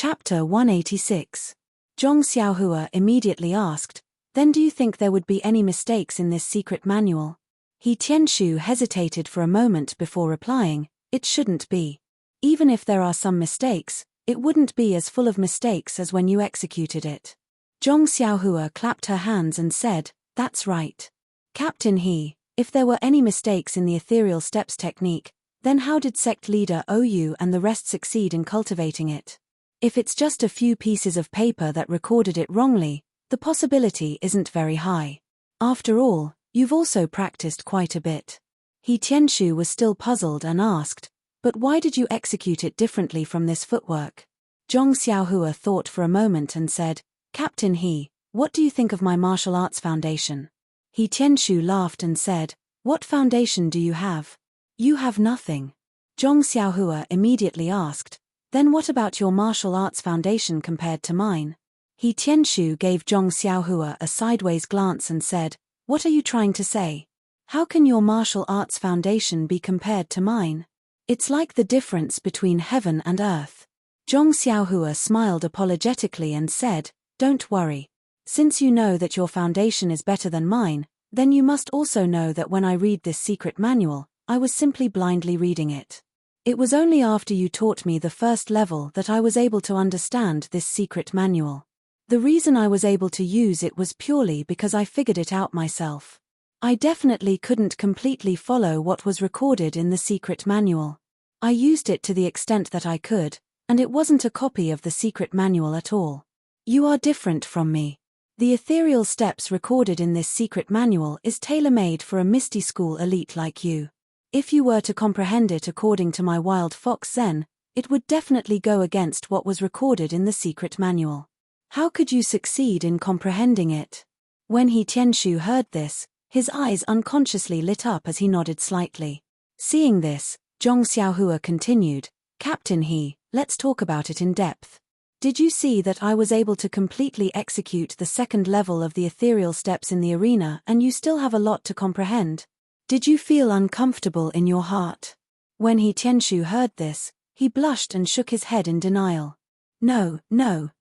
Chapter 186. Zhong Xiaohua immediately asked, "Then do you think there would be any mistakes in this secret manual?" He Tianshu hesitated for a moment before replying, "It shouldn't be. Even if there are some mistakes, it wouldn't be as full of mistakes as when you executed it." Zhong Xiaohua clapped her hands and said, "That's right. Captain He, if there were any mistakes in the ethereal steps technique, then how did sect leader OU and the rest succeed in cultivating it? If it's just a few pieces of paper that recorded it wrongly, the possibility isn't very high. After all, you've also practiced quite a bit." He Tianshu was still puzzled and asked, "But why did you execute it differently from this footwork?" Zhong Xiaohua thought for a moment and said, "Captain He, what do you think of my martial arts foundation?" He Tianshu laughed and said, "What foundation do you have?" "You have nothing." Zhong Xiaohua immediately asked, "Then what about your martial arts foundation compared to mine?" He Tianshu gave Zhong Xiaohua a sideways glance and said, "What are you trying to say? How can your martial arts foundation be compared to mine? It's like the difference between heaven and earth." Zhong Xiaohua smiled apologetically and said, "Don't worry. Since you know that your foundation is better than mine, then you must also know that when I read this secret manual, I was simply blindly reading it. It was only after you taught me the first level that I was able to understand this secret manual. The reason I was able to use it was purely because I figured it out myself. I definitely couldn't completely follow what was recorded in the secret manual. I used it to the extent that I could, and it wasn't a copy of the secret manual at all. You are different from me. The ethereal steps recorded in this secret manual is tailor-made for a misty school elite like you. If you were to comprehend it according to my wild fox Zen, it would definitely go against what was recorded in the secret manual. How could you succeed in comprehending it?" When He Tianshu heard this, his eyes unconsciously lit up as he nodded slightly. Seeing this, Zhong Xiaohua continued, "Captain He, let's talk about it in depth. Did you see that I was able to completely execute the second level of the ethereal steps in the arena and you still have a lot to comprehend? Did you feel uncomfortable in your heart?" When He Tianshu heard this, he blushed and shook his head in denial. No,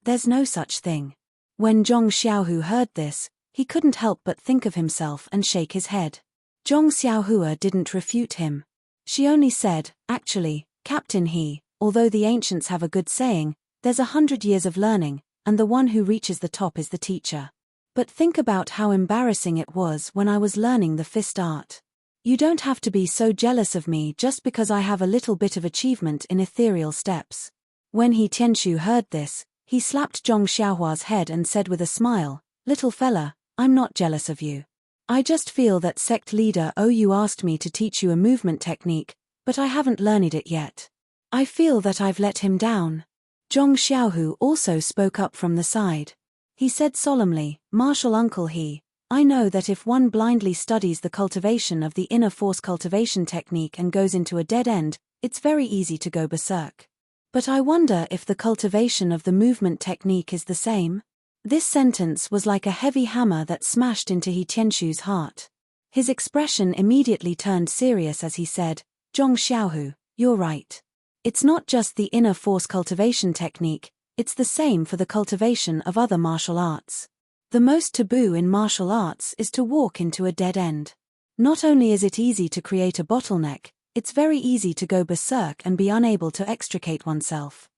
there's no such thing." When Zhong Xiaohu heard this, he couldn't help but think of himself and shake his head. Zhong Xiaohua didn't refute him. She only said, "Actually, Captain He, although the ancients have a good saying, there's 100 years of learning, and the one who reaches the top is the teacher. But think about how embarrassing it was when I was learning the fist art. You don't have to be so jealous of me just because I have a little bit of achievement in ethereal steps." When He Tianshu heard this, he slapped Zhong Xiaohua's head and said with a smile, "Little fella, I'm not jealous of you. I just feel that sect leader OU asked me to teach you a movement technique, but I haven't learned it yet. I feel that I've let him down." Zhong Xiaohu also spoke up from the side. He said solemnly, "Martial Uncle He, I know that if one blindly studies the cultivation of the inner force cultivation technique and goes into a dead end, it's very easy to go berserk. But I wonder if the cultivation of the movement technique is the same?" This sentence was like a heavy hammer that smashed into He Tianshu's heart. His expression immediately turned serious as he said, "Zhong Xiaohu, you're right. It's not just the inner force cultivation technique, it's the same for the cultivation of other martial arts. The most taboo in martial arts is to walk into a dead end. Not only is it easy to create a bottleneck, it's very easy to go berserk and be unable to extricate oneself.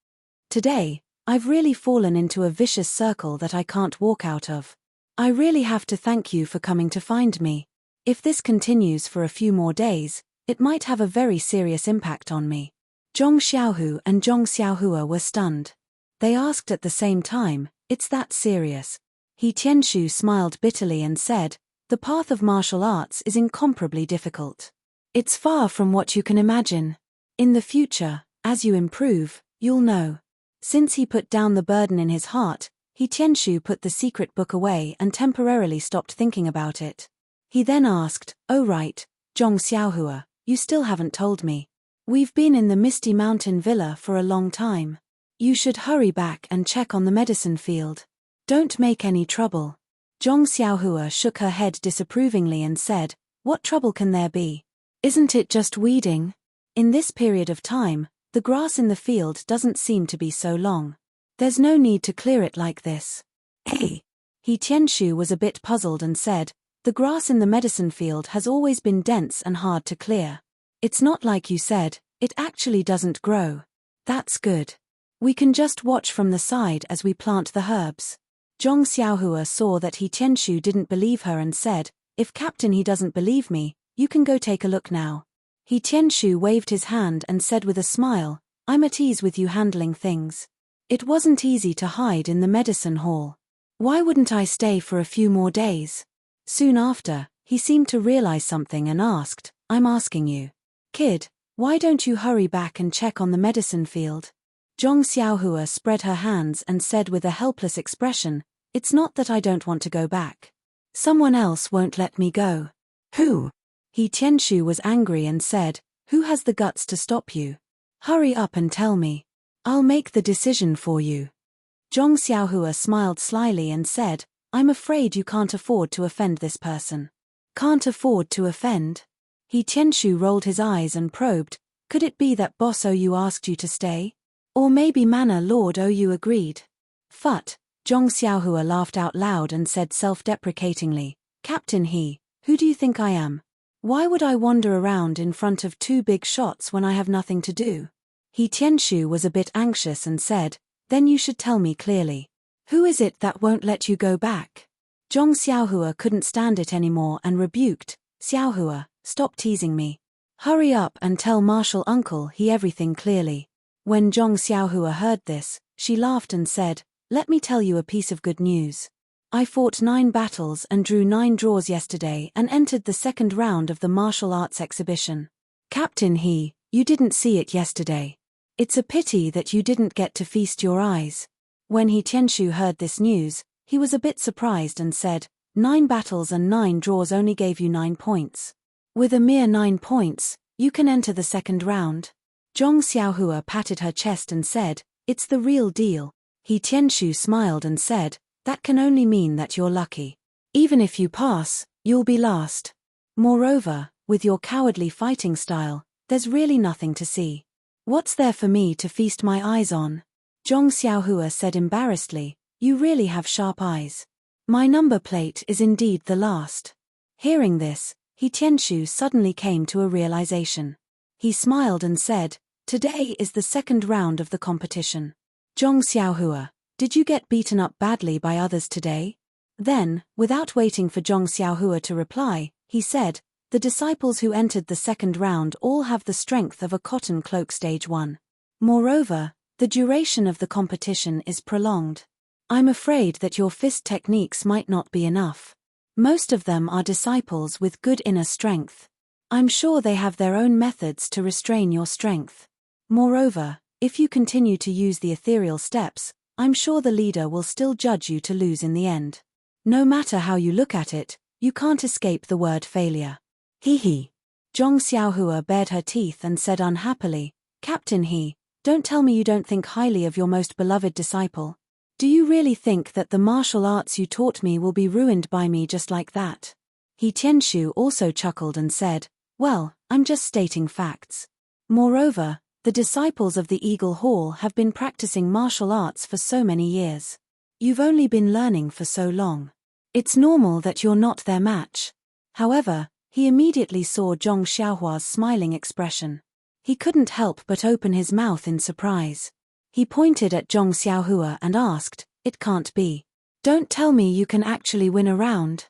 Today, I've really fallen into a vicious circle that I can't walk out of. I really have to thank you for coming to find me. If this continues for a few more days, it might have a very serious impact on me." Zhong Xiaohu and Zhong Xiaohua were stunned. They asked at the same time, "It's that serious?" He Tianshu smiled bitterly and said, "The path of martial arts is incomparably difficult. It's far from what you can imagine. In the future, as you improve, you'll know." Since he put down the burden in his heart, He Tianshu put the secret book away and temporarily stopped thinking about it. He then asked, "Oh right, Zhong Xiaohua, you still haven't told me. We've been in the Misty Mountain Villa for a long time. You should hurry back and check on the medicine field. Don't make any trouble." Zhong Xiaohua shook her head disapprovingly and said, "What trouble can there be? Isn't it just weeding? In this period of time, the grass in the field doesn't seem to be so long. There's no need to clear it like this. Hey. He Tianshu was a bit puzzled and said, the grass in the medicine field has always been dense and hard to clear. It's not like you said, it actually doesn't grow. That's good. We can just watch from the side as we plant the herbs. Zhong Xiaohua saw that He Tianshu didn't believe her and said, if Captain He doesn't believe me, you can go take a look now. He Tianshu waved his hand and said with a smile, I'm at ease with you handling things. It wasn't easy to hide in the medicine hall. Why wouldn't I stay for a few more days? Soon after, he seemed to realize something and asked, I'm asking you. Kid, why don't you hurry back and check on the medicine field? Zhong Xiaohua spread her hands and said with a helpless expression, it's not that I don't want to go back. Someone else won't let me go. Who? He Tianshu was angry and said, who has the guts to stop you? Hurry up and tell me. I'll make the decision for you. Zhong Xiaohua smiled slyly and said, I'm afraid you can't afford to offend this person. Can't afford to offend? He Tianshu rolled his eyes and probed, could it be that Boss Ou asked you to stay? Or maybe Manor Lord Ou agreed? Phut, Zhong Xiaohua laughed out loud and said self-deprecatingly, Captain He, who do you think I am? Why would I wander around in front of two big shots when I have nothing to do? He Tianshu was a bit anxious and said, then you should tell me clearly. Who is it that won't let you go back? Zhong Xiaohua couldn't stand it anymore and rebuked, Xiaohua, stop teasing me. Hurry up and tell Martial Uncle He everything clearly. When Zhong Xiaohua heard this, she laughed and said, let me tell you a piece of good news. I fought 9 battles and drew 9 draws yesterday and entered the second round of the martial arts exhibition. Captain He, you didn't see it yesterday. It's a pity that you didn't get to feast your eyes. When He Tianshu heard this news, he was a bit surprised and said, 9 battles and 9 draws only gave you 9 points. With a mere 9 points, you can enter the second round. Zhong Xiaohua patted her chest and said, it's the real deal. He Tianshu smiled and said, that can only mean that you're lucky. Even if you pass, you'll be last. Moreover, with your cowardly fighting style, there's really nothing to see. What's there for me to feast my eyes on? Zhong Xiaohua said embarrassedly, you really have sharp eyes. My number plate is indeed the last. Hearing this, He Tianshu suddenly came to a realization. He smiled and said, today is the second round of the competition. Zhong Xiaohua, did you get beaten up badly by others today? Then, without waiting for Zhong Xiaohua to reply, he said, the disciples who entered the second round all have the strength of a cotton cloak stage 1. Moreover, the duration of the competition is prolonged. I'm afraid that your fist techniques might not be enough. Most of them are disciples with good inner strength. I'm sure they have their own methods to restrain your strength. Moreover, if you continue to use the ethereal steps, I'm sure the leader will still judge you to lose in the end. No matter how you look at it, you can't escape the word failure. Hee hee. Zhong Xiaohua bared her teeth and said unhappily, Captain He, don't tell me you don't think highly of your most beloved disciple. Do you really think that the martial arts you taught me will be ruined by me just like that? He Tianshu also chuckled and said, well, I'm just stating facts. Moreover, the disciples of the Eagle Hall have been practicing martial arts for so many years. You've only been learning for so long. It's normal that you're not their match. However, he immediately saw Zhong Xiaohua's smiling expression. He couldn't help but open his mouth in surprise. He pointed at Zhong Xiaohua and asked, it can't be. Don't tell me you can actually win a round.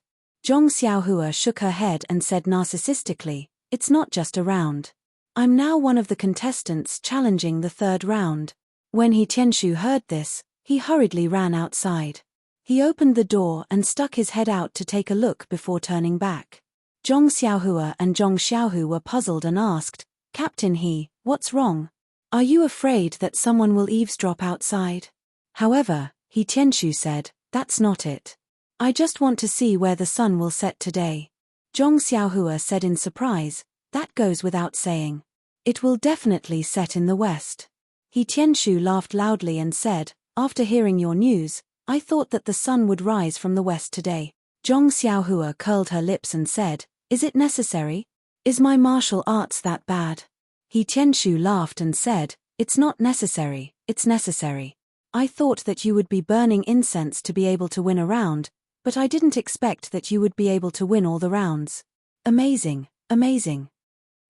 Zhong Xiaohua shook her head and said narcissistically, it's not just a round. I'm now one of the contestants challenging the third round. When He Tianshu heard this, he hurriedly ran outside. He opened the door and stuck his head out to take a look before turning back. Zhong Xiaohua and Zhong Xiaohu were puzzled and asked, Captain He, what's wrong? Are you afraid that someone will eavesdrop outside? However, He Tianshu said, that's not it. I just want to see where the sun will set today. Zhong Xiaohua said in surprise, that goes without saying. It will definitely set in the west. He Tianshu laughed loudly and said, after hearing your news, I thought that the sun would rise from the west today. Zhong Xiaohua curled her lips and said, is it necessary? Is my martial arts that bad? He Tianshu laughed and said, it's not necessary, it's necessary. I thought that you would be burning incense to be able to win a round, but I didn't expect that you would be able to win all the rounds. Amazing, amazing.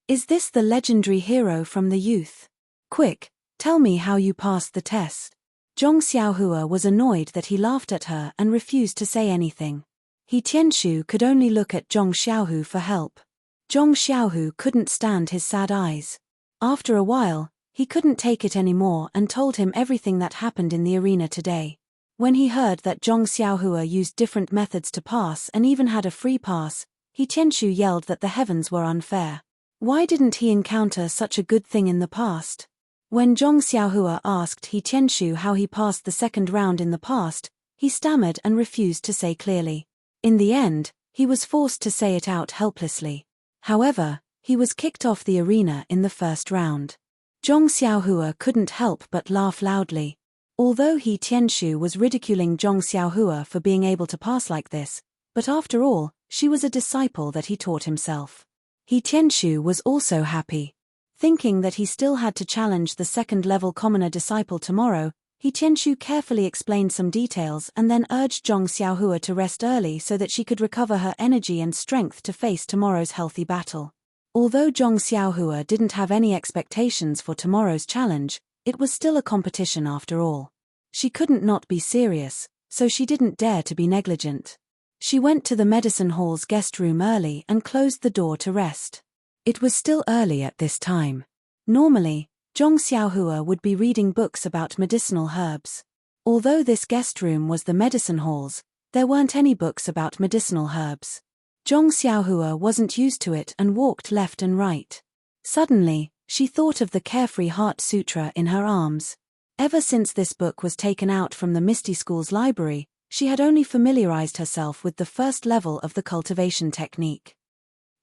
Is this the legendary hero from the youth? Quick, tell me how you passed the test. Zhong Xiaohua was annoyed that he laughed at her and refused to say anything. He Tianshu could only look at Zhong Xiaohu for help. Zhong Xiaohu couldn't stand his sad eyes. After a while, he couldn't take it anymore and told him everything that happened in the arena today. When he heard that Zhong Xiaohua used different methods to pass and even had a free pass, he Tianshu yelled that the heavens were unfair. Why didn't he encounter such a good thing in the past? When Zhong Xiaohua asked he Tianshu how he passed the second round in the past, he stammered and refused to say clearly. In the end, he was forced to say it out helplessly. However, he was kicked off the arena in the first round. Zhong Xiaohua couldn't help but laugh loudly. Although he Tianshu was ridiculing Zhong Xiaohua for being able to pass like this, but after all, she was a disciple that he taught himself. He Tianshu was also happy. Thinking that he still had to challenge the second-level commoner disciple tomorrow, he Tianshu carefully explained some details and then urged Zhong Xiaohua to rest early so that she could recover her energy and strength to face tomorrow's healthy battle. Although Zhong Xiaohua didn't have any expectations for tomorrow's challenge, it was still a competition after all. She couldn't not be serious, so she didn't dare to be negligent. She went to the medicine hall's guest room early and closed the door to rest. It was still early at this time. Normally, Zhong Xiaohua would be reading books about medicinal herbs. Although this guest room was the medicine hall's, there weren't any books about medicinal herbs. Zhong Xiaohua wasn't used to it and walked left and right. Suddenly, she thought of the Carefree Heart Sutra in her arms. Ever since this book was taken out from the Misty School's library, she had only familiarized herself with the first level of the cultivation technique.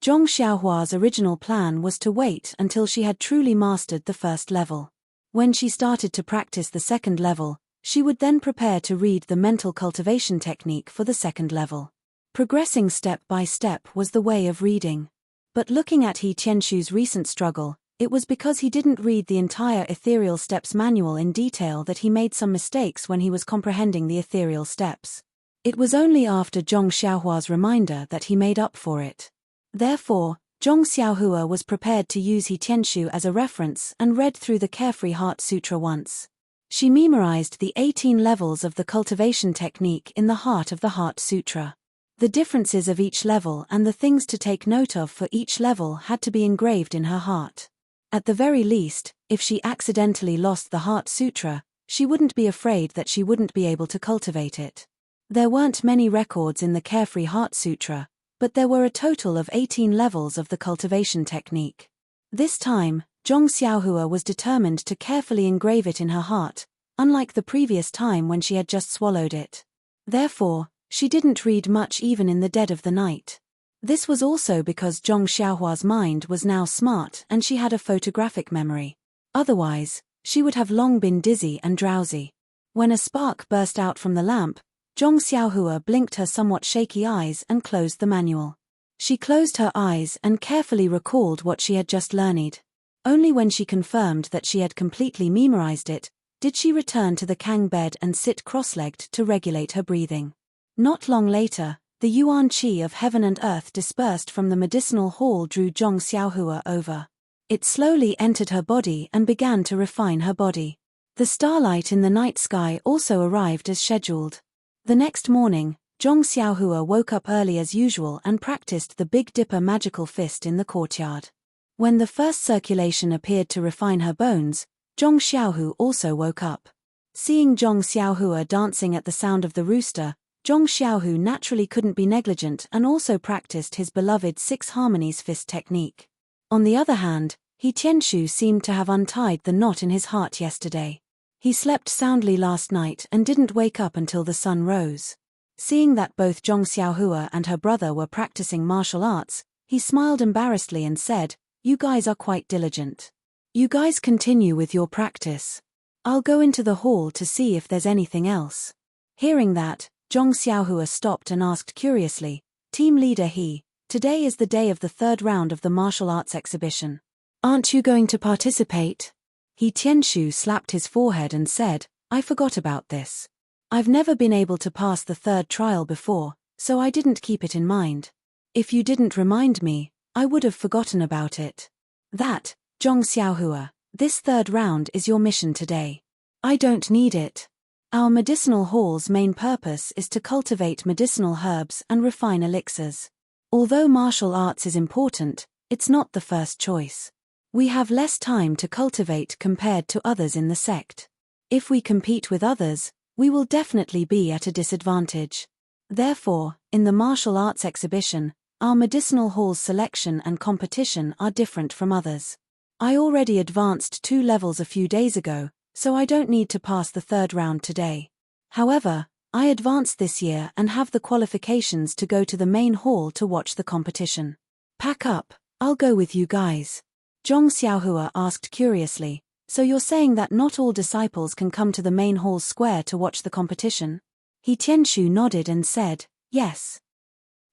Zhong Xiaohua's original plan was to wait until she had truly mastered the first level. When she started to practice the second level, she would then prepare to read the mental cultivation technique for the second level. Progressing step by step was the way of reading. But looking at He Tianshu's recent struggle, it was because he didn't read the entire Ethereal Steps manual in detail that he made some mistakes when he was comprehending the Ethereal Steps. It was only after Zhong Xiaohua's reminder that he made up for it. Therefore, Zhong Xiaohua was prepared to use He Tianshu as a reference and read through the Carefree Heart Sutra once. She memorized the 18 levels of the cultivation technique in the heart of the Heart Sutra. The differences of each level and the things to take note of for each level had to be engraved in her heart. At the very least, if she accidentally lost the Heart Sutra, she wouldn't be afraid that she wouldn't be able to cultivate it. There weren't many records in the Carefree Heart Sutra, but there were a total of 18 levels of the cultivation technique. This time, Zhong Xiaohua was determined to carefully engrave it in her heart, unlike the previous time when she had just swallowed it. Therefore, she didn't read much even in the dead of the night. This was also because Zhong Xiaohua's mind was now smart and she had a photographic memory. Otherwise, she would have long been dizzy and drowsy. When a spark burst out from the lamp, Zhong Xiaohua blinked her somewhat shaky eyes and closed the manual. She closed her eyes and carefully recalled what she had just learned. Only when she confirmed that she had completely memorized it, did she return to the Kang bed and sit cross-legged to regulate her breathing. Not long later, the Yuan Qi of heaven and earth dispersed from the medicinal hall drew Zhong Xiaohua over. It slowly entered her body and began to refine her body. The starlight in the night sky also arrived as scheduled. The next morning, Zhong Xiaohua woke up early as usual and practiced the Big Dipper magical fist in the courtyard. When the first circulation appeared to refine her bones, Zhong Xiaohu also woke up. Seeing Zhong Xiaohua dancing at the sound of the rooster, Zhong Xiaohu naturally couldn't be negligent and also practiced his beloved Six Harmonies fist technique. On the other hand, He Tianshu seemed to have untied the knot in his heart yesterday. He slept soundly last night and didn't wake up until the sun rose. Seeing that both Zhong Xiaohua and her brother were practicing martial arts, he smiled embarrassedly and said, "You guys are quite diligent. You guys continue with your practice. I'll go into the hall to see if there's anything else." Hearing that, Zhong Xiaohua stopped and asked curiously, "Team leader He, today is the day of the third round of the martial arts exhibition. Aren't you going to participate?" He Tianshu slapped his forehead and said, I forgot about this. I've never been able to pass the third trial before, so I didn't keep it in mind. If you didn't remind me, I would have forgotten about it. That, Zhong Xiaohua, this third round is your mission today. I don't need it. Our medicinal hall's main purpose is to cultivate medicinal herbs and refine elixirs. Although martial arts is important, it's not the first choice. We have less time to cultivate compared to others in the sect. If we compete with others, we will definitely be at a disadvantage. Therefore, in the martial arts exhibition, our medicinal hall's selection and competition are different from others. I already advanced 2 levels a few days ago, so I don't need to pass the third round today. However, I advanced this year and have the qualifications to go to the main hall to watch the competition. Pack up, I'll go with you guys. Zhong Xiaohua asked curiously, so you're saying that not all disciples can come to the main hall's square to watch the competition? He Tianshu nodded and said, yes.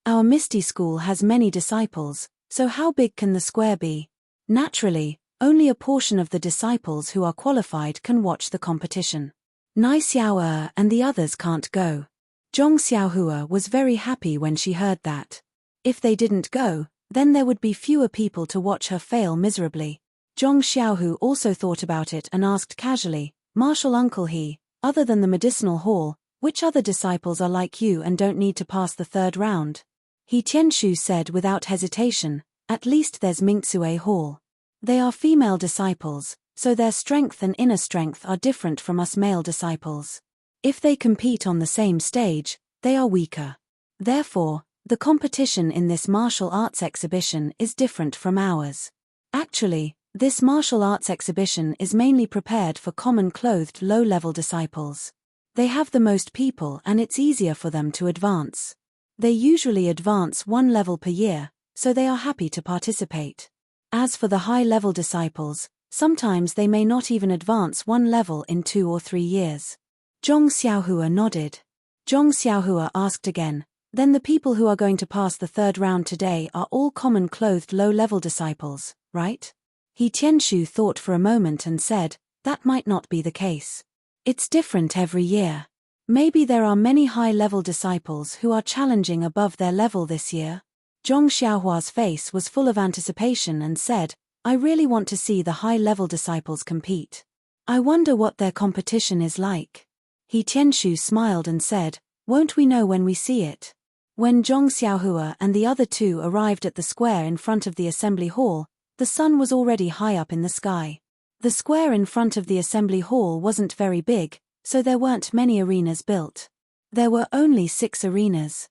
Our Misty school has many disciples, so how big can the square be? Naturally, only a portion of the disciples who are qualified can watch the competition. Nai Xiao'er and the others can't go. Zhong Xiaohua was very happy when she heard that. If they didn't go, then there would be fewer people to watch her fail miserably. Zhong Xiaohu also thought about it and asked casually, Martial Uncle He, other than the medicinal hall, which other disciples are like you and don't need to pass the third round? He Tianshu said without hesitation, at least there's Mingxue Hall. They are female disciples, so their strength and inner strength are different from us male disciples. If they compete on the same stage, they are weaker. Therefore, the competition in this martial arts exhibition is different from ours. Actually, this martial arts exhibition is mainly prepared for common-clothed low-level disciples. They have the most people and it's easier for them to advance. They usually advance 1 level per year, so they are happy to participate. As for the high-level disciples, sometimes they may not even advance 1 level in 2 or 3 years. Zhong Xiaohua nodded. Zhong Xiaohua asked again, then the people who are going to pass the third round today are all common-clothed low-level disciples, right? He Tianshu thought for a moment and said, that might not be the case. It's different every year. Maybe there are many high-level disciples who are challenging above their level this year. Zhong Xiaohua's face was full of anticipation and said, I really want to see the high-level disciples compete. I wonder what their competition is like. He Tianshu smiled and said, won't we know when we see it? When Zhong Xiaohua and the other 2 arrived at the square in front of the assembly hall, the sun was already high up in the sky. The square in front of the assembly hall wasn't very big, so there weren't many arenas built. There were only 6 arenas.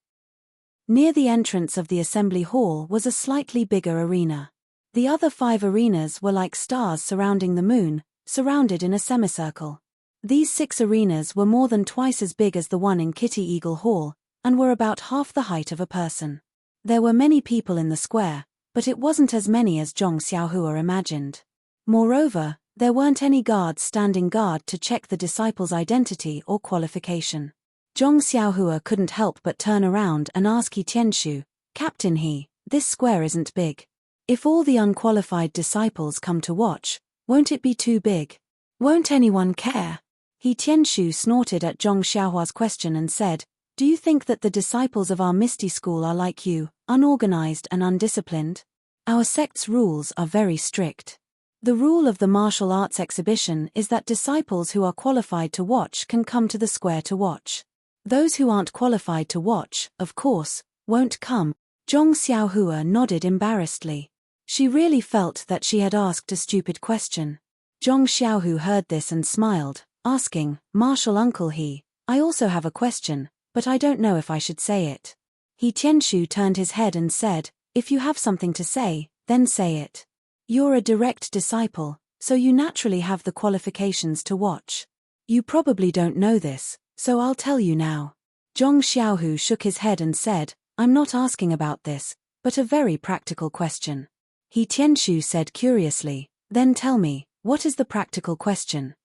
Near the entrance of the assembly hall was a slightly bigger arena. The other 5 arenas were like stars surrounding the moon, surrounded in a semicircle. These 6 arenas were more than twice as big as the one in Kitty Eagle Hall, and were about half the height of a person. There were many people in the square, but it wasn't as many as Zhong Xiaohua imagined. Moreover, there weren't any guards standing guard to check the disciples' identity or qualification. Zhong Xiaohua couldn't help but turn around and ask He Tianshu, Captain He, this square isn't big. If all the unqualified disciples come to watch, won't it be too big? Won't anyone care? He Tianshu snorted at Zhong Xiaohua's question and said, do you think that the disciples of our Misty school are like you, unorganized and undisciplined? Our sect's rules are very strict. The rule of the martial arts exhibition is that disciples who are qualified to watch can come to the square to watch. Those who aren't qualified to watch, of course, won't come. Zhong Xiaohua nodded embarrassedly. She really felt that she had asked a stupid question. Zhong Xiaohu heard this and smiled, asking, Martial Uncle He, I also have a question, but I don't know if I should say it. He Tianshu turned his head and said, if you have something to say, then say it. You're a direct disciple, so you naturally have the qualifications to watch. You probably don't know this, so I'll tell you now. Zhong Xiaohu shook his head and said, I'm not asking about this, but a very practical question. He Tianshu said curiously, then tell me, what is the practical question?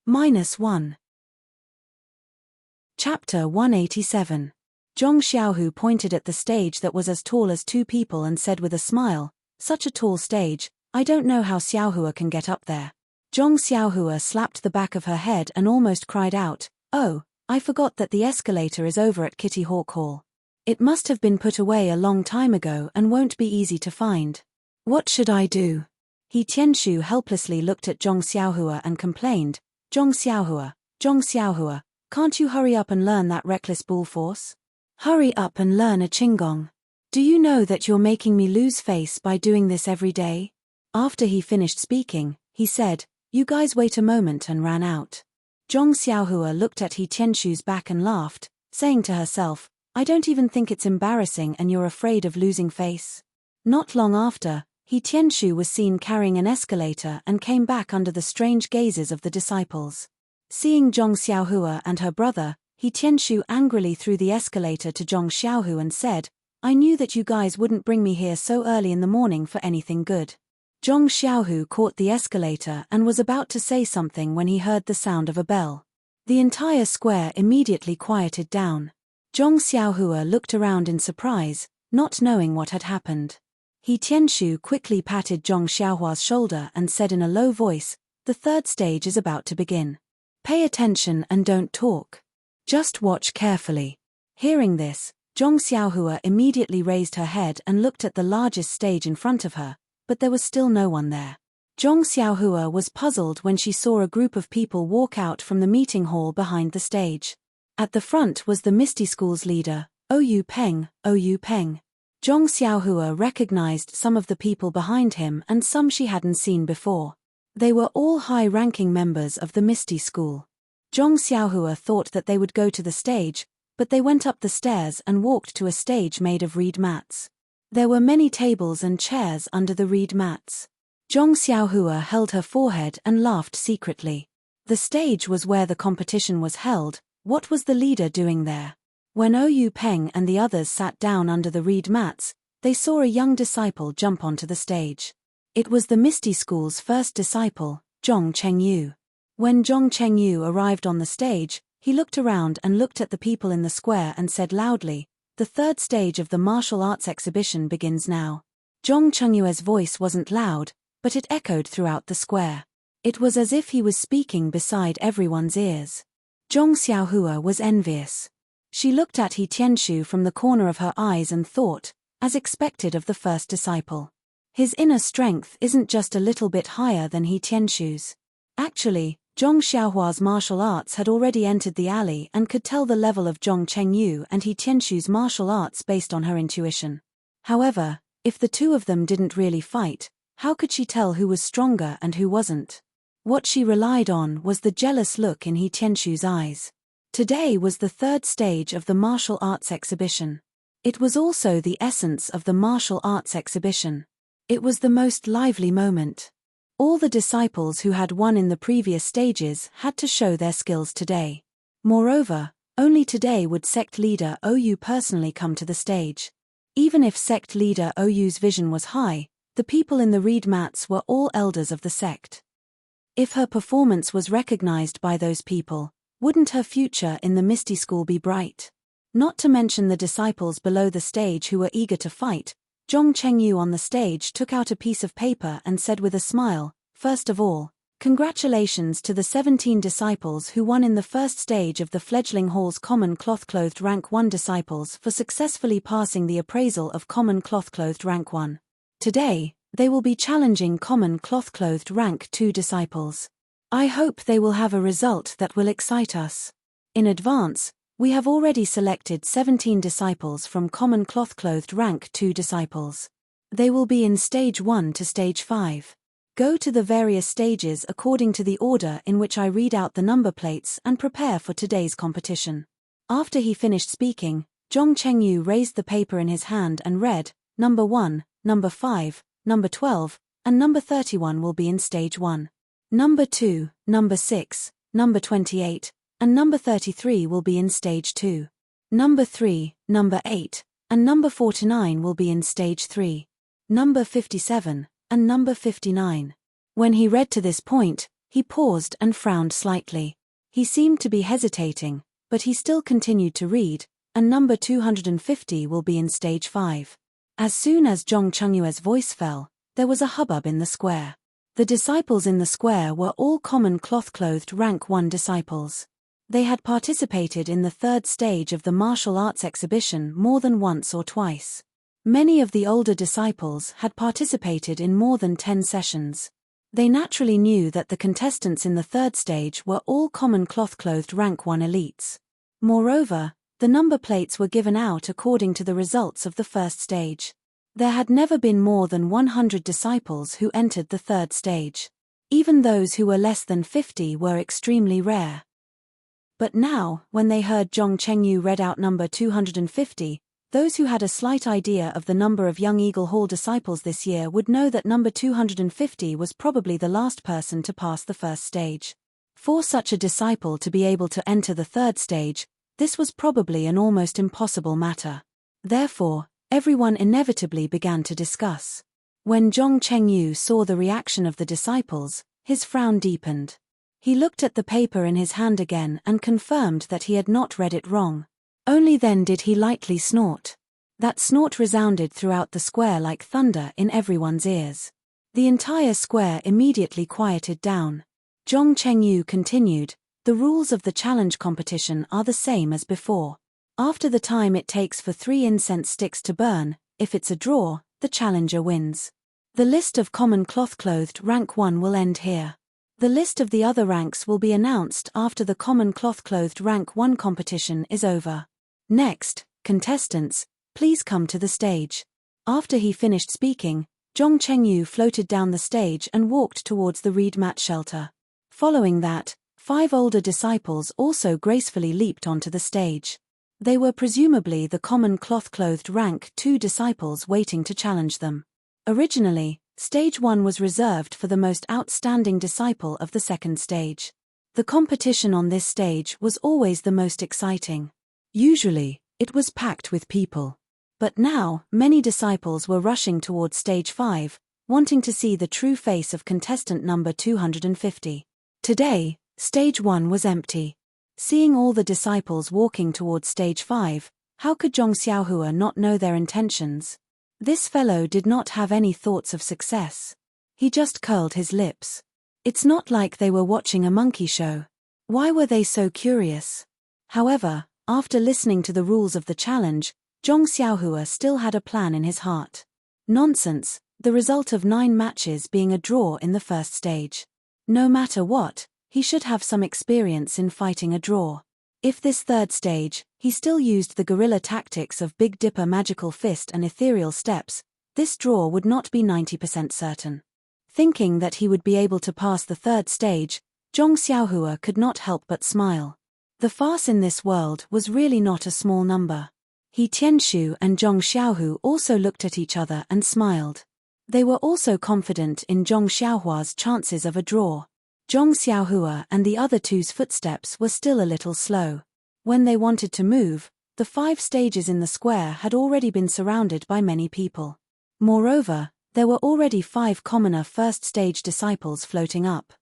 -1. Chapter 187. Zhong Xiaohu pointed at the stage that was as tall as 2 people and said with a smile, such a tall stage, I don't know how Xiaohua can get up there. Zhong Xiaohua slapped the back of her head and almost cried out, "Oh, I forgot that the escalator is over at Kitty Hawk Hall. It must have been put away a long time ago and won't be easy to find. What should I do?" He Tianshu helplessly looked at Zhong Xiaohua and complained, Zhong Xiaohua, can't you hurry up and learn that reckless bull force? Hurry up and learn a qinggong. Do you know that you're making me lose face by doing this every day?" After he finished speaking, he said, "You guys wait a moment," and ran out. Zhong Xiaohua looked at He Tianshu's back and laughed, saying to herself, "I don't even think it's embarrassing and you're afraid of losing face." Not long after, He Tianshu was seen carrying an escalator and came back under the strange gazes of the disciples. Seeing Zhong Xiaohua and her brother, He Tianshu angrily threw the escalator to Zhong Xiaohu and said, "I knew that you guys wouldn't bring me here so early in the morning for anything good." Zhong Xiaohu caught the escalator and was about to say something when he heard the sound of a bell. The entire square immediately quieted down. Zhong Xiaohua looked around in surprise, not knowing what had happened. He Tianshu quickly patted Zhong Xiaohua's shoulder and said in a low voice, "The third stage is about to begin. Pay attention and don't talk. Just watch carefully." Hearing this, Zhong Xiaohua immediately raised her head and looked at the largest stage in front of her, but there was still no one there. Zhong Xiaohua was puzzled when she saw a group of people walk out from the meeting hall behind the stage. At the front was the Misty School's leader, Oyu Peng. Zhong Xiaohua recognized some of the people behind him and some she hadn't seen before. They were all high-ranking members of the Misty School. Zhong Xiaohua thought that they would go to the stage, but they went up the stairs and walked to a stage made of reed mats. There were many tables and chairs under the reed mats. Zhong Xiaohua held her forehead and laughed secretly. The stage was where the competition was held. What was the leader doing there? When Oyu Peng and the others sat down under the reed mats, they saw a young disciple jump onto the stage. It was the Misty School's first disciple, Zhong Chengyu. When Zhong Chengyu arrived on the stage, he looked around and looked at the people in the square and said loudly, "The third stage of the martial arts exhibition begins now." Zhong Chengyu's voice wasn't loud, but it echoed throughout the square. It was as if he was speaking beside everyone's ears. Zhong Xiaohua was envious. She looked at He Tianshu from the corner of her eyes and thought, as expected of the first disciple. His inner strength isn't just a little bit higher than He Tianshu's. Actually, Zhong Xiaohua's martial arts had already entered the alley and could tell the level of Zhong Chengyu and He Tianshu's martial arts based on her intuition. However, if the two of them didn't really fight, how could she tell who was stronger and who wasn't? What she relied on was the jealous look in He Tianshu's eyes. Today was the third stage of the martial arts exhibition. It was also the essence of the martial arts exhibition. It was the most lively moment. All the disciples who had won in the previous stages had to show their skills today. Moreover, only today would sect leader Oyu personally come to the stage. Even if sect leader Oyu's vision was high, the people in the reed mats were all elders of the sect. If her performance was recognized by those people, wouldn't her future in the Misty School be bright? Not to mention the disciples below the stage who were eager to fight. Zhong Chengyu on the stage took out a piece of paper and said with a smile, "First of all, congratulations to the 17 disciples who won in the first stage of the Fledgling Hall's Common Cloth-Clothed Rank 1 disciples for successfully passing the appraisal of Common Cloth-Clothed Rank 1. Today, they will be challenging Common Cloth-Clothed Rank 2 disciples. I hope they will have a result that will excite us. In advance, we have already selected 17 disciples from Common Cloth-Clothed Rank 2 disciples. They will be in Stage 1 to Stage 5. Go to the various stages according to the order in which I read out the number plates and prepare for today's competition." After he finished speaking, Zhong Chengyu raised the paper in his hand and read, "Number 1, number 5, number 12, and number 31 will be in Stage 1. Number 2, number 6, number 28, and number 33 will be in Stage 2. Number 3, number 8, and number 49 will be in Stage 3. Number 57, and number 59. When he read to this point, he paused and frowned slightly. He seemed to be hesitating, but he still continued to read, and number 250 will be in Stage 5. As soon as Zhong Chengyu's voice fell, there was a hubbub in the square. The disciples in the square were all common cloth-clothed rank 1 disciples. They had participated in the 3rd stage of the martial arts exhibition more than once or twice. Many of the older disciples had participated in more than 10 sessions. They naturally knew that the contestants in the 3rd stage were all common cloth-clothed rank 1 elites. Moreover, the number plates were given out according to the results of the 1st stage. There had never been more than 100 disciples who entered the 3rd stage. Even those who were less than 50 were extremely rare. But now, when they heard Zhong Chengyu read out number 250, those who had a slight idea of the number of Young Eagle Hall disciples this year would know that number 250 was probably the last person to pass the 1st stage. For such a disciple to be able to enter the 3rd stage, this was probably an almost impossible matter. Therefore, everyone inevitably began to discuss. When Zhong Chengyu saw the reaction of the disciples, his frown deepened. He looked at the paper in his hand again and confirmed that he had not read it wrong. Only then did he lightly snort. That snort resounded throughout the square like thunder in everyone's ears. The entire square immediately quieted down. Zhong Chengyu continued, "The rules of the challenge competition are the same as before. After the time it takes for 3 incense sticks to burn, if it's a draw, the challenger wins. The list of common cloth-clothed rank 1 will end here. The list of the other ranks will be announced after the common cloth-clothed rank 1 competition is over. Next, contestants, please come to the stage." After he finished speaking, Zhong Chengyu floated down the stage and walked towards the reed mat shelter. Following that, 5 older disciples also gracefully leaped onto the stage. They were presumably the common cloth-clothed rank 2 disciples waiting to challenge them. Originally, stage 1 was reserved for the most outstanding disciple of the 2nd stage. The competition on this stage was always the most exciting. Usually, it was packed with people. But now, many disciples were rushing towards stage 5, wanting to see the true face of contestant number 250. Today, stage 1 was empty. Seeing all the disciples walking towards stage 5, how could Zhong Xiaohua not know their intentions? This fellow did not have any thoughts of success. He just curled his lips. It's not like they were watching a monkey show. Why were they so curious? However, after listening to the rules of the challenge, Zhong Xiaohua still had a plan in his heart. Nonsense, the result of 9 matches being a draw in the 1st stage. No matter what, he should have some experience in fighting a draw. If this 3rd stage, he still used the guerrilla tactics of Big Dipper magical fist and ethereal steps, this draw would not be 90% certain. Thinking that he would be able to pass the 3rd stage, Zhong Xiaohua could not help but smile. The farce in this world was really not a small number. He Tianshu and Zhong Xiaohu also looked at each other and smiled. They were also confident in Zhong Xiaohua's chances of a draw. Zhong Xiaohua and the other 2's footsteps were still a little slow. When they wanted to move, the 5 stages in the square had already been surrounded by many people. Moreover, there were already 5 commoner 1st stage disciples floating up.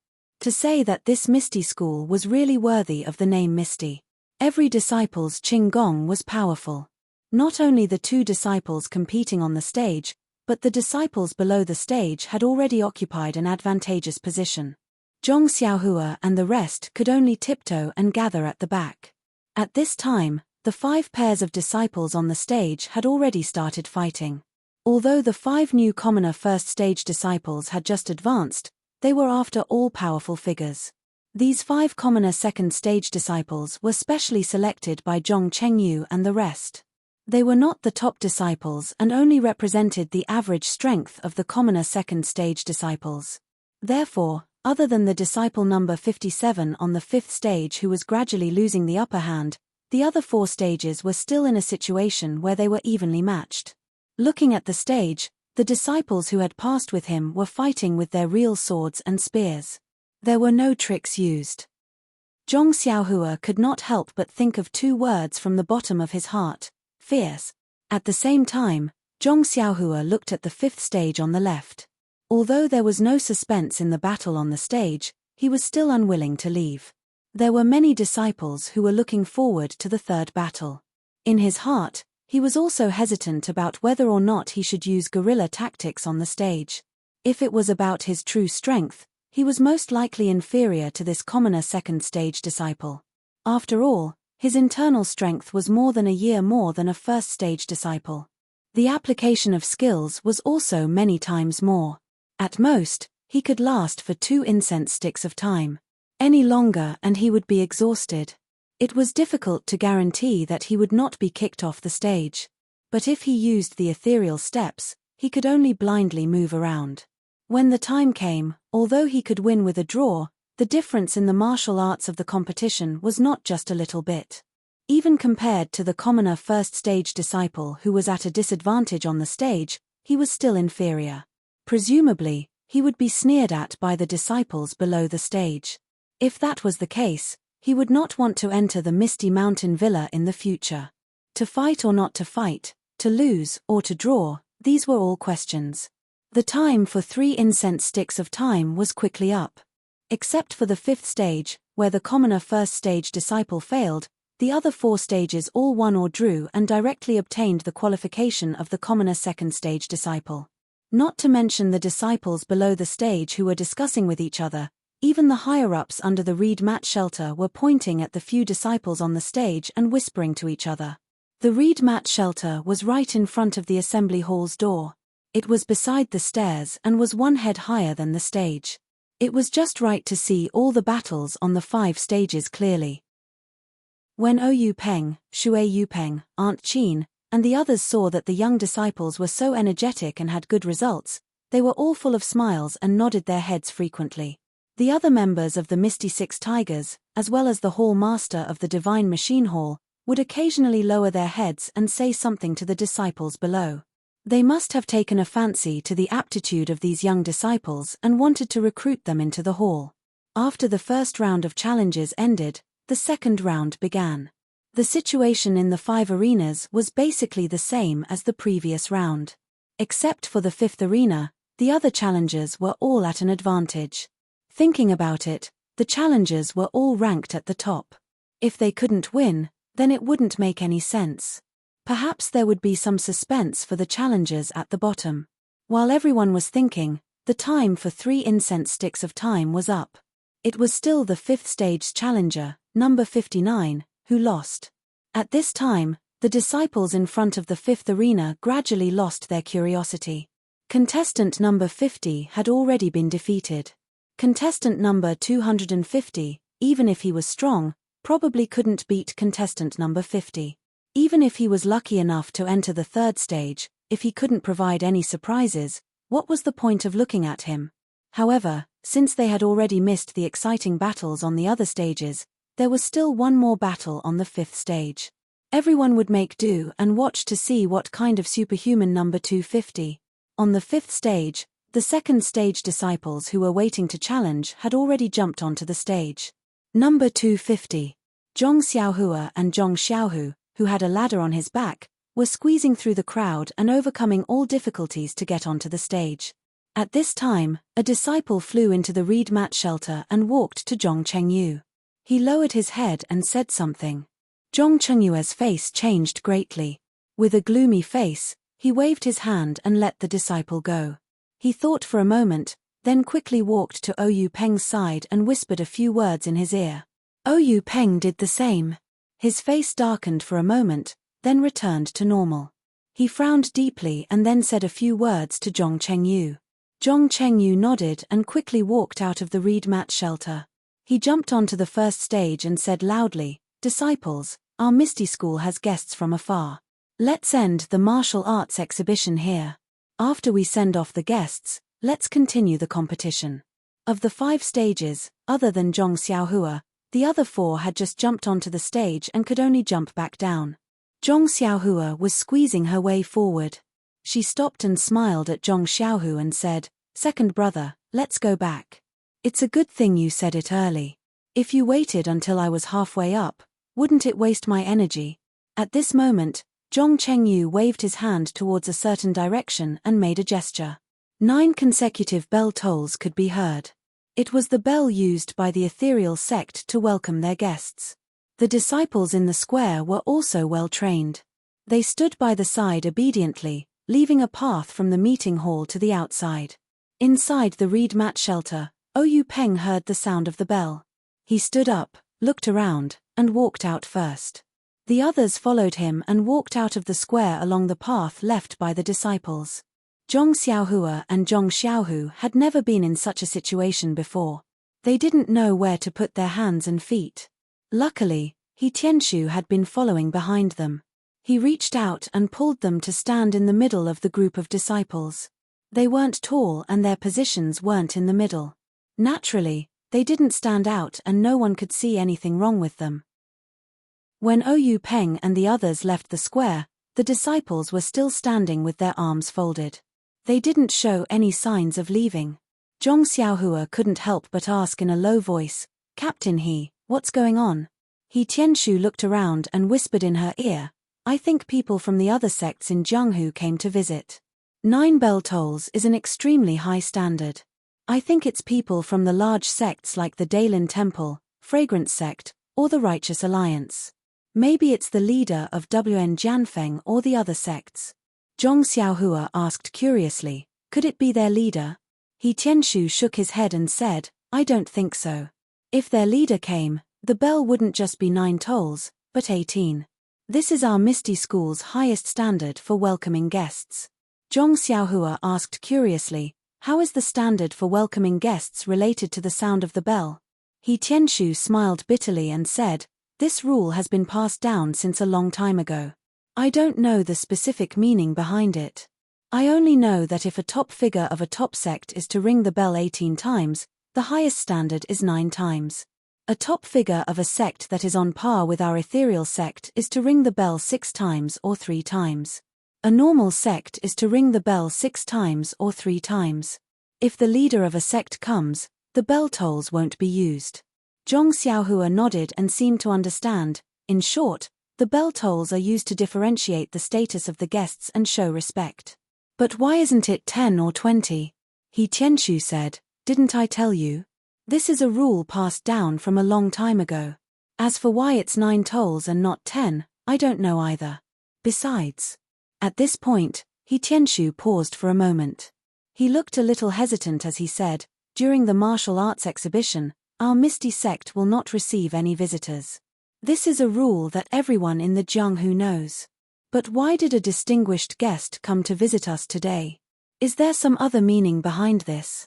To say that this Misty school was really worthy of the name Misty. Every disciple's Qigong was powerful. Not only the 2 disciples competing on the stage, but the disciples below the stage had already occupied an advantageous position. Zhong Xiaohua and the rest could only tiptoe and gather at the back. At this time, the 5 pairs of disciples on the stage had already started fighting. Although the 5 new commoner 1st stage disciples had just advanced, they were after all powerful figures. These 5 commoner 2nd stage disciples were specially selected by Zhong Chengyu and the rest. They were not the top disciples and only represented the average strength of the commoner 2nd stage disciples. Therefore, other than the disciple number 57 on the 5th stage who was gradually losing the upper hand, the other 4 stages were still in a situation where they were evenly matched. Looking at the stage, the disciples who had passed with him were fighting with their real swords and spears. There were no tricks used. Zhong Xiaohua could not help but think of 2 words from the bottom of his heart: fierce. At the same time, Zhong Xiaohua looked at the 5th stage on the left. Although there was no suspense in the battle on the stage, he was still unwilling to leave. There were many disciples who were looking forward to the 3rd battle. In his heart, he was also hesitant about whether or not he should use guerrilla tactics on the stage. If it was about his true strength, he was most likely inferior to this commoner second-stage disciple. After all, his internal strength was more than a year more than a first-stage disciple. The application of skills was also many times more. At most, he could last for 2 incense sticks of time. Any longer and he would be exhausted. It was difficult to guarantee that he would not be kicked off the stage. But if he used the ethereal steps, he could only blindly move around. When the time came, although he could win with a draw, the difference in the martial arts of the competition was not just a little bit. Even compared to the commoner first-stage disciple who was at a disadvantage on the stage, he was still inferior. Presumably, he would be sneered at by the disciples below the stage. If that was the case, he would not want to enter the Misty Mountain Villa in the future. To fight or not to fight, to lose or to draw, these were all questions. The time for 3 incense sticks of time was quickly up. Except for the 5th stage, where the commoner first-stage disciple failed, the other 4 stages all won or drew and directly obtained the qualification of the commoner second-stage disciple. Not to mention the disciples below the stage who were discussing with each other, even the higher-ups under the reed mat shelter were pointing at the few disciples on the stage and whispering to each other. The reed mat shelter was right in front of the assembly hall's door. It was beside the stairs and was 1 head higher than the stage. It was just right to see all the battles on the 5 stages clearly. When Ouyou Peng, Shui Yupeng, Aunt Qin, and the others saw that the young disciples were so energetic and had good results, they were all full of smiles and nodded their heads frequently. The other members of the Misty Six Tigers, as well as the hall master of the Divine Machine Hall, would occasionally lower their heads and say something to the disciples below. They must have taken a fancy to the aptitude of these young disciples and wanted to recruit them into the hall. After the first round of challenges ended, the second round began. The situation in the 5 arenas was basically the same as the previous round. Except for the 5th arena, the other challengers were all at an advantage. Thinking about it, the challengers were all ranked at the top. If they couldn't win, then it wouldn't make any sense. Perhaps there would be some suspense for the challengers at the bottom. While everyone was thinking, the time for 3 incense sticks of time was up. It was still the 5th stage challenger, number 59, who lost. At this time, the disciples in front of the 5th arena gradually lost their curiosity. Contestant number 50 had already been defeated. Contestant number 250, even if he was strong, probably couldn't beat contestant number 50. Even if he was lucky enough to enter the 3rd stage, if he couldn't provide any surprises, what was the point of looking at him? However, since they had already missed the exciting battles on the other stages, there was still 1 more battle on the 5th stage. Everyone would make do and watch to see what kind of superhuman number 250. On the 5th stage, the 2nd stage disciples who were waiting to challenge had already jumped onto the stage. Number 250. Zhong Xiaohua and Zhong Xiaohu, who had a ladder on his back, were squeezing through the crowd and overcoming all difficulties to get onto the stage. At this time, a disciple flew into the reed mat shelter and walked to Zhong Chengyu. He lowered his head and said something. Zhong Chengyu's face changed greatly. With a gloomy face, he waved his hand and let the disciple go. He thought for a moment, then quickly walked to Ouyou Peng's side and whispered a few words in his ear. Ouyou Peng did the same. His face darkened for a moment, then returned to normal. He frowned deeply and then said a few words to Zhong Chengyu. Zhong Chengyu nodded and quickly walked out of the reed mat shelter. He jumped onto the 1st stage and said loudly, "Disciples, our Misty School has guests from afar. Let's end the martial arts exhibition here. After we send off the guests, let's continue the competition." Of the 5 stages, other than Zhong Xiaohua, the other 4 had just jumped onto the stage and could only jump back down. Zhong Xiaohua was squeezing her way forward. She stopped and smiled at Zhong Xiaohu and said, "Second brother, let's go back. It's a good thing you said it early. If you waited until I was halfway up, wouldn't it waste my energy?" At this moment, Zhong Chengyu waved his hand towards a certain direction and made a gesture. 9 consecutive bell tolls could be heard. It was the bell used by the ethereal sect to welcome their guests. The disciples in the square were also well trained. They stood by the side obediently, leaving a path from the meeting hall to the outside. Inside the reed mat shelter, Oyu Peng heard the sound of the bell. He stood up, looked around, and walked out first. The others followed him and walked out of the square along the path left by the disciples. Zhong Xiaohua and Zhong Xiaohu had never been in such a situation before. They didn't know where to put their hands and feet. Luckily, He Tianshu had been following behind them. He reached out and pulled them to stand in the middle of the group of disciples. They weren't tall and their positions weren't in the middle. Naturally, they didn't stand out and no one could see anything wrong with them. When Oyu Peng and the others left the square, the disciples were still standing with their arms folded. They didn't show any signs of leaving. Zhong Xiaohua couldn't help but ask in a low voice, "Captain He, what's going on?" He Tianshu looked around and whispered in her ear, "I think people from the other sects in Jianghu came to visit. 9 bell tolls is an extremely high standard. I think it's people from the large sects like the Dailin Temple, Fragrance Sect, or the Righteous Alliance. Maybe it's the leader of WN Jianfeng or the other sects." Zhong Xiaohua asked curiously, "Could it be their leader?" He Tianshu shook his head and said, "I don't think so. If their leader came, the bell wouldn't just be 9 tolls, but 18. This is our Misty School's highest standard for welcoming guests." Zhong Xiaohua asked curiously, "How is the standard for welcoming guests related to the sound of the bell?" He Tianshu smiled bitterly and said, "This rule has been passed down since a long time ago. I don't know the specific meaning behind it. I only know that if a top figure of a top sect is to ring the bell 18 times, the highest standard is 9 times. A top figure of a sect that is on par with our ethereal sect is to ring the bell 6 times or 3 times. A normal sect is to ring the bell 6 times or 3 times. If the leader of a sect comes, the bell tolls won't be used." Zhong Xiaohua nodded and seemed to understand. In short, the bell tolls are used to differentiate the status of the guests and show respect. "But why isn't it 10 or 20? He Tianshu said, "Didn't I tell you? This is a rule passed down from a long time ago. As for why it's 9 tolls and not 10, I don't know either. Besides..." At this point, He Tianshu paused for a moment. He looked a little hesitant as he said, "During the martial arts exhibition, our Misty sect will not receive any visitors. This is a rule that everyone in the Jianghu knows. But why did a distinguished guest come to visit us today? Is there some other meaning behind this?"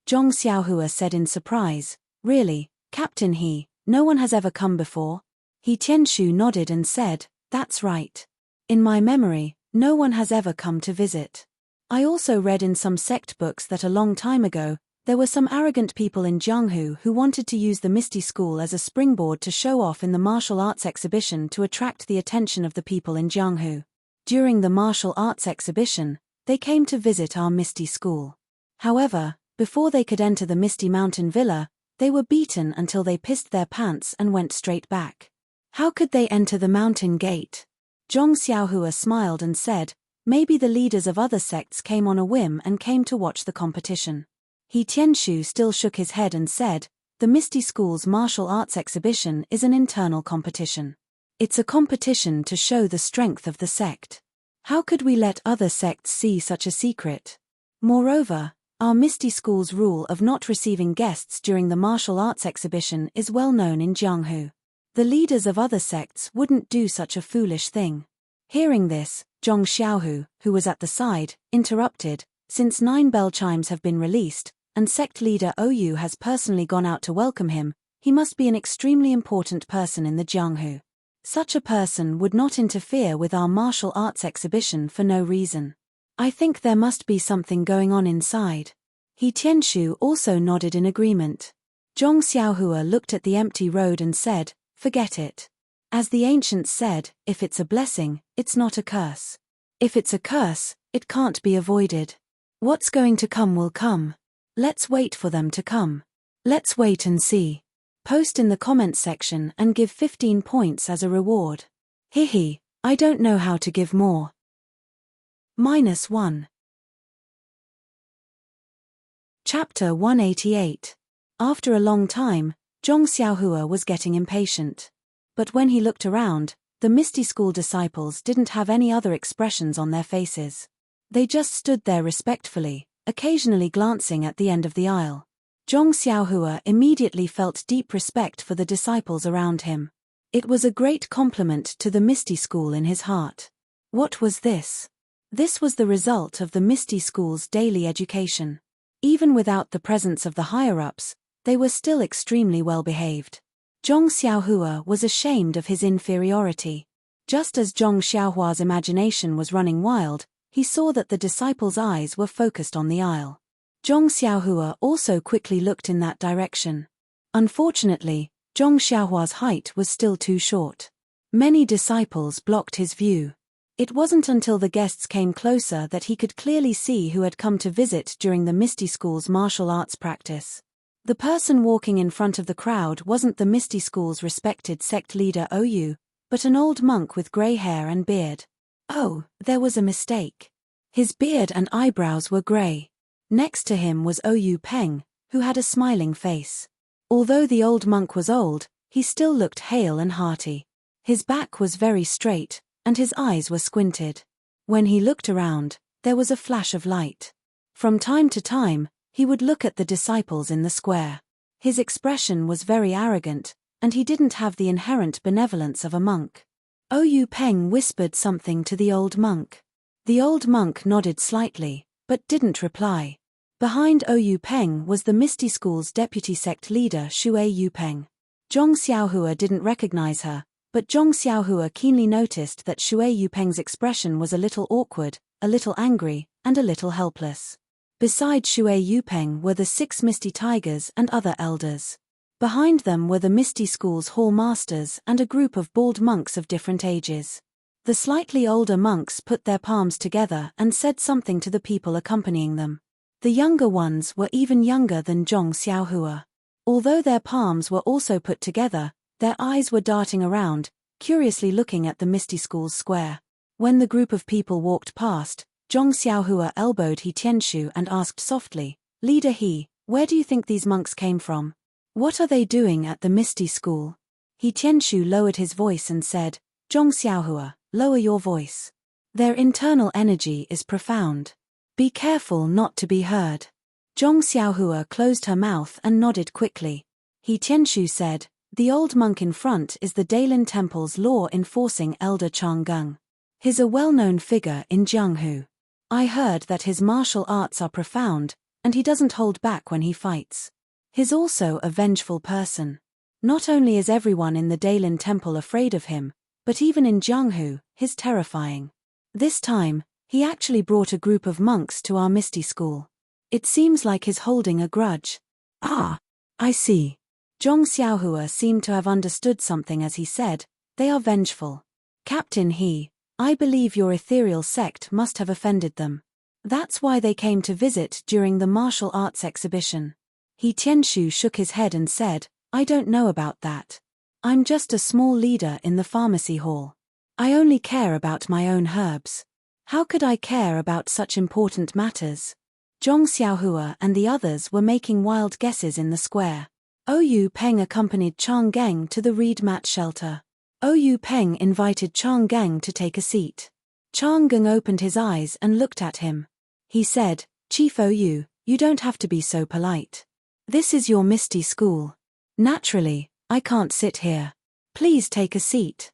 Zhong Xiaohua said in surprise, "Really, Captain He, no one has ever come before?" He Tianshu nodded and said, "That's right. In my memory, no one has ever come to visit. I also read in some sect books that a long time ago, there were some arrogant people in Jianghu who wanted to use the Misty School as a springboard to show off in the martial arts exhibition to attract the attention of the people in Jianghu. During the martial arts exhibition, they came to visit our Misty School. However, before they could enter the Misty Mountain Villa, they were beaten until they pissed their pants and went straight back. How could they enter the mountain gate?" Zhong Xiaohua smiled and said, "Maybe the leaders of other sects came on a whim and came to watch the competition." He Tianshu still shook his head and said, "The Misty School's martial arts exhibition is an internal competition. It's a competition to show the strength of the sect. How could we let other sects see such a secret? Moreover, our Misty School's rule of not receiving guests during the martial arts exhibition is well known in Jianghu. The leaders of other sects wouldn't do such a foolish thing." Hearing this, Zhong Xiaohu, who was at the side, interrupted, "Since 9 bell chimes have been released, and sect leader Oyu has personally gone out to welcome him, he must be an extremely important person in the Jianghu. Such a person would not interfere with our martial arts exhibition for no reason. I think there must be something going on inside." He Tianshu also nodded in agreement. Zhong Xiaohua looked at the empty road and said, "Forget it. As the ancients said, if it's a blessing, it's not a curse. If it's a curse, it can't be avoided. What's going to come will come. Let's wait for them to come. Let's wait and see. Post in the comments section and give 15 points as a reward. Hihi, I don't know how to give more. -1. Chapter 188. After a long time, Zhong Xiaohua was getting impatient. But when he looked around, the Misty School disciples didn't have any other expressions on their faces. They just stood there respectfully, occasionally glancing at the end of the aisle. Zhong Xiaohua immediately felt deep respect for the disciples around him. It was a great compliment to the Misty School in his heart. What was this? This was the result of the Misty School's daily education. Even without the presence of the higher-ups, they were still extremely well-behaved. Zhong Xiaohua was ashamed of his inferiority. Just as Zhong Xiaohua's imagination was running wild, he saw that the disciples' eyes were focused on the aisle. Zhong Xiaohua also quickly looked in that direction. Unfortunately, Zhong Xiaohua's height was still too short. Many disciples blocked his view. It wasn't until the guests came closer that he could clearly see who had come to visit during the Misty School's martial arts practice. The person walking in front of the crowd wasn't the Misty School's respected sect leader Ou, but an old monk with grey hair and beard. Oh, there was a mistake. His beard and eyebrows were grey. Next to him was Ou Peng, who had a smiling face. Although the old monk was old, he still looked hale and hearty. His back was very straight, and his eyes were squinted. When he looked around, there was a flash of light. From time to time, he would look at the disciples in the square. His expression was very arrogant, and he didn't have the inherent benevolence of a monk. Ou Peng whispered something to the old monk. The old monk nodded slightly, but didn't reply. Behind Ou Peng was the Misty School's deputy sect leader Shui Yupeng. Zhong Xiaohua didn't recognize her, but Zhong Xiaohua keenly noticed that Shui Yupeng's expression was a little awkward, a little angry, and a little helpless. Beside Shui Yupeng were the 6 Misty Tigers and other elders. Behind them were the Misty School's hall masters and a group of bald monks of different ages. The slightly older monks put their palms together and said something to the people accompanying them. The younger ones were even younger than Zhong Xiaohua. Although their palms were also put together, their eyes were darting around, curiously looking at the Misty School's square. When the group of people walked past, Zhong Xiaohua elbowed He Tianshu and asked softly, "Leader He, where do you think these monks came from? What are they doing at the Misty School?" He Tianshu lowered his voice and said, "Zhong Xiaohua, lower your voice. Their internal energy is profound. Be careful not to be heard." Zhong Xiaohua closed her mouth and nodded quickly. He Tianshu said, "The old monk in front is the Dailin Temple's law-enforcing elder Changgung. He's a well-known figure in Jianghu. I heard that his martial arts are profound, and he doesn't hold back when he fights. He's also a vengeful person. Not only is everyone in the Dailin Temple afraid of him, but even in Jianghu, he's terrifying. This time, he actually brought a group of monks to our Misty School. It seems like he's holding a grudge." "Ah, I see." Zhong Xiaohua seemed to have understood something as he said, "They are vengeful. Captain He, I believe your ethereal sect must have offended them. That's why they came to visit during the martial arts exhibition." He Tianshu shook his head and said, "I don't know about that. I'm just a small leader in the pharmacy hall. I only care about my own herbs. How could I care about such important matters?" Zhong Xiaohua and the others were making wild guesses in the square. Ou Peng accompanied Chang Geng to the reed mat shelter. Ou Peng invited Chang Geng to take a seat. Chang Geng opened his eyes and looked at him. He said, "Chief Ou, you don't have to be so polite. This is your Misty School. Naturally, I can't sit here. Please take a seat."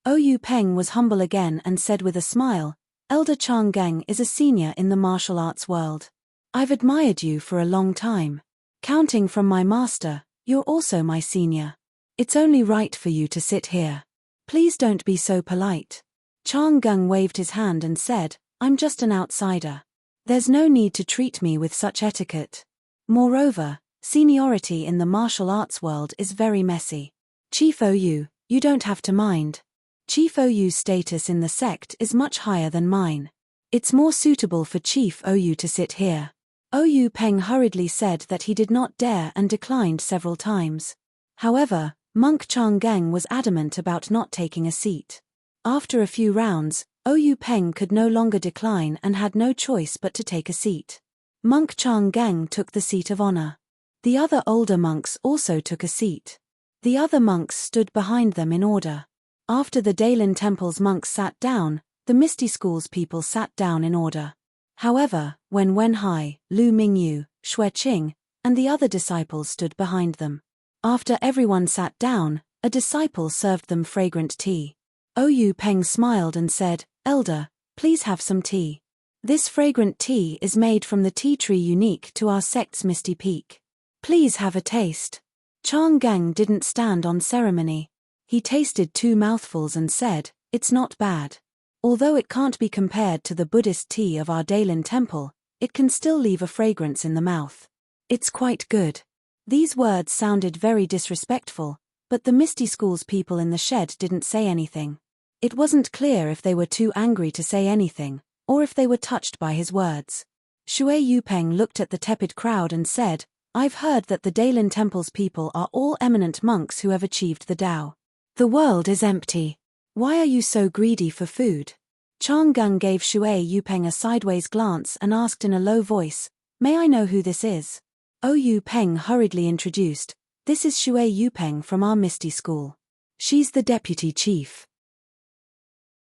Ou Peng was humble again and said with a smile, "Elder Chang Geng is a senior in the martial arts world. I've admired you for a long time. Counting from my master, you're also my senior. It's only right for you to sit here. Please don't be so polite." Chang Geng waved his hand and said, "I'm just an outsider. There's no need to treat me with such etiquette. Moreover, seniority in the martial arts world is very messy. Chief Ou, you don't have to mind. Chief Ou's status in the sect is much higher than mine. It's more suitable for Chief Ou to sit here." Ou Peng hurriedly said that he did not dare and declined several times. However, Monk Chang Geng was adamant about not taking a seat. After a few rounds, Ou Peng could no longer decline and had no choice but to take a seat. Monk Chang Geng took the seat of honor. The other older monks also took a seat. The other monks stood behind them in order. After the Dailin Temple's monks sat down, the Misty School's people sat down in order. However, when Wenhai, Lu Mingyu, Xue Qing, and the other disciples stood behind them. After everyone sat down, a disciple served them fragrant tea. Oyu Peng smiled and said, "Elder, please have some tea. This fragrant tea is made from the tea tree unique to our sect's misty peak. Please have a taste." Chang Gang didn't stand on ceremony. He tasted 2 mouthfuls and said, "It's not bad. Although it can't be compared to the Buddhist tea of our Dailin temple, it can still leave a fragrance in the mouth. It's quite good." These words sounded very disrespectful, but the Misty School's people in the shed didn't say anything. It wasn't clear if they were too angry to say anything, or if they were touched by his words. Xue Yupeng looked at the tepid crowd and said, "I've heard that the Dailin temple's people are all eminent monks who have achieved the Tao. The world is empty. Why are you so greedy for food?" Chang Gang gave Xue Yupeng a sideways glance and asked in a low voice, "May I know who this is?" Oyu Peng hurriedly introduced, "This is Xue Yupeng from our Misty School. She's the deputy chief."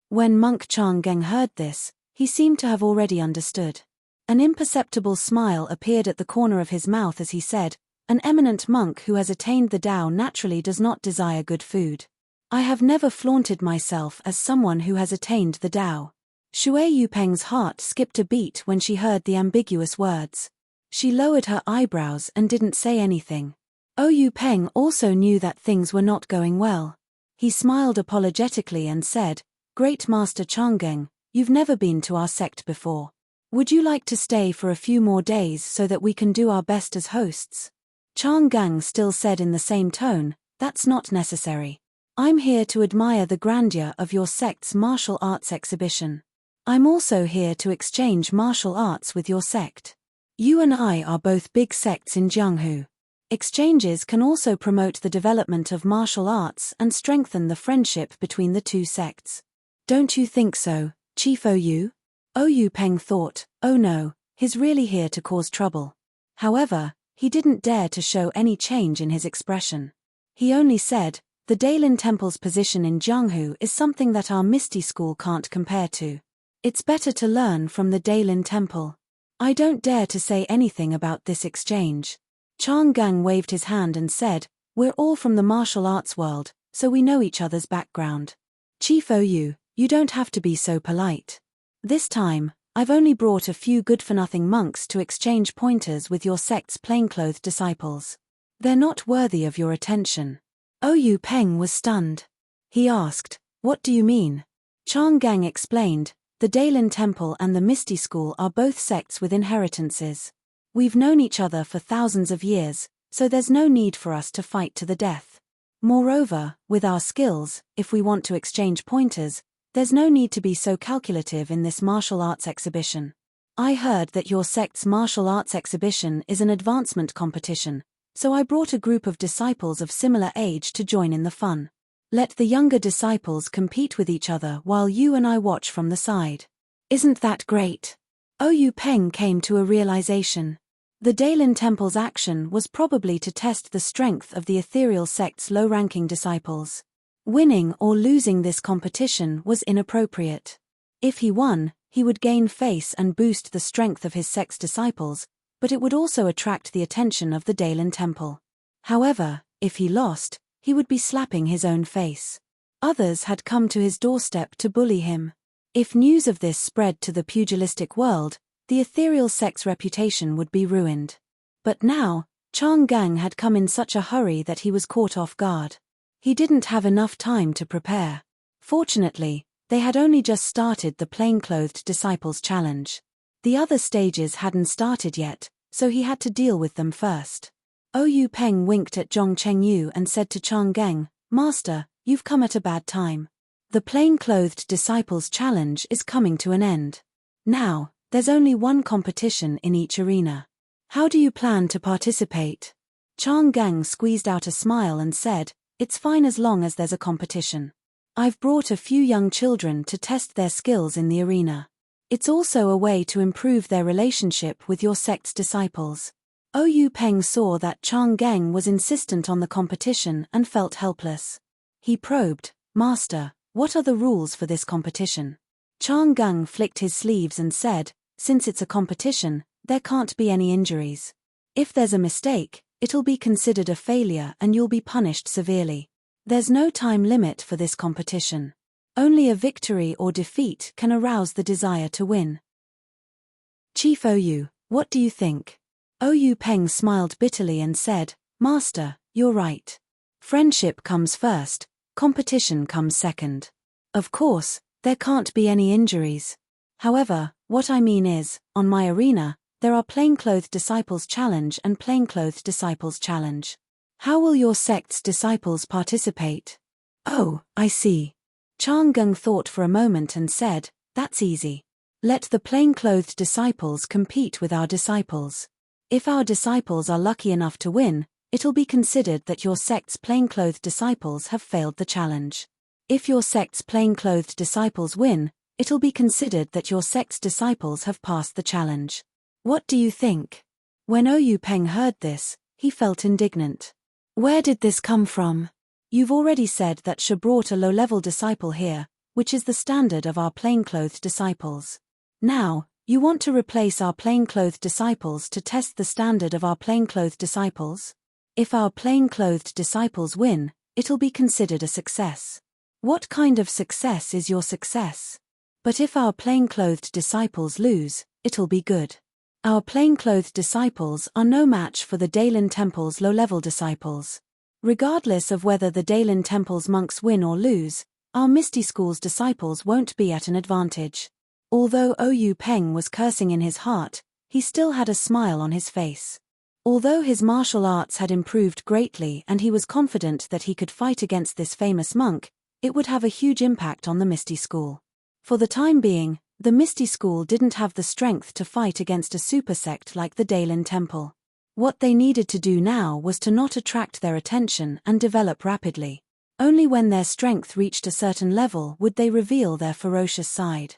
When monk Chang Gang heard this, he seemed to have already understood. An imperceptible smile appeared at the corner of his mouth as he said, "An eminent monk who has attained the Tao naturally does not desire good food. I have never flaunted myself as someone who has attained the Tao." Xue Yupeng's heart skipped a beat when she heard the ambiguous words. She lowered her eyebrows and didn't say anything. Oyu Peng also knew that things were not going well. He smiled apologetically and said, "Great Master Changgeng, you've never been to our sect before. Would you like to stay for a few more days so that we can do our best as hosts?" Chang Gang still said in the same tone, "That's not necessary. I'm here to admire the grandeur of your sect's martial arts exhibition. I'm also here to exchange martial arts with your sect. You and I are both big sects in Jianghu. Exchanges can also promote the development of martial arts and strengthen the friendship between the two sects. Don't you think so, Chief Oyu?" Oyu Peng thought, "Oh no, he's really here to cause trouble." However, he didn't dare to show any change in his expression. He only said, "The Dailin Temple's position in Jianghu is something that our Misty School can't compare to. It's better to learn from the Dailin Temple. I don't dare to say anything about this exchange." Chang Gang waved his hand and said, "We're all from the martial arts world, so we know each other's background. Chief Oyu, you don't have to be so polite. This time, I've only brought a few good-for-nothing monks to exchange pointers with your sect's plainclothed disciples. They're not worthy of your attention." Oyu Peng was stunned. He asked, "What do you mean?" Chang Gang explained, "The Dailin Temple and the Misty School are both sects with inheritances. We've known each other for thousands of years, so there's no need for us to fight to the death. Moreover, with our skills, if we want to exchange pointers, there's no need to be so calculative in this martial arts exhibition. I heard that your sect's martial arts exhibition is an advancement competition, so I brought a group of disciples of similar age to join in the fun. Let the younger disciples compete with each other while you and I watch from the side. Isn't that great?" Oyu Peng came to a realization. The Dailin Temple's action was probably to test the strength of the ethereal sect's low-ranking disciples. Winning or losing this competition was inappropriate. If he won, he would gain face and boost the strength of his sect's disciples, but it would also attract the attention of the Dailin Temple. However, if he lost, he would be slapping his own face. Others had come to his doorstep to bully him. If news of this spread to the pugilistic world, the ethereal sect's reputation would be ruined. But now, Chang Gang had come in such a hurry that he was caught off guard. He didn't have enough time to prepare. Fortunately, they had only just started the plainclothed disciples challenge. The other stages hadn't started yet, so he had to deal with them first. Oyu Peng winked at Zhong Chengyu and said to Chang Gang, "Master, you've come at a bad time. The plainclothed disciples challenge is coming to an end. Now, there's only one competition in each arena. How do you plan to participate?" Chang Gang squeezed out a smile and said, "It's fine as long as there's a competition. I've brought a few young children to test their skills in the arena. It's also a way to improve their relationship with your sect's disciples." Oyu Peng saw that Chang Gang was insistent on the competition and felt helpless. He probed, "Master, what are the rules for this competition?" Chang Gang flicked his sleeves and said, since it's a competition, there can't be any injuries. If there's a mistake, it'll be considered a failure and you'll be punished severely. There's no time limit for this competition. Only a victory or defeat can arouse the desire to win. Chief Oyu, what do you think? Oyu Peng smiled bitterly and said, Master, you're right. Friendship comes first, competition comes second. Of course, there can't be any injuries. However, what I mean is, on my arena, there are plainclothed disciples challenge and plainclothed disciples challenge. How will your sect's disciples participate? Oh, I see. Chang Gung thought for a moment and said, that's easy. Let the plainclothed disciples compete with our disciples. If our disciples are lucky enough to win, it'll be considered that your sect's plainclothed disciples have failed the challenge. If your sect's plainclothed disciples win, it'll be considered that your sect's disciples have passed the challenge. What do you think? When Oyu Peng heard this, he felt indignant. Where did this come from? You've already said that She brought a low-level disciple here, which is the standard of our plainclothed disciples. Now, you want to replace our plainclothed disciples to test the standard of our plainclothed disciples? If our plainclothed disciples win, it'll be considered a success. What kind of success is your success? But if our plainclothed disciples lose, it'll be good. Our plainclothed disciples are no match for the Daylin Temple's low-level disciples. Regardless of whether the Daylin Temple's monks win or lose, our Misty School's disciples won't be at an advantage. Although Oyu Peng was cursing in his heart, he still had a smile on his face. Although his martial arts had improved greatly and he was confident that he could fight against this famous monk, it would have a huge impact on the Misty School. For the time being, the Misty School didn't have the strength to fight against a super sect like the Daylin Temple. What they needed to do now was to not attract their attention and develop rapidly. Only when their strength reached a certain level would they reveal their ferocious side.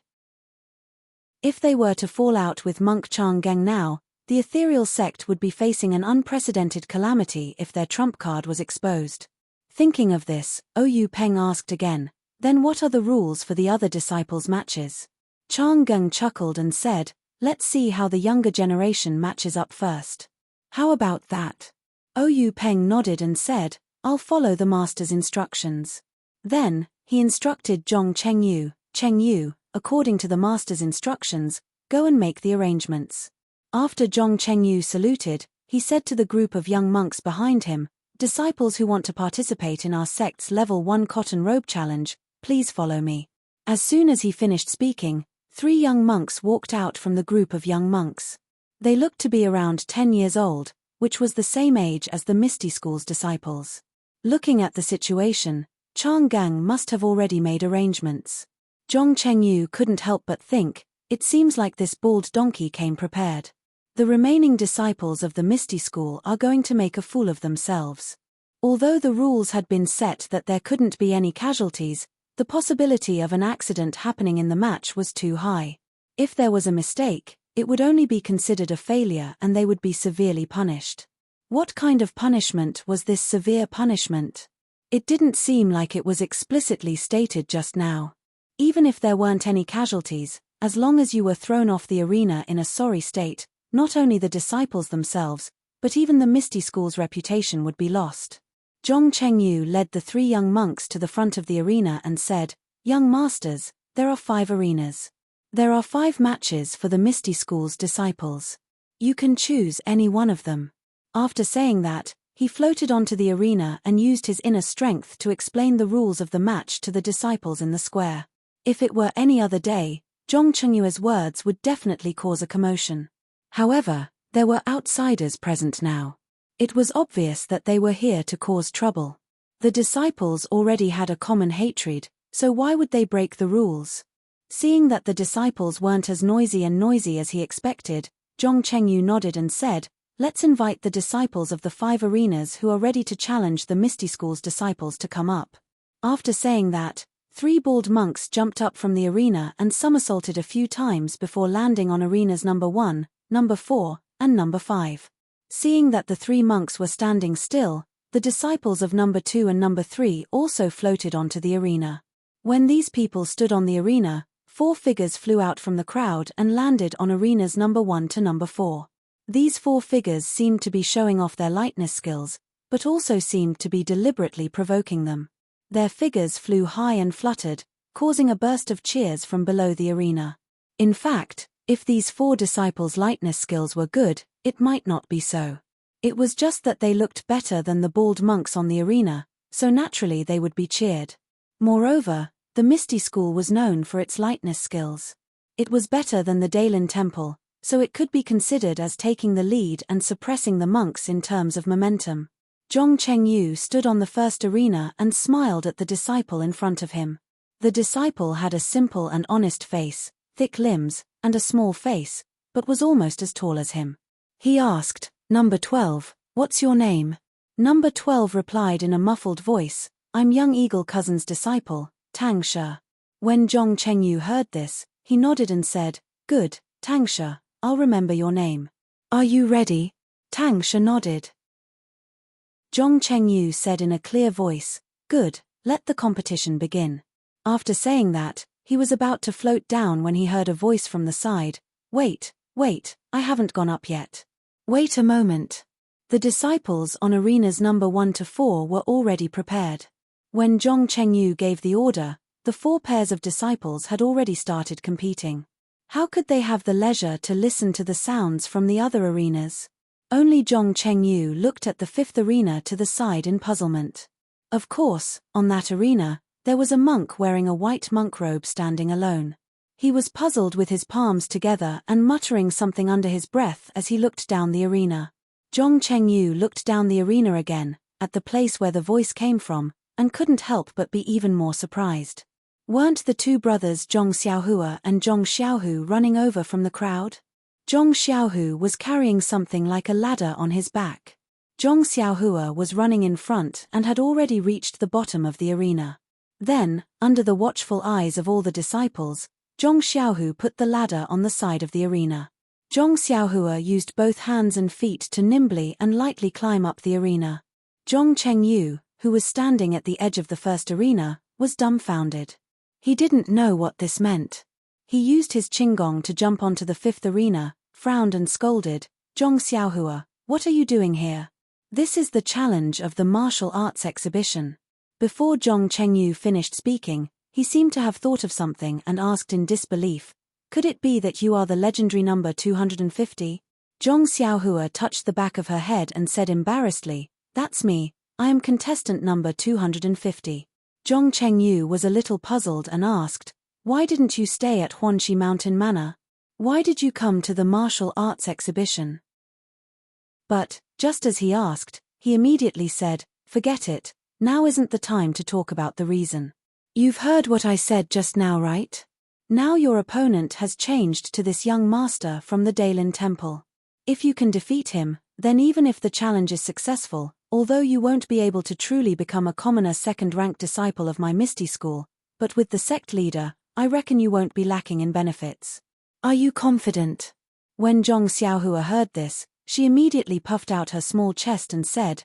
If they were to fall out with Monk Chang Geng now, the ethereal sect would be facing an unprecedented calamity if their trump card was exposed. Thinking of this, Oyu Peng asked again, then what are the rules for the other disciples' matches? Chang Geng chuckled and said, let's see how the younger generation matches up first. How about that? Oyu Peng nodded and said, I'll follow the master's instructions. Then, he instructed Zhong Chengyu, according to the master's instructions, go and make the arrangements. After Zhong Chengyu saluted, he said to the group of young monks behind him, disciples who want to participate in our sect's level 1 cotton robe challenge, please follow me. As soon as he finished speaking, 3 young monks walked out from the group of young monks. They looked to be around 10 years old, which was the same age as the Misty School's disciples. Looking at the situation, Chang Gang must have already made arrangements. Zhong Chengyu couldn't help but think, it seems like this bald donkey came prepared. The remaining disciples of the Misty School are going to make a fool of themselves. Although the rules had been set that there couldn't be any casualties, the possibility of an accident happening in the match was too high. If there was a mistake, it would only be considered a failure and they would be severely punished. What kind of punishment was this severe punishment? It didn't seem like it was explicitly stated just now. Even if there weren't any casualties, as long as you were thrown off the arena in a sorry state, not only the disciples themselves, but even the Misty School's reputation would be lost. Zhong Chengyu led the 3 young monks to the front of the arena and said, young masters, there are 5 arenas. There are 5 matches for the Misty School's disciples. You can choose any one of them. After saying that, he floated onto the arena and used his inner strength to explain the rules of the match to the disciples in the square. If it were any other day, Zhong Chengyue's words would definitely cause a commotion. However, there were outsiders present now. It was obvious that they were here to cause trouble. The disciples already had a common hatred, so why would they break the rules? Seeing that the disciples weren't as noisy as he expected, Zhong Chengyu nodded and said, let's invite the disciples of the 5 arenas who are ready to challenge the Misty School's disciples to come up. After saying that, 3 bald monks jumped up from the arena and somersaulted a few times before landing on arenas number 1, number 4, and number 5. Seeing that the 3 monks were standing still, the disciples of number 2 and number 3 also floated onto the arena. When these people stood on the arena, 4 figures flew out from the crowd and landed on arenas number 1 to number 4. These 4 figures seemed to be showing off their lightness skills, but also seemed to be deliberately provoking them. Their figures flew high and fluttered, causing a burst of cheers from below the arena. In fact, if these 4 disciples' lightness skills were good, it might not be so. It was just that they looked better than the bald monks on the arena, so naturally they would be cheered. Moreover, the Misty School was known for its lightness skills. It was better than the Daylin Temple, so it could be considered as taking the lead and suppressing the monks in terms of momentum. Zhong Chengyu stood on the first arena and smiled at the disciple in front of him. The disciple had a simple and honest face, thick limbs, and a small face, but was almost as tall as him. He asked, "Number 12, what's your name?" Number 12 replied in a muffled voice, "I'm Young Eagle Cousin's disciple, Tang Shi." When Zhong Chengyu heard this, he nodded and said, "Good, Tang Shi, I'll remember your name. Are you ready?" Tang Shi nodded. Zhong Chengyu said in a clear voice, "Good, let the competition begin." After saying that, he was about to float down when he heard a voice from the side, wait, I haven't gone up yet. Wait a moment." The disciples on arenas number 1 to 4 were already prepared. When Zhong Chengyu gave the order, the 4 pairs of disciples had already started competing. How could they have the leisure to listen to the sounds from the other arenas? Only Zhong Chengyu looked at the 5th arena to the side in puzzlement. Of course, on that arena, there was a monk wearing a white monk robe standing alone. He was puzzled with his palms together and muttering something under his breath as he looked down the arena. Zhong Chengyu looked down the arena again, at the place where the voice came from, and couldn't help but be even more surprised. Weren't the 2 brothers Zhong Xiaohua and Zhong Xiaohu running over from the crowd? Zhong Xiaohu was carrying something like a ladder on his back. Zhong Xiaohua was running in front and had already reached the bottom of the arena. Then, under the watchful eyes of all the disciples, Zhong Xiaohu put the ladder on the side of the arena. Zhong Xiaohua used both hands and feet to nimbly and lightly climb up the arena. Zhong Chengyu, who was standing at the edge of the first arena, was dumbfounded. He didn't know what this meant. He used his qinggong to jump onto the 5th arena, frowned and scolded, "Zhong Xiaohua, what are you doing here? This is the challenge of the martial arts exhibition." Before Zhong Chengyu finished speaking, he seemed to have thought of something and asked in disbelief, "Could it be that you are the legendary number 250? Zhong Xiaohua touched the back of her head and said embarrassedly, "That's me, I am contestant number 250. Zhong Chengyu was a little puzzled and asked, "Why didn't you stay at Huanxi Mountain Manor? Why did you come to the martial arts exhibition?" But, just as he asked, he immediately said, "Forget it, now isn't the time to talk about the reason. You've heard what I said just now, right? Now your opponent has changed to this young master from the Daylin Temple. If you can defeat him, then even if the challenge is successful, although you won't be able to truly become a commoner second-ranked disciple of my Misty School, but with the sect leader, I reckon you won't be lacking in benefits. Are you confident?" When Zhong Xiaohua heard this, she immediately puffed out her small chest and said,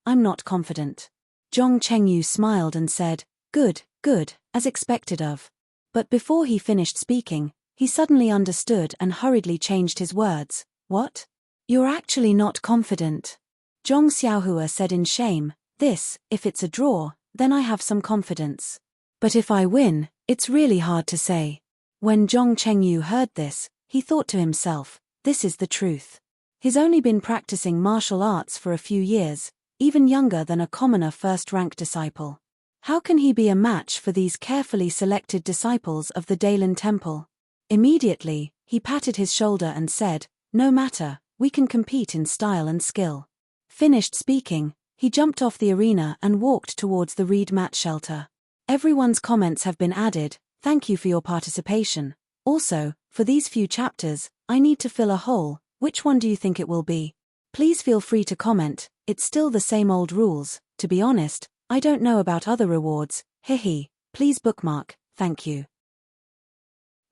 I'm not confident." Zhong Chengyu smiled and said, Good, as expected of." But before he finished speaking, he suddenly understood and hurriedly changed his words. "What? You're actually not confident?" Zhong Xiaohua said in shame, "If it's a draw, then I have some confidence. But if I win, it's really hard to say." When Zhong Chengyu heard this, he thought to himself, this is the truth. He's only been practicing martial arts for a few years, even younger than a commoner first-rank disciple. How can he be a match for these carefully selected disciples of the Daylin Temple? Immediately, he patted his shoulder and said, "No matter, we can compete in style and skill." Finished speaking, he jumped off the arena and walked towards the reed mat shelter. Everyone's comments have been added. Thank you for your participation. Also, for these few chapters, I need to fill a hole. Which one do you think it will be? Please feel free to comment. It's still the same old rules. To be honest, I don't know about other rewards. Hehe. Please bookmark. Thank you.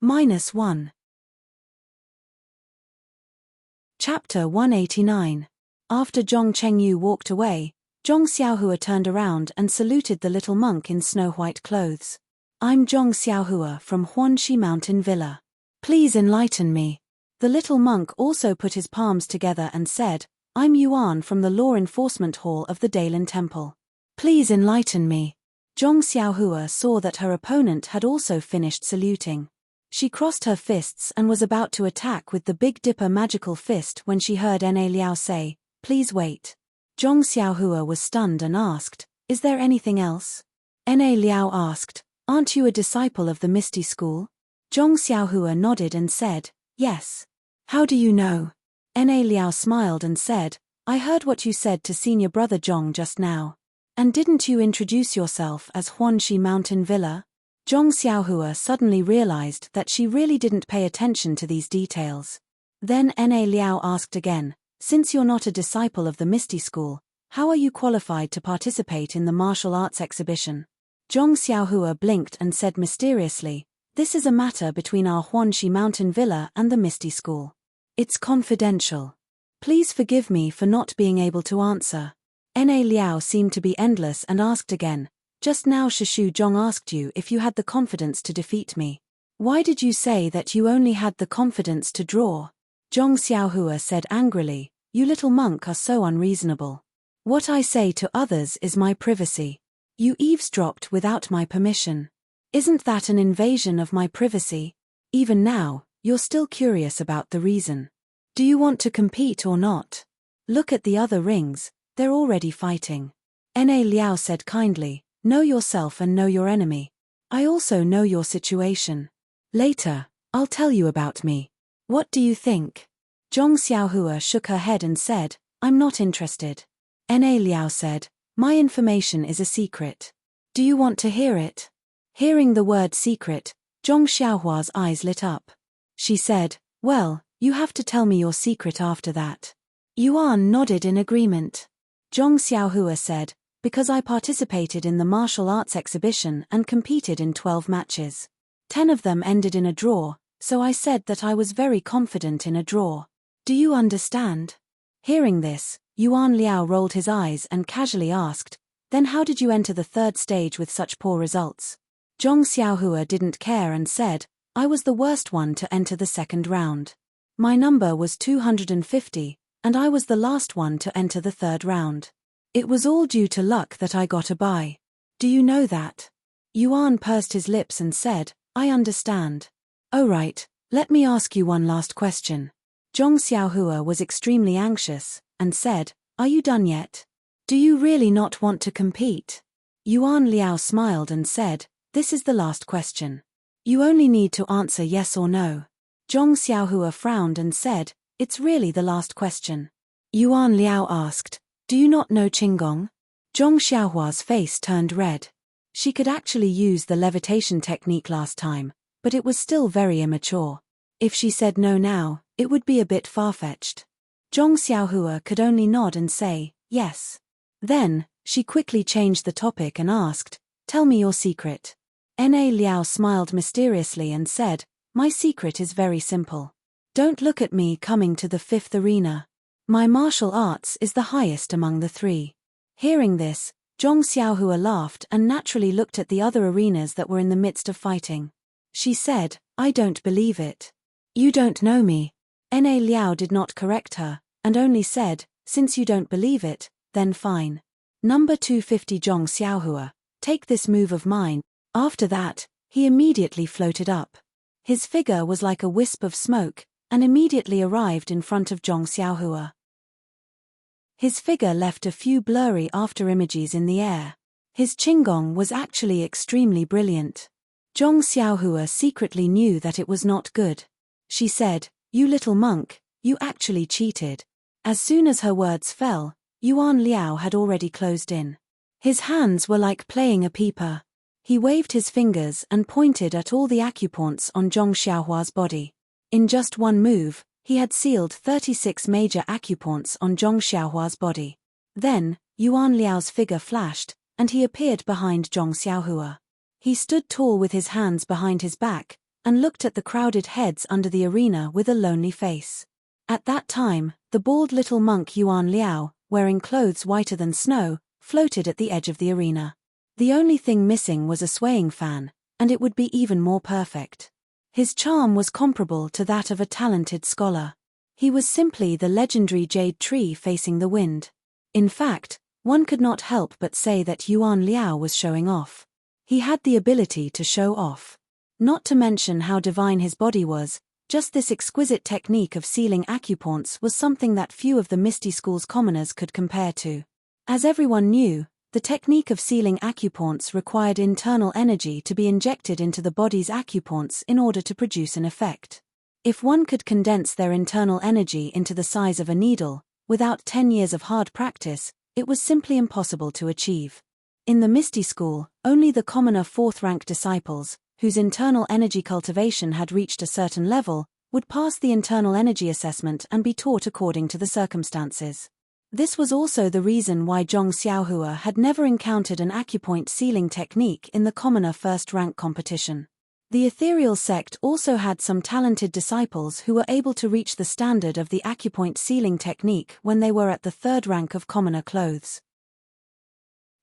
-1. Chapter 189. After Zhong Chengyu walked away, Zhong Xiaohua turned around and saluted the little monk in snow-white clothes. I'm Zhong Xiaohua from Huanxi Mountain Villa. Please enlighten me. The little monk also put his palms together and said, I'm Yuan from the Law Enforcement Hall of the Daylin Temple. Please enlighten me. Zhong Xiaohua saw that her opponent had also finished saluting. She crossed her fists and was about to attack with the Big Dipper magical fist when she heard Na Liao say, please wait. Zhong Xiaohua was stunned and asked, is there anything else? Na Liao asked, aren't you a disciple of the Misty School? Zhong Xiaohua nodded and said, yes. How do you know? Na Liao smiled and said, I heard what you said to senior brother Zhong just now. And didn't you introduce yourself as Huanxi Mountain Villa? Zhong Xiaohua suddenly realized that she really didn't pay attention to these details. Then Na Liao asked again, since you're not a disciple of the Misty School, how are you qualified to participate in the martial arts exhibition? Zhong Xiaohua blinked and said mysteriously, this is a matter between our Huanxi Mountain Villa and the Misty School. It's confidential. Please forgive me for not being able to answer. Na Liao seemed to be endless and asked again, just now Shishu Zhong asked you if you had the confidence to defeat me. Why did you say that you only had the confidence to draw? Zhong Xiaohua said angrily, you little monk are so unreasonable. What I say to others is my privacy. You eavesdropped without my permission. Isn't that an invasion of my privacy? Even now, you're still curious about the reason. Do you want to compete or not? Look at the other rings, they're already fighting. Na Liao said kindly, know yourself and know your enemy. I also know your situation. Later, I'll tell you about me. What do you think? Zhong Xiaohua shook her head and said, I'm not interested. Na Liao said, my information is a secret. Do you want to hear it? Hearing the word secret, Zhong Xiaohua's eyes lit up. She said, well, you have to tell me your secret after that. Yuan nodded in agreement. Zhong Xiaohua said, because I participated in the martial arts exhibition and competed in 12 matches. 10 of them ended in a draw, so I said that I was very confident in a draw. Do you understand? Hearing this, Yuan Liao rolled his eyes and casually asked, then how did you enter the third stage with such poor results? Zhong Xiaohua didn't care and said, I was the worst one to enter the second round. My number was 250, and I was the last one to enter the third round. It was all due to luck that I got a bye. Do you know that? Yuan pursed his lips and said, I understand. Oh right, let me ask you one last question. Zhong Xiaohua was extremely anxious, and said, are you done yet? Do you really not want to compete? Yuan Liao smiled and said, this is the last question. You only need to answer yes or no. Zhong Xiaohua frowned and said, it's really the last question. Yuan Liao asked, do you not know Qinggong? Zhong Xiaohua's face turned red. She could actually use the levitation technique last time, but it was still very immature. If she said no now, it would be a bit far-fetched. Zhong Xiaohua could only nod and say, yes. Then, she quickly changed the topic and asked, tell me your secret. Na Liao smiled mysteriously and said, my secret is very simple. Don't look at me coming to the 5th arena. My martial arts is the highest among the 3. Hearing this, Zhong Xiaohua laughed and naturally looked at the other arenas that were in the midst of fighting. She said, I don't believe it. You don't know me. Na Liao did not correct her, and only said, since you don't believe it, then fine. Number 250 Zhong Xiaohua, take this move of mine. After that, he immediately floated up. His figure was like a wisp of smoke, and immediately arrived in front of Zhong Xiaohua. His figure left a few blurry after-images in the air. His Qinggong was actually extremely brilliant. Zhong Xiaohua secretly knew that it was not good. She said, you little monk, you actually cheated. As soon as her words fell, Yuan Liao had already closed in. His hands were like playing a peeper. He waved his fingers and pointed at all the acupoints on Zhong Xiaohua's body. In just one move, he had sealed 36 major acupoints on Zhong Xiaohua's body. Then, Yuan Liao's figure flashed, and he appeared behind Zhong Xiaohua. He stood tall with his hands behind his back, and looked at the crowded heads under the arena with a lonely face. At that time, the bald little monk Yuan Liao, wearing clothes whiter than snow, floated at the edge of the arena. The only thing missing was a swaying fan, and it would be even more perfect. His charm was comparable to that of a talented scholar. He was simply the legendary jade tree facing the wind. In fact, one could not help but say that Yuan Liao was showing off. He had the ability to show off. Not to mention how divine his body was, just this exquisite technique of sealing acupoints was something that few of the Misty School's commoners could compare to. As everyone knew, the technique of sealing acupoints required internal energy to be injected into the body's acupoints in order to produce an effect. If one could condense their internal energy into the size of a needle, without 10 years of hard practice, it was simply impossible to achieve. In the Misty School, only the commoner fourth-rank disciples, whose internal energy cultivation had reached a certain level, would pass the internal energy assessment and be taught according to the circumstances. This was also the reason why Zhong Xiaohua had never encountered an acupoint sealing technique in the commoner first-rank competition. The ethereal sect also had some talented disciples who were able to reach the standard of the acupoint sealing technique when they were at the third rank of commoner clothes.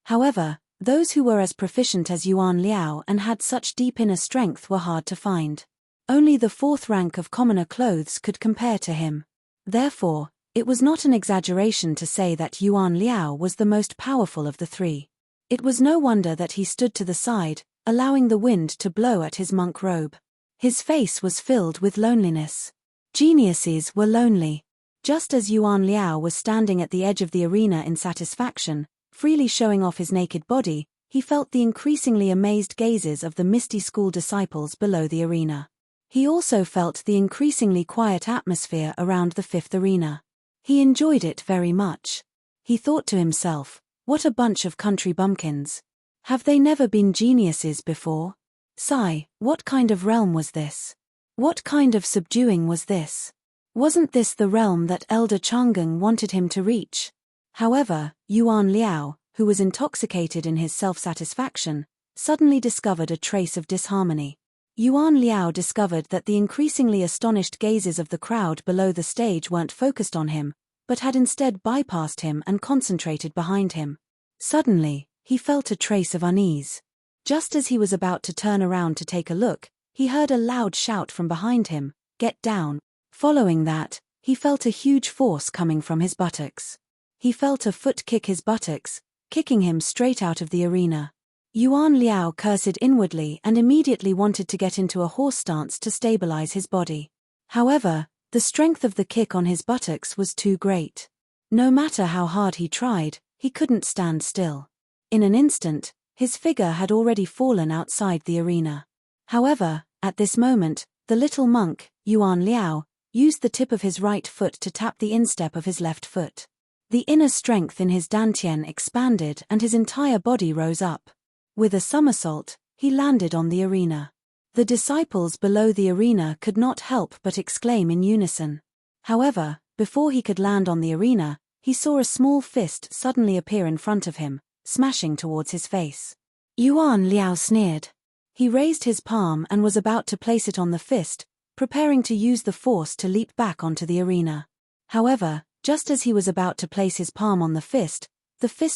However, those who were as proficient as Yuan Liao and had such deep inner strength were hard to find. Only the fourth rank of commoner clothes could compare to him. Therefore, it was not an exaggeration to say that Yuan Liao was the most powerful of the three. It was no wonder that he stood to the side, allowing the wind to blow at his monk robe. His face was filled with loneliness. Geniuses were lonely. Just as Yuan Liao was standing at the edge of the arena in satisfaction, freely showing off his naked body, he felt the increasingly amazed gazes of the Misty School disciples below the arena. He also felt the increasingly quiet atmosphere around the fifth arena. He enjoyed it very much. He thought to himself, what a bunch of country bumpkins. Have they never been geniuses before? Sigh, what kind of realm was this? What kind of subduing was this? Wasn't this the realm that Elder Chang'an wanted him to reach? However, Yuan Liao, who was intoxicated in his self-satisfaction, suddenly discovered a trace of disharmony. Yuan Liao discovered that the increasingly astonished gazes of the crowd below the stage weren't focused on him, but had instead bypassed him and concentrated behind him. Suddenly, he felt a trace of unease. Just as he was about to turn around to take a look, he heard a loud shout from behind him, "Get down!" Following that, he felt a huge force coming from his buttocks. He felt a foot kick his buttocks, kicking him straight out of the arena. Yuan Liao cursed inwardly and immediately wanted to get into a horse stance to stabilize his body. However, the strength of the kick on his buttocks was too great. No matter how hard he tried, he couldn't stand still. In an instant, his figure had already fallen outside the arena. However, at this moment, the little monk, Yuan Liao, used the tip of his right foot to tap the instep of his left foot. The inner strength in his dantian expanded and his entire body rose up. With a somersault, he landed on the arena. The disciples below the arena could not help but exclaim in unison. However, before he could land on the arena, he saw a small fist suddenly appear in front of him, smashing towards his face. Yuan Liao sneered. He raised his palm and was about to place it on the fist, preparing to use the force to leap back onto the arena. However, just as he was about to place his palm on the fist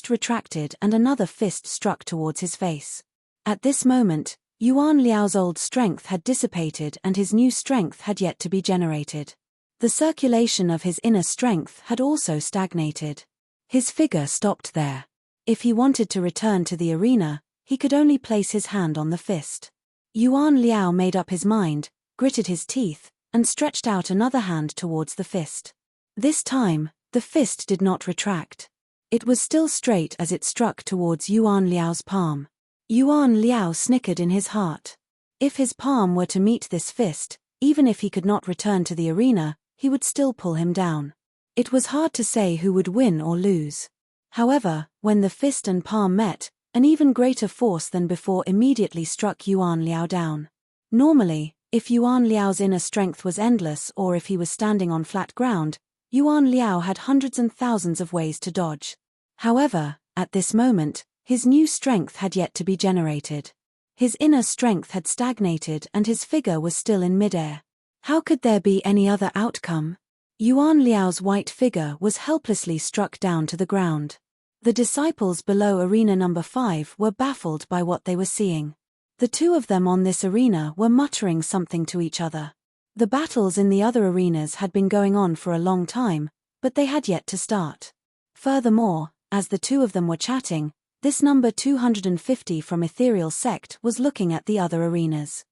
retracted and another fist struck towards his face. At this moment, Yuan Liao's old strength had dissipated and his new strength had yet to be generated. The circulation of his inner strength had also stagnated. His figure stopped there. If he wanted to return to the arena, he could only place his hand on the fist. Yuan Liao made up his mind, gritted his teeth, and stretched out another hand towards the fist. This time, the fist did not retract. It was still straight as it struck towards Yuan Liao's palm. Yuan Liao snickered in his heart. If his palm were to meet this fist, even if he could not return to the arena, he would still pull him down. It was hard to say who would win or lose. However, when the fist and palm met, an even greater force than before immediately struck Yuan Liao down. Normally, if Yuan Liao's inner strength was endless or if he was standing on flat ground, Yuan Liao had hundreds and thousands of ways to dodge. However, at this moment, his new strength had yet to be generated. His inner strength had stagnated and his figure was still in midair. How could there be any other outcome? Yuan Liao's white figure was helplessly struck down to the ground. The disciples below arena number 5 were baffled by what they were seeing. The two of them on this arena were muttering something to each other. The battles in the other arenas had been going on for a long time, but they had yet to start. Furthermore, as the two of them were chatting, this number 250 from Ethereal Sect was looking at the other arenas.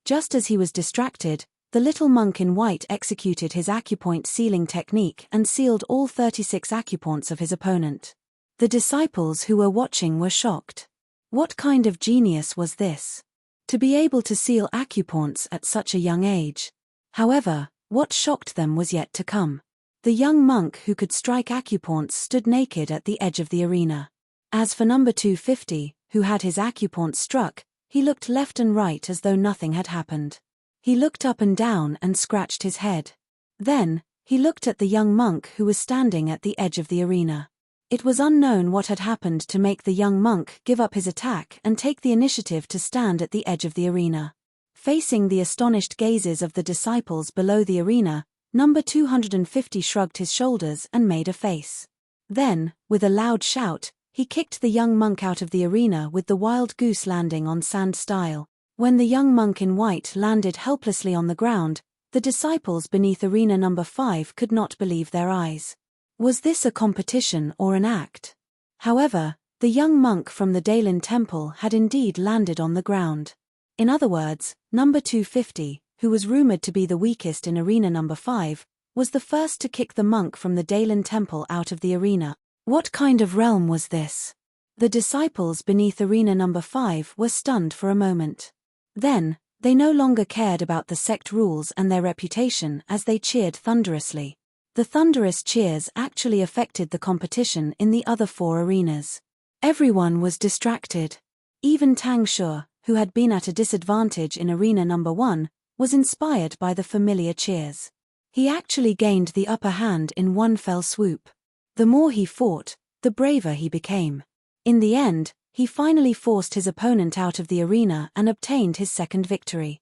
Just as he was distracted, the little monk in white executed his acupoint sealing technique and sealed all 36 acupoints of his opponent. The disciples who were watching were shocked. What kind of genius was this? To be able to seal acupoints at such a young age. However, what shocked them was yet to come. The young monk who could strike acupoints stood naked at the edge of the arena. As for number 250, who had his acupoint struck, he looked left and right as though nothing had happened. He looked up and down and scratched his head. Then, he looked at the young monk who was standing at the edge of the arena. It was unknown what had happened to make the young monk give up his attack and take the initiative to stand at the edge of the arena. Facing the astonished gazes of the disciples below the arena, number 250 shrugged his shoulders and made a face. Then, with a loud shout, he kicked the young monk out of the arena with the wild goose landing on sand style. When the young monk in white landed helplessly on the ground, the disciples beneath arena number 5 could not believe their eyes. Was this a competition or an act? However, the young monk from the Daylin Temple had indeed landed on the ground. In other words, number 250, who was rumored to be the weakest in arena number 5, was the first to kick the monk from the Daylin Temple out of the arena. What kind of realm was this? The disciples beneath arena number 5 were stunned for a moment. Then, they no longer cared about the sect rules and their reputation as they cheered thunderously. The thunderous cheers actually affected the competition in the other 4 arenas. Everyone was distracted. Even Tang Shu, who had been at a disadvantage in arena number 1, was inspired by the familiar cheers. He actually gained the upper hand in one fell swoop. The more he fought, the braver he became. In the end, he finally forced his opponent out of the arena and obtained his second victory.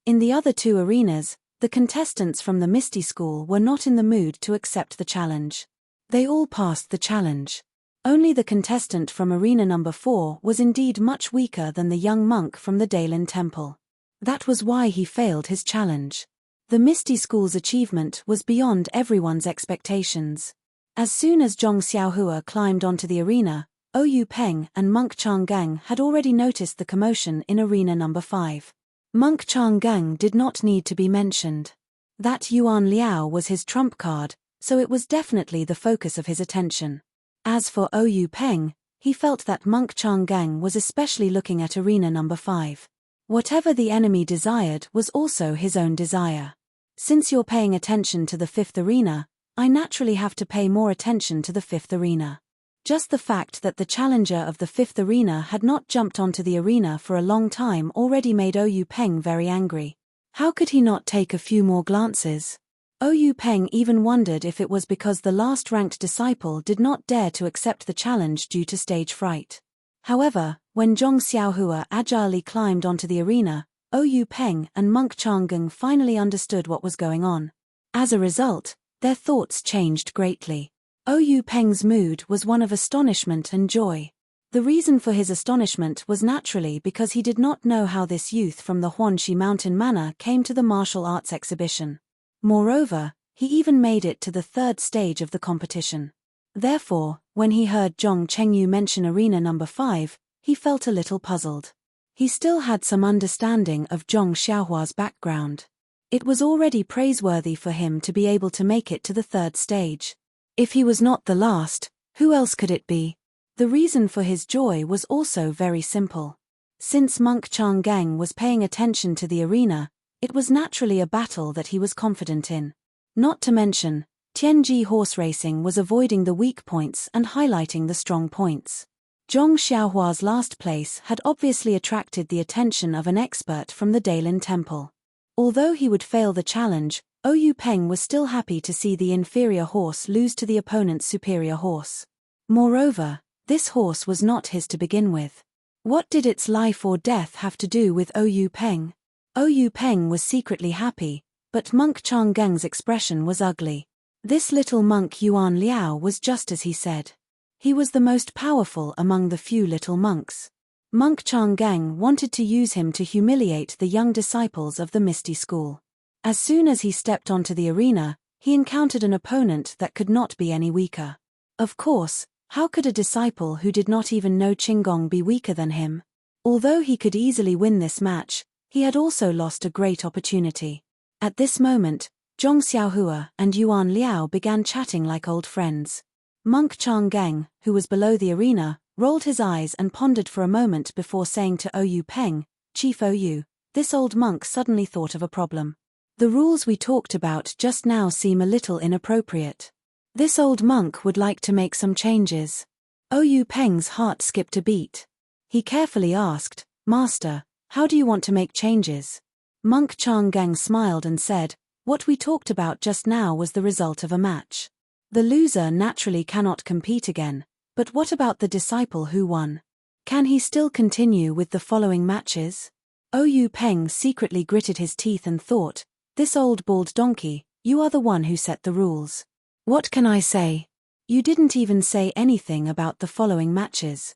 In the other 2 arenas, the contestants from the Misty School were not in the mood to accept the challenge. They all passed the challenge. Only the contestant from arena number 4 was indeed much weaker than the young monk from the Daylin Temple. That was why he failed his challenge. The Misty School's achievement was beyond everyone's expectations. As soon as Zhong Xiaohua climbed onto the arena, Oyu Peng and Monk Changgang had already noticed the commotion in arena number 5. Monk Changgang did not need to be mentioned. That Yuan Liao was his trump card, so it was definitely the focus of his attention. As for Oyu Peng, he felt that Monk Changgang was especially looking at arena number 5. Whatever the enemy desired was also his own desire. Since you're paying attention to the 5th arena, I naturally have to pay more attention to the 5th arena. Just the fact that the challenger of the 5th arena had not jumped onto the arena for a long time already made Oyu Peng very angry. How could he not take a few more glances? Oyu Peng even wondered if it was because the last ranked disciple did not dare to accept the challenge due to stage fright. However, when Zhong Xiaohua agilely climbed onto the arena, Oyu Peng and Monk Changgang finally understood what was going on. As a result, their thoughts changed greatly. Oyu Peng's mood was one of astonishment and joy. The reason for his astonishment was naturally because he did not know how this youth from the Huanxi Mountain Manor came to the martial arts exhibition. Moreover, he even made it to the 3rd stage of the competition. Therefore, when he heard Zhong Chengyu mention arena number 5, he felt a little puzzled. He still had some understanding of Zhong Xiaohua's background. It was already praiseworthy for him to be able to make it to the 3rd stage. If he was not the last, who else could it be? The reason for his joy was also very simple. Since Monk Changgang was paying attention to the arena, it was naturally a battle that he was confident in. Not to mention, Tianji horse racing was avoiding the weak points and highlighting the strong points. Zhong Xiaohua's last place had obviously attracted the attention of an expert from the Daylin Temple. Although he would fail the challenge, Oyu Peng was still happy to see the inferior horse lose to the opponent's superior horse. Moreover, this horse was not his to begin with. What did its life or death have to do with Oyu Peng? Oyu Peng was secretly happy, but Monk Changgang's expression was ugly. This little monk Yuan Liao was just as he said. He was the most powerful among the few little monks. Monk Chang'eng wanted to use him to humiliate the young disciples of the Misty School. As soon as he stepped onto the arena, he encountered an opponent that could not be any weaker. Of course, how could a disciple who did not even know Qigong be weaker than him? Although he could easily win this match, he had also lost a great opportunity. At this moment, Zhong Xiaohua and Yuan Liao began chatting like old friends. Monk Chang'eng, who was below the arena, rolled his eyes and pondered for a moment before saying to Oyu Peng, "Chief Oyu, this old monk suddenly thought of a problem. The rules we talked about just now seem a little inappropriate. This old monk would like to make some changes." Oyu Peng's heart skipped a beat. He carefully asked, "Master, how do you want to make changes?" Monk Chang'eng smiled and said, "What we talked about just now was the result of a match. The loser naturally cannot compete again, but what about the disciple who won? Can he still continue with the following matches?" Oyu Peng secretly gritted his teeth and thought, "This old bald donkey, you are the one who set the rules. What can I say? You didn't even say anything about the following matches.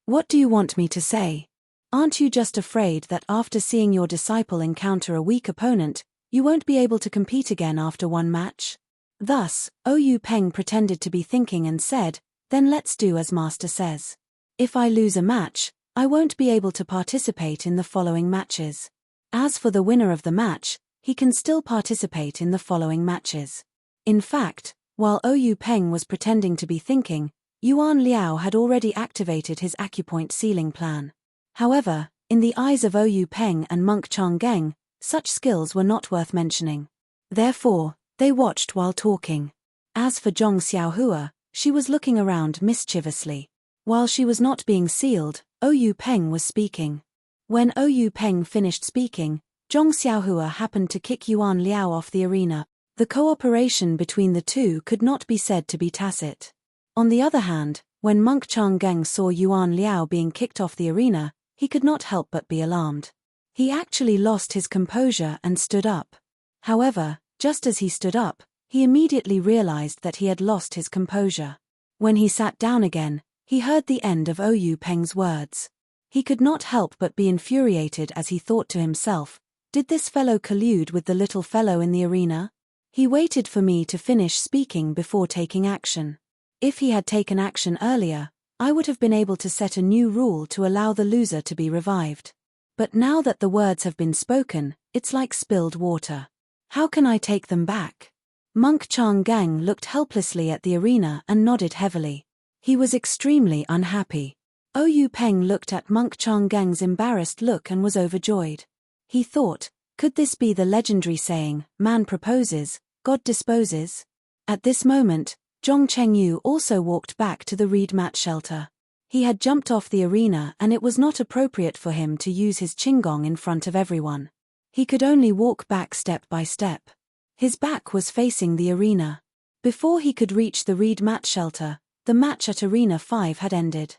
What do you want me to say? Aren't you just afraid that after seeing your disciple encounter a weak opponent, you won't be able to compete again after one match?" Thus, Oyu Peng pretended to be thinking and said, "Then let's do as Master says. If I lose a match, I won't be able to participate in the following matches. As for the winner of the match, he can still participate in the following matches." In fact, while Oyu Peng was pretending to be thinking, Yuan Liao had already activated his acupoint sealing plan. However, in the eyes of Oyu Peng and Monk Chang'eng, such skills were not worth mentioning. Therefore, they watched while talking. As for Zhong Xiaohua, she was looking around mischievously. While she was not being sealed, Oyu Peng was speaking. When Oyu Peng finished speaking, Zhong Xiaohua happened to kick Yuan Liao off the arena. The cooperation between the two could not be said to be tacit. On the other hand, when Monk Chang'eng saw Yuan Liao being kicked off the arena, he could not help but be alarmed. He actually lost his composure and stood up. However, just as he stood up, he immediately realized that he had lost his composure. When he sat down again, he heard the end of Oyu Peng's words. He could not help but be infuriated as he thought to himself, "Did this fellow collude with the little fellow in the arena? He waited for me to finish speaking before taking action. If he had taken action earlier, I would have been able to set a new rule to allow the loser to be revived. But now that the words have been spoken, it's like spilled water. How can I take them back?" Monk Chang'eng looked helplessly at the arena and nodded heavily. He was extremely unhappy. Oyu Peng looked at Monk Chang'eng's embarrassed look and was overjoyed. He thought, could this be the legendary saying, "Man proposes, God disposes"? At this moment, Zhong Chengyu also walked back to the reed mat shelter. He had jumped off the arena and it was not appropriate for him to use his Qigong in front of everyone. He could only walk back step by step. His back was facing the arena. Before he could reach the reed mat shelter, the match at Arena 5 had ended.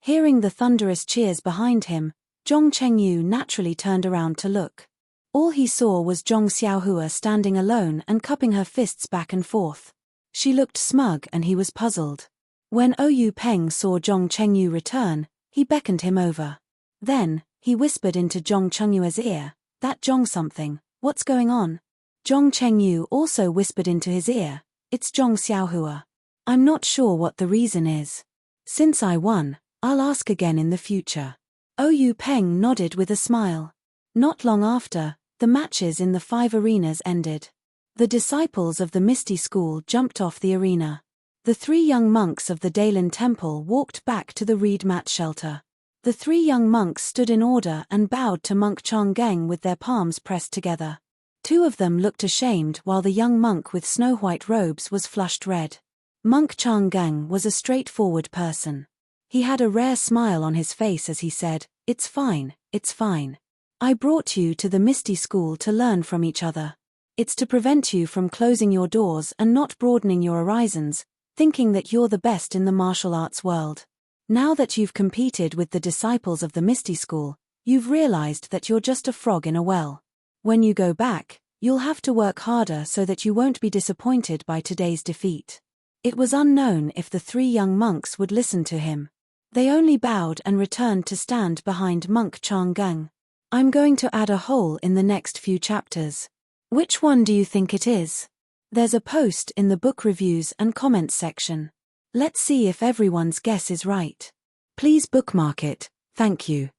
Hearing the thunderous cheers behind him, Zhong Chengyu naturally turned around to look. All he saw was Zhong Xiaohua standing alone and cupping her fists back and forth. She looked smug and he was puzzled. When Oyu Peng saw Zhong Chengyu return, he beckoned him over. Then, he whispered into Zhong Chengyu's ear, "That Zhong something, what's going on?" Zhong Chengyu also whispered into his ear, "It's Zhong Xiaohua. I'm not sure what the reason is. Since I won, I'll ask again in the future." Oyu Peng nodded with a smile. Not long after, the matches in the 5 arenas ended. The disciples of the Misty School jumped off the arena. The 3 young monks of the Daylin Temple walked back to the reed mat shelter. The 3 young monks stood in order and bowed to Monk Chang'eng with their palms pressed together. 2 of them looked ashamed while the young monk with snow-white robes was flushed red. Monk Chang'eng was a straightforward person. He had a rare smile on his face as he said, "It's fine, it's fine. I brought you to the Misty School to learn from each other. It's to prevent you from closing your doors and not broadening your horizons, thinking that you're the best in the martial arts world. Now that you've competed with the disciples of the Misty School, you've realized that you're just a frog in a well. When you go back, you'll have to work harder so that you won't be disappointed by today's defeat." It was unknown if the 3 young monks would listen to him. They only bowed and returned to stand behind monk Chang'eng. I'm going to add a hole in the next few chapters. Which one do you think it is? There's a post in the book reviews and comments section. Let's see if everyone's guess is right. Please bookmark it, thank you.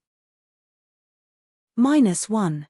-1.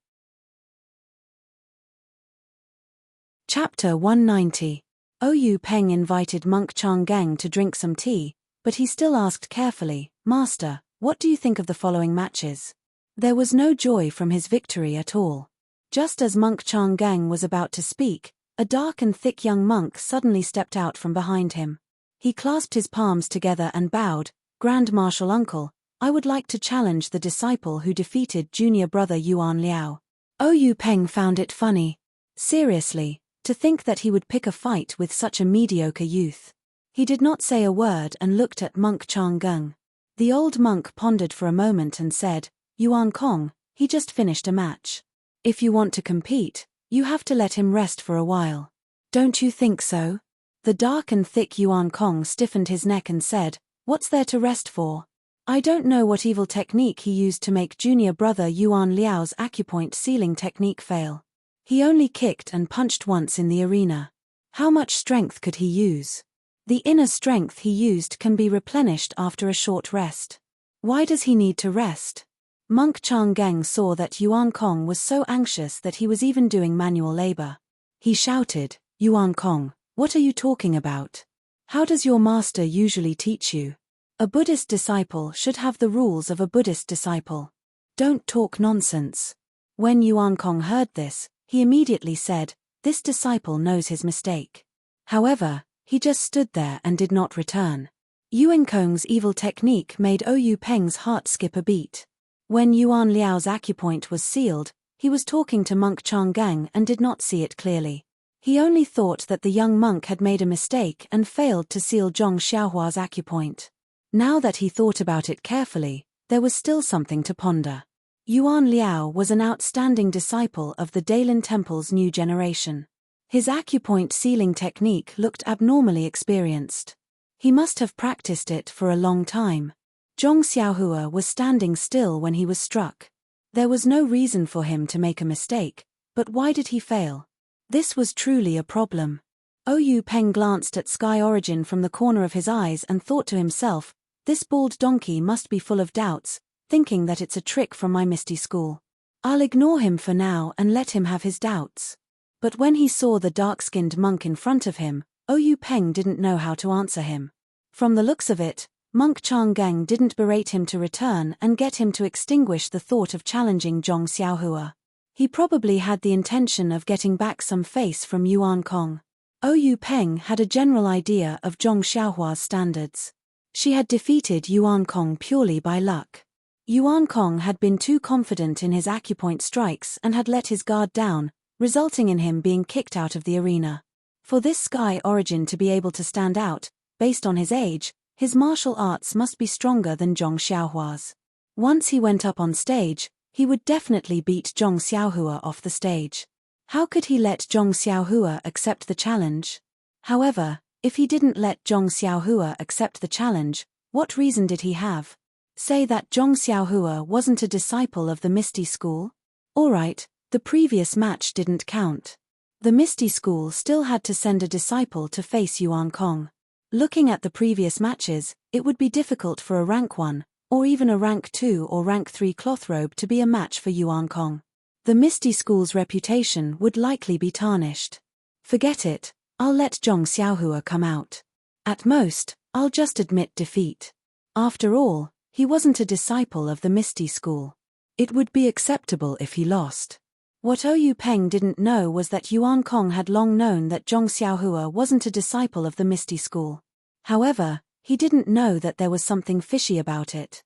Chapter 190. Oyu Peng invited monk Chang'eng to drink some tea, but he still asked carefully, Master, what do you think of the following matches? There was no joy from his victory at all. Just as monk Chang'eng was about to speak, a dark and thick young monk suddenly stepped out from behind him. He clasped his palms together and bowed, Grand Marshal Uncle, I would like to challenge the disciple who defeated junior brother Yuan Liao. Oyu Peng found it funny. Seriously, to think that he would pick a fight with such a mediocre youth. He did not say a word and looked at monk Chang'eng. The old monk pondered for a moment and said, Yuan Kong, he just finished a match. If you want to compete, you have to let him rest for a while. Don't you think so? The dark and thick Yuan Kong stiffened his neck and said, What's there to rest for? I don't know what evil technique he used to make junior brother Yuan Liao's acupoint sealing technique fail. He only kicked and punched once in the arena. How much strength could he use? The inner strength he used can be replenished after a short rest. Why does he need to rest? Monk Chang'eng saw that Yuan Kong was so anxious that he was even doing manual labor. He shouted, Yuan Kong, what are you talking about? How does your master usually teach you? A Buddhist disciple should have the rules of a Buddhist disciple. Don't talk nonsense. When Yuan Kong heard this, he immediately said, This disciple knows his mistake. However, he just stood there and did not return. Yuan Kong's evil technique made Oyu Peng's heart skip a beat. When Yuan Liao's acupoint was sealed, he was talking to monk Chang'eng and did not see it clearly. He only thought that the young monk had made a mistake and failed to seal Zhong Xiaohua's acupoint. Now that he thought about it carefully, there was still something to ponder. Yuan Liao was an outstanding disciple of the Dailin Temple's new generation. His acupoint sealing technique looked abnormally experienced. He must have practiced it for a long time. Zhong Xiaohua was standing still when he was struck. There was no reason for him to make a mistake, but why did he fail? This was truly a problem. Oyu Peng glanced at Sky Origin from the corner of his eyes and thought to himself, this bald donkey must be full of doubts, thinking that it's a trick from my misty school. I'll ignore him for now and let him have his doubts. But when he saw the dark-skinned monk in front of him, Oyu Peng didn't know how to answer him. From the looks of it, monk Chang'eng didn't berate him to return and get him to extinguish the thought of challenging Zhong Xiaohua. He probably had the intention of getting back some face from Yuan Kong. Oyu Peng had a general idea of Zhong Xiaohua's standards. She had defeated Yuan Kong purely by luck. Yuan Kong had been too confident in his acupoint strikes and had let his guard down, resulting in him being kicked out of the arena. For this Sky Origin to be able to stand out, based on his age, his martial arts must be stronger than Zhong Xiaohua's. Once he went up on stage, he would definitely beat Zhong Xiaohua off the stage. How could he let Zhong Xiaohua accept the challenge? However, if he didn't let Zhong Xiaohua accept the challenge, what reason did he have? Say that Zhong Xiaohua wasn't a disciple of the Misty School? Alright, the previous match didn't count. The Misty School still had to send a disciple to face Yuan Kong. Looking at the previous matches, it would be difficult for a rank 1, or even a rank 2 or rank 3 clothrobe to be a match for Yuan Kong. The Misty School's reputation would likely be tarnished. Forget it, I'll let Zhong Xiaohua come out. At most, I'll just admit defeat. After all, he wasn't a disciple of the Misty School. It would be acceptable if he lost. What Oyu Peng didn't know was that Yuan Kong had long known that Zhong Xiaohua wasn't a disciple of the Misty School. However, he didn't know that there was something fishy about it.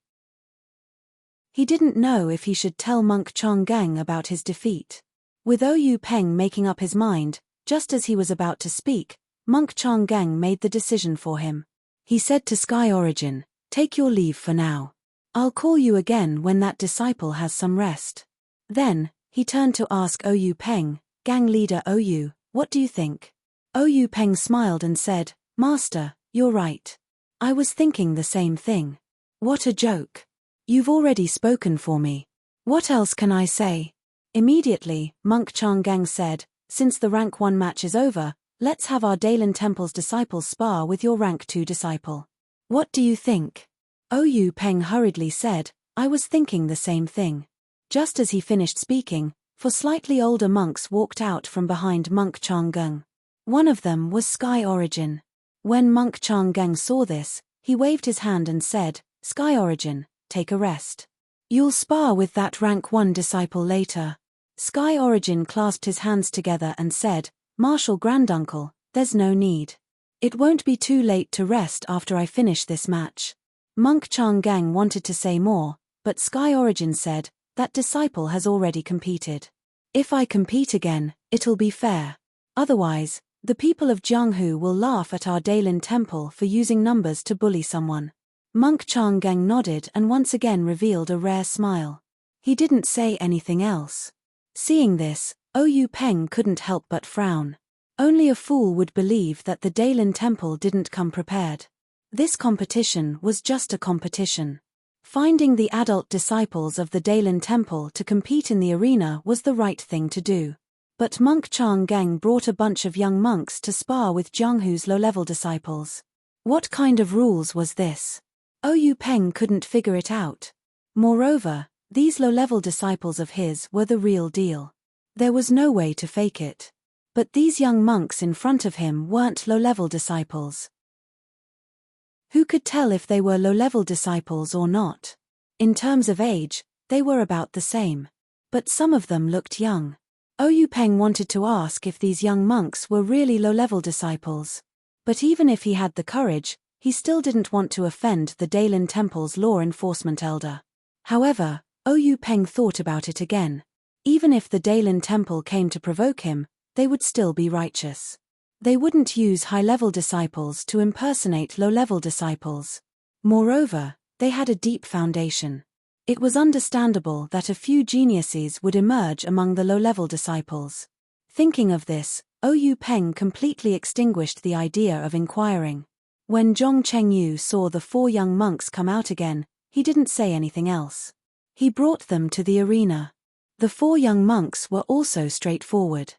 He didn't know if he should tell monk Chang'eng about his defeat. With Oyu Peng making up his mind, just as he was about to speak, monk Chang'eng made the decision for him. He said to Sky Origin, Take your leave for now. I'll call you again when that disciple has some rest. Then, he turned to ask Oyu Peng, Gang leader Oyu, what do you think? Oyu Peng smiled and said, Master, you're right. I was thinking the same thing. What a joke. You've already spoken for me. What else can I say? Immediately, Monk Changgang said, since the rank 1 match is over, let's have our Daylin Temple's disciples spar with your rank 2 disciple. What do you think? Oyu Peng hurriedly said, I was thinking the same thing. Just as he finished speaking, 4 slightly older monks walked out from behind Monk Changgang. One of them was Sky Origin. When Monk Changgang saw this, he waved his hand and said, Sky Origin, take a rest. You'll spar with that rank 1 disciple later. Sky Origin clasped his hands together and said, Martial Granduncle, there's no need. It won't be too late to rest after I finish this match. Monk Changgang wanted to say more, but Sky Origin said, that disciple has already competed. If I compete again, it'll be fair. Otherwise, the people of Jianghu will laugh at our Daylin Temple for using numbers to bully someone. Monk Changgang nodded and once again revealed a rare smile. He didn't say anything else. Seeing this, Oyu Peng couldn't help but frown. Only a fool would believe that the Daylin Temple didn't come prepared. This competition was just a competition. Finding the adult disciples of the Daylin Temple to compete in the arena was the right thing to do. But Monk Changgang brought a bunch of young monks to spar with Jianghu's low-level disciples. What kind of rules was this? Oyu Peng couldn't figure it out. Moreover, these low-level disciples of his were the real deal. There was no way to fake it. But these young monks in front of him weren't low-level disciples. Who could tell if they were low-level disciples or not? In terms of age, they were about the same. But some of them looked young. Oyu Peng wanted to ask if these young monks were really low-level disciples. But even if he had the courage, he still didn't want to offend the Daylin Temple's law enforcement elder. However, Oyu Peng thought about it again. Even if the Daylin Temple came to provoke him, they would still be righteous. They wouldn't use high-level disciples to impersonate low-level disciples. Moreover, they had a deep foundation. It was understandable that a few geniuses would emerge among the low-level disciples. Thinking of this, Oyu Peng completely extinguished the idea of inquiring. When Zhong Chengyu saw the 4 young monks come out again, he didn't say anything else. He brought them to the arena. The 4 young monks were also straightforward.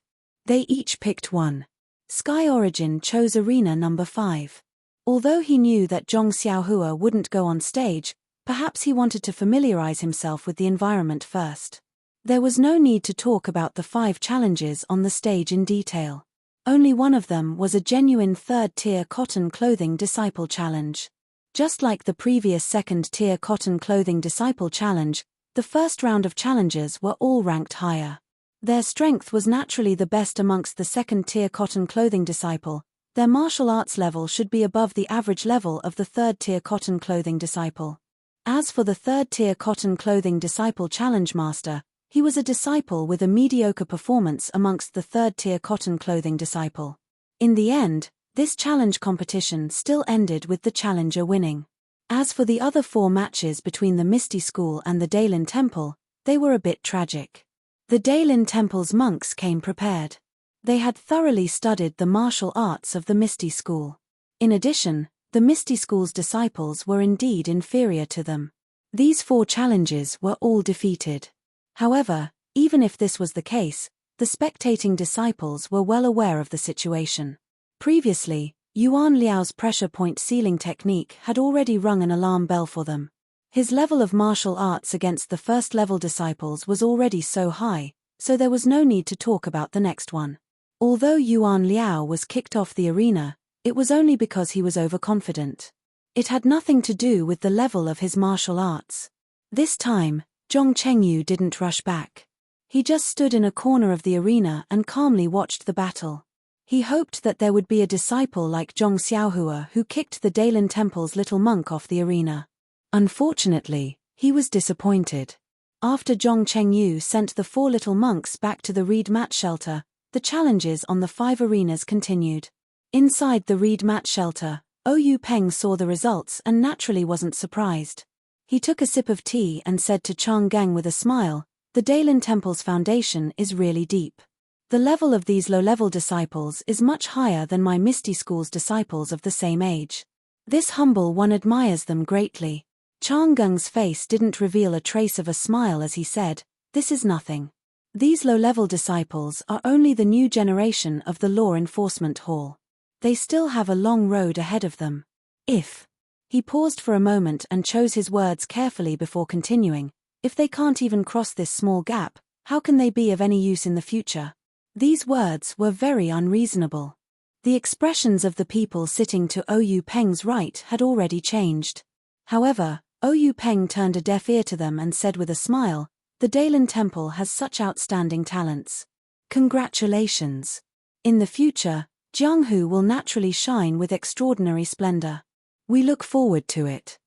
They each picked one. Sky Origin chose arena number 5. Although he knew that Zhong Xiaohua wouldn't go on stage, perhaps he wanted to familiarize himself with the environment first. There was no need to talk about the 5 challenges on the stage in detail. Only one of them was a genuine 3rd-tier cotton clothing disciple challenge. Just like the previous 2nd-tier cotton clothing disciple challenge, the first round of challengers were all ranked higher. Their strength was naturally the best amongst the 2nd-tier cotton clothing disciple. Their martial arts level should be above the average level of the 3rd-tier cotton clothing disciple. As for the 3rd-tier cotton clothing disciple challenge master, he was a disciple with a mediocre performance amongst the 3rd-tier cotton clothing disciple. In the end, this challenge competition still ended with the challenger winning. As for the other 4 matches between the Misty School and the Daylin Temple, they were a bit tragic. The Daylin Temple's monks came prepared. They had thoroughly studied the martial arts of the Misty School. In addition, the Misty School's disciples were indeed inferior to them. These 4 challenges were all defeated. However, even if this was the case, the spectating disciples were well aware of the situation. Previously, Yuan Liao's pressure point ceiling technique had already rung an alarm bell for them. His level of martial arts against the first-level disciples was already so high, so there was no need to talk about the next one. Although Yuan Liao was kicked off the arena, it was only because he was overconfident. It had nothing to do with the level of his martial arts. This time, Zhong Chengyu didn't rush back. He just stood in a corner of the arena and calmly watched the battle. He hoped that there would be a disciple like Zhong Xiaohua who kicked the Daylin Temple's little monk off the arena. Unfortunately, he was disappointed. After Zhong Chengyu sent the 4 little monks back to the reed mat shelter, the challenges on the 5 arenas continued. Inside the reed mat shelter, Oyu Peng saw the results and naturally wasn't surprised. He took a sip of tea and said to Changgang with a smile, "The Daylin Temple's foundation is really deep. The level of these low-level disciples is much higher than my Misty School's disciples of the same age. This humble one admires them greatly." Chang Geng's face didn't reveal a trace of a smile as he said, "This is nothing. These low-level disciples are only the new generation of the law enforcement hall. They still have a long road ahead of them. If..." He paused for a moment and chose his words carefully before continuing, "If they can't even cross this small gap, how can they be of any use in the future?" These words were very unreasonable. The expressions of the people sitting to Oyu Peng's right had already changed. However, Oyu Peng turned a deaf ear to them and said with a smile, "The Daylin Temple has such outstanding talents. Congratulations. In the future, Jianghu will naturally shine with extraordinary splendor. We look forward to it."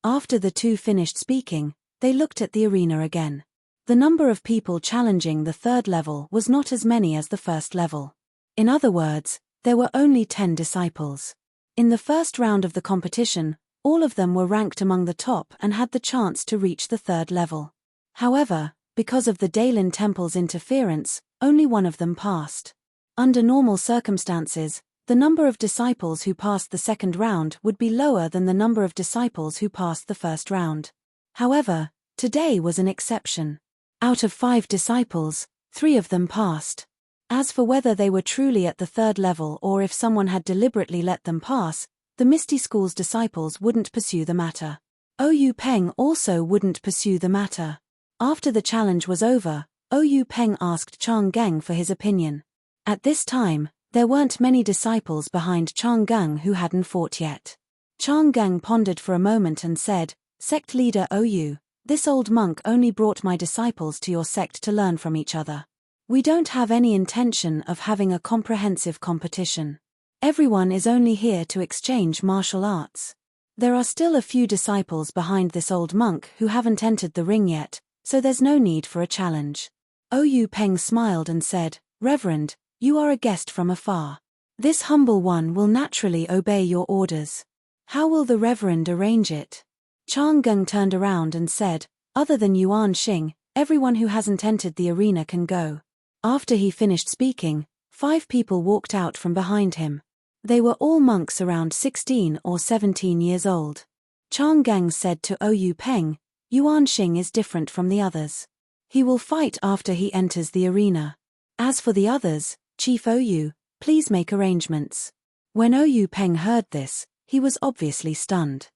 After the two finished speaking, they looked at the arena again. The number of people challenging the third level was not as many as the first level. In other words, there were only 10 disciples. In the first round of the competition, all of them were ranked among the top and had the chance to reach the third level. However, because of the Daylin Temple's interference, only one of them passed. Under normal circumstances, the number of disciples who passed the second round would be lower than the number of disciples who passed the first round. However, today was an exception. Out of 5 disciples, 3 of them passed. As for whether they were truly at the third level or if someone had deliberately let them pass, the Misty School's disciples wouldn't pursue the matter. Oyu Peng also wouldn't pursue the matter. After the challenge was over, Oyu Peng asked Chang Geng for his opinion. At this time, there weren't many disciples behind Chang Geng who hadn't fought yet. Chang Geng pondered for a moment and said, "Sect leader Oyu, this old monk only brought my disciples to your sect to learn from each other. We don't have any intention of having a comprehensive competition. Everyone is only here to exchange martial arts. There are still a few disciples behind this old monk who haven't entered the ring yet, so there's no need for a challenge." Oyu Peng smiled and said, "Reverend, you are a guest from afar. This humble one will naturally obey your orders. How will the Reverend arrange it?" Chang Geng turned around and said, "Other than Yuan Xing, everyone who hasn't entered the arena can go." After he finished speaking, 5 people walked out from behind him. They were all monks around 16 or 17 years old. Chang Geng said to Oyu Peng, "Yuan Xing is different from the others. He will fight after he enters the arena. As for the others, Chief Oyu, please make arrangements." When Oyu Peng heard this, he was obviously stunned.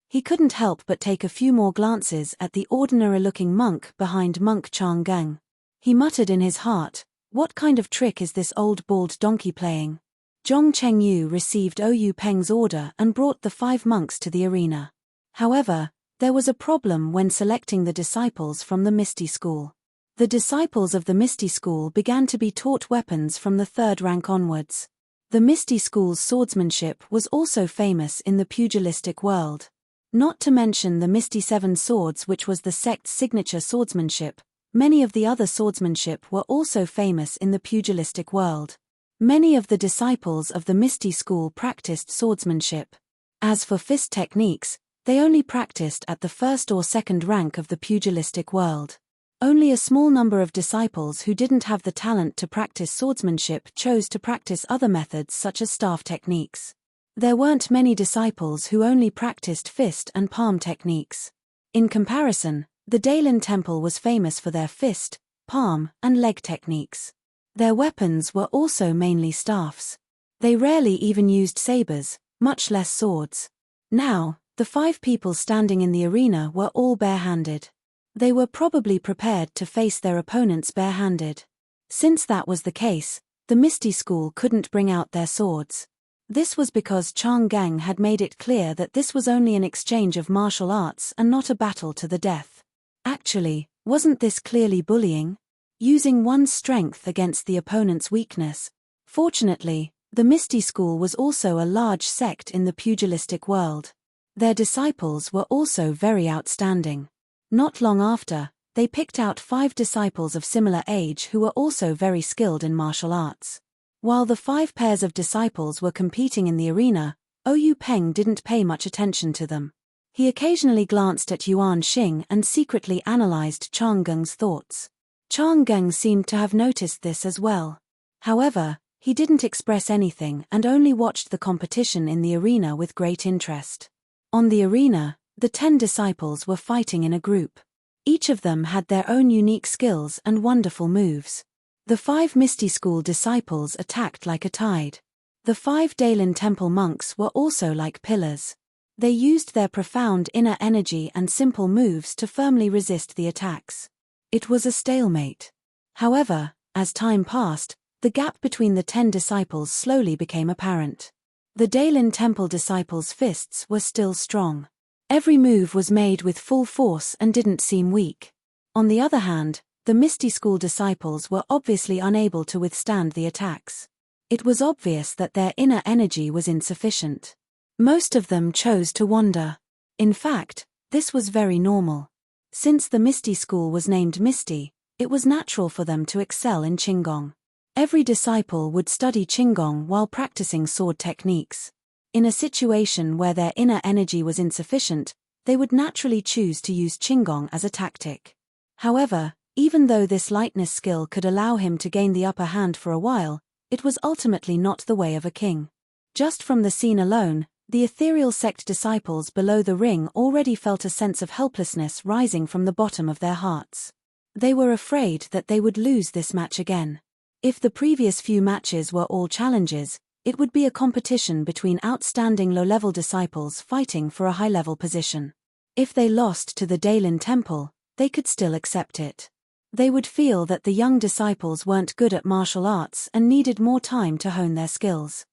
He couldn't help but take a few more glances at the ordinary-looking monk behind Monk Chang Geng. He muttered in his heart, "What kind of trick is this old bald donkey playing?" Zhong Chengyu received Oyu Peng's order and brought the 5 monks to the arena. However, there was a problem when selecting the disciples from the Misty School. The disciples of the Misty School began to be taught weapons from the 3rd rank onwards. The Misty School's swordsmanship was also famous in the pugilistic world. Not to mention the Misty 7 swords, which was the sect's signature swordsmanship, many of the other swordsmanship were also famous in the pugilistic world. Many of the disciples of the Misty School practiced swordsmanship. As for fist techniques, they only practiced at the 1st or 2nd rank of the pugilistic world. Only a small number of disciples who didn't have the talent to practice swordsmanship chose to practice other methods such as staff techniques. There weren't many disciples who only practiced fist and palm techniques. In comparison, the Daylin Temple was famous for their fist, palm, and leg techniques. Their weapons were also mainly staffs. They rarely even used sabers, much less swords. Now, the 5 people standing in the arena were all barehanded. They were probably prepared to face their opponents barehanded. Since that was the case, the Misty School couldn't bring out their swords. This was because Chang Geng had made it clear that this was only an exchange of martial arts and not a battle to the death. Actually, wasn't this clearly bullying? Using one's strength against the opponent's weakness. Fortunately, the Misty School was also a large sect in the pugilistic world. Their disciples were also very outstanding. Not long after, they picked out 5 disciples of similar age who were also very skilled in martial arts. While the 5 pairs of disciples were competing in the arena, Oyu Peng didn't pay much attention to them. He occasionally glanced at Yuan Xing and secretly analyzed Chang Geng's thoughts. Chang Geng seemed to have noticed this as well. However, he didn't express anything and only watched the competition in the arena with great interest. On the arena, the 10 disciples were fighting in a group. Each of them had their own unique skills and wonderful moves. The 5 Misty School disciples attacked like a tide. The 5 Daylin Temple monks were also like pillars. They used their profound inner energy and simple moves to firmly resist the attacks. It was a stalemate. However, as time passed, the gap between the 10 disciples slowly became apparent. The Daylin Temple disciples' fists were still strong. Every move was made with full force and didn't seem weak. On the other hand, the Misty School disciples were obviously unable to withstand the attacks. It was obvious that their inner energy was insufficient. Most of them chose to wander. In fact, this was very normal. Since the Misty School was named Misty, it was natural for them to excel in Qigong. Every disciple would study Qigong while practicing sword techniques. In a situation where their inner energy was insufficient, they would naturally choose to use Qigong as a tactic. However, even though this lightness skill could allow him to gain the upper hand for a while, it was ultimately not the way of a king. Just from the scene alone, the ethereal sect disciples below the ring already felt a sense of helplessness rising from the bottom of their hearts. They were afraid that they would lose this match again. If the previous few matches were all challenges, it would be a competition between outstanding low-level disciples fighting for a high-level position. If they lost to the Daylin Temple, they could still accept it. They would feel that the young disciples weren't good at martial arts and needed more time to hone their skills.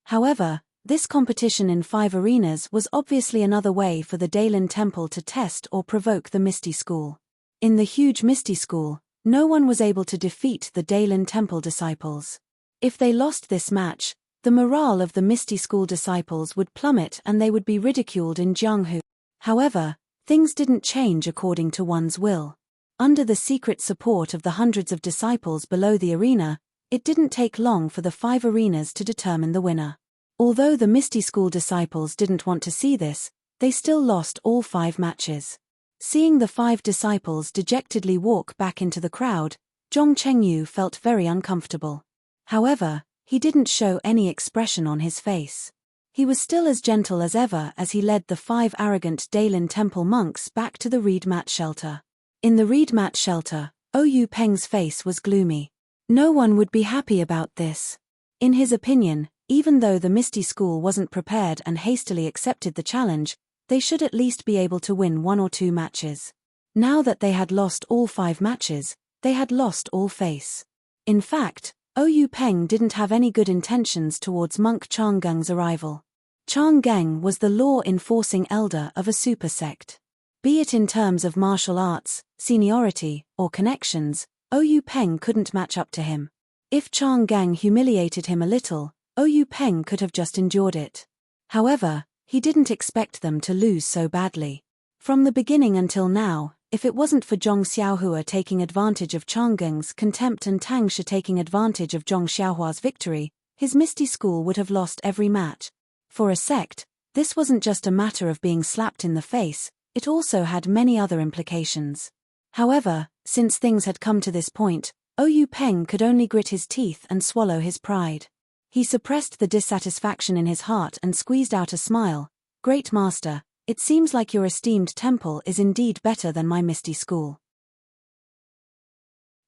However, this competition in 5 arenas was obviously another way for the Daylin Temple to test or provoke the Misty School. In the huge Misty School, no one was able to defeat the Daylin Temple disciples. If they lost this match, the morale of the Misty School disciples would plummet and they would be ridiculed in Jianghu. However, things didn't change according to one's will. Under the secret support of the hundreds of disciples below the arena, it didn't take long for the 5 arenas to determine the winner. Although the Misty School disciples didn't want to see this, they still lost all 5 matches. Seeing the 5 disciples dejectedly walk back into the crowd, Zhong Chengyu felt very uncomfortable. However, he didn't show any expression on his face. He was still as gentle as ever as he led the 5 arrogant Daylin Temple monks back to the reed mat shelter. In the reed mat shelter, Oyu Peng's face was gloomy. No one would be happy about this. In his opinion, even though the Misty School wasn't prepared and hastily accepted the challenge, they should at least be able to win 1 or 2 matches. Now that they had lost all 5 matches, they had lost all face. In fact, Oyu Peng didn't have any good intentions towards monk Changgeng's arrival. Changgeng was the law-enforcing elder of a super sect. Be it in terms of martial arts, seniority, or connections, Oyu Peng couldn't match up to him. If Changgeng humiliated him a little, Oyu Peng could have just endured it. However, he didn't expect them to lose so badly. From the beginning until now, if it wasn't for Zhong Xiaohua taking advantage of Changgeng's contempt and Tang Shi taking advantage of Zhong Xiaohua's victory, his Misty School would have lost every match. For a sect, this wasn't just a matter of being slapped in the face, it also had many other implications. However, since things had come to this point, Oyu Peng could only grit his teeth and swallow his pride. He suppressed the dissatisfaction in his heart and squeezed out a smile. "Great Master, it seems like your esteemed temple is indeed better than my Misty School.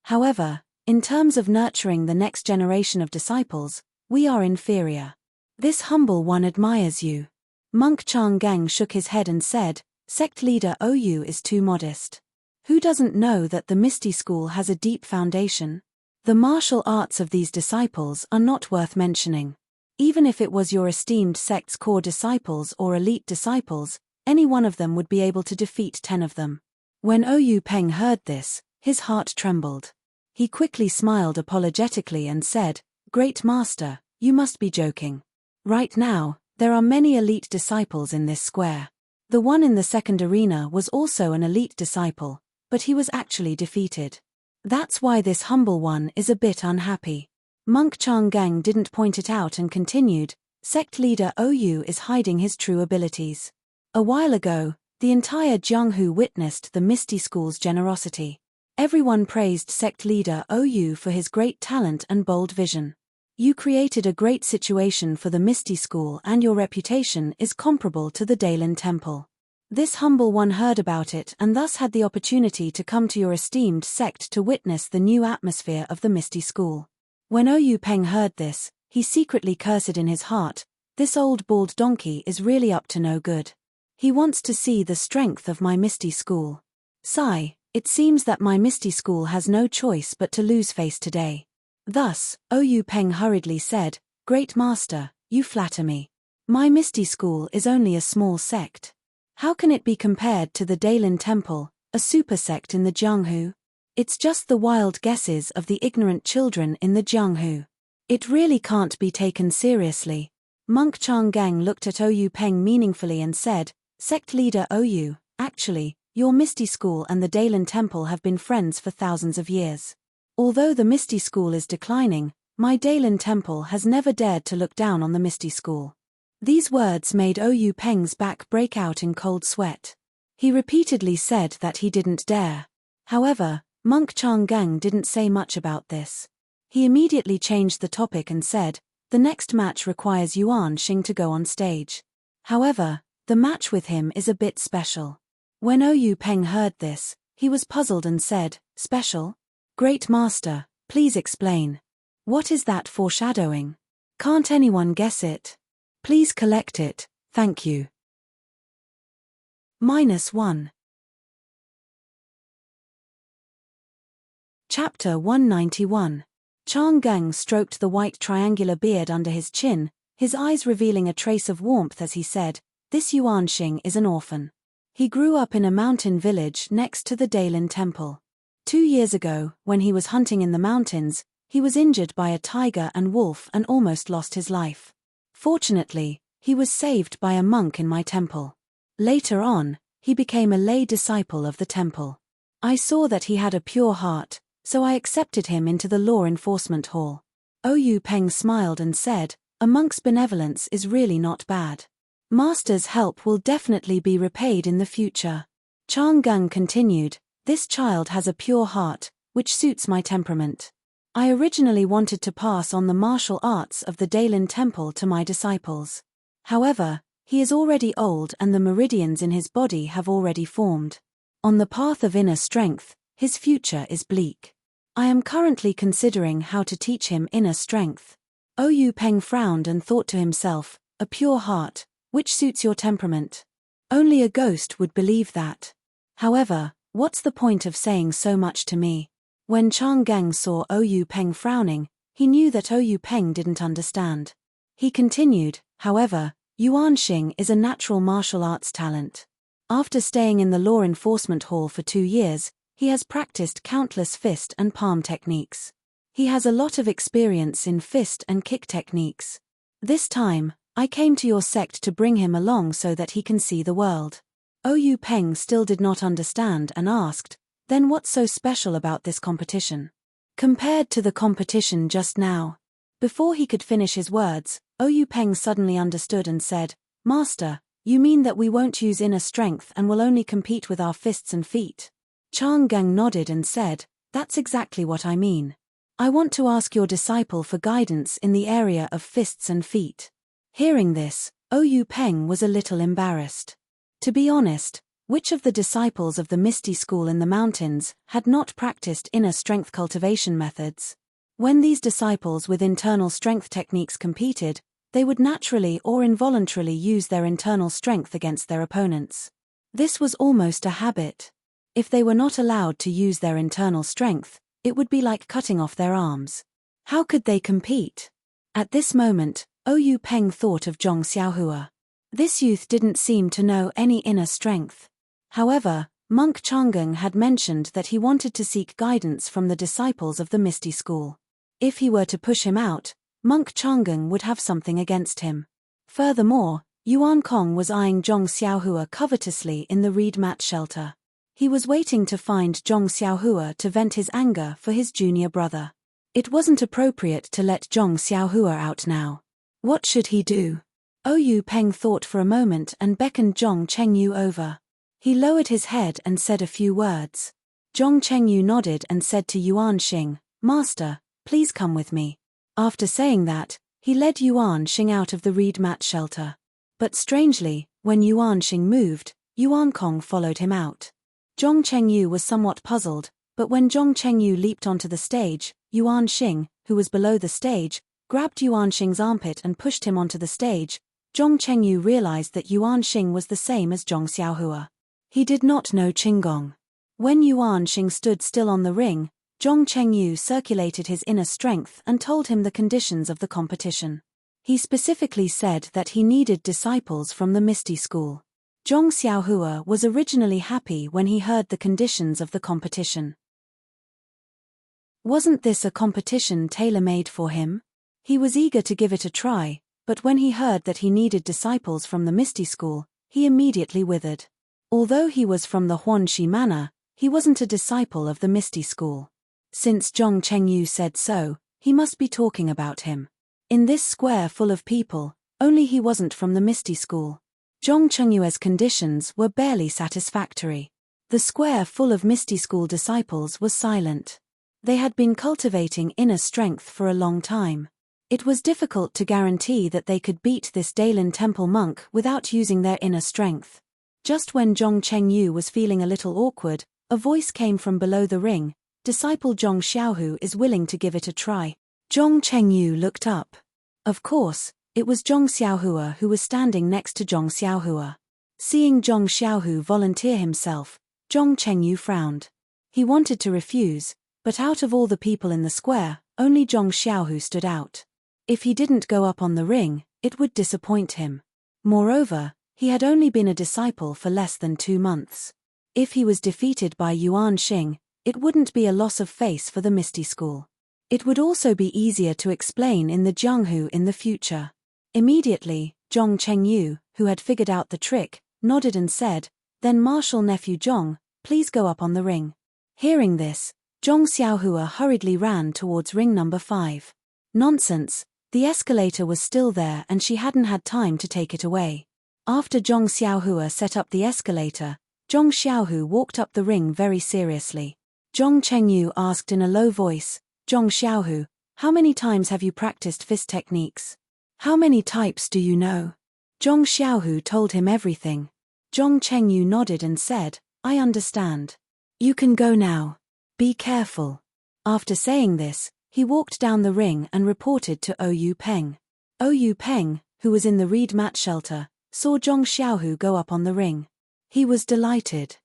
However, in terms of nurturing the next generation of disciples, we are inferior. This humble one admires you." Monk Changgeng shook his head and said, "Sect leader Oyu is too modest. Who doesn't know that the Misty School has a deep foundation? The martial arts of these disciples are not worth mentioning. Even if it was your esteemed sect's core disciples or elite disciples, any one of them would be able to defeat 10 of them." When Oyu Peng heard this, his heart trembled. He quickly smiled apologetically and said, "Great Master, you must be joking. Right now, there are many elite disciples in this square. The one in the second arena was also an elite disciple, but he was actually defeated. That's why this humble one is a bit unhappy." Monk Changgeng didn't point it out and continued, "Sect leader Oyu is hiding his true abilities. A while ago, the entire Jianghu witnessed the Misty School's generosity. Everyone praised sect leader Oyu for his great talent and bold vision. You created a great situation for the Misty School and your reputation is comparable to the Daylin Temple. This humble one heard about it and thus had the opportunity to come to your esteemed sect to witness the new atmosphere of the Misty School. When Oyu Peng heard this, he secretly cursed in his heart, this old bald donkey is really up to no good. He wants to see the strength of my Misty School. Sigh, it seems that my Misty School has no choice but to lose face today. Thus, Oyu Peng hurriedly said, Great Master, you flatter me. My Misty School is only a small sect. How can it be compared to the Daylin Temple, a super sect in the Jianghu? It's just the wild guesses of the ignorant children in the Jianghu. It really can't be taken seriously. Monk Changgang looked at Oyu Peng meaningfully and said, Sect leader Oyu, actually, your Misty School and the Daylin Temple have been friends for thousands of years. Although the Misty School is declining, my Daylin Temple has never dared to look down on the Misty School. These words made Oyu Peng's back break out in cold sweat. He repeatedly said that he didn't dare. However, Monk Changgang didn't say much about this. He immediately changed the topic and said, the next match requires Yuan Xing to go on stage. However, the match with him is a bit special. When Oyu Peng heard this, he was puzzled and said, Special? Great Master, please explain. What is that foreshadowing? Can't anyone guess it? Please collect it, thank you. -1. Chapter 191. Changgang stroked the white triangular beard under his chin, his eyes revealing a trace of warmth as he said, This Yuan Xing is an orphan. He grew up in a mountain village next to the Daylin Temple. 2 years ago, when he was hunting in the mountains, he was injured by a tiger and wolf and almost lost his life. Fortunately, he was saved by a monk in my temple. Later on, he became a lay disciple of the temple. I saw that he had a pure heart, so I accepted him into the law enforcement hall. Oyu Peng smiled and said, A monk's benevolence is really not bad. Master's help will definitely be repaid in the future. Changgang continued, This child has a pure heart, which suits my temperament. I originally wanted to pass on the martial arts of the Daylin Temple to my disciples. However, he is already old and the meridians in his body have already formed. On the path of inner strength, his future is bleak. I am currently considering how to teach him inner strength. Oyu Peng frowned and thought to himself, A pure heart, which suits your temperament. Only a ghost would believe that. However, what's the point of saying so much to me? When Changgang saw Oyu Peng frowning, he knew that Oyu Peng didn't understand. He continued, however, Yuan Xing is a natural martial arts talent. After staying in the law enforcement hall for 2 years, he has practiced countless fist and palm techniques. He has a lot of experience in fist and kick techniques. This time, I came to your sect to bring him along so that he can see the world. Oyu Peng still did not understand and asked, Then what's so special about this competition? Compared to the competition just now. Before he could finish his words, Oyu Peng suddenly understood and said, Master, you mean that we won't use inner strength and will only compete with our fists and feet? Changgang nodded and said, That's exactly what I mean. I want to ask your disciple for guidance in the area of fists and feet. Hearing this, Oyu Peng was a little embarrassed. To be honest, which of the disciples of the Misty School in the mountains had not practiced inner strength cultivation methods? When these disciples with internal strength techniques competed, they would naturally or involuntarily use their internal strength against their opponents. This was almost a habit. If they were not allowed to use their internal strength, it would be like cutting off their arms. How could they compete? At this moment, Oyu Peng thought of Zhong Xiaohua. This youth didn't seem to know any inner strength. However, Monk Changgang had mentioned that he wanted to seek guidance from the disciples of the Misty School. If he were to push him out, Monk Changgang would have something against him. Furthermore, Yuan Kong was eyeing Zhong Xiaohua covetously in the reed mat shelter. He was waiting to find Zhong Xiaohua to vent his anger for his junior brother. It wasn't appropriate to let Zhong Xiaohua out now. What should he do? Oyu Peng thought for a moment and beckoned Zhong Chengyu over. He lowered his head and said a few words. Zhong Chengyu nodded and said to Yuan Xing, Master, please come with me. After saying that, he led Yuan Xing out of the reed mat shelter. But strangely, when Yuan Xing moved, Yuan Kong followed him out. Zhong Chengyu was somewhat puzzled, but when Zhong Chengyu leaped onto the stage, Yuan Xing, who was below the stage, grabbed Yuan Xing's armpit and pushed him onto the stage. Zhong Chengyu realized that Yuan Xing was the same as Zhong Xiaohua. He did not know Qinggong. When Yuan Xing stood still on the ring, Zhong Chengyu circulated his inner strength and told him the conditions of the competition. He specifically said that he needed disciples from the Misty school. Zhong Xiaohua was originally happy when he heard the conditions of the competition. Wasn't this a competition tailor-made for him? He was eager to give it a try, but when he heard that he needed disciples from the Misty school, he immediately withered. Although he was from the Huanxi manor, he wasn't a disciple of the Misty school. Since Zhong Chengyu said so, he must be talking about him. In this square full of people, only he wasn't from the Misty school. Zhong Chengyue's conditions were barely satisfactory. The square full of Misty school disciples was silent. They had been cultivating inner strength for a long time. It was difficult to guarantee that they could beat this Dailin temple monk without using their inner strength. Just when Zhong Chengyu was feeling a little awkward, a voice came from below the ring. Disciple Zhong Xiaohu is willing to give it a try. Zhong Chengyu looked up. Of course, it was Zhong Xiaohua who was standing next to Zhong Xiaohua. Seeing Zhong Xiaohu volunteer himself, Zhong Chengyu frowned. He wanted to refuse, but out of all the people in the square, only Zhong Xiaohu stood out. If he didn't go up on the ring, it would disappoint him. Moreover, he had only been a disciple for less than 2 months. If he was defeated by Yuan Xing, it wouldn't be a loss of face for the Misty school. It would also be easier to explain in the Jianghu in the future. Immediately, Zhong Chengyu, who had figured out the trick, nodded and said, "Then Marshal Nephew Zhong, please go up on the ring." Hearing this, Zhong Xiaohua hurriedly ran towards ring number 5. Nonsense, the escalator was still there and she hadn't had time to take it away. After Zhong Xiaohua set up the escalator, Zhong Xiaohu walked up the ring very seriously. Zhong Chengyu asked in a low voice, "Zhong Xiaohu, how many times have you practiced fist techniques? How many types do you know?" Zhong Xiaohu told him everything. Zhong Chengyu nodded and said, "I understand. You can go now. Be careful." After saying this, he walked down the ring and reported to Oyu Peng. Oyu Peng, who was in the reed mat shelter, saw Zhong Xiaohu go up on the ring. He was delighted.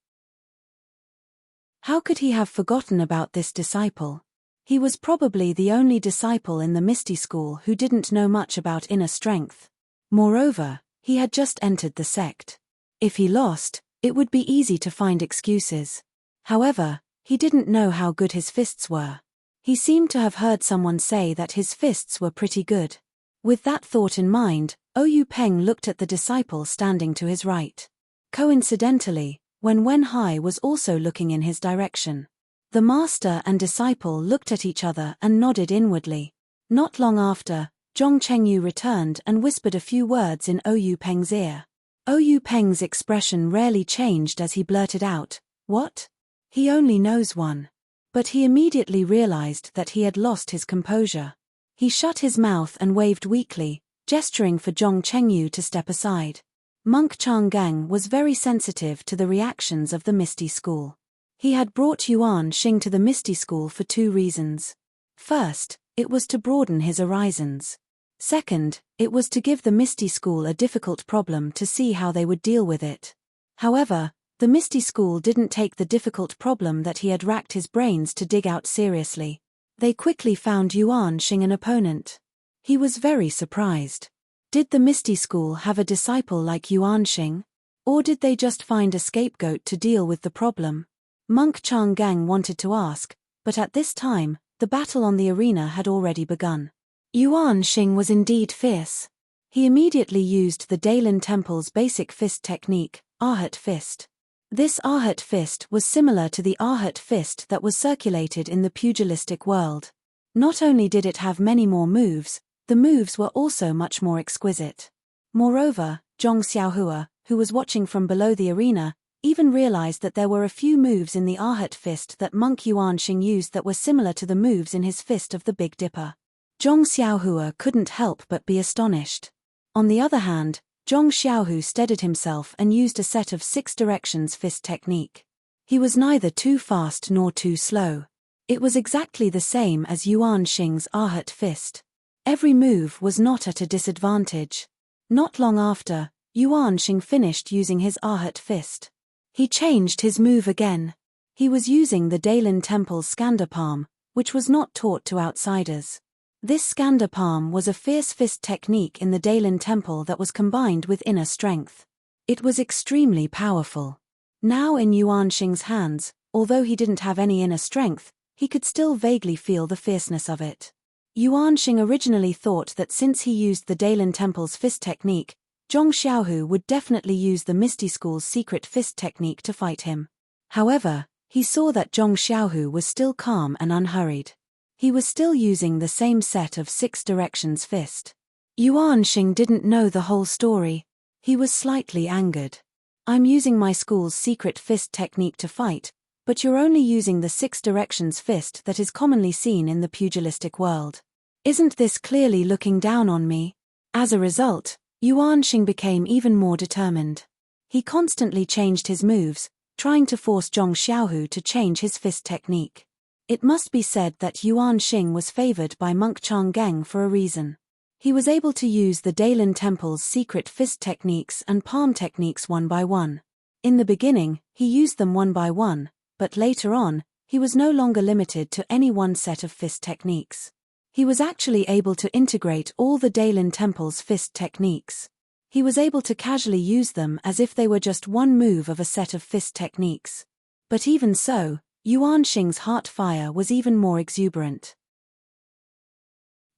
How could he have forgotten about this disciple? He was probably the only disciple in the Misty school who didn't know much about inner strength. Moreover, he had just entered the sect. If he lost, it would be easy to find excuses. However, he didn't know how good his fists were. He seemed to have heard someone say that his fists were pretty good. With that thought in mind, Oyu Peng looked at the disciple standing to his right. Coincidentally, Wen Wenhai was also looking in his direction. The master and disciple looked at each other and nodded inwardly. Not long after, Zhong Chengyu returned and whispered a few words in Oyu Peng's ear. Oyu Peng's expression rarely changed as he blurted out, "What? He only knows one." But he immediately realized that he had lost his composure. He shut his mouth and waved weakly, gesturing for Zhong Chengyu to step aside. Monk Changgang was very sensitive to the reactions of the Misty school. He had brought Yuan Xing to the Misty school for 2 reasons. First, it was to broaden his horizons. Second, it was to give the Misty school a difficult problem to see how they would deal with it. However, the Misty school didn't take the difficult problem that he had racked his brains to dig out seriously. They quickly found Yuan Xing an opponent. He was very surprised. Did the Misty school have a disciple like Yuan Xing? Or did they just find a scapegoat to deal with the problem? Monk Changgang wanted to ask, but at this time, the battle on the arena had already begun. Yuan Xing was indeed fierce. He immediately used the Dailin Temple's basic fist technique, Arhat Fist. This Arhat Fist was similar to the Arhat Fist that was circulated in the pugilistic world. Not only did it have many more moves, the moves were also much more exquisite. Moreover, Zhong Xiaohua, who was watching from below the arena, even realized that there were a few moves in the Arhat Fist that Monk Yuan Xing used that were similar to the moves in his Fist of the Big Dipper. Zhong Xiaohua couldn't help but be astonished. On the other hand, Zhong Xiaohu steadied himself and used a set of 6 directions fist technique. He was neither too fast nor too slow. It was exactly the same as Yuan Xing's Ahut fist. Every move was not at a disadvantage. Not long after, Yuan Xing finished using his Ahut fist. He changed his move again. He was using the Dailin Temple's Skanda Palm, which was not taught to outsiders. This Skanda Palm was a fierce fist technique in the Dailin Temple that was combined with inner strength. It was extremely powerful. Now in Yuan Xing's hands, although he didn't have any inner strength, he could still vaguely feel the fierceness of it. Yuan Xing originally thought that since he used the Dailin Temple's fist technique, Zhong Xiaohu would definitely use the Misty School's secret fist technique to fight him. However, he saw that Zhong Xiaohu was still calm and unhurried. He was still using the same set of 6 directions fist. Yuan Xing didn't know the whole story. He was slightly angered. I'm using my school's secret fist technique to fight, but you're only using the 6 directions fist that is commonly seen in the pugilistic world. Isn't this clearly looking down on me? As a result, Yuan Xing became even more determined. He constantly changed his moves, trying to force Zhong Xiaohu to change his fist technique. It must be said that Yuan Xing was favored by monk Chang Geng for a reason. He was able to use the Dailin Temple's secret fist techniques and palm techniques one by one. In the beginning, he used them one by one, but later on, he was no longer limited to any one set of fist techniques. He was actually able to integrate all the Dailin Temple's fist techniques. He was able to casually use them as if they were just one move of a set of fist techniques. But even so, Yuan Xing's heart fire was even more exuberant.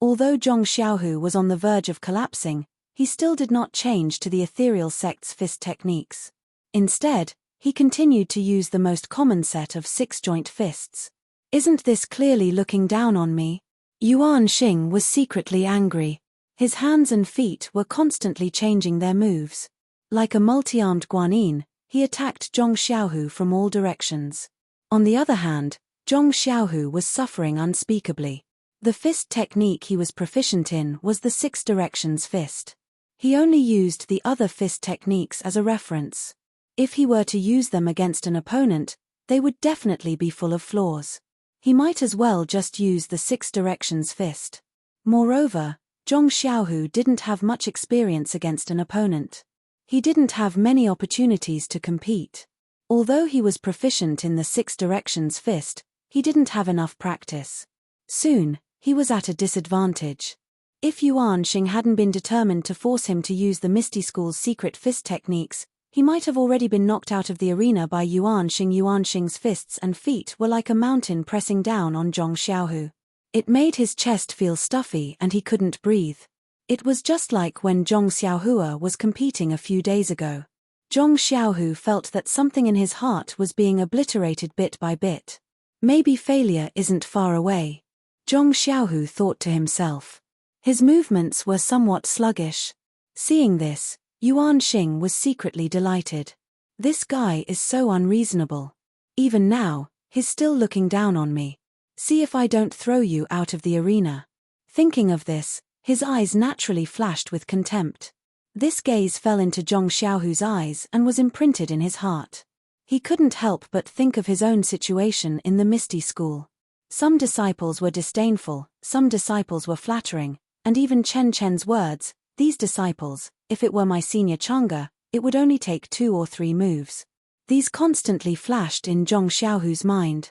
Although Zhong Xiaohu was on the verge of collapsing, he still did not change to the ethereal sect's fist techniques. Instead, he continued to use the most common set of 6 joint fists. Isn't this clearly looking down on me? Yuan Xing was secretly angry. His hands and feet were constantly changing their moves. Like a multi-armed guanyin, he attacked Zhong Xiaohu from all directions. On the other hand, Zhong Xiaohu was suffering unspeakably. The fist technique he was proficient in was the 6 directions fist. He only used the other fist techniques as a reference. If he were to use them against an opponent, they would definitely be full of flaws. He might as well just use the 6 directions fist. Moreover, Zhong Xiaohu didn't have much experience against an opponent. He didn't have many opportunities to compete. Although he was proficient in the 6 directions fist, he didn't have enough practice. Soon, he was at a disadvantage. If Yuan Xing hadn't been determined to force him to use the Misty School's secret fist techniques, he might have already been knocked out of the arena by Yuan Xing. Yuan Xing's fists and feet were like a mountain pressing down on Zhong Xiaohu. It made his chest feel stuffy and he couldn't breathe. It was just like when Zhong Xiaohua was competing a few days ago. Zhong Xiaohu felt that something in his heart was being obliterated bit by bit. Maybe failure isn't far away. Zhong Xiaohu thought to himself. His movements were somewhat sluggish. Seeing this, Yuan Xing was secretly delighted. This guy is so unreasonable. Even now, he's still looking down on me. See if I don't throw you out of the arena. Thinking of this, his eyes naturally flashed with contempt. This gaze fell into Zhong Xiaohu's eyes and was imprinted in his heart. He couldn't help but think of his own situation in the Misty School. Some disciples were disdainful, some disciples were flattering, and even Chen Chen's words, these disciples, if it were my senior Chang'e, it would only take 2 or 3 moves. These constantly flashed in Zhong Xiaohu's mind.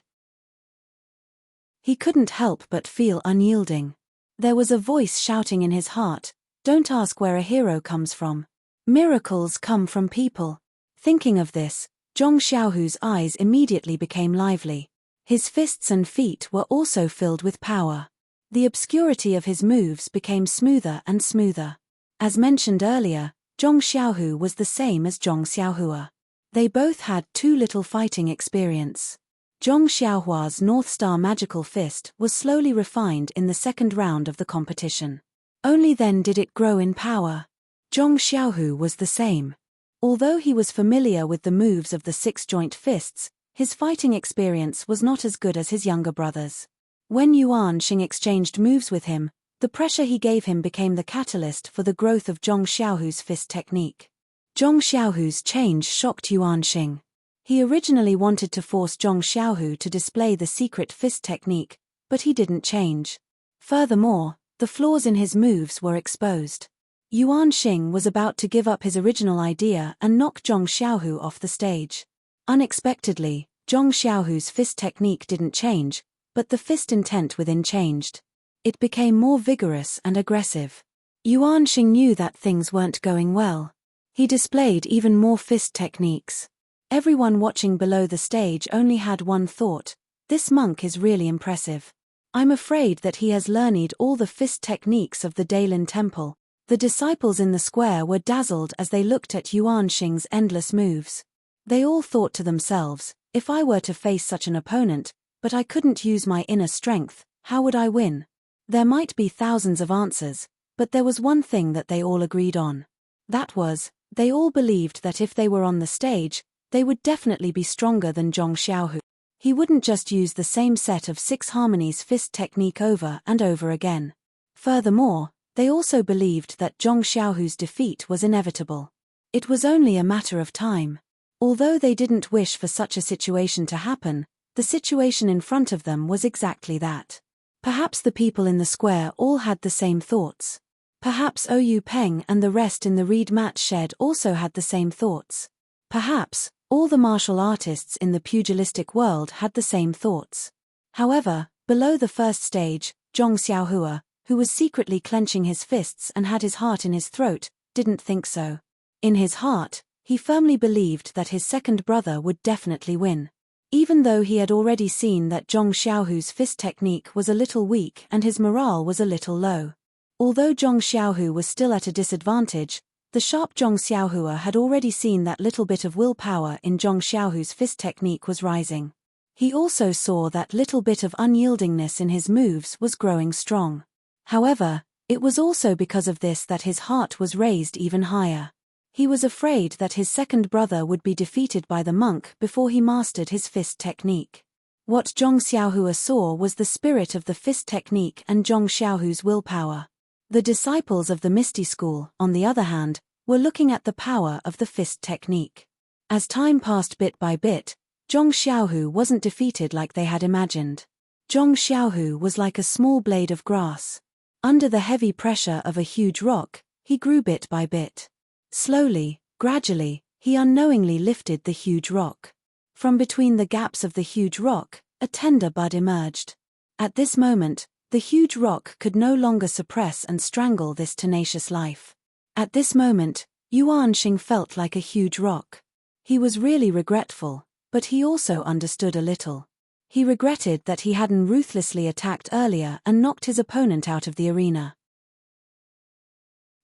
He couldn't help but feel unyielding. There was a voice shouting in his heart, don't ask where a hero comes from. Miracles come from people. Thinking of this, Zhong Xiaohu's eyes immediately became lively. His fists and feet were also filled with power. The obscurity of his moves became smoother and smoother. As mentioned earlier, Zhong Xiaohu was the same as Zhong Xiaohua. They both had too little fighting experience. Zhong Xiaohua's North Star magical fist was slowly refined in the second round of the competition. Only then did it grow in power. Zhong Xiaohu was the same. Although he was familiar with the moves of the 6 joint fists, his fighting experience was not as good as his younger brothers. When Yuan Xing exchanged moves with him, The pressure he gave him became the catalyst for the growth of Zhong Xiaohu's fist technique. Zhong Xiaohu's change shocked Yuan Xing. He originally wanted to force Zhong Xiaohu to display the secret fist technique, but he didn't change. Furthermore, the flaws in his moves were exposed. Yuan Xing was about to give up his original idea and knock Zhong Xiaohu off the stage. Unexpectedly, Zhong Xiaohu's fist technique didn't change, but the fist intent within changed. It became more vigorous and aggressive. Yuan Xing knew that things weren't going well. He displayed even more fist techniques. Everyone watching below the stage only had one thought: this monk is really impressive. I'm afraid that he has learned all the fist techniques of the Daylin Temple. The disciples in the square were dazzled as they looked at Yuan Xing's endless moves. They all thought to themselves, if I were to face such an opponent, but I couldn't use my inner strength, how would I win? There might be thousands of answers, but there was one thing that they all agreed on. That was, they all believed that if they were on the stage, they would definitely be stronger than Zhong Xiaohu. He wouldn't just use the same set of 6 harmonies fist technique over and over again. Furthermore, they also believed that Zhong Xiaohu's defeat was inevitable. It was only a matter of time. Although they didn't wish for such a situation to happen, the situation in front of them was exactly that. Perhaps the people in the square all had the same thoughts. Perhaps Ou Peng and the rest in the reed mat shed also had the same thoughts. Perhaps all the martial artists in the pugilistic world had the same thoughts. However, below the first stage, Zhong Xiaohua, who was secretly clenching his fists and had his heart in his throat, didn't think so. In his heart, he firmly believed that his second brother would definitely win. Even though he had already seen that Zhong Xiaohu's fist technique was a little weak and his morale was a little low. Although Zhong Xiaohu was still at a disadvantage, the sharp Zhong Xiaohua had already seen that little bit of willpower in Zhong Xiaohu's fist technique was rising. He also saw that little bit of unyieldingness in his moves was growing strong. However, it was also because of this that his heart was raised even higher. He was afraid that his second brother would be defeated by the monk before he mastered his fist technique. What Zhong Xiaohua saw was the spirit of the fist technique and Zhong Xiaohu's willpower. The disciples of the Misty school, on the other hand, were looking at the power of the fist technique. As time passed bit by bit, Zhong Xiaohu wasn't defeated like they had imagined. Zhong Xiaohu was like a small blade of grass. Under the heavy pressure of a huge rock, he grew bit by bit. Slowly, gradually, he unknowingly lifted the huge rock. From between the gaps of the huge rock, a tender bud emerged. At this moment, the huge rock could no longer suppress and strangle this tenacious life. At this moment, Yuan Xing felt like a huge rock. He was really regretful, but he also understood a little. He regretted that he hadn't ruthlessly attacked earlier and knocked his opponent out of the arena.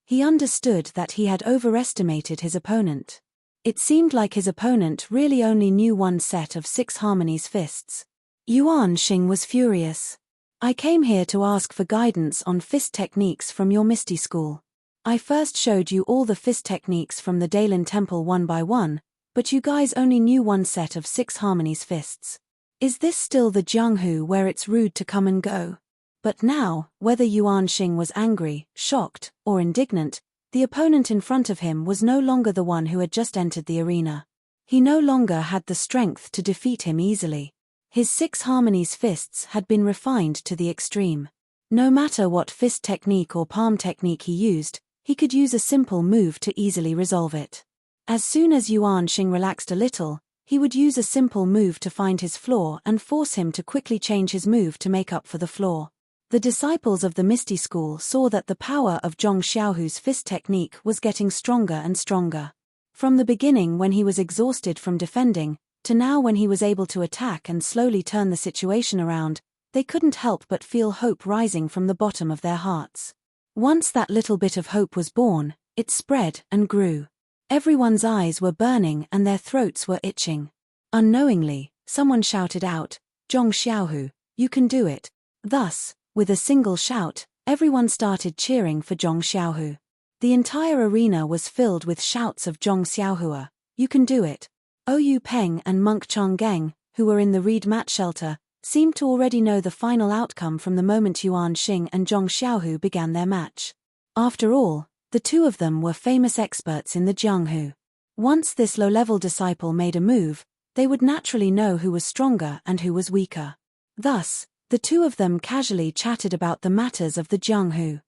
He understood that he had overestimated his opponent. It seemed like his opponent really only knew one set of 6 harmonies fists. Yuan Xing was furious. I came here to ask for guidance on fist techniques from your Misty school. I first showed you all the fist techniques from the Daylin Temple one by one, but you guys only knew one set of 6 harmonies fists. Is this still the Jianghu where it's rude to come and go? But now, whether Yuan Xing was angry, shocked, or indignant, the opponent in front of him was no longer the one who had just entered the arena. He no longer had the strength to defeat him easily. His 6 harmonies fists had been refined to the extreme. No matter what fist technique or palm technique he used, he could use a simple move to easily resolve it. As soon as Yuan Xing relaxed a little, he would use a simple move to find his flaw and force him to quickly change his move to make up for the flaw. The disciples of the Misty school saw that the power of Zhong Xiaohu's fist technique was getting stronger and stronger. From the beginning when he was exhausted from defending, to now when he was able to attack and slowly turn the situation around, they couldn't help but feel hope rising from the bottom of their hearts. Once that little bit of hope was born, it spread and grew. Everyone's eyes were burning and their throats were itching. Unknowingly, someone shouted out, "Zhong Xiaohu, you can do it." Thus, with a single shout, everyone started cheering for Zhong Xiaohu. The entire arena was filled with shouts of Zhong Xiaohua, "You can do it." Ou Peng and Monk Chonggeng, who were in the reed mat shelter, seemed to already know the final outcome from the moment Yuan Xing and Zhong Xiaohu began their match. After all, the two of them were famous experts in the Jianghu. Once this low-level disciple made a move, they would naturally know who was stronger and who was weaker. Thus, the two of them casually chatted about the matters of the Jianghu.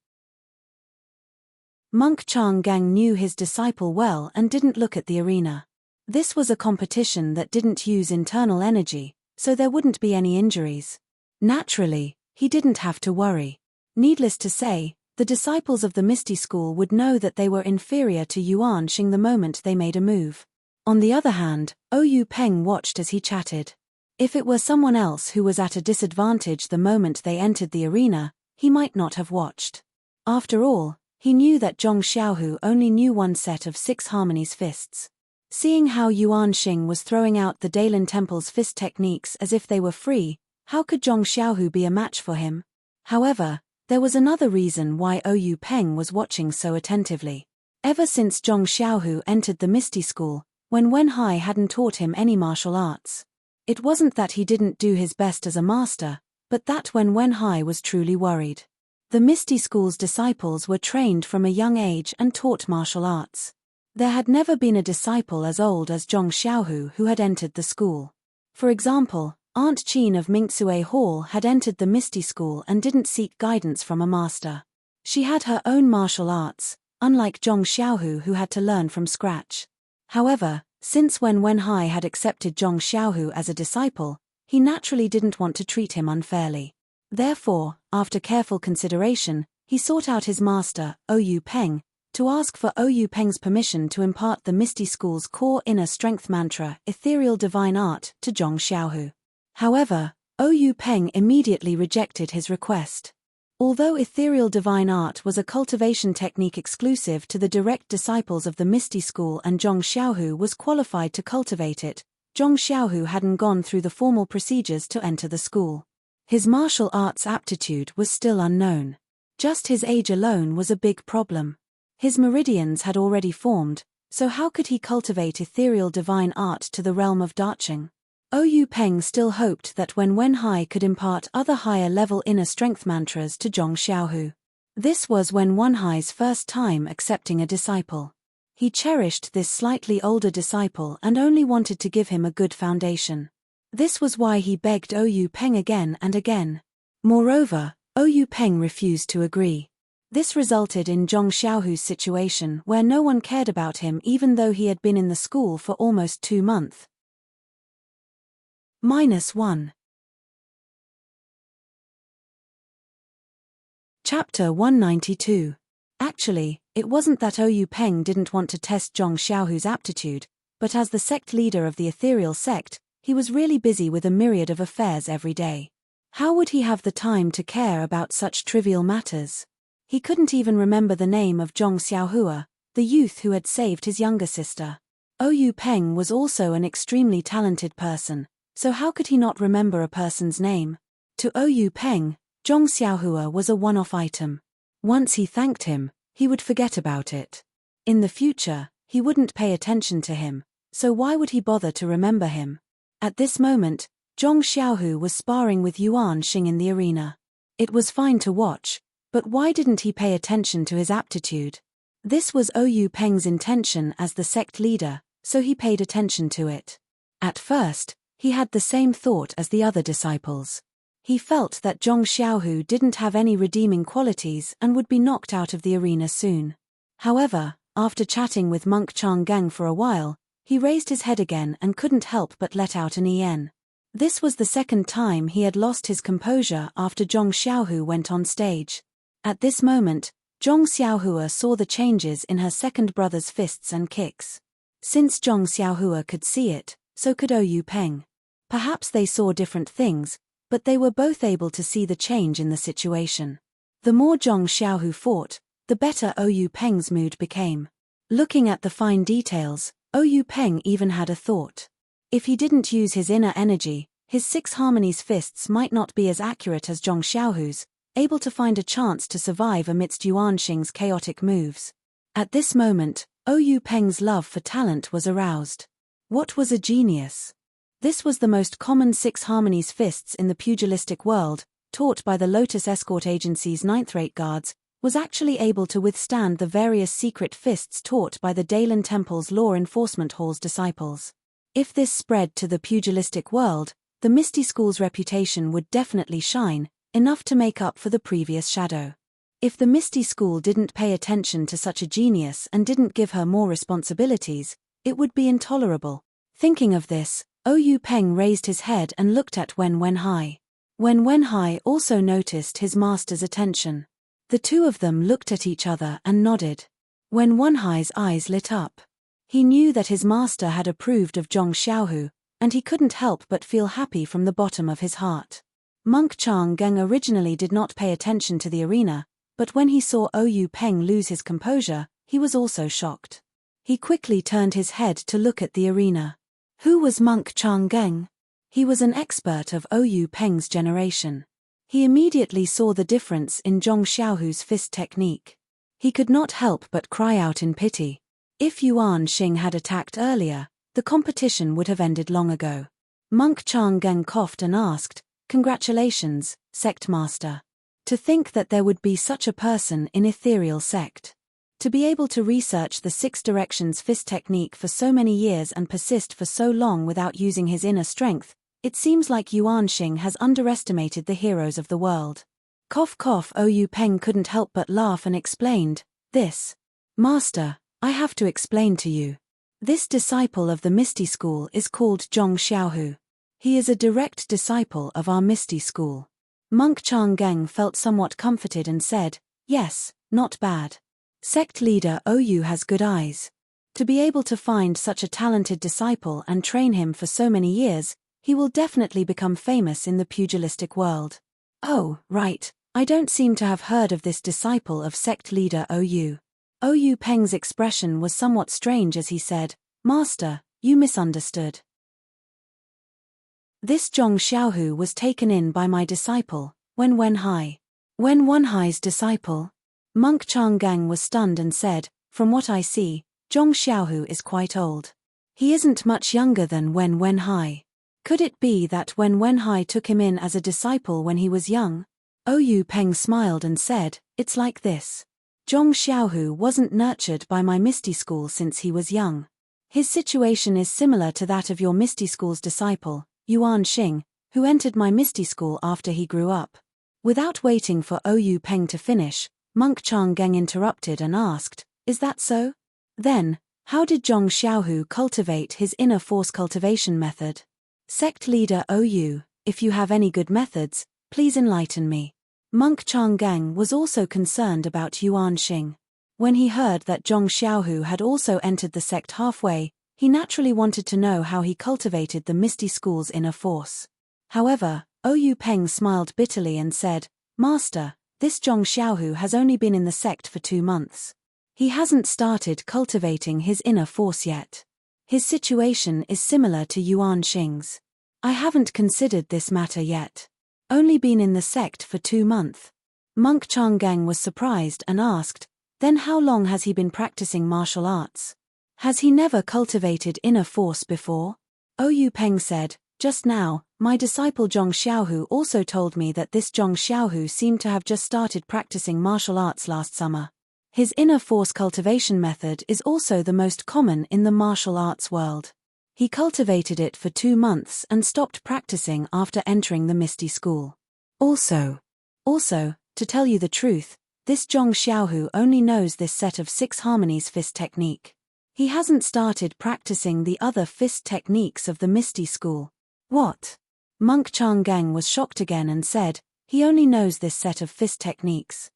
Monk Changgang knew his disciple well and didn't look at the arena. This was a competition that didn't use internal energy, so there wouldn't be any injuries. Naturally, he didn't have to worry. Needless to say, the disciples of the Misty School would know that they were inferior to Yuan Xing the moment they made a move. On the other hand, Oyu Peng watched as he chatted. If it were someone else who was at a disadvantage the moment they entered the arena, he might not have watched. After all, he knew that Zhong Xiaohu only knew one set of 6 harmonies fists. Seeing how Yuan Xing was throwing out the Dailin Temple's fist techniques as if they were free, how could Zhong Xiaohu be a match for him? However, there was another reason why Oyu Peng was watching so attentively. Ever since Zhong Xiaohu entered the Misty School, when Wenhai hadn't taught him any martial arts, it wasn't that he didn't do his best as a master, but that when Wenhai was truly worried. The Misty School's disciples were trained from a young age and taught martial arts. There had never been a disciple as old as Zhong Xiaohu who had entered the school. For example, Aunt Qin of Mingsue Hall had entered the Misty School and didn't seek guidance from a master. She had her own martial arts, unlike Zhong Xiaohu who had to learn from scratch. However, since when Wenhai had accepted Zhong Xiaohu as a disciple, he naturally didn't want to treat him unfairly. Therefore, after careful consideration, he sought out his master, Oyu Peng, to ask for Oyu Peng's permission to impart the Misty School's core inner strength mantra, Ethereal Divine Art, to Zhong Xiaohu. However, Oyu Peng immediately rejected his request. Although Ethereal Divine Art was a cultivation technique exclusive to the direct disciples of the Misty School and Zhong Xiaohu was qualified to cultivate it, Zhong Xiaohu hadn't gone through the formal procedures to enter the school. His martial arts aptitude was still unknown. Just his age alone was a big problem. His meridians had already formed, so how could he cultivate Ethereal Divine Art to the realm of Dacheng? Oyu Peng still hoped that when Wenhai could impart other higher-level inner strength mantras to Zhong Xiaohu. This was when Wenhai's first time accepting a disciple. He cherished this slightly older disciple and only wanted to give him a good foundation. This was why he begged Oyu Peng again and again. Moreover, Oyu Peng refused to agree. This resulted in Zhong Xiaohu's situation where no one cared about him even though he had been in the school for almost 2 months. -1. Chapter 192. Actually, it wasn't that Oyu Peng didn't want to test Zhong Xiaohu's aptitude, but as the sect leader of the ethereal sect, he was really busy with a myriad of affairs every day. How would he have the time to care about such trivial matters? He couldn't even remember the name of Zhong Xiaohua, the youth who had saved his younger sister. Oyu Peng was also an extremely talented person, so how could he not remember a person's name? To Oyu Peng, Zhong Xiaohua was a one-off item. Once he thanked him, he would forget about it. In the future, he wouldn't pay attention to him, so why would he bother to remember him? At this moment, Zhong Xiaohu was sparring with Yuan Xing in the arena. It was fine to watch, but why didn't he pay attention to his aptitude? This was Oyu Peng's intention as the sect leader, so he paid attention to it. At first, he had the same thought as the other disciples. He felt that Zhong Xiaohu didn't have any redeeming qualities and would be knocked out of the arena soon. However, after chatting with Monk Changgang for a while, he raised his head again and couldn't help but let out an en. This was the second time he had lost his composure after Zhong Xiaohu went on stage. At this moment, Zhong Xiaohua saw the changes in her second brother's fists and kicks. Since Zhong Xiaohua could see it, so could Oyu Peng. Perhaps they saw different things, but they were both able to see the change in the situation. The more Zhong Xiaohu fought, the better Oyu Peng's mood became. Looking at the fine details, Oyu Peng even had a thought. If he didn't use his inner energy, his 6 harmonies fists might not be as accurate as Zhong Xiaohu's, able to find a chance to survive amidst Yuan Xing's chaotic moves. At this moment, Oyu Peng's love for talent was aroused. What was a genius? This was the most common 6 harmonies fists in the pugilistic world, taught by the Lotus Escort Agency's 9th-rate guards, was actually able to withstand the various secret fists taught by the Dalen Temple's Law Enforcement Hall's disciples. If this spread to the pugilistic world, the Misty School's reputation would definitely shine, enough to make up for the previous shadow. If the Misty School didn't pay attention to such a genius and didn't give her more responsibilities, it would be intolerable. Thinking of this, Oyu Peng raised his head and looked at Wen Wenhai. Wen Wenhai also noticed his master's attention. The two of them looked at each other and nodded. Wen Wenhai's eyes lit up. He knew that his master had approved of Zhong Xiaohu, and he couldn't help but feel happy from the bottom of his heart. Monk Chang Geng originally did not pay attention to the arena, but when he saw Oyu Peng lose his composure, he was also shocked. He quickly turned his head to look at the arena. Who was Monk Chang Geng? He was an expert of Oyu Peng's generation. He immediately saw the difference in Zhong Xiaohu's fist technique. He could not help but cry out in pity. If Yuan Xing had attacked earlier, the competition would have ended long ago. Monk Chang Geng coughed and asked, "Congratulations, sect master. To think that there would be such a person in ethereal sect. To be able to research the 6 directions fist technique for so many years and persist for so long without using his inner strength, it seems like Yuan Xing has underestimated the heroes of the world." Cough cough. Oyu Peng couldn't help but laugh and explained, "This, master, I have to explain to you. This disciple of the Misty School is called Zhong Xiaohu. He is a direct disciple of our Misty School." Monk Chang Geng felt somewhat comforted and said, "Yes, not bad. Sect leader Oyu has good eyes. To be able to find such a talented disciple and train him for so many years, he will definitely become famous in the pugilistic world." "Oh, right, I don't seem to have heard of this disciple of sect leader Oyu." Oyu Peng's expression was somewhat strange as he said, "Master, you misunderstood. This Zhong Xiaohu was taken in by my disciple, Wen Wenhai." Wen Wenhai's disciple? Monk Chang Geng was stunned and said, "From what I see, Zhong Xiaohu is quite old. He isn't much younger than Wen Wenhai. Could it be that Wen Wenhai took him in as a disciple when he was young?" Oyu Peng smiled and said, "It's like this. Zhong Xiaohu wasn't nurtured by my Misty School since he was young. His situation is similar to that of your Misty School's disciple, Yuan Xing, who entered my Misty School after he grew up." Without waiting for Oyu Peng to finish, Monk Chang Geng interrupted and asked, "Is that so? Then, how did Zhong Xiaohu cultivate his inner force cultivation method? Sect leader Oyu, if you have any good methods, please enlighten me." Monk Chang Geng was also concerned about Yuan Xing. When he heard that Zhong Xiaohu had also entered the sect halfway, he naturally wanted to know how he cultivated the Misty School's inner force. However, Oyu Peng smiled bitterly and said, "Master, this Zhong Xiaohu has only been in the sect for 2 months. He hasn't started cultivating his inner force yet. His situation is similar to Yuan Xing's. I haven't considered this matter yet. Only been in the sect for 2 months. Monk Chang Geng was surprised and asked, "Then how long has he been practicing martial arts? Has he never cultivated inner force before?" Oyu Peng said, "Just now, my disciple Zhong Xiaohu also told me that this Zhong Xiaohu seemed to have just started practicing martial arts last summer. His inner force cultivation method is also the most common in the martial arts world. He cultivated it for 2 months and stopped practicing after entering the Misty School. Also, to tell you the truth, this Zhong Xiaohu only knows this set of 6 harmonies fist technique. He hasn't started practicing the other fist techniques of the Misty School." "What?" Monk Chang Geng was shocked again and said, "He only knows this set of fist techniques.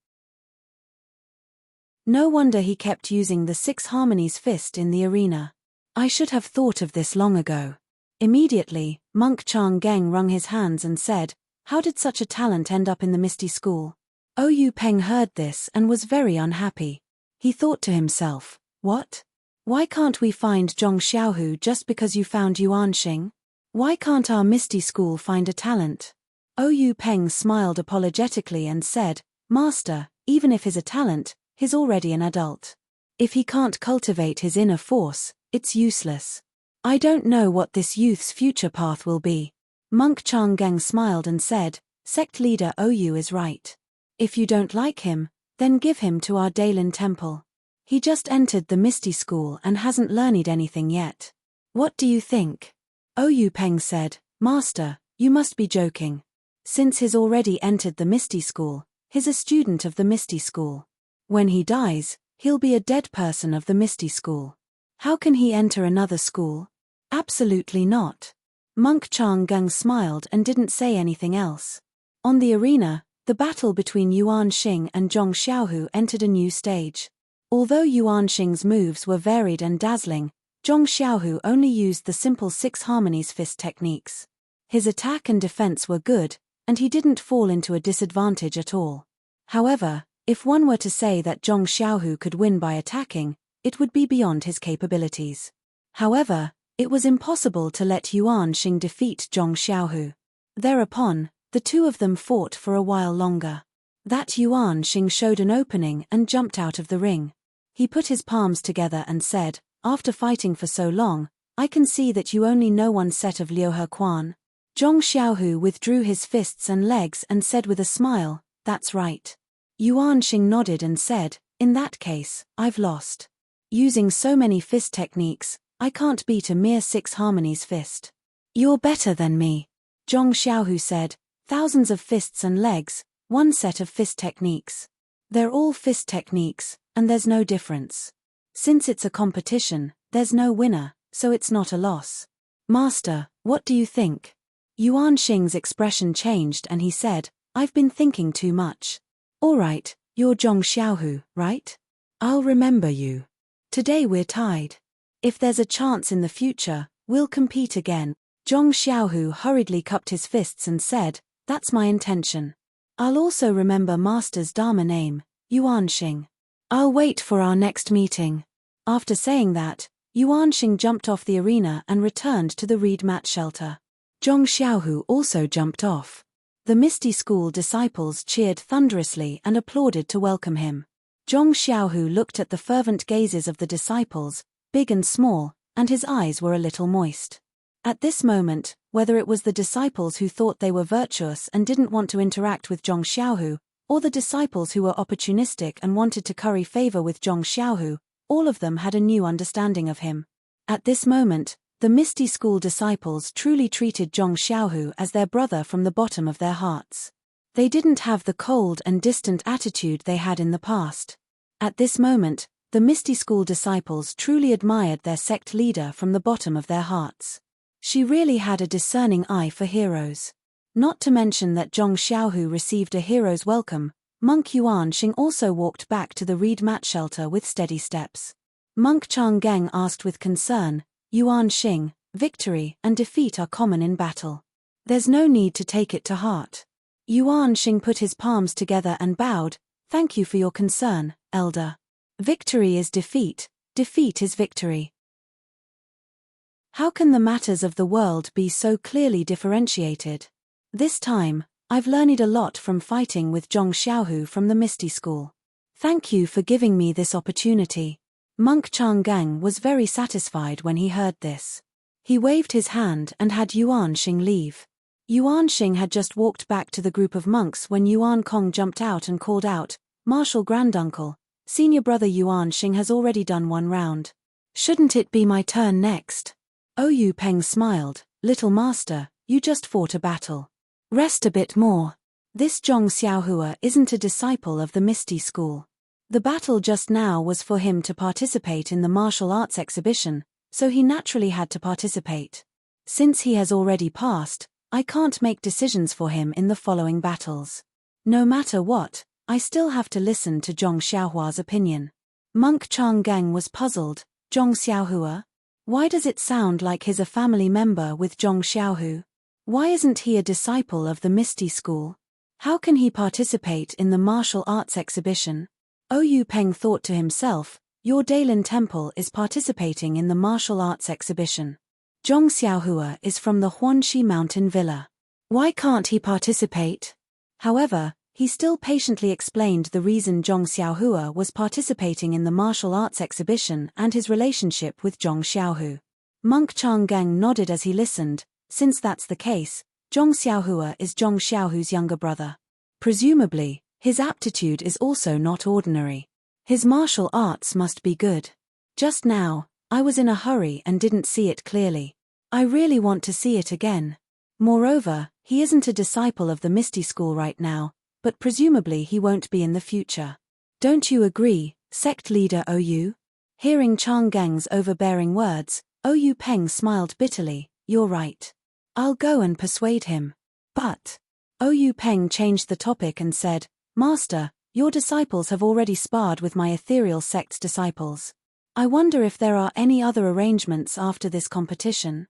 No wonder he kept using the 6 harmonies fist in the arena. I should have thought of this long ago." Immediately, Monk Chang Geng wrung his hands and said, "How did such a talent end up in the Misty School?" Oyu Peng heard this and was very unhappy. He thought to himself, "What? Why can't we find Zhong Xiaohu just because you found Yuan Xing? Why can't our Misty School find a talent?" Oyu Peng smiled apologetically and said, "Master, even if he's a talent, he's already an adult. If he can't cultivate his inner force, it's useless. I don't know what this youth's future path will be. Monk Changgang smiled and said, Sect leader Ou is right. If you don't like him, then give him to our Daylin temple. He just entered the Misty School and hasn't learned anything yet. What do you think? Ou Peng said, Master, you must be joking. Since he's already entered the Misty School, he's a student of the Misty School. When he dies, he'll be a dead person of the Misty School. How can he enter another school? Absolutely not. Monk Changgang smiled and didn't say anything else. On the arena, the battle between Yuan Xing and Zhong Xiaohu entered a new stage. Although Yuan Xing's moves were varied and dazzling, Zhong Xiaohu only used the simple 6 harmonies fist techniques. His attack and defense were good, and he didn't fall into a disadvantage at all. However, if one were to say that Zhong Xiaohu could win by attacking, it would be beyond his capabilities. However, it was impossible to let Yuan Xing defeat Zhong Xiaohu. Thereupon, the two of them fought for a while longer. That Yuan Xing showed an opening and jumped out of the ring. He put his palms together and said, After fighting for so long, I can see that you only know one set of Liu He Quan. Zhong Xiaohu withdrew his fists and legs and said with a smile, That's right. Yuan Xing nodded and said, In that case, I've lost. Using so many fist techniques, I can't beat a mere 6 harmonies fist. You're better than me. Zhong Xiaohu said, Thousands of fists and legs, one set of fist techniques. They're all fist techniques, and there's no difference. Since it's a competition, there's no winner, so it's not a loss. Master, what do you think? Yuan Xing's expression changed and he said, I've been thinking too much. All right, you're Zhong Xiaohu, right? I'll remember you. Today we're tied. If there's a chance in the future, we'll compete again. Zhong Xiaohu hurriedly cupped his fists and said, That's my intention. I'll also remember Master's Dharma name, Yuan Xing. I'll wait for our next meeting. After saying that, Yuan Xing jumped off the arena and returned to the reed mat shelter. Zhong Xiaohu also jumped off. The Misty School disciples cheered thunderously and applauded to welcome him. Zhong Xiaohu looked at the fervent gazes of the disciples, big and small, and his eyes were a little moist. At this moment, whether it was the disciples who thought they were virtuous and didn't want to interact with Zhong Xiaohu, or the disciples who were opportunistic and wanted to curry favor with Zhong Xiaohu, all of them had a new understanding of him. At this moment, the Misty School disciples truly treated Zhong Xiaohu as their brother from the bottom of their hearts. They didn't have the cold and distant attitude they had in the past. At this moment, the Misty School disciples truly admired their sect leader from the bottom of their hearts. She really had a discerning eye for heroes. Not to mention that Zhong Xiaohu received a hero's welcome, Monk Yuan Xing also walked back to the reed mat shelter with steady steps. Monk Changgang asked with concern, Yuan Xing, victory and defeat are common in battle. There's no need to take it to heart. Yuan Xing put his palms together and bowed, Thank you for your concern, Elder. Victory is defeat, defeat is victory. How can the matters of the world be so clearly differentiated? This time, I've learned a lot from fighting with Zhong Xiaohu from the Misty School. Thank you for giving me this opportunity. Monk Changgang was very satisfied when he heard this. He waved his hand and had Yuan Xing leave. Yuan Xing had just walked back to the group of monks when Yuan Kong jumped out and called out, Martial Granduncle, senior brother Yuan Xing has already done one round. Shouldn't it be my turn next? Ou Peng smiled, Little Master, you just fought a battle. Rest a bit more. This Zhong Xiaohua isn't a disciple of the Misty School. The battle just now was for him to participate in the martial arts exhibition, so he naturally had to participate. Since he has already passed, I can't make decisions for him in the following battles. No matter what, I still have to listen to Zhong Xiaohua's opinion. Monk Changgang was puzzled, Zhong Xiaohua? Why does it sound like he's a family member with Zhong Xiaohu? Why isn't he a disciple of the Misty School? How can he participate in the martial arts exhibition? Ou Peng thought to himself, Your Daylin Temple is participating in the martial arts exhibition. Zhong Xiaohua is from the Huanxi Mountain Villa. Why can't he participate? However, he still patiently explained the reason Zhong Xiaohua was participating in the martial arts exhibition and his relationship with Zhong Xiaohu. Monk Changgang nodded as he listened. Since that's the case, Zhong Xiaohua is Zhong Xiaohu's younger brother. Presumably, his aptitude is also not ordinary. His martial arts must be good. Just now, I was in a hurry and didn't see it clearly. I really want to see it again. Moreover, he isn't a disciple of the Misty School right now, but presumably he won't be in the future. Don't you agree, sect leader Ou? Hearing Changgang's overbearing words, Ou Peng smiled bitterly. You're right. I'll go and persuade him. But Ou Peng changed the topic and said, Master, your disciples have already sparred with my ethereal sect's disciples. I wonder if there are any other arrangements after this competition.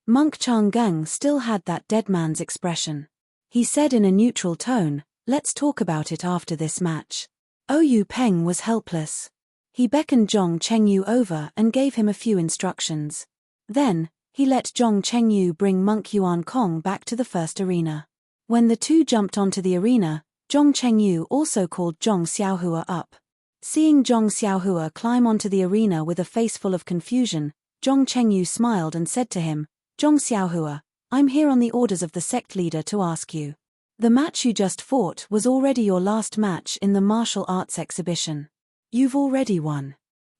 Monk Changgang still had that dead man's expression. He said in a neutral tone, let's talk about it after this match. Ou Peng was helpless. He beckoned Zhong Chengyu over and gave him a few instructions. Then, he let Zhong Chengyu bring Monk Yuan Kong back to the first arena. When the two jumped onto the arena, Zhong Chengyu also called Zhong Xiaohua up. Seeing Zhong Xiaohua climb onto the arena with a face full of confusion, Zhong Chengyu smiled and said to him, Zhong Xiaohua, I'm here on the orders of the sect leader to ask you. The match you just fought was already your last match in the martial arts exhibition. You've already won.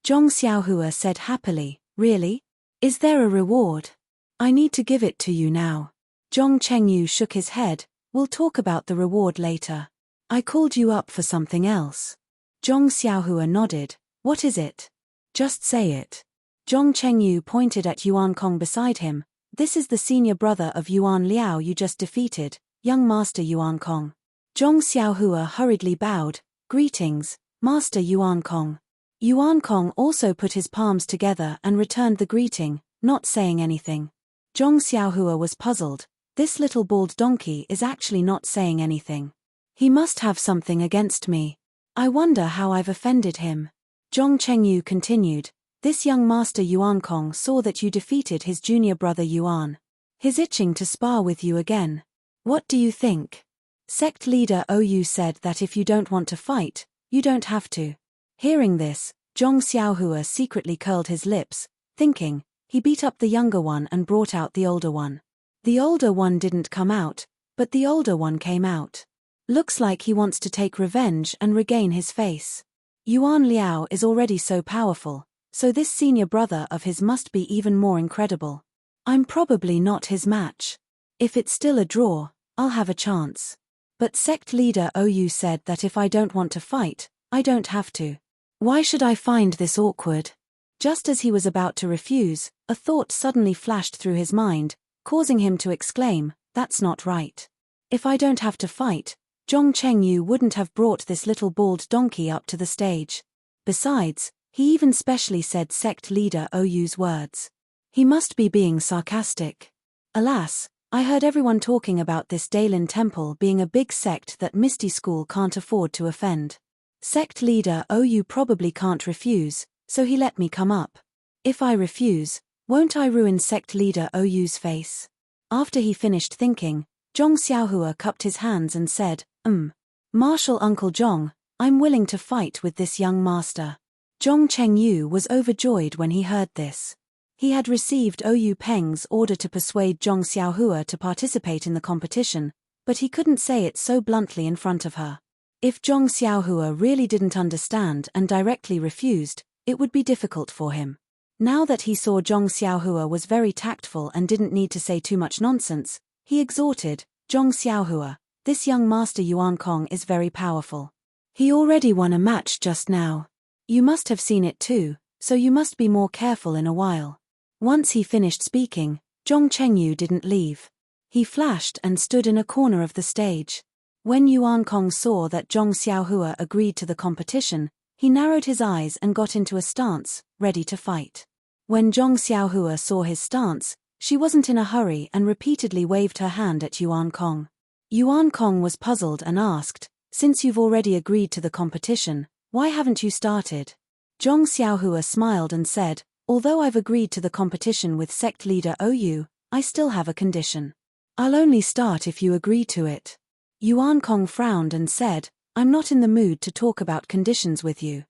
Zhong Xiaohua said happily, really? Is there a reward? I need to give it to you now. Zhong Chengyu shook his head, we'll talk about the reward later. I called you up for something else. Zhong Xiaohua nodded, what is it? Just say it. Zhong Chengyu pointed at Yuan Kong beside him. This is the senior brother of Yuan Liao you just defeated, young Master Yuan Kong. Zhong Xiaohua hurriedly bowed, greetings, Master Yuan Kong. Yuan Kong also put his palms together and returned the greeting, not saying anything. Zhong Xiaohua was puzzled. This little bald donkey is actually not saying anything. He must have something against me. I wonder how I've offended him. Zhong Chengyu continued. This young Master Yuan Kong saw that you defeated his junior brother Yuan. He's itching to spar with you again. What do you think? Sect leader Ou said that if you don't want to fight, you don't have to. Hearing this, Zhong Xiaohua secretly curled his lips, thinking, he beat up the younger one and brought out the older one. The older one didn't come out, but the older one came out. Looks like he wants to take revenge and regain his face. Yuan Liao is already so powerful, so this senior brother of his must be even more incredible. I'm probably not his match. If it's still a draw, I'll have a chance. But sect leader Ou said that if I don't want to fight, I don't have to. Why should I find this awkward? Just as he was about to refuse, a thought suddenly flashed through his mind, causing him to exclaim, that's not right. If I don't have to fight, Zhong Chengyu wouldn't have brought this little bald donkey up to the stage. Besides, he even specially said sect leader Ou's words. He must be being sarcastic. Alas, I heard everyone talking about this Dailin temple being a big sect that Misty School can't afford to offend. Sect leader Ou probably can't refuse, so he let me come up. If I refuse, won't I ruin sect leader Ou's face? After he finished thinking, Zhong Xiaohua cupped his hands and said, Martial Uncle Zhong, I'm willing to fight with this young master. Zhong Chengyu was overjoyed when he heard this. He had received Ou Peng's order to persuade Zhong Xiaohua to participate in the competition, but he couldn't say it so bluntly in front of her. If Zhong Xiaohua really didn't understand and directly refused, it would be difficult for him. Now that he saw Zhong Xiaohua was very tactful and didn't need to say too much nonsense, he exhorted, Zhong Xiaohua, this young Master Yuan Kong is very powerful. He already won a match just now. You must have seen it too, so you must be more careful in a while. Once he finished speaking, Zhong Chengyu didn't leave. He flashed and stood in a corner of the stage. When Yuan Kong saw that Zhong Xiaohua agreed to the competition, he narrowed his eyes and got into a stance, ready to fight. When Zhong Xiaohua saw his stance, she wasn't in a hurry and repeatedly waved her hand at Yuan Kong. Yuan Kong was puzzled and asked, since you've already agreed to the competition, why haven't you started? Zhong Xiaohua smiled and said, although I've agreed to the competition with sect leader Ou, I still have a condition. I'll only start if you agree to it. Yuan Kong frowned and said, I'm not in the mood to talk about conditions with you.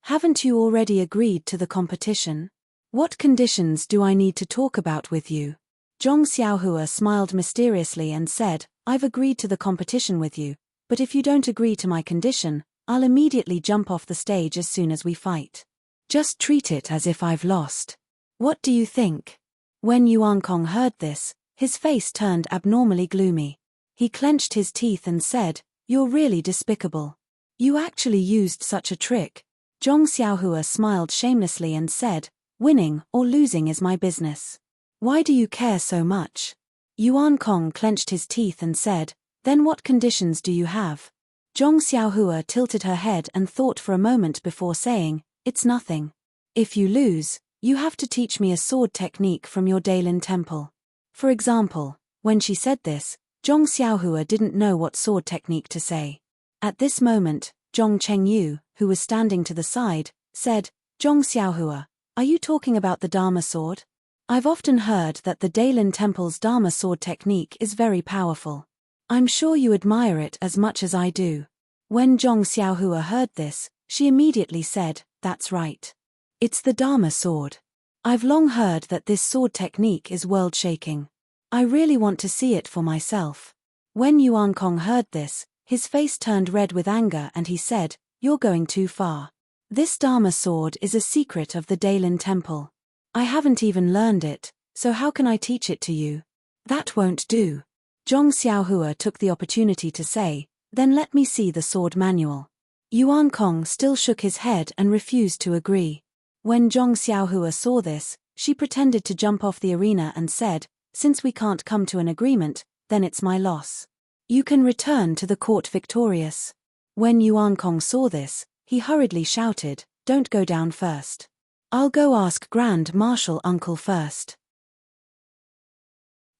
Haven't you already agreed to the competition? What conditions do I need to talk about with you? Zhong Xiaohua smiled mysteriously and said, I've agreed to the competition with you, but if you don't agree to my condition, I'll immediately jump off the stage as soon as we fight. Just treat it as if I've lost. What do you think? When Yuan Kong heard this, his face turned abnormally gloomy. He clenched his teeth and said, You're really despicable. You actually used such a trick. Zhong Xiaohua smiled shamelessly and said, Winning or losing is my business. Why do you care so much? Yuan Kong clenched his teeth and said, Then what conditions do you have? Zhong Xiaohua tilted her head and thought for a moment before saying, It's nothing. If you lose, you have to teach me a sword technique from your Daylin temple. For example, when she said this, Zhong Xiaohua didn't know what sword technique to say. At this moment, Zhong Chengyu, who was standing to the side, said, Zhong Xiaohua, are you talking about the Dharma sword? I've often heard that the Daylin Temple's Dharma sword technique is very powerful. I'm sure you admire it as much as I do. When Zhong Xiaohua heard this, she immediately said, That's right. It's the Dharma sword. I've long heard that this sword technique is world-shaking. I really want to see it for myself. When Yuan Kong heard this, his face turned red with anger and he said, You're going too far. This Dharma sword is a secret of the Daylin Temple. I haven't even learned it, so how can I teach it to you? That won't do. Zhong Xiaohua took the opportunity to say, Then let me see the sword manual. Yuan Kong still shook his head and refused to agree. When Zhong Xiaohua saw this, she pretended to jump off the arena and said, Since we can't come to an agreement, then it's my loss. You can return to the court victorious. When Yuan Kong saw this, he hurriedly shouted, Don't go down first. I'll go ask Grand Marshal Uncle first.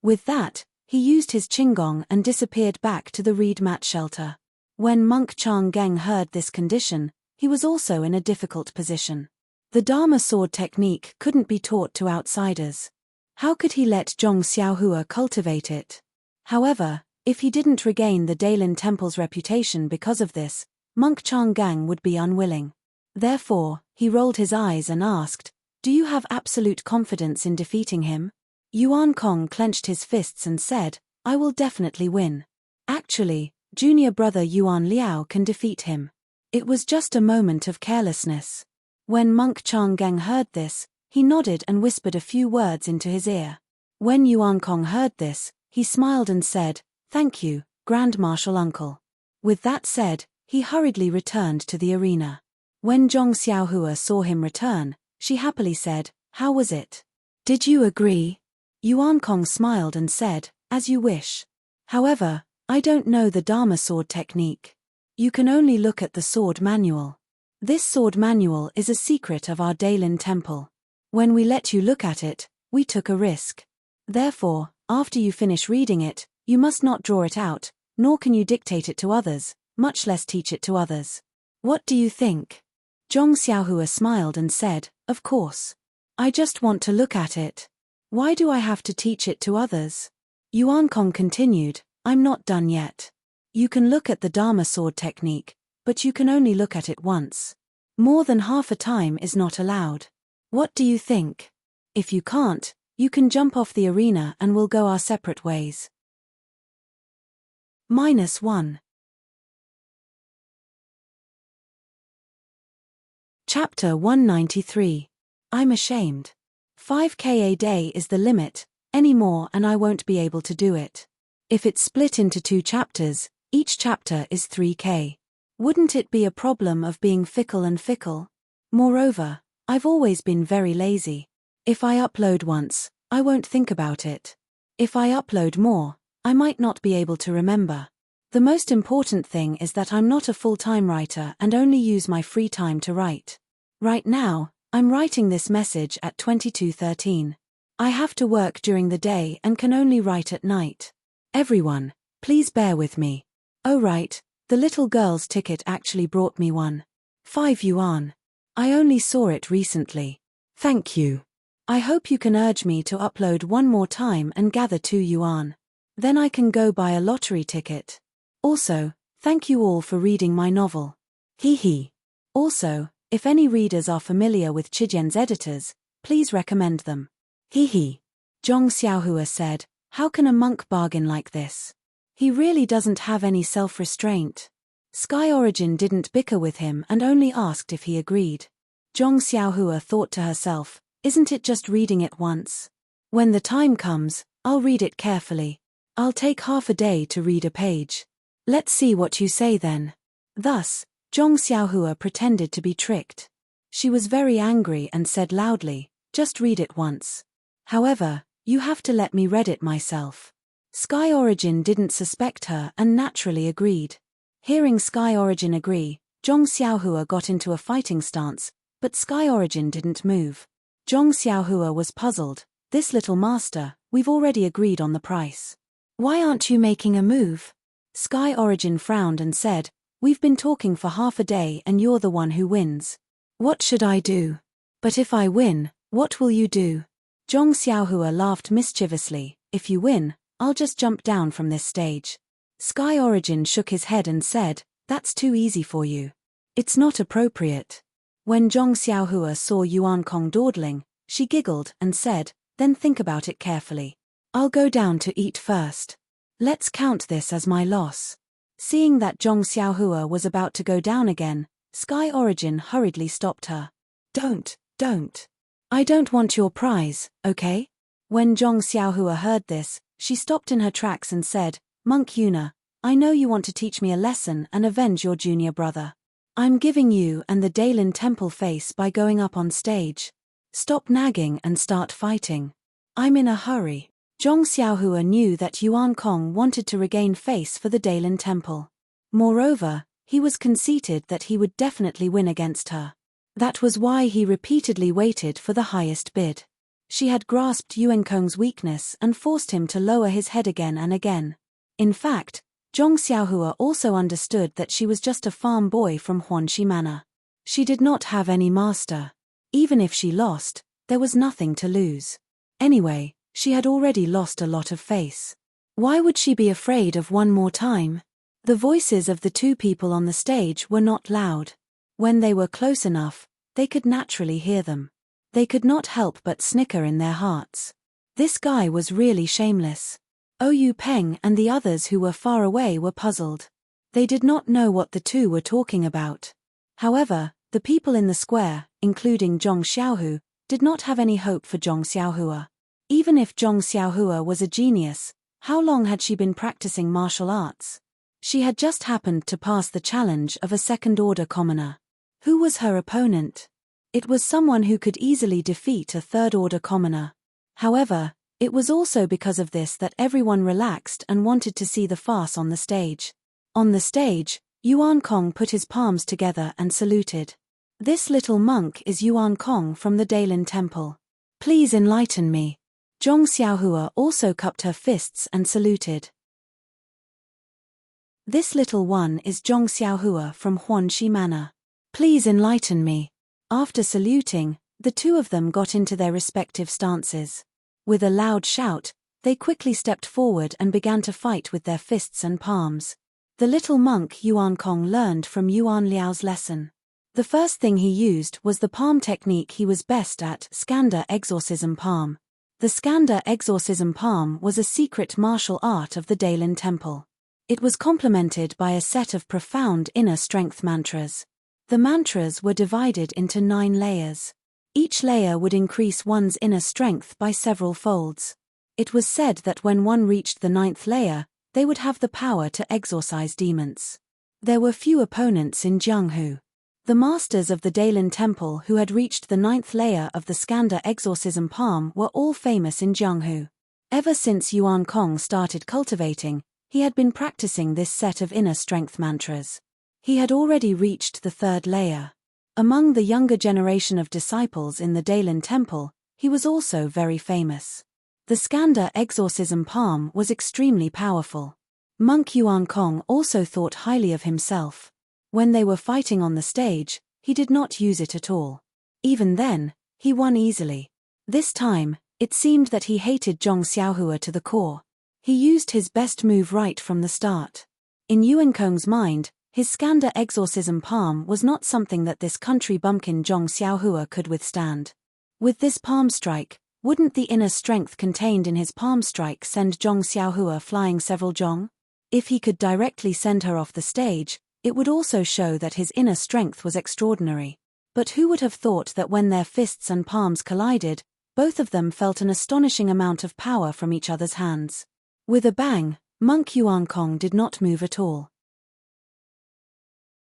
With that, he used his qinggong and disappeared back to the reed mat shelter. When Monk Chang Geng heard this condition, he was also in a difficult position. The Dharma sword technique couldn't be taught to outsiders. How could he let Zhong Xiaohua cultivate it? However, if he didn't regain the Daylin Temple's reputation because of this, Monk Chang Gang would be unwilling. Therefore, he rolled his eyes and asked, Do you have absolute confidence in defeating him? Yuan Kong clenched his fists and said, I will definitely win. Actually, junior brother Yuan Liao can defeat him. It was just a moment of carelessness. When Monk Chang Gang heard this, he nodded and whispered a few words into his ear. When Yuan Kong heard this, he smiled and said, Thank you, Grand Marshal Uncle. With that said, he hurriedly returned to the arena. When Zhong Xiaohua saw him return, she happily said, How was it? Did you agree? Yuan Kong smiled and said, As you wish. However, I don't know the Dharma sword technique. You can only look at the sword manual. This sword manual is a secret of our Daylin Temple. When we let you look at it, we took a risk. Therefore, after you finish reading it, you must not draw it out, nor can you dictate it to others, much less teach it to others. What do you think? Zhong Xiaohua smiled and said, Of course. I just want to look at it. Why do I have to teach it to others? Yuan Kong continued, I'm not done yet. You can look at the Dharma sword technique, but you can only look at it once. More than half a time is not allowed. What do you think? If you can't, you can jump off the arena and we'll go our separate ways. -1. Chapter 193. I'm ashamed. 5k a day is the limit, any more and I won't be able to do it. If it's split into 2 chapters, each chapter is 3k. Wouldn't it be a problem of being fickle and fickle? Moreover, I've always been very lazy. If I upload once, I won't think about it. If I upload more, I might not be able to remember. The most important thing is that I'm not a full-time writer and only use my free time to write. Right now, I'm writing this message at 22:13. I have to work during the day and can only write at night. Everyone, please bear with me. Oh right, the little girl's ticket actually brought me one. 5 yuan. I only saw it recently. Thank you. I hope you can urge me to upload one more time and gather 2 yuan. Then I can go buy a lottery ticket. Also, thank you all for reading my novel. Hee hee. Also, If any readers are familiar with Chijian's editors, please recommend them. Hee. Zhong Xiaohua said, how can a monk bargain like this? He really doesn't have any self-restraint. Sky Origin didn't bicker with him and only asked if he agreed. Zhong Xiaohua thought to herself, isn't it just reading it once? When the time comes, I'll read it carefully. I'll take half a day to read a page. Let's see what you say then. Thus, Zhong Xiaohua pretended to be tricked. She was very angry and said loudly, just read it once. However, you have to let me read it myself. Sky Origin didn't suspect her and naturally agreed. Hearing Sky Origin agree, Zhong Xiaohua got into a fighting stance, but Sky Origin didn't move. Zhong Xiaohua was puzzled. This little master, we've already agreed on the price. Why aren't you making a move? Sky Origin frowned and said, we've been talking for half a day and you're the one who wins. What should I do? But if I win, what will you do? Zhong Xiaohua laughed mischievously, if you win, I'll just jump down from this stage. Sky Origin shook his head and said, that's too easy for you. It's not appropriate. When Zhong Xiaohua saw Yuan Kong dawdling, she giggled and said, then think about it carefully. I'll go down to eat first. Let's count this as my loss. Seeing that Zhong Xiaohua was about to go down again, Sky Origin hurriedly stopped her. Don't. I don't want your prize, okay? When Zhong Xiaohua heard this, she stopped in her tracks and said, Monk Yuna, I know you want to teach me a lesson and avenge your junior brother. I'm giving you and the Daylin Temple face by going up on stage. Stop nagging and start fighting. I'm in a hurry. Zhong Xiaohua knew that Yuan Kong wanted to regain face for the Daylin Temple. Moreover, he was conceited that he would definitely win against her. That was why he repeatedly waited for the highest bid. She had grasped Yuan Kong's weakness and forced him to lower his head again and again. In fact, Zhong Xiaohua also understood that she was just a farm boy from Huanxi Manor. She did not have any master. Even if she lost, there was nothing to lose. Anyway, she had already lost a lot of face. Why would she be afraid of one more time? The voices of the two people on the stage were not loud. When they were close enough, they could naturally hear them. They could not help but snicker in their hearts. This guy was really shameless. Oyu Peng and the others who were far away were puzzled. They did not know what the two were talking about. However, the people in the square, including Zhong Xiaohu, did not have any hope for Zhong Xiaohua. Even if Zhong Xiaohua was a genius, how long had she been practicing martial arts? She had just happened to pass the challenge of a second-order commoner. Who was her opponent? It was someone who could easily defeat a third-order commoner. However, it was also because of this that everyone relaxed and wanted to see the farce on the stage. On the stage, Yuan Kong put his palms together and saluted. This little monk is Yuan Kong from the Daylin Temple. Please enlighten me. Zhong Xiaohua also cupped her fists and saluted. This little one is Zhong Xiaohua from Huanxi Manor. Please enlighten me. After saluting, the two of them got into their respective stances. With a loud shout, they quickly stepped forward and began to fight with their fists and palms. The little monk Yuan Kong learned from Yuan Liao's lesson. The first thing he used was the palm technique he was best at, Skanda Exorcism Palm. The Skanda Exorcism Palm was a secret martial art of the Daylin Temple. It was complemented by a set of profound inner strength mantras. The mantras were divided into 9 layers. Each layer would increase one's inner strength by several folds. It was said that when one reached the 9th layer, they would have the power to exorcise demons. There were few opponents in Jianghu. The masters of the Daylin Temple who had reached the 9th layer of the Skanda Exorcism Palm were all famous in Jianghu. Ever since Yuan Kong started cultivating, he had been practicing this set of inner strength mantras. He had already reached the 3rd layer. Among the younger generation of disciples in the Daylin Temple, he was also very famous. The Skanda Exorcism Palm was extremely powerful. Monk Yuan Kong also thought highly of himself. When they were fighting on the stage, he did not use it at all. Even then, he won easily. This time, it seemed that he hated Zhong Xiaohua to the core. He used his best move right from the start. In Yuan Kong's mind, His Skanda exorcism palm was not something that this country bumpkin Zhong Xiaohua could withstand. With this palm strike, wouldn't the inner strength contained in his palm strike send Zhong Xiaohua flying several zhong? If he could directly send her off the stage, it would also show that his inner strength was extraordinary. But who would have thought that when their fists and palms collided, both of them felt an astonishing amount of power from each other's hands. With a bang, Monk Yuan Kong did not move at all.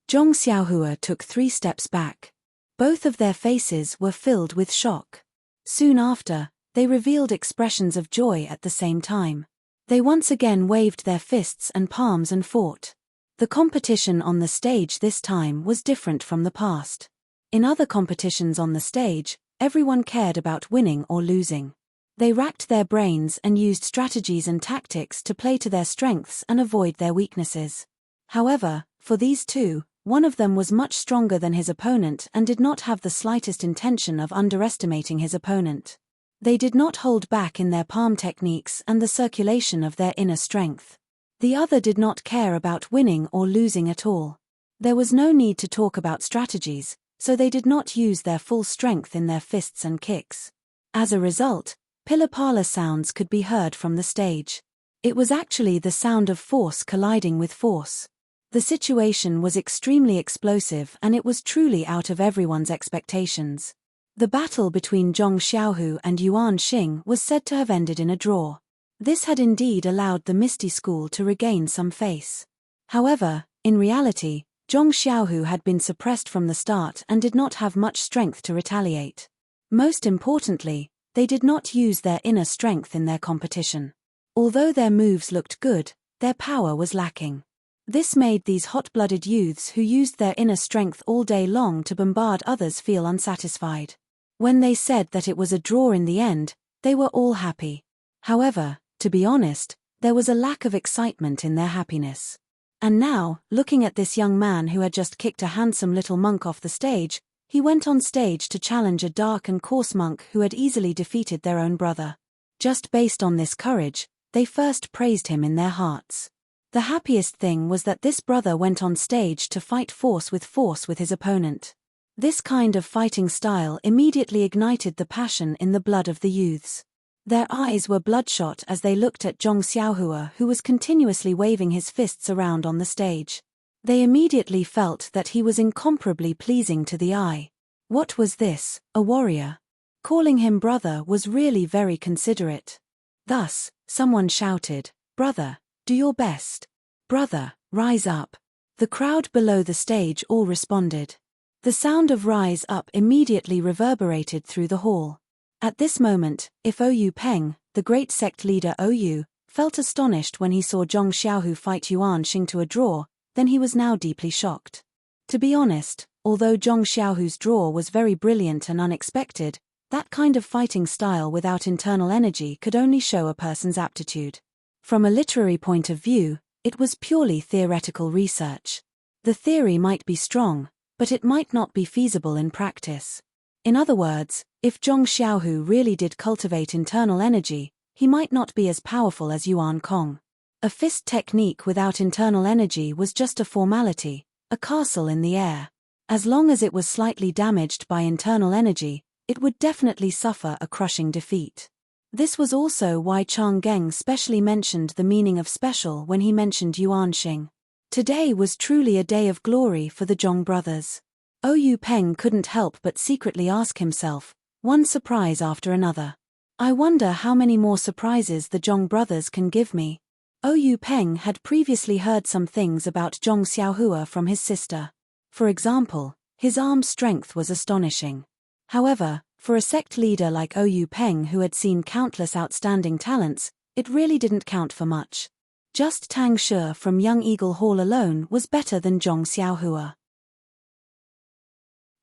Zhong Xiaohua took 3 steps back. Both of their faces were filled with shock. Soon after, they revealed expressions of joy at the same time. They once again waved their fists and palms and fought. The competition on the stage this time was different from the past. In other competitions on the stage, everyone cared about winning or losing. They racked their brains and used strategies and tactics to play to their strengths and avoid their weaknesses. However, for these two, one of them was much stronger than his opponent and did not have the slightest intention of underestimating his opponent. They did not hold back in their palm techniques and the circulation of their inner strength. The other did not care about winning or losing at all. There was no need to talk about strategies, so they did not use their full strength in their fists and kicks. As a result, pilla-pala sounds could be heard from the stage. It was actually the sound of force colliding with force. The situation was extremely explosive and it was truly out of everyone's expectations. The battle between Zhong Xiaohu and Yuan Xing was said to have ended in a draw. This had indeed allowed the Misty School to regain some face. However, in reality, Zhong Xiaohu had been suppressed from the start and did not have much strength to retaliate. Most importantly, they did not use their inner strength in their competition. Although their moves looked good, their power was lacking. This made these hot-blooded youths who used their inner strength all day long to bombard others feel unsatisfied. When they said that it was a draw in the end, they were all happy. However, to be honest, there was a lack of excitement in their happiness. And now, looking at this young man who had just kicked a handsome little monk off the stage, he went on stage to challenge a dark and coarse monk who had easily defeated their own brother. Just based on this courage, they first praised him in their hearts. The happiest thing was that this brother went on stage to fight force with his opponent. This kind of fighting style immediately ignited the passion in the blood of the youths. Their eyes were bloodshot as they looked at Zhong Xiaohua, who was continuously waving his fists around on the stage. They immediately felt that he was incomparably pleasing to the eye. What was this, a warrior? Calling him brother was really very considerate. Thus, someone shouted, "Brother, do your best. Brother, rise up." The crowd below the stage all responded. The sound of "rise up" immediately reverberated through the hall. At this moment, if Oyu Peng, the great sect leader Oyu, felt astonished when he saw Zhong Xiaohu fight Yuan Xing to a draw, then he was now deeply shocked. To be honest, although Zhong Xiaohu's draw was very brilliant and unexpected, that kind of fighting style without internal energy could only show a person's aptitude. From a literary point of view, it was purely theoretical research. The theory might be strong, but it might not be feasible in practice. In other words, if Zhong Xiaohu really did cultivate internal energy, he might not be as powerful as Yuan Kong. A fist technique without internal energy was just a formality, a castle in the air. As long as it was slightly damaged by internal energy, it would definitely suffer a crushing defeat. This was also why Chang Geng specially mentioned the meaning of special when he mentioned Yuan Xing. Today was truly a day of glory for the Zhong brothers. Oyu Peng couldn't help but secretly ask himself, one surprise after another. I wonder how many more surprises the Zhong brothers can give me. Oyu Peng had previously heard some things about Zhong Xiaohua from his sister. For example, his arm strength was astonishing. However, for a sect leader like Oyu Peng who had seen countless outstanding talents, it really didn't count for much. Just Tang Shi from Young Eagle Hall alone was better than Zhong Xiaohua.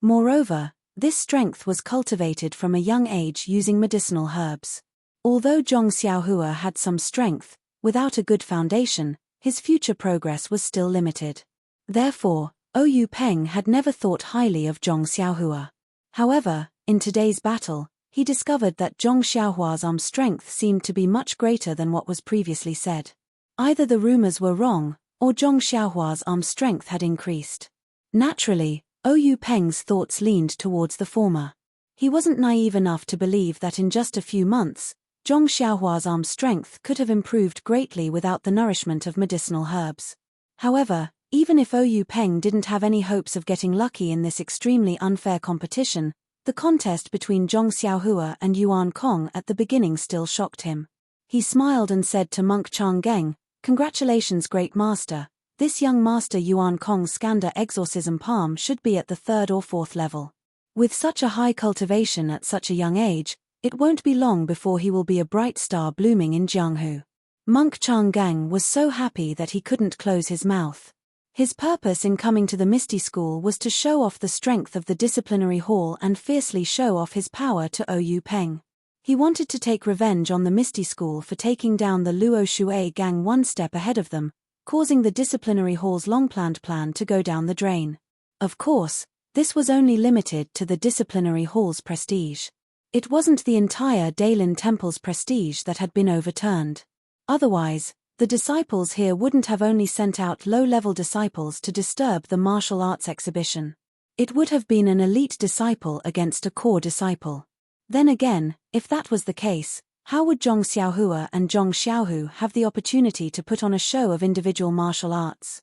Moreover, this strength was cultivated from a young age using medicinal herbs. Although Zhong Xiaohua had some strength, without a good foundation, his future progress was still limited. Therefore, Oyu Peng had never thought highly of Zhong Xiaohua. However, in today's battle, he discovered that Zhong Xiaohua's arm strength seemed to be much greater than what was previously said. Either the rumors were wrong, or Zhong Xiaohua's arm strength had increased. Naturally, Oyu Peng's thoughts leaned towards the former. He wasn't naive enough to believe that in just a few months, Zhong Xiaohua's arm strength could have improved greatly without the nourishment of medicinal herbs. However, even if Oyu Peng didn't have any hopes of getting lucky in this extremely unfair competition, the contest between Zhong Xiaohua and Yuan Kong at the beginning still shocked him. He smiled and said to monk Chang'eng, "Congratulations, great master. This young master Yuan Kong's Skanda exorcism palm should be at the 3rd or 4th level. With such a high cultivation at such a young age, it won't be long before he will be a bright star blooming in Jianghu." Monk Chang'eng was so happy that he couldn't close his mouth. His purpose in coming to the Misty School was to show off the strength of the disciplinary hall and fiercely show off his power to Oyu Peng. He wanted to take revenge on the Misty School for taking down the Luo Shui gang one step ahead of them, causing the disciplinary hall's long-planned plan to go down the drain. Of course, this was only limited to the disciplinary hall's prestige. It wasn't the entire Dailin Temple's prestige that had been overturned. Otherwise, the disciples here wouldn't have only sent out low-level disciples to disturb the martial arts exhibition. It would have been an elite disciple against a core disciple. Then again, if that was the case, how would Zhong Xiaohua and Zhong Xiaohu have the opportunity to put on a show of individual martial arts?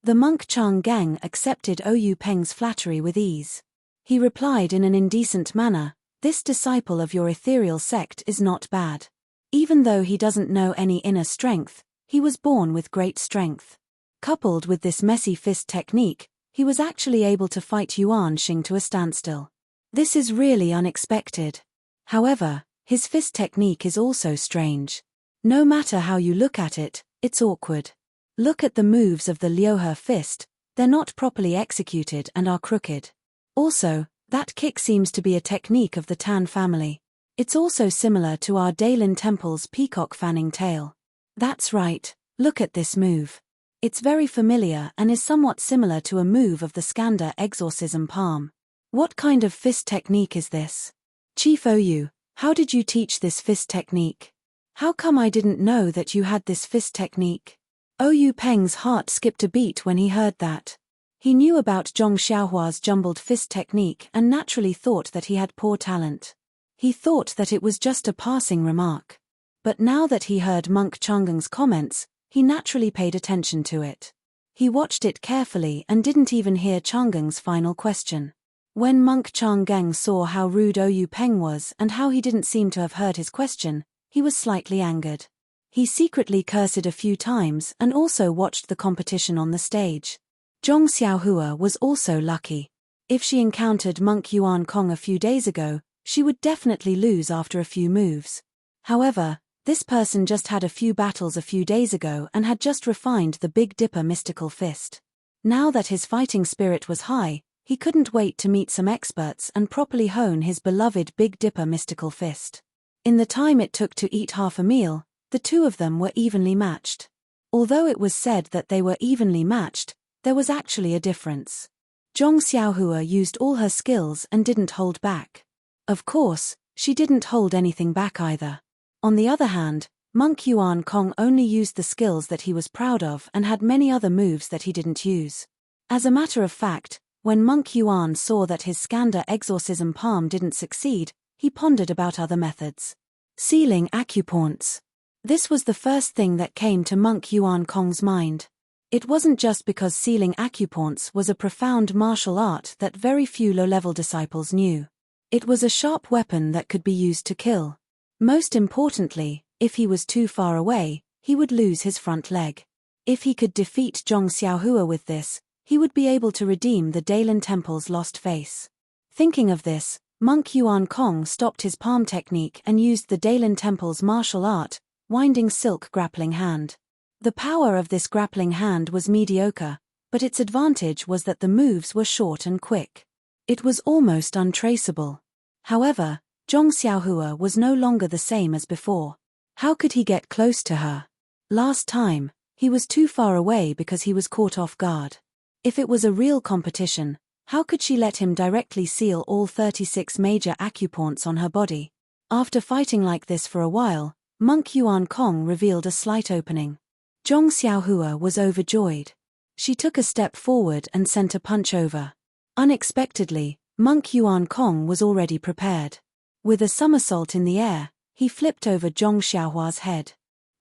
The monk Chang'eng accepted Oyu Peng's flattery with ease. He replied in an indecent manner, "This disciple of your ethereal sect is not bad. Even though he doesn't know any inner strength, he was born with great strength. Coupled with this messy fist technique, he was actually able to fight Yuan Xing to a standstill. This is really unexpected. However, his fist technique is also strange. No matter how you look at it, it's awkward. Look at the moves of the Liuhe fist, they're not properly executed and are crooked. Also, that kick seems to be a technique of the Tan family. It's also similar to our Dailin Temple's peacock fanning tail. That's right, look at this move. It's very familiar and is somewhat similar to a move of the Skanda exorcism palm. What kind of fist technique is this? Chief Oyu, how did you teach this fist technique? How come I didn't know that you had this fist technique?" Oyu Peng's heart skipped a beat when he heard that. He knew about Zhong Xiaohua's jumbled fist technique and naturally thought that he had poor talent. He thought that it was just a passing remark. But now that he heard monk Chang'eng's comments, he naturally paid attention to it. He watched it carefully and didn't even hear Chang'eng's final question. When monk Chang'eng saw how rude Oyu Peng was and how he didn't seem to have heard his question, he was slightly angered. He secretly cursed a few times and also watched the competition on the stage. Zhong Xiaohua was also lucky. If she encountered monk Yuan Kong a few days ago, she would definitely lose after a few moves. However, this person just had a few battles a few days ago and had just refined the Big Dipper mystical fist. Now that his fighting spirit was high, he couldn't wait to meet some experts and properly hone his beloved Big Dipper mystical fist. In the time it took to eat half a meal, the two of them were evenly matched. Although it was said that they were evenly matched, there was actually a difference. Zhong Xiaohua used all her skills and didn't hold back. Of course, she didn't hold anything back either. On the other hand, monk Yuan Kong only used the skills that he was proud of and had many other moves that he didn't use. As a matter of fact, when monk Yuan saw that his Skanda exorcism palm didn't succeed, he pondered about other methods. Sealing acupoints. This was the first thing that came to monk Yuan Kong's mind. It wasn't just because sealing acupoints was a profound martial art that very few low-level disciples knew. It was a sharp weapon that could be used to kill. Most importantly, if he was too far away, he would lose his front leg. If he could defeat Zhong Xiaohua with this, he would be able to redeem the Dailin Temple's lost face. Thinking of this, monk Yuan Kong stopped his palm technique and used the Dailin Temple's martial art, winding silk grappling hand. The power of this grappling hand was mediocre, but its advantage was that the moves were short and quick. It was almost untraceable. However, Zhong Xiaohua was no longer the same as before. How could he get close to her? Last time, he was too far away because he was caught off guard. If it was a real competition, how could she let him directly seal all 36 major acupoints on her body? After fighting like this for a while, monk Yuan Kong revealed a slight opening. Zhong Xiaohua was overjoyed. She took a step forward and sent a punch over. Unexpectedly, Monk Yuan Kong was already prepared. With a somersault in the air, he flipped over Zhong Xiaohua's head.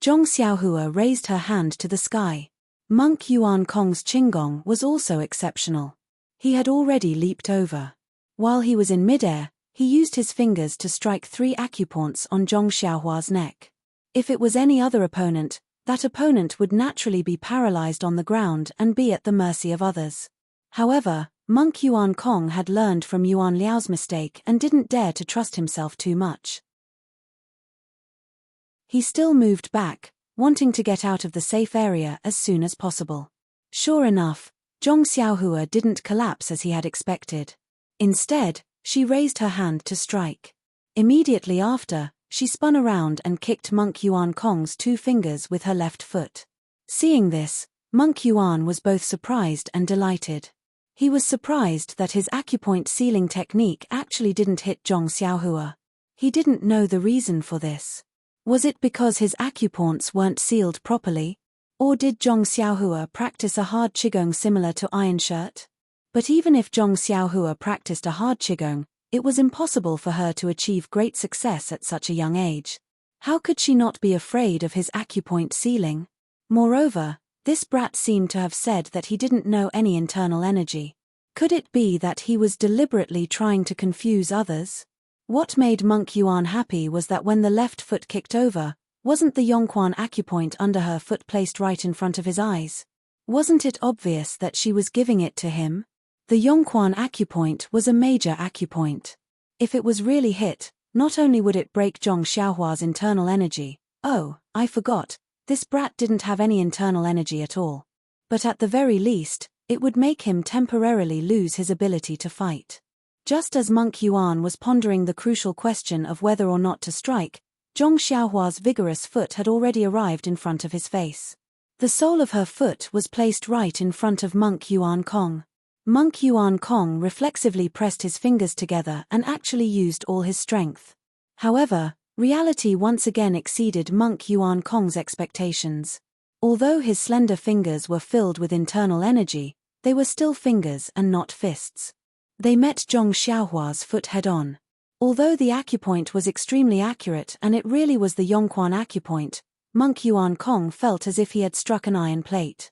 Zhong Xiaohua raised her hand to the sky. Monk Yuan Kong's qigong was also exceptional. He had already leaped over. While he was in midair, he used his fingers to strike 3 acupoints on Zhong Xiaohua's neck. If it was any other opponent, that opponent would naturally be paralyzed on the ground and be at the mercy of others. However, Monk Yuan Kong had learned from Yuan Liao's mistake and didn't dare to trust himself too much. He still moved back, wanting to get out of the safe area as soon as possible. Sure enough, Zhong Xiaohua didn't collapse as he had expected. Instead, she raised her hand to strike. Immediately after, she spun around and kicked Monk Yuan Kong's 2 fingers with her left foot. Seeing this, Monk Yuan was both surprised and delighted. He was surprised that his acupoint sealing technique actually didn't hit Zhong Xiaohua. He didn't know the reason for this. Was it because his acupoints weren't sealed properly? Or did Zhong Xiaohua practice a hard qigong similar to Iron Shirt? But even if Zhong Xiaohua practiced a hard qigong, it was impossible for her to achieve great success at such a young age. How could she not be afraid of his acupoint sealing? Moreover, this brat seemed to have said that he didn't know any internal energy. Could it be that he was deliberately trying to confuse others? What made Monk Yuan happy was that when the left foot kicked over, wasn't the Yongquan acupoint under her foot placed right in front of his eyes? Wasn't it obvious that she was giving it to him? The Yongquan acupoint was a major acupoint. If it was really hit, not only would it break Zhong Xiaohua's internal energy, oh, I forgot, this brat didn't have any internal energy at all. But at the very least, it would make him temporarily lose his ability to fight. Just as Monk Yuan was pondering the crucial question of whether or not to strike, Zhong Xiaohua's vigorous foot had already arrived in front of his face. The sole of her foot was placed right in front of Monk Yuan Kong. Monk Yuan Kong reflexively pressed his fingers together and actually used all his strength. However, reality once again exceeded Monk Yuan Kong's expectations. Although his slender fingers were filled with internal energy, they were still fingers and not fists. They met Zhong Xiaohua's foot head-on. Although the acupoint was extremely accurate and it really was the Yongquan acupoint, Monk Yuan Kong felt as if he had struck an iron plate.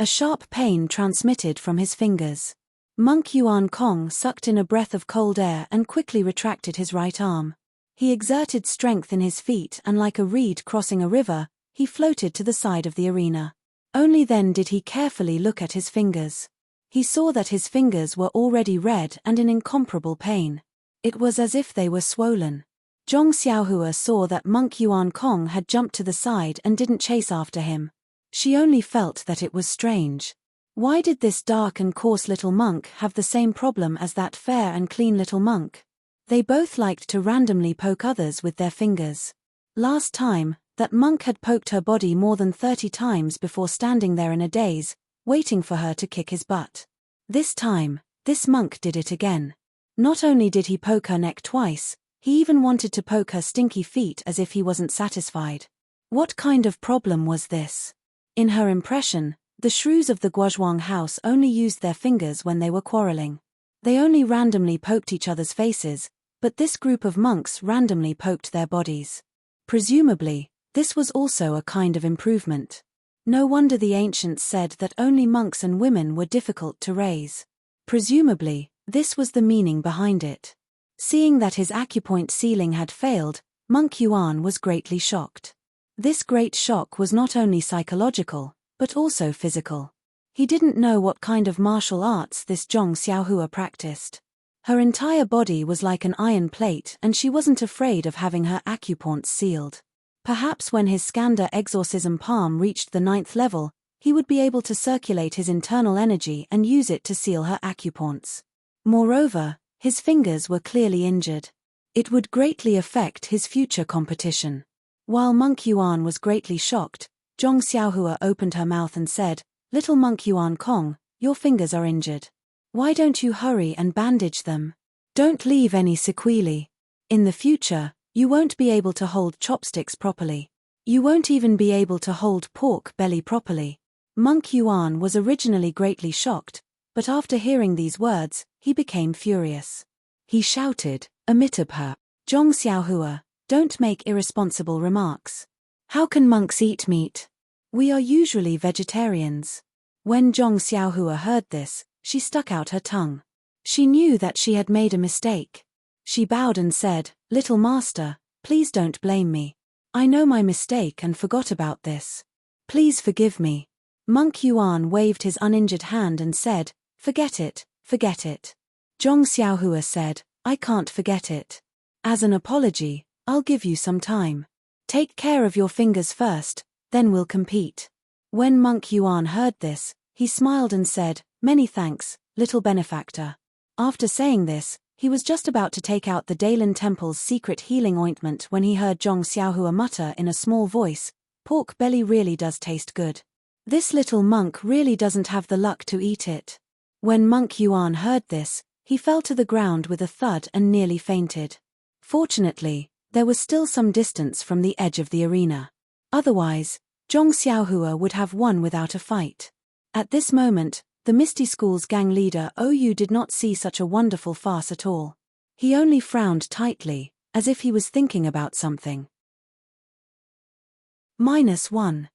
A sharp pain transmitted from his fingers. Monk Yuan Kong sucked in a breath of cold air and quickly retracted his right arm. He exerted strength in his feet and like a reed crossing a river, he floated to the side of the arena. Only then did he carefully look at his fingers. He saw that his fingers were already red and in incomparable pain. It was as if they were swollen. Zhong Xiaohua saw that Monk Yuan Kong had jumped to the side and didn't chase after him. She only felt that it was strange. Why did this dark and coarse little monk have the same problem as that fair and clean little monk? They both liked to randomly poke others with their fingers. Last time, that monk had poked her body more than 30 times before standing there in a daze, waiting for her to kick his butt. This time, this monk did it again. Not only did he poke her neck twice, he even wanted to poke her stinky feet as if he wasn't satisfied. What kind of problem was this? In her impression, the shrews of the Guozhuang house only used their fingers when they were quarreling. They only randomly poked each other's faces, but this group of monks randomly poked their bodies. Presumably, this was also a kind of improvement. No wonder the ancients said that only monks and women were difficult to raise. Presumably, this was the meaning behind it. Seeing that his acupoint sealing had failed, Monk Yuan was greatly shocked. This great shock was not only psychological, but also physical. He didn't know what kind of martial arts this Zhong Xiaohua practiced. Her entire body was like an iron plate and she wasn't afraid of having her acupoints sealed. Perhaps when his Skanda exorcism palm reached the 9th level, he would be able to circulate his internal energy and use it to seal her acupoints. Moreover, his fingers were clearly injured. It would greatly affect his future competition. While Monk Yuan was greatly shocked, Zhong Xiaohua opened her mouth and said, "Little Monk Yuan Kong, your fingers are injured. Why don't you hurry and bandage them? Don't leave any sequelae. In the future, you won't be able to hold chopsticks properly." You won't even be able to hold pork belly properly. Monk Yuan was originally greatly shocked, but after hearing these words, he became furious. He shouted, "Amitabha, Zhong Xiaohua, don't make irresponsible remarks. How can monks eat meat? We are usually vegetarians." When Zhong Xiaohua heard this, she stuck out her tongue. She knew that she had made a mistake. She bowed and said, "Little master, please don't blame me. I know my mistake and forgot about this. Please forgive me." Monk Yuan waved his uninjured hand and said, "Forget it, forget it." Zhong Xiaohua said, "I can't forget it. As an apology, I'll give you some time. Take care of your fingers first, then we'll compete." When Monk Yuan heard this, he smiled and said, "Many thanks, little benefactor." After saying this, he was just about to take out the Daylin Temple's secret healing ointment when he heard Zhong Xiaohua mutter in a small voice, "Pork belly really does taste good. This little monk really doesn't have the luck to eat it." When Monk Yuan heard this, he fell to the ground with a thud and nearly fainted. Fortunately, there was still some distance from the edge of the arena. Otherwise, Zhong Xiaohua would have won without a fight. At this moment, the Misty School's gang leader Ou did not see such a wonderful farce at all. He only frowned tightly, as if he was thinking about something. -1.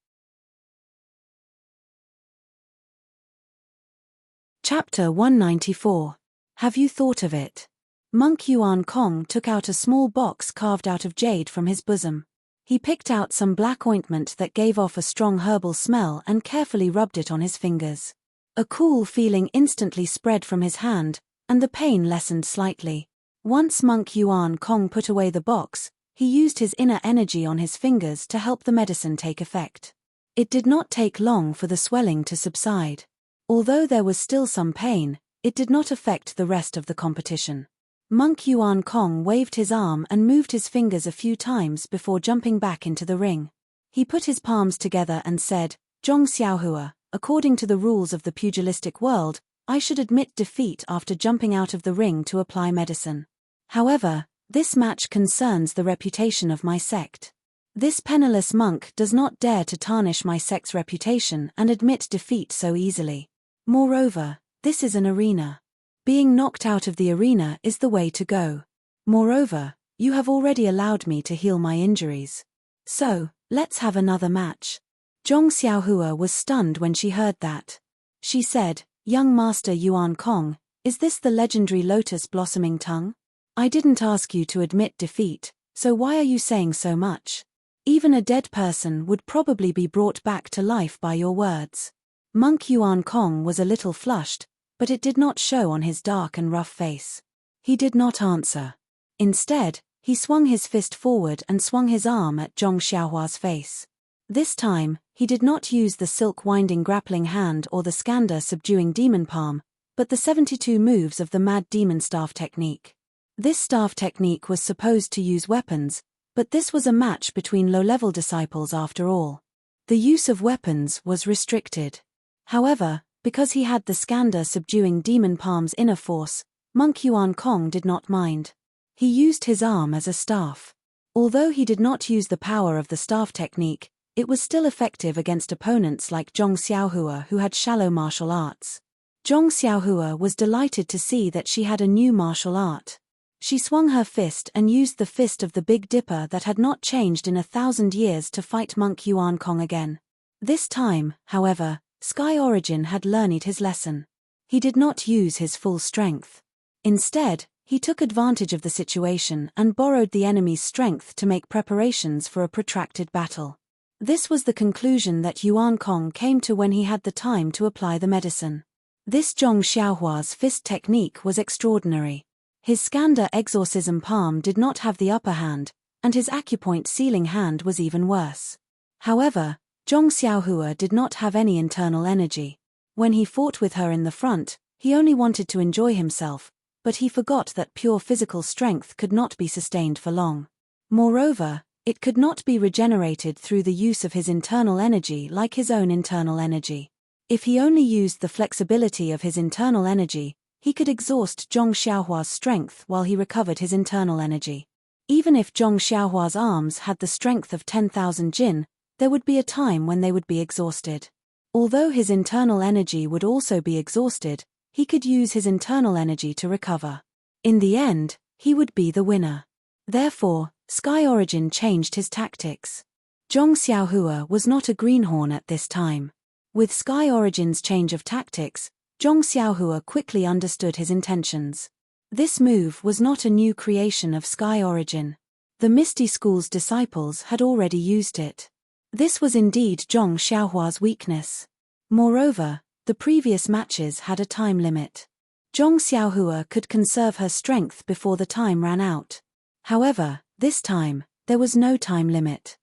Chapter 194. Have you thought of it? Monk Yuan Kong took out a small box carved out of jade from his bosom. He picked out some black ointment that gave off a strong herbal smell and carefully rubbed it on his fingers. A cool feeling instantly spread from his hand, and the pain lessened slightly. Once Monk Yuan Kong put away the box, he used his inner energy on his fingers to help the medicine take effect. It did not take long for the swelling to subside. Although there was still some pain, it did not affect the rest of the competition. Monk Yuan Kong waved his arm and moved his fingers a few times before jumping back into the ring. He put his palms together and said, "Zhong Xiaohua, according to the rules of the pugilistic world, I should admit defeat after jumping out of the ring to apply medicine. However, this match concerns the reputation of my sect. This penniless monk does not dare to tarnish my sect's reputation and admit defeat so easily. Moreover, this is an arena. Being knocked out of the arena is the way to go. Moreover, you have already allowed me to heal my injuries. So, let's have another match." Zhong Xiaohua was stunned when she heard that. She said, "Young Master Yuan Kong, is this the legendary lotus blossoming tongue? I didn't ask you to admit defeat, so why are you saying so much? Even a dead person would probably be brought back to life by your words." Monk Yuan Kong was a little flushed, but it did not show on his dark and rough face. He did not answer. Instead, he swung his fist forward and swung his arm at Zhong Xiaohua's face. This time, he did not use the silk-winding grappling hand or the Skandha subduing demon palm, but the 72 moves of the Mad Demon Staff technique. This staff technique was supposed to use weapons, but this was a match between low-level disciples after all. The use of weapons was restricted. However, because he had the Skandha subduing demon palm's inner force, Monk Yuan Kong did not mind. He used his arm as a staff. Although he did not use the power of the staff technique, it was still effective against opponents like Zhong Xiaohua who had shallow martial arts. Zhong Xiaohua was delighted to see that she had a new martial art. She swung her fist and used the fist of the Big Dipper that had not changed in 1,000 years to fight Monk Yuan Kong again. This time, however, Sky Origin had learned his lesson. He did not use his full strength. Instead, he took advantage of the situation and borrowed the enemy's strength to make preparations for a protracted battle. This was the conclusion that Yuan Kong came to when he had the time to apply the medicine. This Zhong Xiaohua's fist technique was extraordinary. His Skandha exorcism palm did not have the upper hand, and his acupoint sealing hand was even worse. However, Zhong Xiaohua did not have any internal energy. When he fought with her in the front, he only wanted to enjoy himself, but he forgot that pure physical strength could not be sustained for long. Moreover, it could not be regenerated through the use of his internal energy like his own internal energy. If he only used the flexibility of his internal energy, he could exhaust Zhong Xiaohua's strength while he recovered his internal energy. Even if Zhong Xiaohua's arms had the strength of 10,000 jin, there would be a time when they would be exhausted. Although his internal energy would also be exhausted, he could use his internal energy to recover. In the end, he would be the winner. Therefore, Sky Origin changed his tactics. Zhong Xiaohua was not a greenhorn at this time. With Sky Origin's change of tactics, Zhong Xiaohua quickly understood his intentions. This move was not a new creation of Sky Origin. The Misty School's disciples had already used it. This was indeed Zhong Xiaohua's weakness. Moreover, the previous matches had a time limit. Zhong Xiaohua could conserve her strength before the time ran out. However, this time, there was no time limit.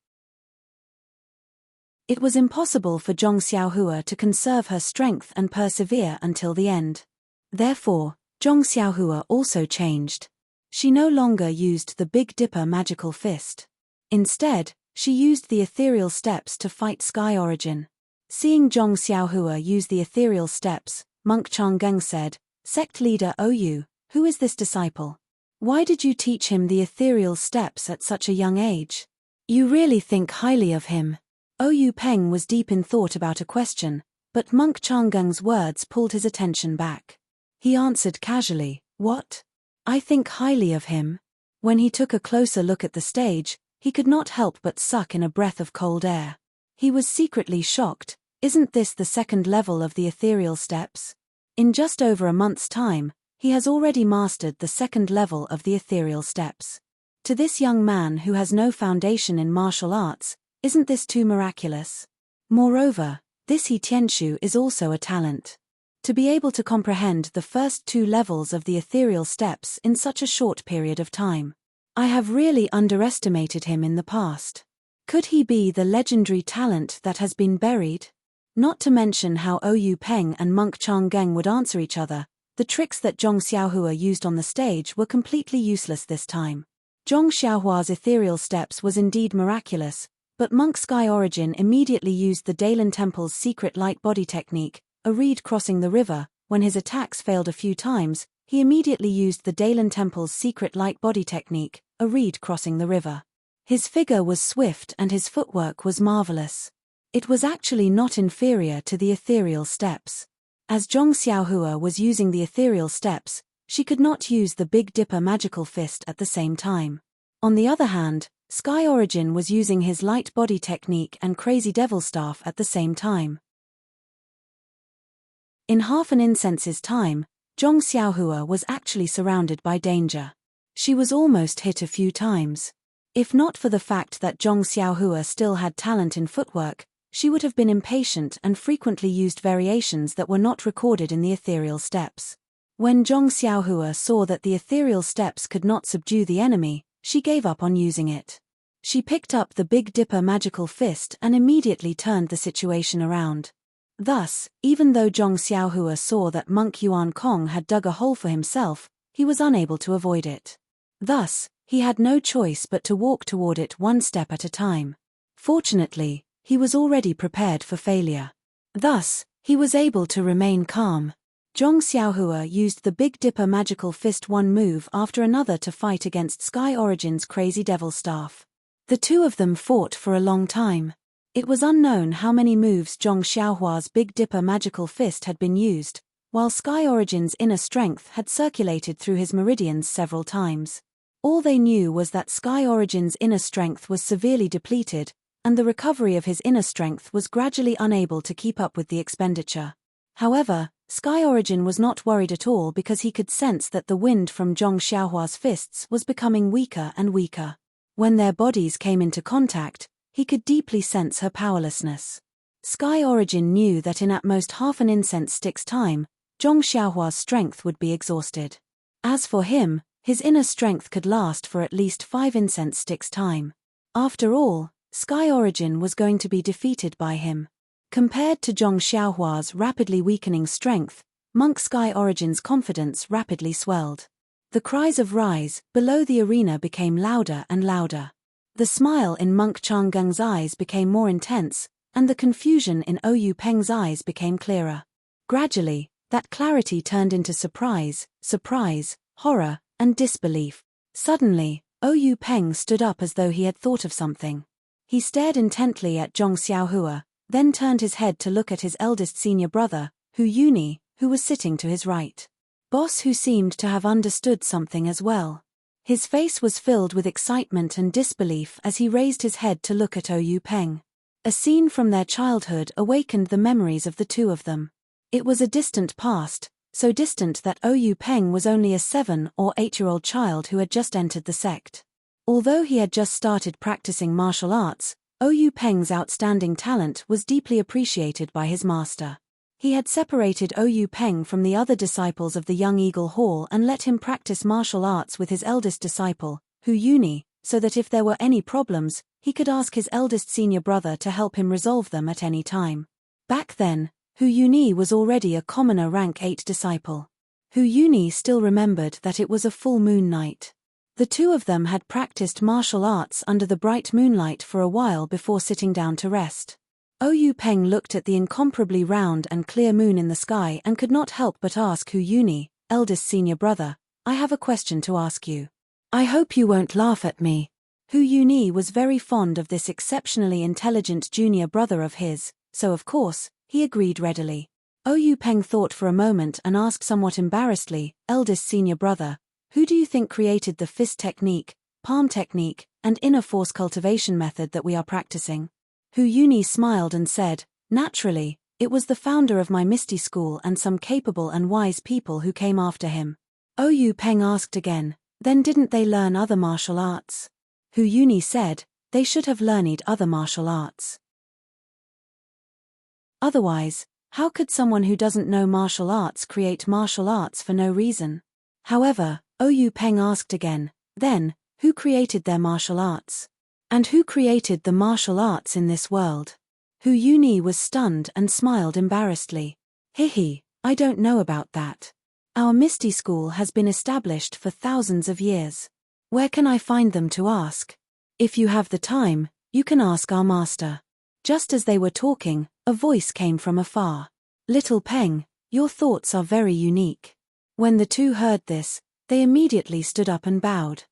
It was impossible for Zhong Xiaohua to conserve her strength and persevere until the end. Therefore, Zhong Xiaohua also changed. She no longer used the Big Dipper magical fist. Instead, she used the ethereal steps to fight Sky Origin. Seeing Zhong Xiaohua use the ethereal steps, Monk Changeng said, "Sect leader Oyu, who is this disciple? Why did you teach him the ethereal steps at such a young age? You really think highly of him." Oyu Peng was deep in thought about a question, but Monk Changeng's words pulled his attention back. He answered casually, "What? I think highly of him." When he took a closer look at the stage, he could not help but suck in a breath of cold air. He was secretly shocked. Isn't this the second level of the ethereal steps? In just over a month's time, he has already mastered the second level of the ethereal steps. To this young man who has no foundation in martial arts, isn't this too miraculous? Moreover, this He Tianshu is also a talent. To be able to comprehend the first two levels of the ethereal steps in such a short period of time. I have really underestimated him in the past. Could he be the legendary talent that has been buried? Not to mention how Oyu Peng and Monk Changeng would answer each other, the tricks that Zhong Xiaohua used on the stage were completely useless this time. Zhong Xiaohua's ethereal steps was indeed miraculous, but Monk Sky Origin immediately used the Daylin Temple's secret light body technique, a reed crossing the river. When his attacks failed a few times, he immediately used the Daylin Temple's secret light body technique, a reed crossing the river. His figure was swift and his footwork was marvelous. It was actually not inferior to the ethereal steps. As Zhong Xiaohua was using the ethereal steps, she could not use the Big Dipper magical fist at the same time. On the other hand, Sky Origin was using his light body technique and crazy devil staff at the same time. In half an incense's time, Zhong Xiaohua was actually surrounded by danger. She was almost hit a few times. If not for the fact that Zhong Xiaohua still had talent in footwork, she would have been impatient and frequently used variations that were not recorded in the ethereal steps. When Zhong Xiaohua saw that the ethereal steps could not subdue the enemy, she gave up on using it. She picked up the Big Dipper magical fist and immediately turned the situation around. Thus, even though Zhong Xiaohua saw that Monk Yuan Kong had dug a hole for himself, he was unable to avoid it. Thus, he had no choice but to walk toward it one step at a time. Fortunately, he was already prepared for failure. Thus, he was able to remain calm. Zhong Xiaohua used the Big Dipper magical fist one move after another to fight against Sky Origin's crazy devil staff. The two of them fought for a long time. It was unknown how many moves Zhong Xiaohua's Big Dipper magical fist had been used, while Sky Origin's inner strength had circulated through his meridians several times. All they knew was that Sky Origin's inner strength was severely depleted, and the recovery of his inner strength was gradually unable to keep up with the expenditure. However, Sky Origin was not worried at all because he could sense that the wind from Zhong Xiaohua's fists was becoming weaker and weaker. When their bodies came into contact, he could deeply sense her powerlessness. Sky Origin knew that in at most half an incense stick's time, Zhong Xiaohua's strength would be exhausted. As for him, his inner strength could last for at least 5 incense sticks' time. After all, Sky Origin was going to be defeated by him. Compared to Zhong Xiaohua's rapidly weakening strength, Monk Sky Origin's confidence rapidly swelled. The cries of rise below the arena became louder and louder. The smile in Monk Changeng's eyes became more intense, and the confusion in Oyu Peng's eyes became clearer. Gradually, that clarity turned into surprise, horror, and disbelief. Suddenly, Ouyou Peng stood up as though he had thought of something. He stared intently at Zhong Xiaohua, then turned his head to look at his eldest senior brother, Hu Yuni, who was sitting to his right. Boss who seemed to have understood something as well. His face was filled with excitement and disbelief as he raised his head to look at Ouyou Peng. A scene from their childhood awakened the memories of the two of them. It was a distant past, so distant that Ouyou Peng was only a 7 or 8-year-old child who had just entered the sect. Although he had just started practicing martial arts, Ouyou Peng's outstanding talent was deeply appreciated by his master. He had separated Ouyou Peng from the other disciples of the Young Eagle Hall and let him practice martial arts with his eldest disciple, Hu Yuni, so that if there were any problems, he could ask his eldest senior brother to help him resolve them at any time. Back then, Hu Yuni was already a commoner rank 8 disciple. Hu Yuni still remembered that it was a full moon night. The two of them had practiced martial arts under the bright moonlight for a while before sitting down to rest. Ouyou Peng looked at the incomparably round and clear moon in the sky and could not help but ask Hu Yuni, eldest senior brother, "I have a question to ask you. I hope you won't laugh at me." Hu Yuni was very fond of this exceptionally intelligent junior brother of his, so of course, he agreed readily. Ouyou Peng thought for a moment and asked somewhat embarrassedly, "Eldest senior brother, who do you think created the fist technique, palm technique, and inner force cultivation method that we are practicing?" Hu Yuni smiled and said, "Naturally, it was the founder of my Misty school and some capable and wise people who came after him." Ouyou Peng asked again, "Then didn't they learn other martial arts?" Hu Yuni said, "They should have learned other martial arts. Otherwise, how could someone who doesn't know martial arts create martial arts for no reason?" However, Ouyou Peng asked again, "Then, who created their martial arts? And who created the martial arts in this world?" Hu Yuni was stunned and smiled embarrassedly. "Hihi, I don't know about that. Our Misty school has been established for thousands of years. Where can I find them to ask? If you have the time, you can ask our master." Just as they were talking, a voice came from afar. "Little Peng, your thoughts are very unique." When the two heard this, they immediately stood up and bowed.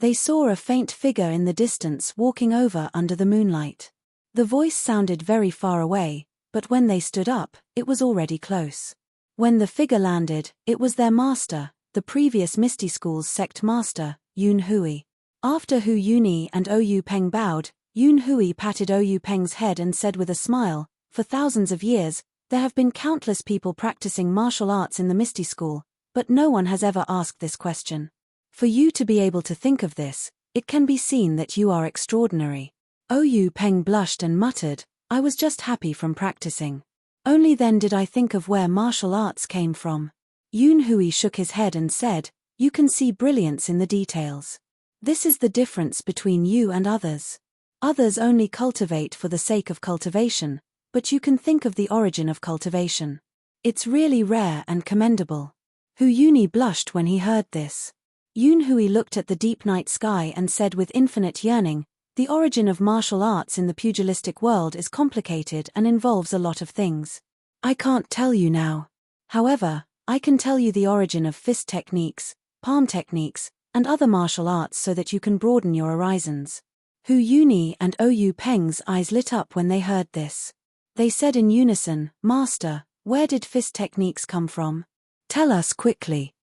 They saw a faint figure in the distance walking over under the moonlight. The voice sounded very far away, but when they stood up, it was already close. When the figure landed, it was their master, the previous Misty School's sect master, Yun Hui. After Hu Yuni and Ouyou Peng bowed, Yun Hui patted Ouyou Peng's head and said with a smile, "For thousands of years, there have been countless people practicing martial arts in the Misty School, but no one has ever asked this question. For you to be able to think of this, it can be seen that you are extraordinary." Ouyou Peng blushed and muttered, "I was just happy from practicing. Only then did I think of where martial arts came from." Yun Hui shook his head and said, "You can see brilliance in the details. This is the difference between you and others. Others only cultivate for the sake of cultivation, but you can think of the origin of cultivation. It's really rare and commendable." Hu Yuni blushed when he heard this. Yun Hui looked at the deep night sky and said with infinite yearning, "The origin of martial arts in the pugilistic world is complicated and involves a lot of things. I can't tell you now. However, I can tell you the origin of fist techniques, palm techniques, and other martial arts so that you can broaden your horizons." Hu Yuni and Ouyou Peng's eyes lit up when they heard this. They said in unison, "Master, where did fist techniques come from? Tell us quickly."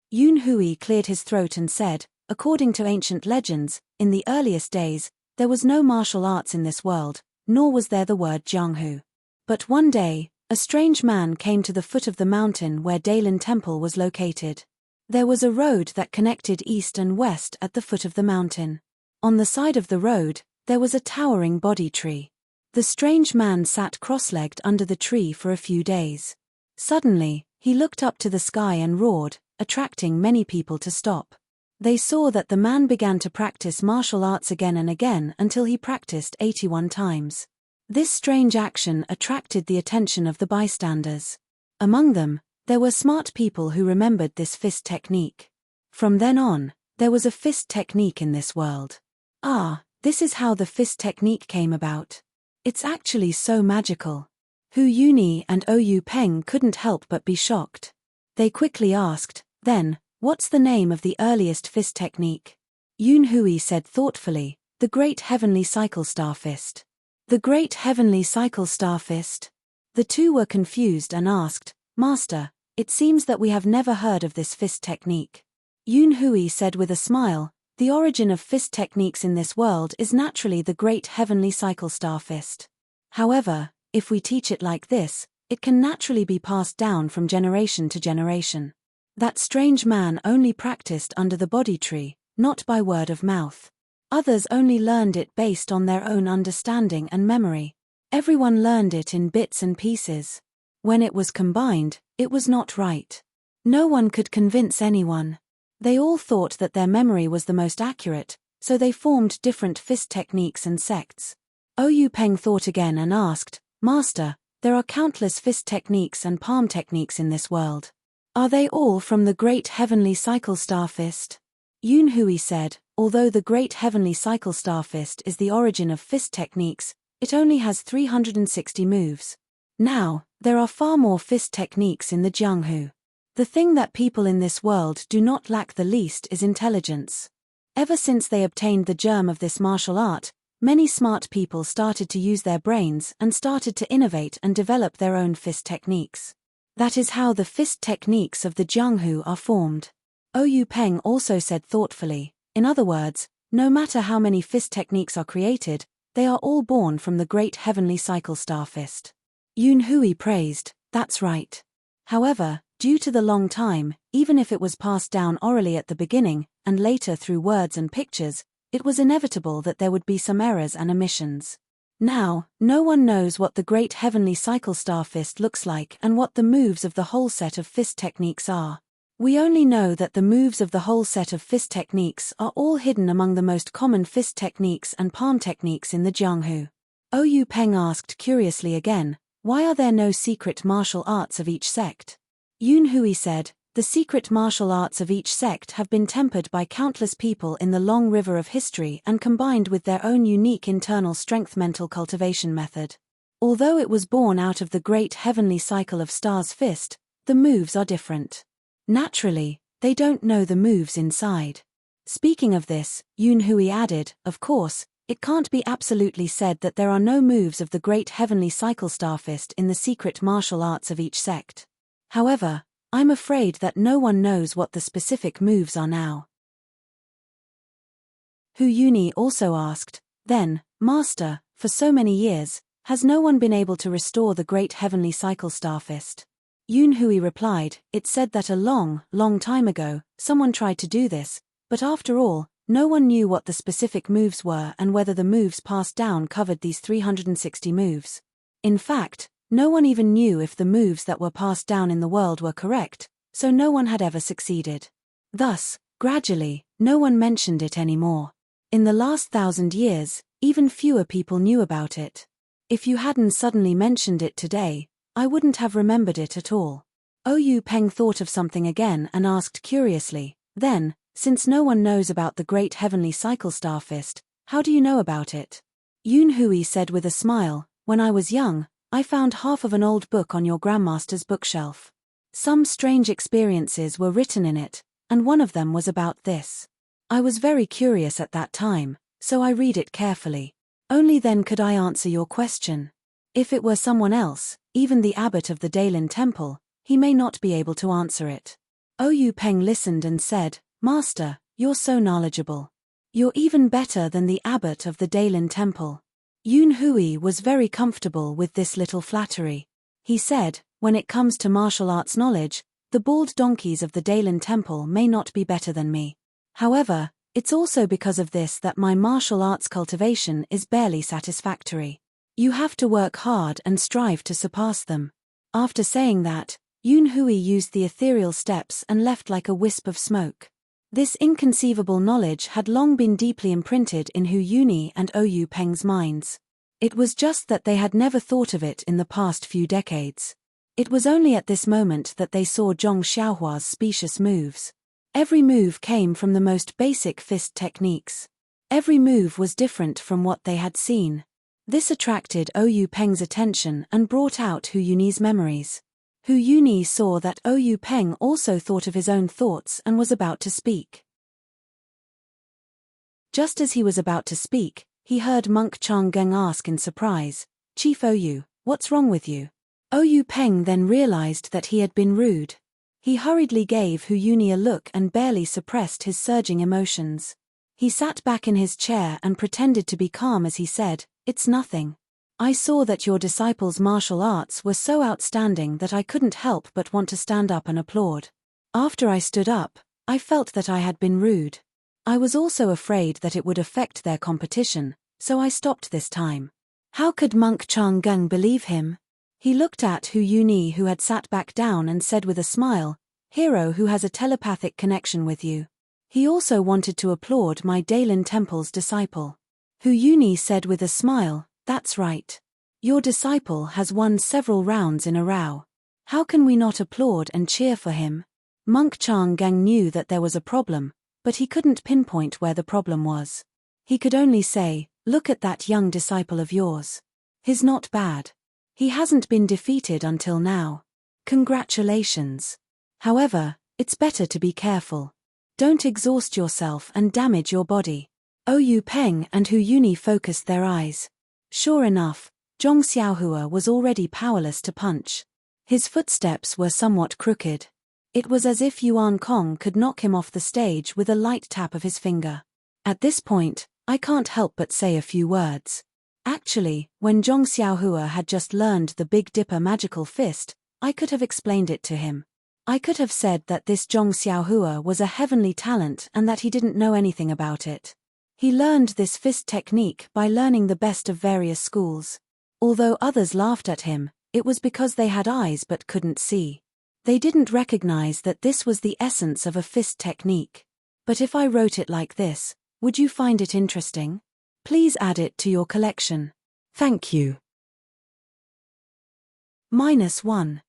Yun Hui cleared his throat and said, "According to ancient legends, in the earliest days, there was no martial arts in this world, nor was there the word Jianghu. But one day, a strange man came to the foot of the mountain where Dailin Temple was located. There was a road that connected east and west at the foot of the mountain. On the side of the road, there was a towering Bodhi tree. The strange man sat cross-legged under the tree for a few days. Suddenly, he looked up to the sky and roared, attracting many people to stop. They saw that the man began to practice martial arts again and again until he practiced 81 times. This strange action attracted the attention of the bystanders. Among them, there were smart people who remembered this fist technique. From then on, there was a fist technique in this world. Ah, this is how the fist technique came about. It's actually so magical." Hu Yuni and Ouyou Peng couldn't help but be shocked. They quickly asked, "Then, What's the name of the earliest fist technique? Yun Hui said thoughtfully, the Great Heavenly Cycle Star Fist. The Great Heavenly Cycle Star Fist? The two were confused and asked, Master, it seems that we have never heard of this fist technique. Yun Hui said with a smile, the origin of fist techniques in this world is naturally the Great Heavenly Cycle Star Fist. However, if we teach it like this, it can naturally be passed down from generation to generation. That strange man only practiced under the Bodhi tree, not by word of mouth. Others only learned it based on their own understanding and memory. Everyone learned it in bits and pieces. When it was combined, it was not right. No one could convince anyone. They all thought that their memory was the most accurate, so they formed different fist techniques and sects. Oyu Peng thought again and asked, Master, there are countless fist techniques and palm techniques in this world. Are they all from the Great Heavenly Cycle Star Fist? Yun Hui said, although the Great Heavenly Cycle Star Fist is the origin of fist techniques, it only has 360 moves. Now, there are far more fist techniques in the Jianghu. The thing that people in this world do not lack the least is intelligence. Ever since they obtained the germ of this martial art, many smart people started to use their brains and started to innovate and develop their own fist techniques. That is how the fist techniques of the Jianghu are formed. Oyu Peng also said thoughtfully, in other words, no matter how many fist techniques are created, they are all born from the Great Heavenly Cycle Star Fist. Yun Hui praised, that's right. However, due to the long time, even if it was passed down orally at the beginning, and later through words and pictures, it was inevitable that there would be some errors and omissions. Now, no one knows what the Great Heavenly Cycle Star Fist looks like and what the moves of the whole set of fist techniques are. We only know that the moves of the whole set of fist techniques are all hidden among the most common fist techniques and palm techniques in the Jianghu. Oyu Peng asked curiously again, why are there no secret martial arts of each sect? Yun Hui said, the secret martial arts of each sect have been tempered by countless people in the long river of history and combined with their own unique internal strength mental cultivation method. Although it was born out of the Great Heavenly Cycle of Stars Fist, the moves are different. Naturally, they don't know the moves inside. Speaking of this, Yun Hui added, of course, it can't be absolutely said that there are no moves of the Great Heavenly Cycle Star Fist in the secret martial arts of each sect. However, I'm afraid that no one knows what the specific moves are now. Hu Yuni also asked, then, Master, for so many years, has no one been able to restore the Great Heavenly Cycle Star Fist? Yun Hui replied, it said that a long, long time ago, someone tried to do this, but after all, no one knew what the specific moves were and whether the moves passed down covered these 360 moves. In fact, no one even knew if the moves that were passed down in the world were correct, so no one had ever succeeded. Thus, gradually, no one mentioned it anymore. In the last 1,000 years, even fewer people knew about it. If you hadn't suddenly mentioned it today, I wouldn't have remembered it at all. Oyu Peng thought of something again and asked curiously, then, since no one knows about the Great Heavenly Cycle Star Fist, how do you know about it? Yun Hui said with a smile, when I was young, I found half of an old book on your grandmaster's bookshelf. Some strange experiences were written in it, and one of them was about this. I was very curious at that time, so I read it carefully. Only then could I answer your question. If it were someone else, even the abbot of the Daylin Temple, he may not be able to answer it. Oyu Peng listened and said, Master, you're so knowledgeable. You're even better than the abbot of the Daylin Temple. Yun Hui was very comfortable with this little flattery. He said, when it comes to martial arts knowledge, the bald donkeys of the Daylin Temple may not be better than me. However, it's also because of this that my martial arts cultivation is barely satisfactory. You have to work hard and strive to surpass them. After saying that, Yun Hui used the ethereal steps and left like a wisp of smoke. This inconceivable knowledge had long been deeply imprinted in Hu Yuni and Oyu Peng's minds. It was just that they had never thought of it in the past few decades. It was only at this moment that they saw Zhong Xiaohua's specious moves. Every move came from the most basic fist techniques. Every move was different from what they had seen. This attracted Oyu Peng's attention and brought out Hu Yuni's memories. Hu Yuni saw that Oyu Peng also thought of his own thoughts and was about to speak. Just as he was about to speak, he heard Monk Chang Geng ask in surprise, "Chief Oyu, what's wrong with you?" Oyu Peng then realized that he had been rude. He hurriedly gave Hu Yuni a look and barely suppressed his surging emotions. He sat back in his chair and pretended to be calm as he said, "It's nothing. I saw that your disciples' martial arts were so outstanding that I couldn't help but want to stand up and applaud. After I stood up, I felt that I had been rude. I was also afraid that it would affect their competition, so I stopped this time." How could Monk Chang Geng believe him? He looked at Hu Yuni, who had sat back down, and said with a smile, "Hero who has a telepathic connection with you. He also wanted to applaud my Dailin Temple's disciple." Hu Yuni said with a smile, "That's right. Your disciple has won several rounds in a row. How can we not applaud and cheer for him?" Monk Chang Geng knew that there was a problem, but he couldn't pinpoint where the problem was. He could only say, "Look at that young disciple of yours. He's not bad. He hasn't been defeated until now. Congratulations. However, it's better to be careful. Don't exhaust yourself and damage your body." Oyu Peng and Hu Yuni focused their eyes. Sure enough, Zhong Xiaohua was already powerless to punch. His footsteps were somewhat crooked. It was as if Yuan Kong could knock him off the stage with a light tap of his finger. At this point, I can't help but say a few words. Actually, when Zhong Xiaohua had just learned the Big Dipper magical fist, I could have explained it to him. I could have said that this Zhong Xiaohua was a heavenly talent and that he didn't know anything about it. He learned this fist technique by learning the best of various schools. Although others laughed at him, it was because they had eyes but couldn't see. They didn't recognize that this was the essence of a fist technique. But if I wrote it like this, would you find it interesting? Please add it to your collection. Thank you. -1.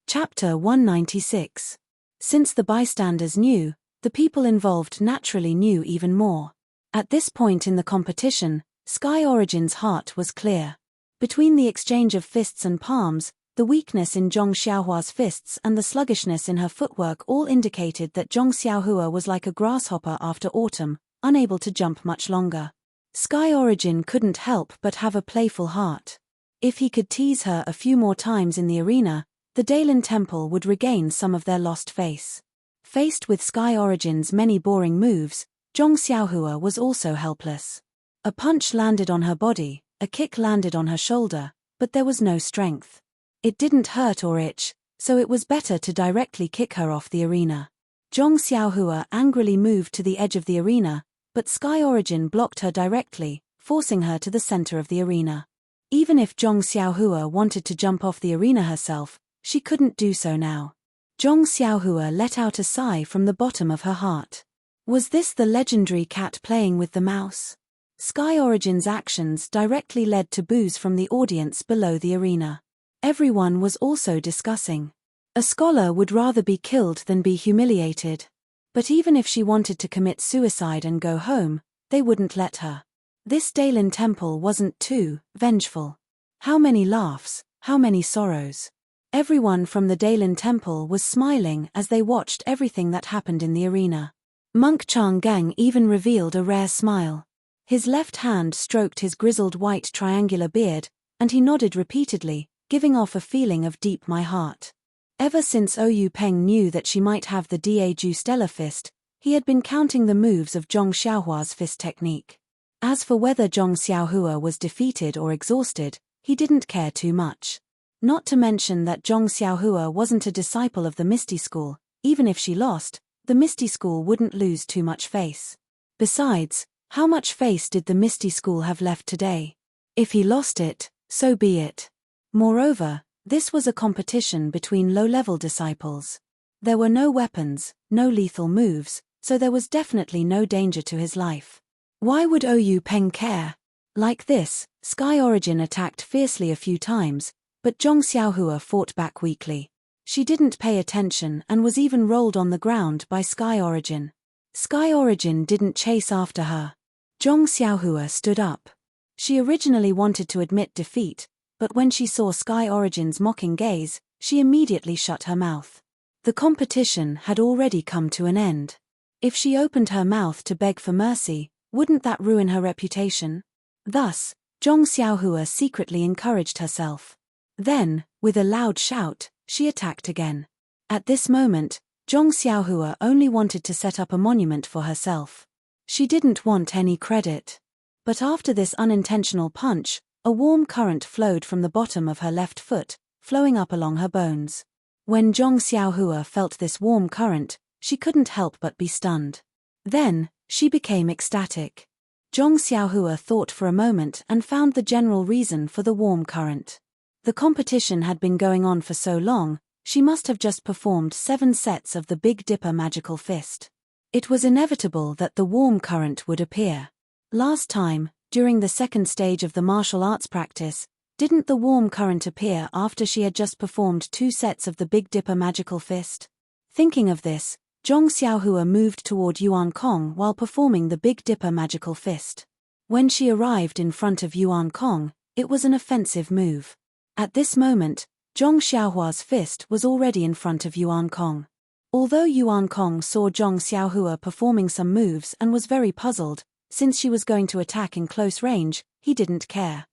Chapter 196. Since the bystanders knew, the people involved naturally knew even more. At this point in the competition, Sky Origin's heart was clear. Between the exchange of fists and palms, the weakness in Zhong Xiaohua's fists and the sluggishness in her footwork all indicated that Zhong Xiaohua was like a grasshopper after autumn, unable to jump much longer. Sky Origin couldn't help but have a playful heart. If he could tease her a few more times in the arena, the Dailin Temple would regain some of their lost face. Faced with Sky Origin's many boring moves, Zhong Xiaohua was also helpless. A punch landed on her body, a kick landed on her shoulder, but there was no strength. It didn't hurt or itch, so it was better to directly kick her off the arena. Zhong Xiaohua angrily moved to the edge of the arena, but Sky Origin blocked her directly, forcing her to the center of the arena. Even if Zhong Xiaohua wanted to jump off the arena herself, she couldn't do so now. Zhong Xiaohua let out a sigh from the bottom of her heart. Was this the legendary cat playing with the mouse? Sky Origin's actions directly led to boos from the audience below the arena. Everyone was also discussing. A scholar would rather be killed than be humiliated. But even if she wanted to commit suicide and go home, they wouldn't let her. This Dailin Temple wasn't too vengeful. How many laughs, how many sorrows. Everyone from the Dailin Temple was smiling as they watched everything that happened in the arena. Monk Chang Geng even revealed a rare smile. His left hand stroked his grizzled white triangular beard, and he nodded repeatedly, giving off a feeling of deep my heart. Ever since Oyu Peng knew that she might have the Deity stellar fist, he had been counting the moves of Zhong Xiaohua's fist technique. As for whether Zhong Xiaohua was defeated or exhausted, he didn't care too much. Not to mention that Zhong Xiaohua wasn't a disciple of the Misty School. Even if she lost, the Misty School wouldn't lose too much face. Besides, how much face did the Misty School have left today? If he lost it, so be it. Moreover, this was a competition between low-level disciples. There were no weapons, no lethal moves, so there was definitely no danger to his life. Why would Oyu Peng care? Like this, Sky Origin attacked fiercely a few times, but Zhong Xiaohua fought back weakly. She didn't pay attention and was even rolled on the ground by Sky Origin. Sky Origin didn't chase after her. Zhong Xiaohua stood up. She originally wanted to admit defeat, but when she saw Sky Origin's mocking gaze, she immediately shut her mouth. The competition had already come to an end. If she opened her mouth to beg for mercy, wouldn't that ruin her reputation? Thus, Zhong Xiaohua secretly encouraged herself. Then, with a loud shout, she attacked again. At this moment, Zhong Xiaohua only wanted to set up a monument for herself. She didn't want any credit. But after this unintentional punch, a warm current flowed from the bottom of her left foot, flowing up along her bones. When Zhong Xiaohua felt this warm current, she couldn't help but be stunned. Then, she became ecstatic. Zhong Xiaohua thought for a moment and found the general reason for the warm current. The competition had been going on for so long, she must have just performed 7 sets of the Big Dipper magical fist. It was inevitable that the warm current would appear. Last time, during the second stage of the martial arts practice, didn't the warm current appear after she had just performed 2 sets of the Big Dipper magical fist? Thinking of this, Zhong Xiaohua moved toward Yuan Kong while performing the Big Dipper magical fist. When she arrived in front of Yuan Kong, it was an offensive move. At this moment, Zhong Xiaohua's fist was already in front of Yuan Kong. Although Yuan Kong saw Zhong Xiaohua performing some moves and was very puzzled, since she was going to attack in close range, he didn't care.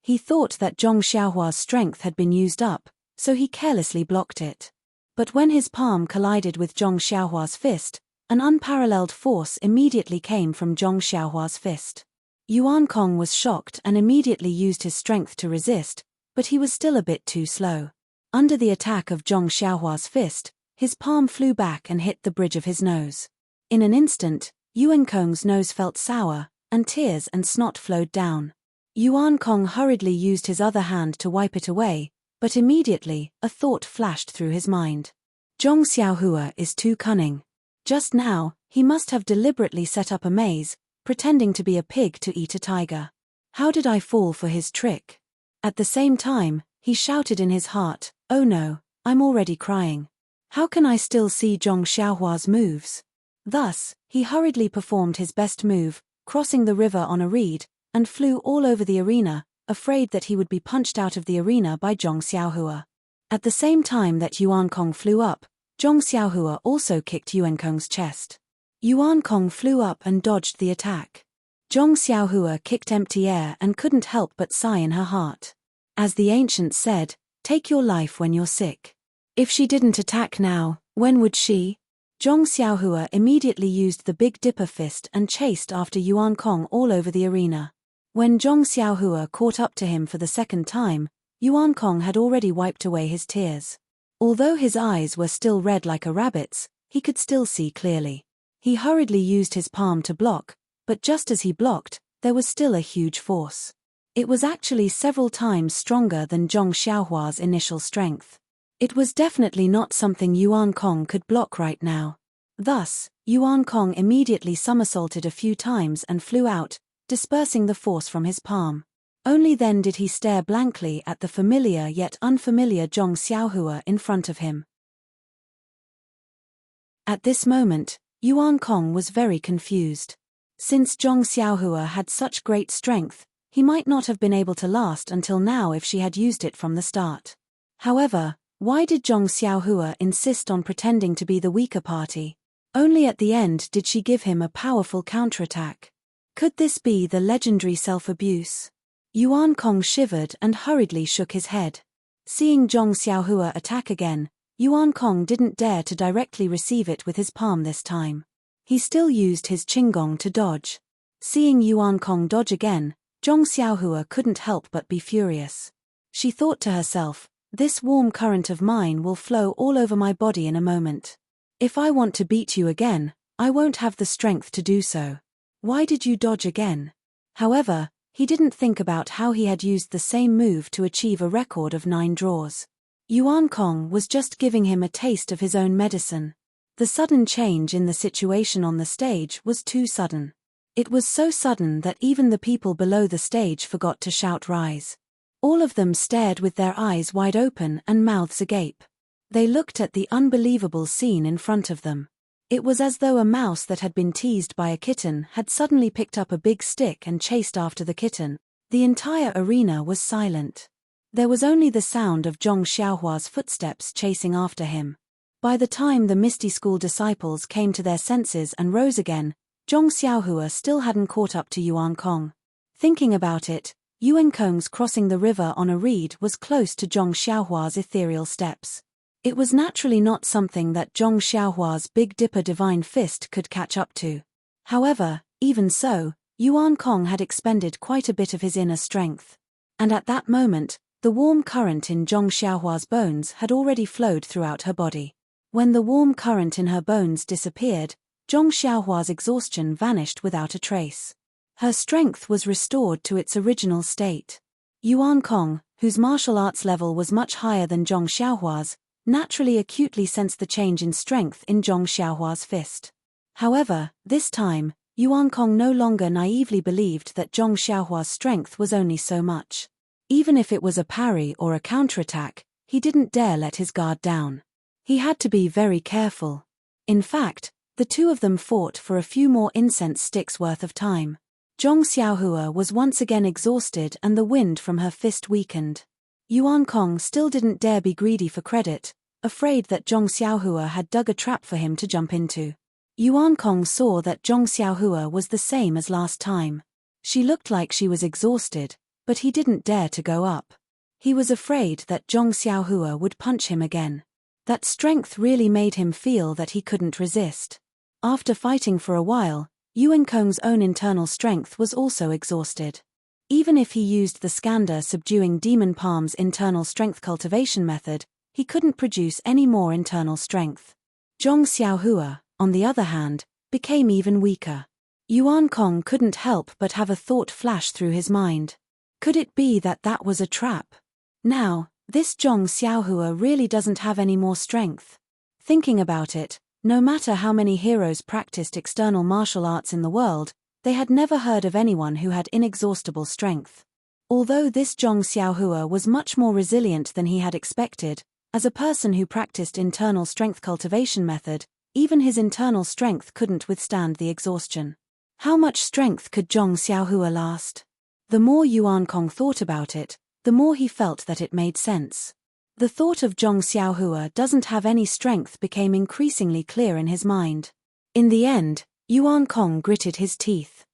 He thought that Zhong Xiaohua's strength had been used up, so he carelessly blocked it. But when his palm collided with Zhong Xiaohua's fist, an unparalleled force immediately came from Zhong Xiaohua's fist. Yuan Kong was shocked and immediately used his strength to resist, but he was still a bit too slow. Under the attack of Zhong Xiaohua's fist, his palm flew back and hit the bridge of his nose. In an instant, Yuan Kong's nose felt sour, and tears and snot flowed down. Yuan Kong hurriedly used his other hand to wipe it away, but immediately, a thought flashed through his mind. Zhong Xiaohua is too cunning. Just now, he must have deliberately set up a maze, pretending to be a pig to eat a tiger. How did I fall for his trick? At the same time, he shouted in his heart, "Oh no, I'm already crying. How can I still see Zhong Xiaohua's moves?" Thus, he hurriedly performed his best move, crossing the river on a reed, and flew all over the arena, afraid that he would be punched out of the arena by Zhong Xiaohua. At the same time that Yuan Kong flew up, Zhong Xiaohua also kicked Yuan Kong's chest. Yuan Kong flew up and dodged the attack. Zhong Xiaohua kicked empty air and couldn't help but sigh in her heart. As the ancients said, take your life when you're sick. If she didn't attack now, when would she? Zhong Xiaohua immediately used the Big Dipper fist and chased after Yuan Kong all over the arena. When Zhong Xiaohua caught up to him for the second time, Yuan Kong had already wiped away his tears. Although his eyes were still red like a rabbit's, he could still see clearly. He hurriedly used his palm to block, but just as he blocked, there was still a huge force. It was actually several times stronger than Zhong Xiaohua's initial strength. It was definitely not something Yuan Kong could block right now. Thus, Yuan Kong immediately somersaulted a few times and flew out, dispersing the force from his palm. Only then did he stare blankly at the familiar yet unfamiliar Zhong Xiaohua in front of him. At this moment, Yuan Kong was very confused. Since Zhong Xiaohua had such great strength, he might not have been able to last until now if she had used it from the start. However, why did Zhong Xiaohua insist on pretending to be the weaker party? Only at the end did she give him a powerful counterattack. Could this be the legendary self-abuse? Yuan Kong shivered and hurriedly shook his head. Seeing Zhong Xiaohua attack again, Yuan Kong didn't dare to directly receive it with his palm this time. He still used his qinggong to dodge. Seeing Yuan Kong dodge again, Zhong Xiaohua couldn't help but be furious. She thought to herself, this warm current of mine will flow all over my body in a moment. If I want to beat you again, I won't have the strength to do so. Why did you dodge again? However, he didn't think about how he had used the same move to achieve a record of 9 draws. Yuan Kong was just giving him a taste of his own medicine. The sudden change in the situation on the stage was too sudden. It was so sudden that even the people below the stage forgot to shout rise. All of them stared with their eyes wide open and mouths agape. They looked at the unbelievable scene in front of them. It was as though a mouse that had been teased by a kitten had suddenly picked up a big stick and chased after the kitten. The entire arena was silent. There was only the sound of Zhong Xiaohua's footsteps chasing after him. By the time the Misty School disciples came to their senses and rose again, Zhong Xiaohua still hadn't caught up to Yuan Kong. Thinking about it, Yuan Kong's crossing the river on a reed was close to Zhong Xiaohua's ethereal steps. It was naturally not something that Zhong Xiaohua's Big Dipper divine fist could catch up to. However, even so, Yuan Kong had expended quite a bit of his inner strength. And at that moment, the warm current in Zhong Xiaohua's bones had already flowed throughout her body. When the warm current in her bones disappeared, Zhong Xiaohua's exhaustion vanished without a trace. Her strength was restored to its original state. Yuan Kong, whose martial arts level was much higher than Zhong Xiaohua's, naturally acutely sensed the change in strength in Zhong Xiaohua's fist. However, this time, Yuan Kong no longer naively believed that Zhong Xiaohua's strength was only so much. Even if it was a parry or a counterattack, he didn't dare let his guard down. He had to be very careful. In fact, the two of them fought for a few more incense sticks worth of time. Zhong Xiaohua was once again exhausted and the wind from her fist weakened. Yuan Kong still didn't dare be greedy for credit, afraid that Zhong Xiaohua had dug a trap for him to jump into. Yuan Kong saw that Zhong Xiaohua was the same as last time. She looked like she was exhausted, but he didn't dare to go up. He was afraid that Zhong Xiaohua would punch him again. That strength really made him feel that he couldn't resist. After fighting for a while, Yuan Kong's own internal strength was also exhausted. Even if he used the Skandha subduing demon palm's internal strength cultivation method, he couldn't produce any more internal strength. Zhong Xiaohua, on the other hand, became even weaker. Yuan Kong couldn't help but have a thought flash through his mind. Could it be that that was a trap? Now, this Zhong Xiaohua really doesn't have any more strength. Thinking about it, no matter how many heroes practiced external martial arts in the world, they had never heard of anyone who had inexhaustible strength. Although this Zhong Xiaohua was much more resilient than he had expected, as a person who practiced internal strength cultivation method, even his internal strength couldn't withstand the exhaustion. How much strength could Zhong Xiaohua last? The more Yuan Kong thought about it, the more he felt that it made sense. The thought of Zhong Xiaohua doesn't have any strength became increasingly clear in his mind. In the end, Yuan Kong gritted his teeth.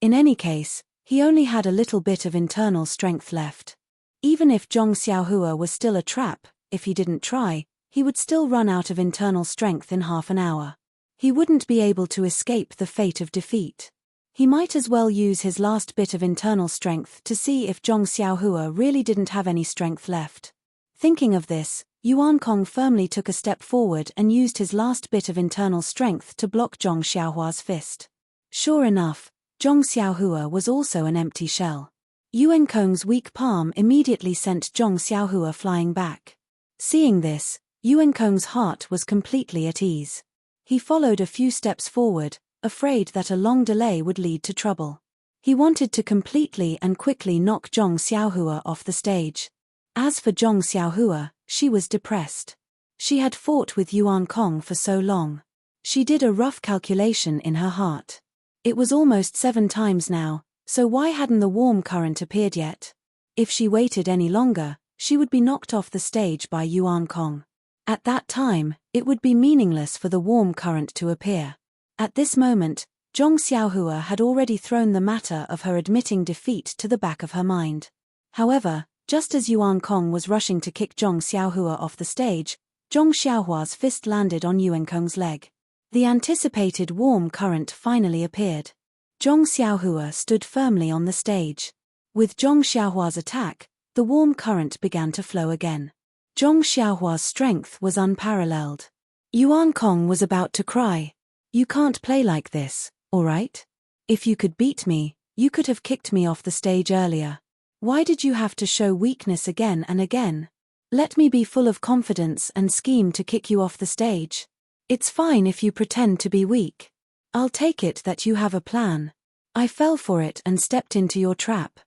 In any case, he only had a little bit of internal strength left. Even if Zhong Xiaohua was still a trap, if he didn't try, he would still run out of internal strength in half an hour. He wouldn't be able to escape the fate of defeat. He might as well use his last bit of internal strength to see if Zhong Xiaohua really didn't have any strength left. Thinking of this, Yuan Kong firmly took a step forward and used his last bit of internal strength to block Zhong Xiaohua's fist. Sure enough, Zhong Xiaohua was also an empty shell. Yuan Kong's weak palm immediately sent Zhong Xiaohua flying back. Seeing this, Yuan Kong's heart was completely at ease. He followed a few steps forward, afraid that a long delay would lead to trouble. He wanted to completely and quickly knock Zhong Xiaohua off the stage. As for Zhong Xiaohua, she was depressed. She had fought with Yuan Kong for so long. She did a rough calculation in her heart. It was almost 7 times now, so why hadn't the warm current appeared yet? If she waited any longer, she would be knocked off the stage by Yuan Kong. At that time, it would be meaningless for the warm current to appear. At this moment, Zhong Xiaohua had already thrown the matter of her admitting defeat to the back of her mind. However, just as Yuan Kong was rushing to kick Zhong Xiaohua off the stage, Zhong Xiaohua's fist landed on Yuan Kong's leg. The anticipated warm current finally appeared. Zhong Xiaohua stood firmly on the stage. With Zhong Xiaohua's attack, the warm current began to flow again. Zhong Xiaohua's strength was unparalleled. Yuan Kong was about to cry. "You can't play like this, all right? If you could beat me, you could have kicked me off the stage earlier. Why did you have to show weakness again and again? Let me be full of confidence and scheme to kick you off the stage. It's fine if you pretend to be weak. I'll take it that you have a plan. I fell for it and stepped into your trap.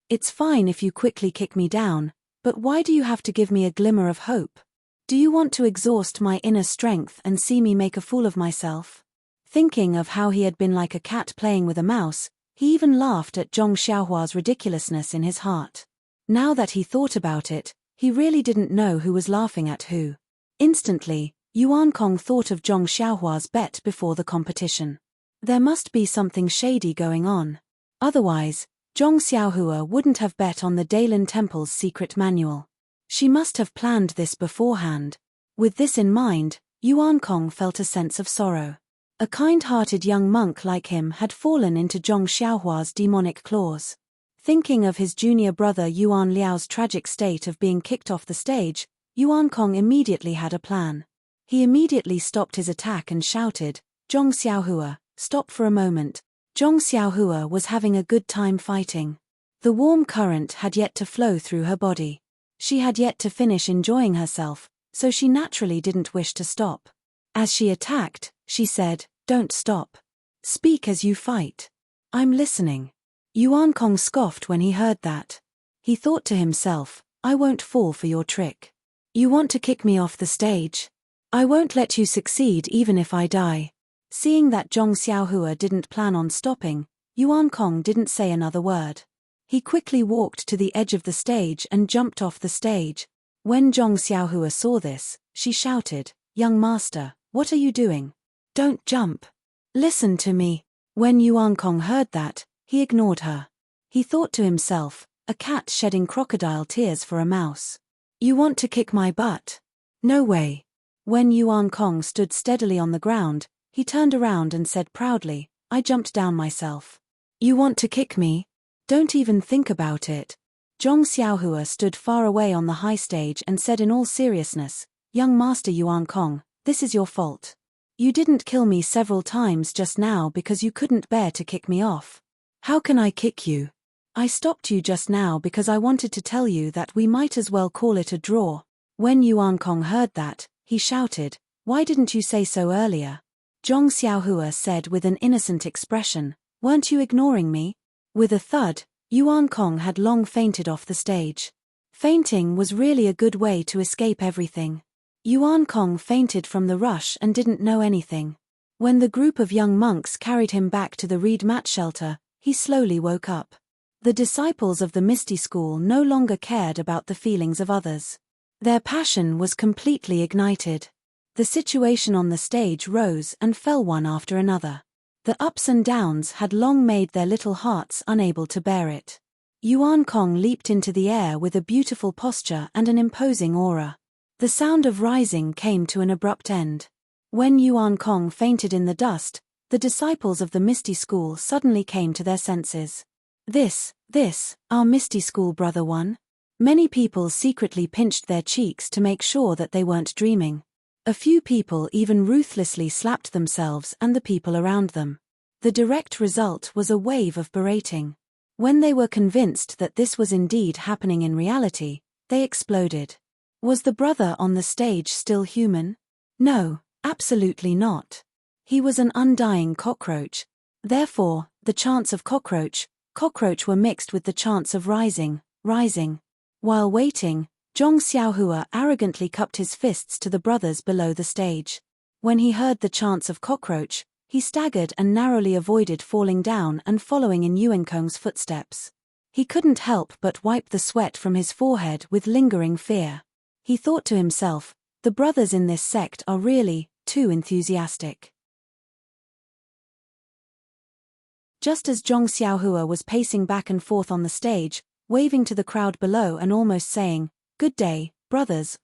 It's fine if you quickly kick me down, but why do you have to give me a glimmer of hope? Do you want to exhaust my inner strength and see me make a fool of myself? Thinking of how he had been like a cat playing with a mouse, he even laughed at Zhong Xiaohua's ridiculousness in his heart. Now that he thought about it, he really didn't know who was laughing at who. Instantly, Yuan Kong thought of Zhong Xiaohua's bet before the competition. There must be something shady going on. Otherwise, Zhong Xiaohua wouldn't have bet on the Daylin Temple's secret manual. She must have planned this beforehand. With this in mind, Yuan Kong felt a sense of sorrow. A kind-hearted young monk like him had fallen into Zhong Xiaohua's demonic claws. Thinking of his junior brother Yuan Liao's tragic state of being kicked off the stage, Yuan Kong immediately had a plan. He immediately stopped his attack and shouted, "Zhong Xiaohua, stop for a moment." Zhong Xiaohua was having a good time fighting. The warm current had yet to flow through her body. She had yet to finish enjoying herself, so she naturally didn't wish to stop. As she attacked, she said, "Don't stop. Speak as you fight. I'm listening." Yuan Kong scoffed when he heard that. He thought to himself, "I won't fall for your trick. You want to kick me off the stage? I won't let you succeed even if I die." Seeing that Zhong Xiaohua didn't plan on stopping, Yuan Kong didn't say another word. He quickly walked to the edge of the stage and jumped off the stage. When Zhong Xiaohua saw this, she shouted, "Young master, what are you doing? Don't jump. Listen to me." When Yuan Kong heard that, he ignored her. He thought to himself, a cat shedding crocodile tears for a mouse. "You want to kick my butt? No way." When Yuan Kong stood steadily on the ground, he turned around and said proudly, "I jumped down myself." "You want to kick me? Don't even think about it." Zhong Xiaohua stood far away on the high stage and said in all seriousness, "Young master Yuan Kong, this is your fault. You didn't kill me several times just now because you couldn't bear to kick me off. How can I kick you? I stopped you just now because I wanted to tell you that we might as well call it a draw." When Yuan Kong heard that, he shouted, "Why didn't you say so earlier?" Zhong Xiaohua said with an innocent expression, "Weren't you ignoring me?" With a thud, Yuan Kong had long fainted off the stage. Fainting was really a good way to escape everything. Yuan Kong fainted from the rush and didn't know anything. When the group of young monks carried him back to the reed mat shelter, he slowly woke up. The disciples of the Misty School no longer cared about the feelings of others. Their passion was completely ignited. The situation on the stage rose and fell one after another. The ups and downs had long made their little hearts unable to bear it. Yuan Kong leaped into the air with a beautiful posture and an imposing aura. The sound of rising came to an abrupt end. When Yuan Kong fainted in the dust, the disciples of the Misty School suddenly came to their senses. This, our Misty School brother one? Many people secretly pinched their cheeks to make sure that they weren't dreaming. A few people even ruthlessly slapped themselves and the people around them. The direct result was a wave of berating. When they were convinced that this was indeed happening in reality, they exploded. Was the brother on the stage still human? No, absolutely not. He was an undying cockroach. Therefore, the chants of cockroach were mixed with the chants of rising. While waiting, Zhong Xiaohua arrogantly cupped his fists to the brothers below the stage. When he heard the chants of cockroach, he staggered and narrowly avoided falling down and following in Yuan Kong's footsteps. He couldn't help but wipe the sweat from his forehead with lingering fear. He thought to himself, the brothers in this sect are really too enthusiastic. Just as Zhong Xiaohua was pacing back and forth on the stage, waving to the crowd below and almost saying, "Good day, brothers.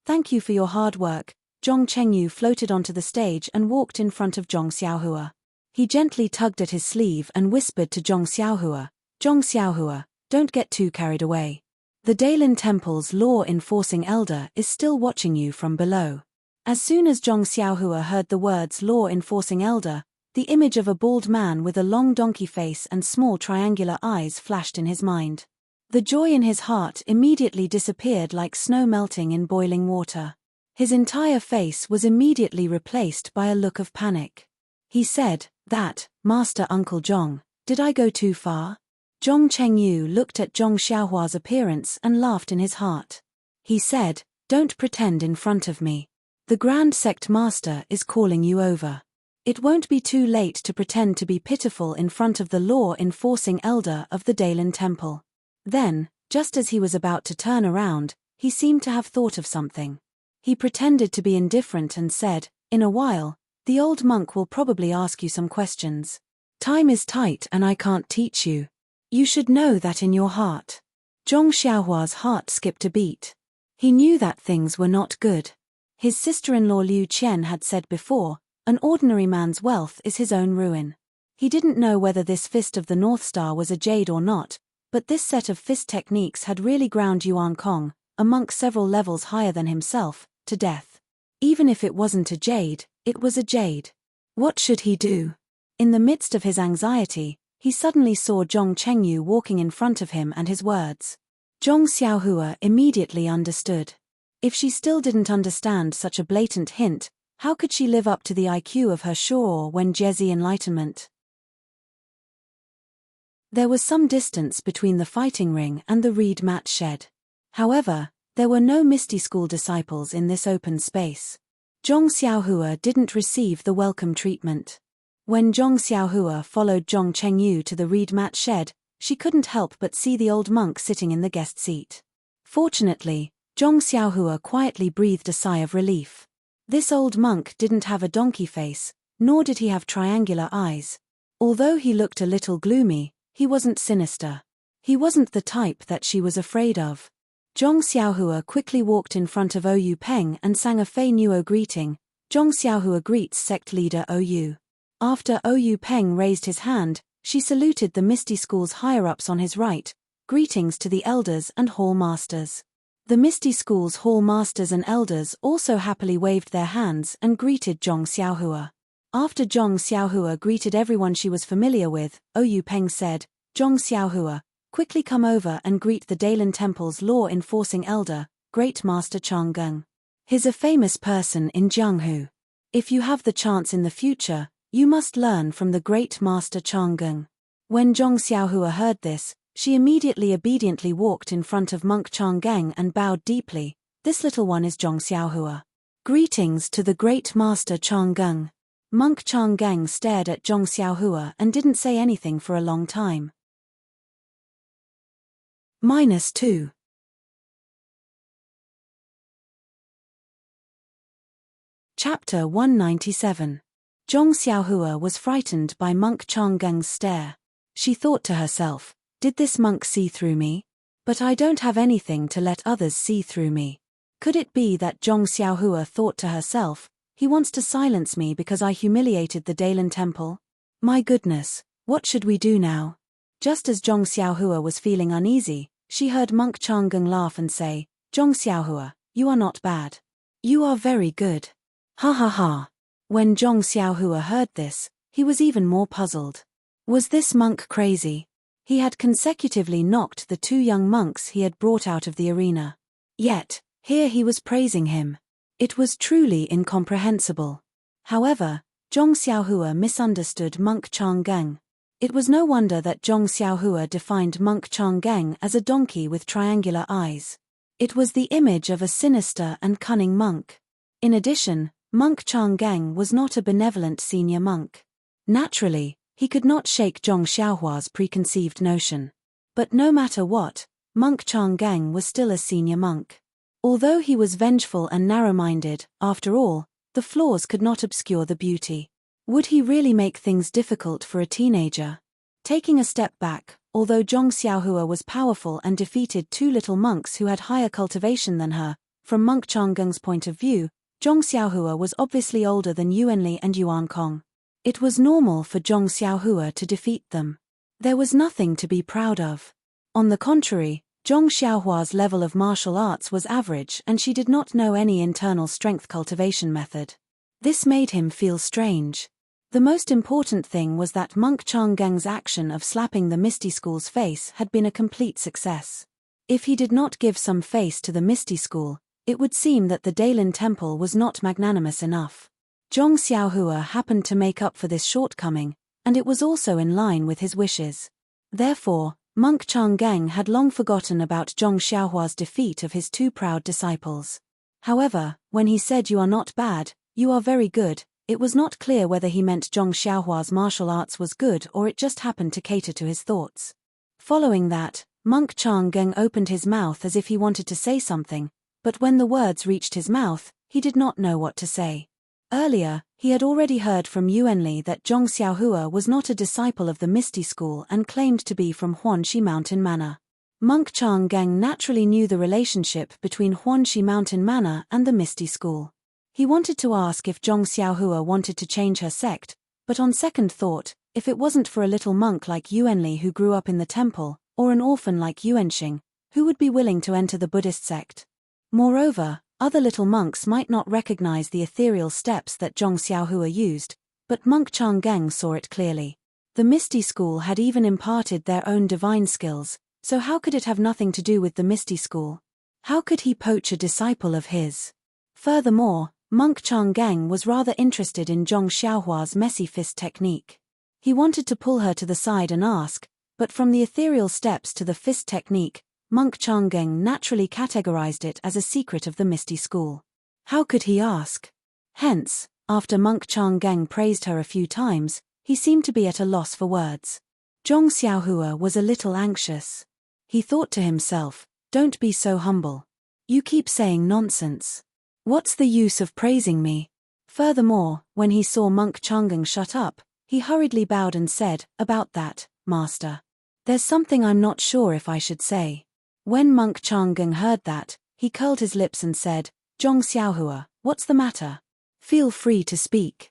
Thank you for your hard work," Zhong Chengyu floated onto the stage and walked in front of Zhong Xiaohua. He gently tugged at his sleeve and whispered to Zhong Xiaohua, "Don't get too carried away. The Daylin Temple's law-enforcing elder is still watching you from below." As soon as Zhong Xiaohua heard the words law-enforcing elder, the image of a bald man with a long donkey face and small triangular eyes flashed in his mind. The joy in his heart immediately disappeared like snow melting in boiling water. His entire face was immediately replaced by a look of panic. He said, "That, Master Uncle Zhong, did I go too far?" Zhong Chengyu looked at Zhong Xiaohua's appearance and laughed in his heart. He said, Don't pretend in front of me. The Grand Sect Master is calling you over. It won't be too late to pretend to be pitiful in front of the law-enforcing elder of the Daylin Temple. Then, just as he was about to turn around, he seemed to have thought of something. He pretended to be indifferent and said, "In a while, the old monk will probably ask you some questions. Time is tight and I can't teach you. You should know that in your heart." Zhong Xiaohua's heart skipped a beat. He knew that things were not good. His sister-in-law Liu Qian had said before, an ordinary man's wealth is his own ruin. He didn't know whether this fist of the North Star was a jade or not, but this set of fist techniques had really ground Yuan Kong, a monk several levels higher than himself, to death. Even if it wasn't a jade, it was a jade. What should he do? In the midst of his anxiety, he suddenly saw Zhong Chengyu walking in front of him and his words. Zhong Xiaohua immediately understood. If she still didn't understand such a blatant hint, how could she live up to the IQ of her Shuo when Jezi enlightenment? There was some distance between the fighting ring and the reed mat shed. However, there were no Misty School disciples in this open space. Zhong Xiaohua didn't receive the welcome treatment. When Zhong Xiaohua followed Zhong Chengyu to the reed mat shed, she couldn't help but see the old monk sitting in the guest seat. Fortunately, Zhong Xiaohua quietly breathed a sigh of relief. This old monk didn't have a donkey face, nor did he have triangular eyes. Although he looked a little gloomy, he wasn't sinister. He wasn't the type that she was afraid of. Zhong Xiaohua quickly walked in front of Oyu Peng and sang a Fei Nuo greeting. Zhong Xiaohua greets sect leader Oyu. After Oyu Peng raised his hand, she saluted the Misty School's higher-ups on his right. Greetings to the elders and hall masters. The Misty School's hall masters and elders also happily waved their hands and greeted Zhong Xiaohua. After Zhong Xiaohua greeted everyone she was familiar with, Oyu Peng said, "Zhong Xiaohua, quickly come over and greet the Daylin Temple's law-enforcing elder, Great Master Chang'eng. He's a famous person in Jianghu. If you have the chance in the future, you must learn from the Great Master Chang'eng." When Zhong Xiaohua heard this, she immediately obediently walked in front of Monk Chang'eng and bowed deeply. "This little one is Zhong Xiaohua. Greetings to the Great Master Chang'eng." Monk Chang'eng stared at Zhong Xiaohua and didn't say anything for a long time. -2. Chapter 197. Zhong Xiaohua was frightened by Monk Chang'eng's stare. She thought to herself, "Did this monk see through me? But I don't have anything to let others see through me." Could it be that Zhong Xiaohua thought to herself, "He wants to silence me because I humiliated the Daylin Temple? My goodness, what should we do now?" Just as Zhong Xiaohua was feeling uneasy, she heard Monk Chang'eng laugh and say, "Zhong Xiaohua, you are not bad. You are very good. Ha ha ha." When Zhong Xiaohua heard this, he was even more puzzled. Was this monk crazy? He had consecutively knocked the two young monks he had brought out of the arena. Yet, here he was praising him. It was truly incomprehensible. However, Zhong Xiaohua misunderstood Monk Chang'eng. It was no wonder that Zhong Xiaohua defined Monk Chang'eng as a donkey with triangular eyes. It was the image of a sinister and cunning monk. In addition, Monk Chang'eng was not a benevolent senior monk. Naturally, he could not shake Zhong Xiaohua's preconceived notion. But no matter what, Monk Chang'eng was still a senior monk. Although he was vengeful and narrow-minded, after all, the flaws could not obscure the beauty. Would he really make things difficult for a teenager? Taking a step back, although Zhong Xiaohua was powerful and defeated two little monks who had higher cultivation than her, from Monk Chang'eng's point of view, Zhong Xiaohua was obviously older than Yuanli and Yuan Kong. It was normal for Zhong Xiaohua to defeat them. There was nothing to be proud of. On the contrary, Zhong Xiaohua's level of martial arts was average and she did not know any internal strength cultivation method. This made him feel strange. The most important thing was that Monk Chang'eng's action of slapping the Misty School's face had been a complete success. If he did not give some face to the Misty School, it would seem that the Daylin Temple was not magnanimous enough. Zhong Xiaohua happened to make up for this shortcoming, and it was also in line with his wishes. Therefore, Monk Chang'eng had long forgotten about Zhong Xiaohua's defeat of his two proud disciples. However, when he said you are not bad, you are very good, it was not clear whether he meant Zhong Xiaohua's martial arts was good or it just happened to cater to his thoughts. Following that, Monk Chang-geng opened his mouth as if he wanted to say something, but when the words reached his mouth, he did not know what to say. Earlier, he had already heard from Yuanli that Zhong Xiaohua was not a disciple of the Misty School and claimed to be from Huanxi Mountain Manor. Monk Chang-geng naturally knew the relationship between Huanxi Mountain Manor and the Misty School. He wanted to ask if Zhong Xiaohua wanted to change her sect, but on second thought, if it wasn't for a little monk like Yuanli who grew up in the temple, or an orphan like Yuanxing, who would be willing to enter the Buddhist sect? Moreover, other little monks might not recognize the ethereal steps that Zhong Xiaohua used, but Monk Chang-geng saw it clearly. The Misty School had even imparted their own divine skills, so how could it have nothing to do with the Misty School? How could he poach a disciple of his? Furthermore, Monk Chang-geng was rather interested in Zhong Xiaohua's messy fist technique. He wanted to pull her to the side and ask, but from the ethereal steps to the fist technique, Monk Chang-geng naturally categorized it as a secret of the Misty School. How could he ask? Hence, after Monk Chang-geng praised her a few times, he seemed to be at a loss for words. Zhong Xiaohua was a little anxious. He thought to himself, don't be so humble. You keep saying nonsense. What's the use of praising me? Furthermore, when he saw Monk Chang-geng shut up, he hurriedly bowed and said, about that, master. There's something I'm not sure if I should say. When Monk Chang-geng heard that, he curled his lips and said, Zhong Xiaohua, what's the matter? Feel free to speak.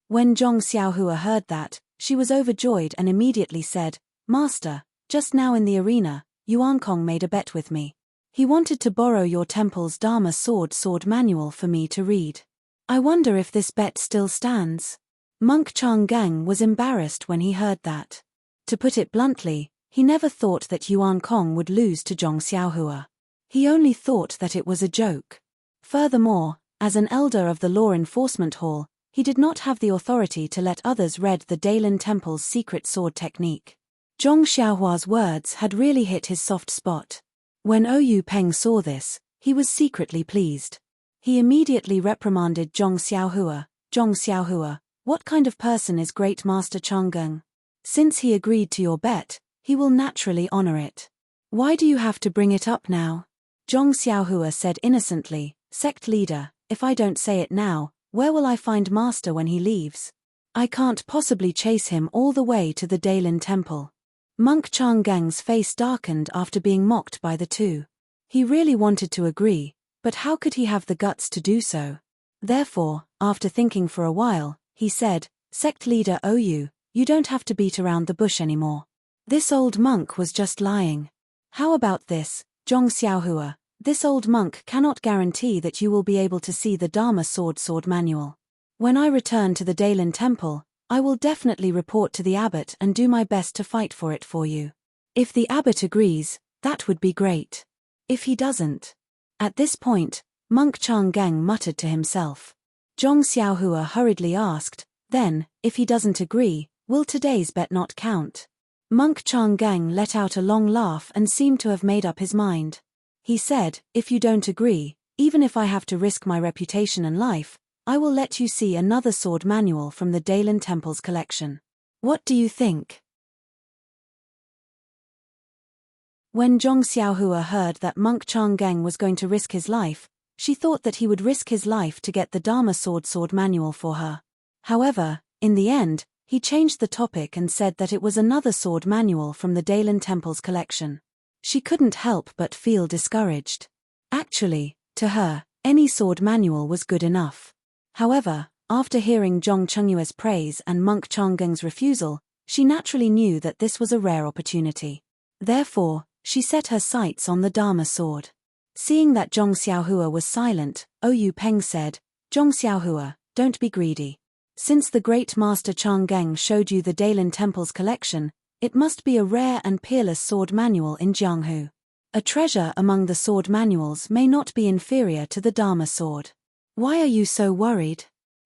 When Zhong Xiaohua heard that, she was overjoyed and immediately said, Master, just now in the arena, Yuan Kong made a bet with me. He wanted to borrow your temple's Dharma sword manual for me to read. I wonder if this bet still stands. Monk Chang-geng was embarrassed when he heard that. To put it bluntly, he never thought that Yuan Kong would lose to Zhong Xiaohua. He only thought that it was a joke. Furthermore, as an elder of the Law Enforcement Hall, he did not have the authority to let others read the Dailin Temple's secret sword technique. Zhong Xiaohua's words had really hit his soft spot. When Oyu Peng saw this, he was secretly pleased. He immediately reprimanded Zhong Xiaohua. Zhong Xiaohua, what kind of person is Great Master Chang-geng? Since he agreed to your bet, he will naturally honor it. Why do you have to bring it up now? Zhong Xiaohua said innocently, Sect leader, if I don't say it now, where will I find Master when he leaves? I can't possibly chase him all the way to the Dailin Temple. Monk Chang-geng's face darkened after being mocked by the two. He really wanted to agree, but how could he have the guts to do so? Therefore, after thinking for a while, he said, Sect leader Oyu, you don't have to beat around the bush anymore. This old monk was just lying. How about this, Zhong Xiaohua? This old monk cannot guarantee that you will be able to see the Dharma sword manual. When I return to the Dailin Temple, I will definitely report to the abbot and do my best to fight for it for you. If the abbot agrees, that would be great. If he doesn't. At this point, Monk Chang-geng muttered to himself. Zhong Xiaohua hurriedly asked, then, if he doesn't agree, will today's bet not count? Monk Chang-geng let out a long laugh and seemed to have made up his mind. He said, if you don't agree, even if I have to risk my reputation and life, I will let you see another sword manual from the Dailin Temple's collection. What do you think? When Zhong Xiaohua heard that Monk Chang-geng was going to risk his life, she thought that he would risk his life to get the Dharma sword manual for her. However, in the end, he changed the topic and said that it was another sword manual from the Dailin Temple's collection. She couldn't help but feel discouraged. Actually, to her, any sword manual was good enough. However, after hearing Zhong Chengyue's praise and Monk Chang-geng's refusal, she naturally knew that this was a rare opportunity. Therefore, she set her sights on the Dharma sword. Seeing that Zhong Xiaohua was silent, Oyu Peng said, Zhong Xiaohua, don't be greedy. Since the great master Chang-geng showed you the Dailin Temple's collection, it must be a rare and peerless sword manual in Jianghu. A treasure among the sword manuals may not be inferior to the Dharma sword. Why are you so worried?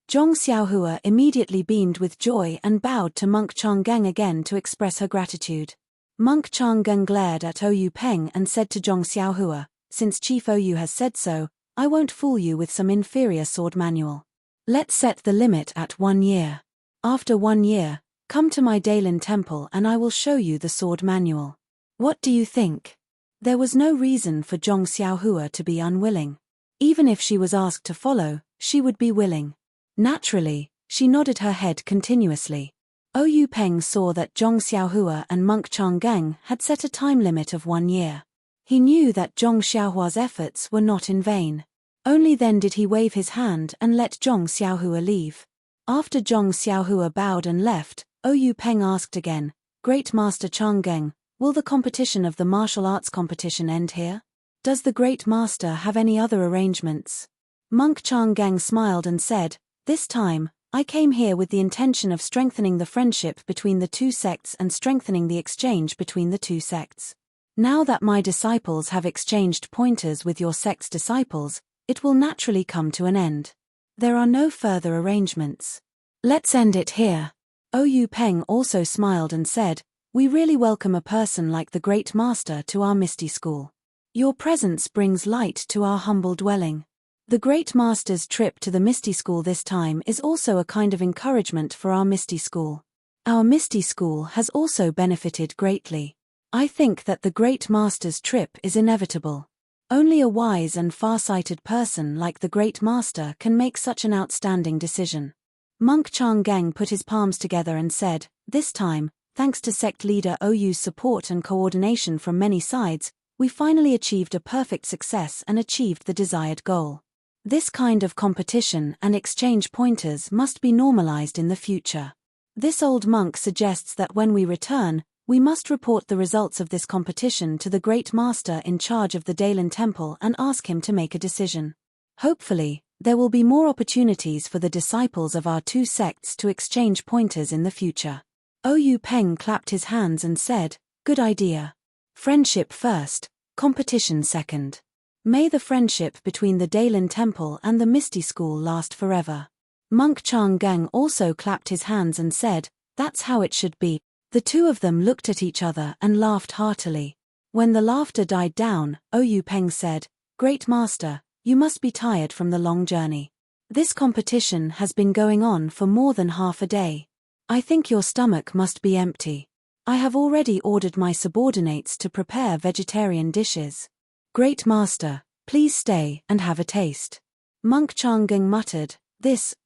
Zhong Xiaohua immediately beamed with joy and bowed to Monk Chang-geng again to express her gratitude. Monk Chang-geng glared at Oyu Peng and said to Zhong Xiaohua, since Chief Ou has said so, I won't fool you with some inferior sword manual. Let's set the limit at 1 year. After 1 year, come to my Daylin temple and I will show you the sword manual. What do you think? There was no reason for Zhong Xiaohua to be unwilling. Even if she was asked to follow, she would be willing. Naturally, she nodded her head continuously. Ou Peng saw that Zhong Xiaohua and monk Changgang had set a time limit of 1 year. He knew that Zhong Xiaohua's efforts were not in vain. Only then did he wave his hand and let Zhong Xiaohua leave. After Zhong Xiaohua bowed and left, Ou Peng asked again, Great Master Changgang, will the competition of the martial arts competition end here? Does the Great Master have any other arrangements? Monk Changgang smiled and said, This time, I came here with the intention of strengthening the friendship between the two sects and strengthening the exchange between the two sects. Now that my disciples have exchanged pointers with your sect's disciples, it will naturally come to an end. There are no further arrangements. Let's end it here. Ou Peng also smiled and said, We really welcome a person like the Great Master to our Misty School. Your presence brings light to our humble dwelling. The Great Master's trip to the Misty School this time is also a kind of encouragement for our Misty School. Our Misty School has also benefited greatly. I think that the Great Master's trip is inevitable. Only a wise and far-sighted person like the Great Master can make such an outstanding decision. Monk Changgang put his palms together and said, This time, thanks to sect leader Ou's support and coordination from many sides, we finally achieved a perfect success and achieved the desired goal. This kind of competition and exchange pointers must be normalized in the future. This old monk suggests that when we return, we must report the results of this competition to the Great Master in charge of the Daylin Temple and ask him to make a decision. Hopefully, there will be more opportunities for the disciples of our two sects to exchange pointers in the future. Ou Peng clapped his hands and said, Good idea. Friendship first, competition second. May the friendship between the Daylin Temple and the Misty School last forever. Monk Changgang also clapped his hands and said, That's how it should be. The two of them looked at each other and laughed heartily. When the laughter died down, Ou Peng said, Great Master, you must be tired from the long journey. This competition has been going on for more than half a day. I think your stomach must be empty. I have already ordered my subordinates to prepare vegetarian dishes. Great Master, please stay and have a taste. Monk Changgang muttered.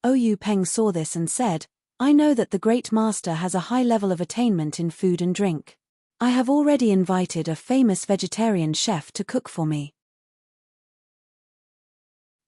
Ou Peng saw this and said, I know that the Great Master has a high level of attainment in food and drink. I have already invited a famous vegetarian chef to cook for me.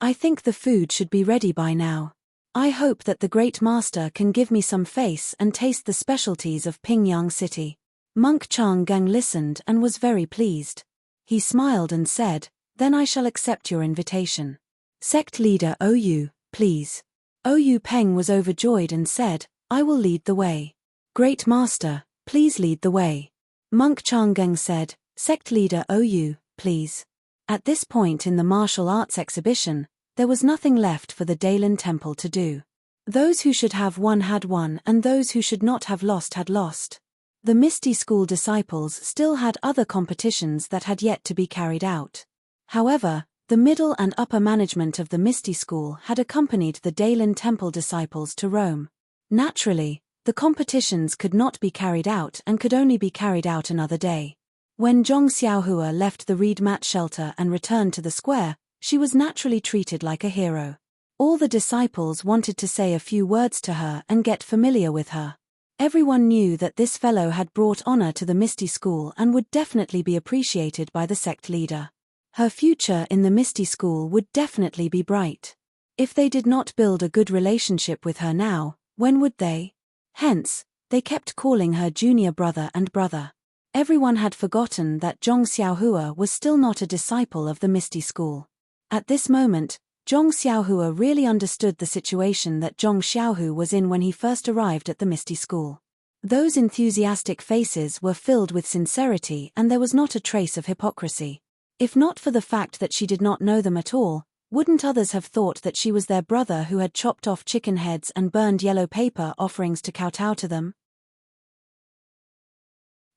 I think the food should be ready by now. I hope that the Great Master can give me some face and taste the specialties of Pingyang City. Monk Changgang listened and was very pleased. He smiled and said, Then I shall accept your invitation. Sect leader Ou, please. Ou Peng was overjoyed and said, I will lead the way. Great Master, please lead the way. Monk Changgang said, Sect leader Ou, please. At this point in the martial arts exhibition, there was nothing left for the Daylin Temple to do. Those who should have won had won and those who should not have lost had lost. The Misty School disciples still had other competitions that had yet to be carried out. However, the middle and upper management of the Misty School had accompanied the Daylin Temple disciples to Rome. Naturally, the competitions could not be carried out and could only be carried out another day. When Zhong Xiaohua left the reed mat shelter and returned to the square, she was naturally treated like a hero. All the disciples wanted to say a few words to her and get familiar with her. Everyone knew that this fellow had brought honor to the Misty School and would definitely be appreciated by the sect leader. Her future in the Misty School would definitely be bright. If they did not build a good relationship with her now, when would they? Hence, they kept calling her junior brother and brother. Everyone had forgotten that Zhong Xiaohua was still not a disciple of the Misty School. At this moment, Zhong Xiaohua really understood the situation that Zhong Xiaohu was in when he first arrived at the Misty School. Those enthusiastic faces were filled with sincerity and there was not a trace of hypocrisy. If not for the fact that she did not know them at all, wouldn't others have thought that she was their brother who had chopped off chicken heads and burned yellow paper offerings to kowtow to them?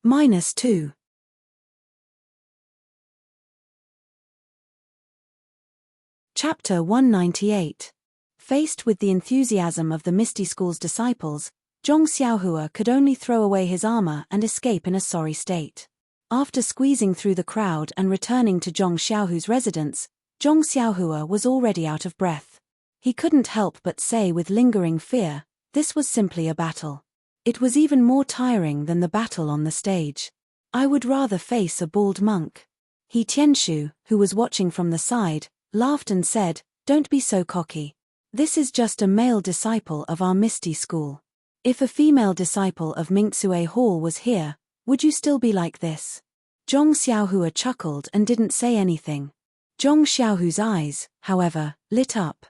-2 Chapter 198. Faced with the enthusiasm of the Misty School's disciples, Zhong Xiaohua could only throw away his armor and escape in a sorry state. After squeezing through the crowd and returning to Zhong Xiaohu's residence, Zhong Xiaohua was already out of breath. He couldn't help but say with lingering fear, this was simply a battle. It was even more tiring than the battle on the stage. I would rather face a bald monk. He Tianshu, who was watching from the side, laughed and said, don't be so cocky. This is just a male disciple of our Misty School. If a female disciple of Mingxue Hall was here, would you still be like this? Zhong Xiaohua chuckled and didn't say anything. Zhong Xiaohu's eyes, however, lit up.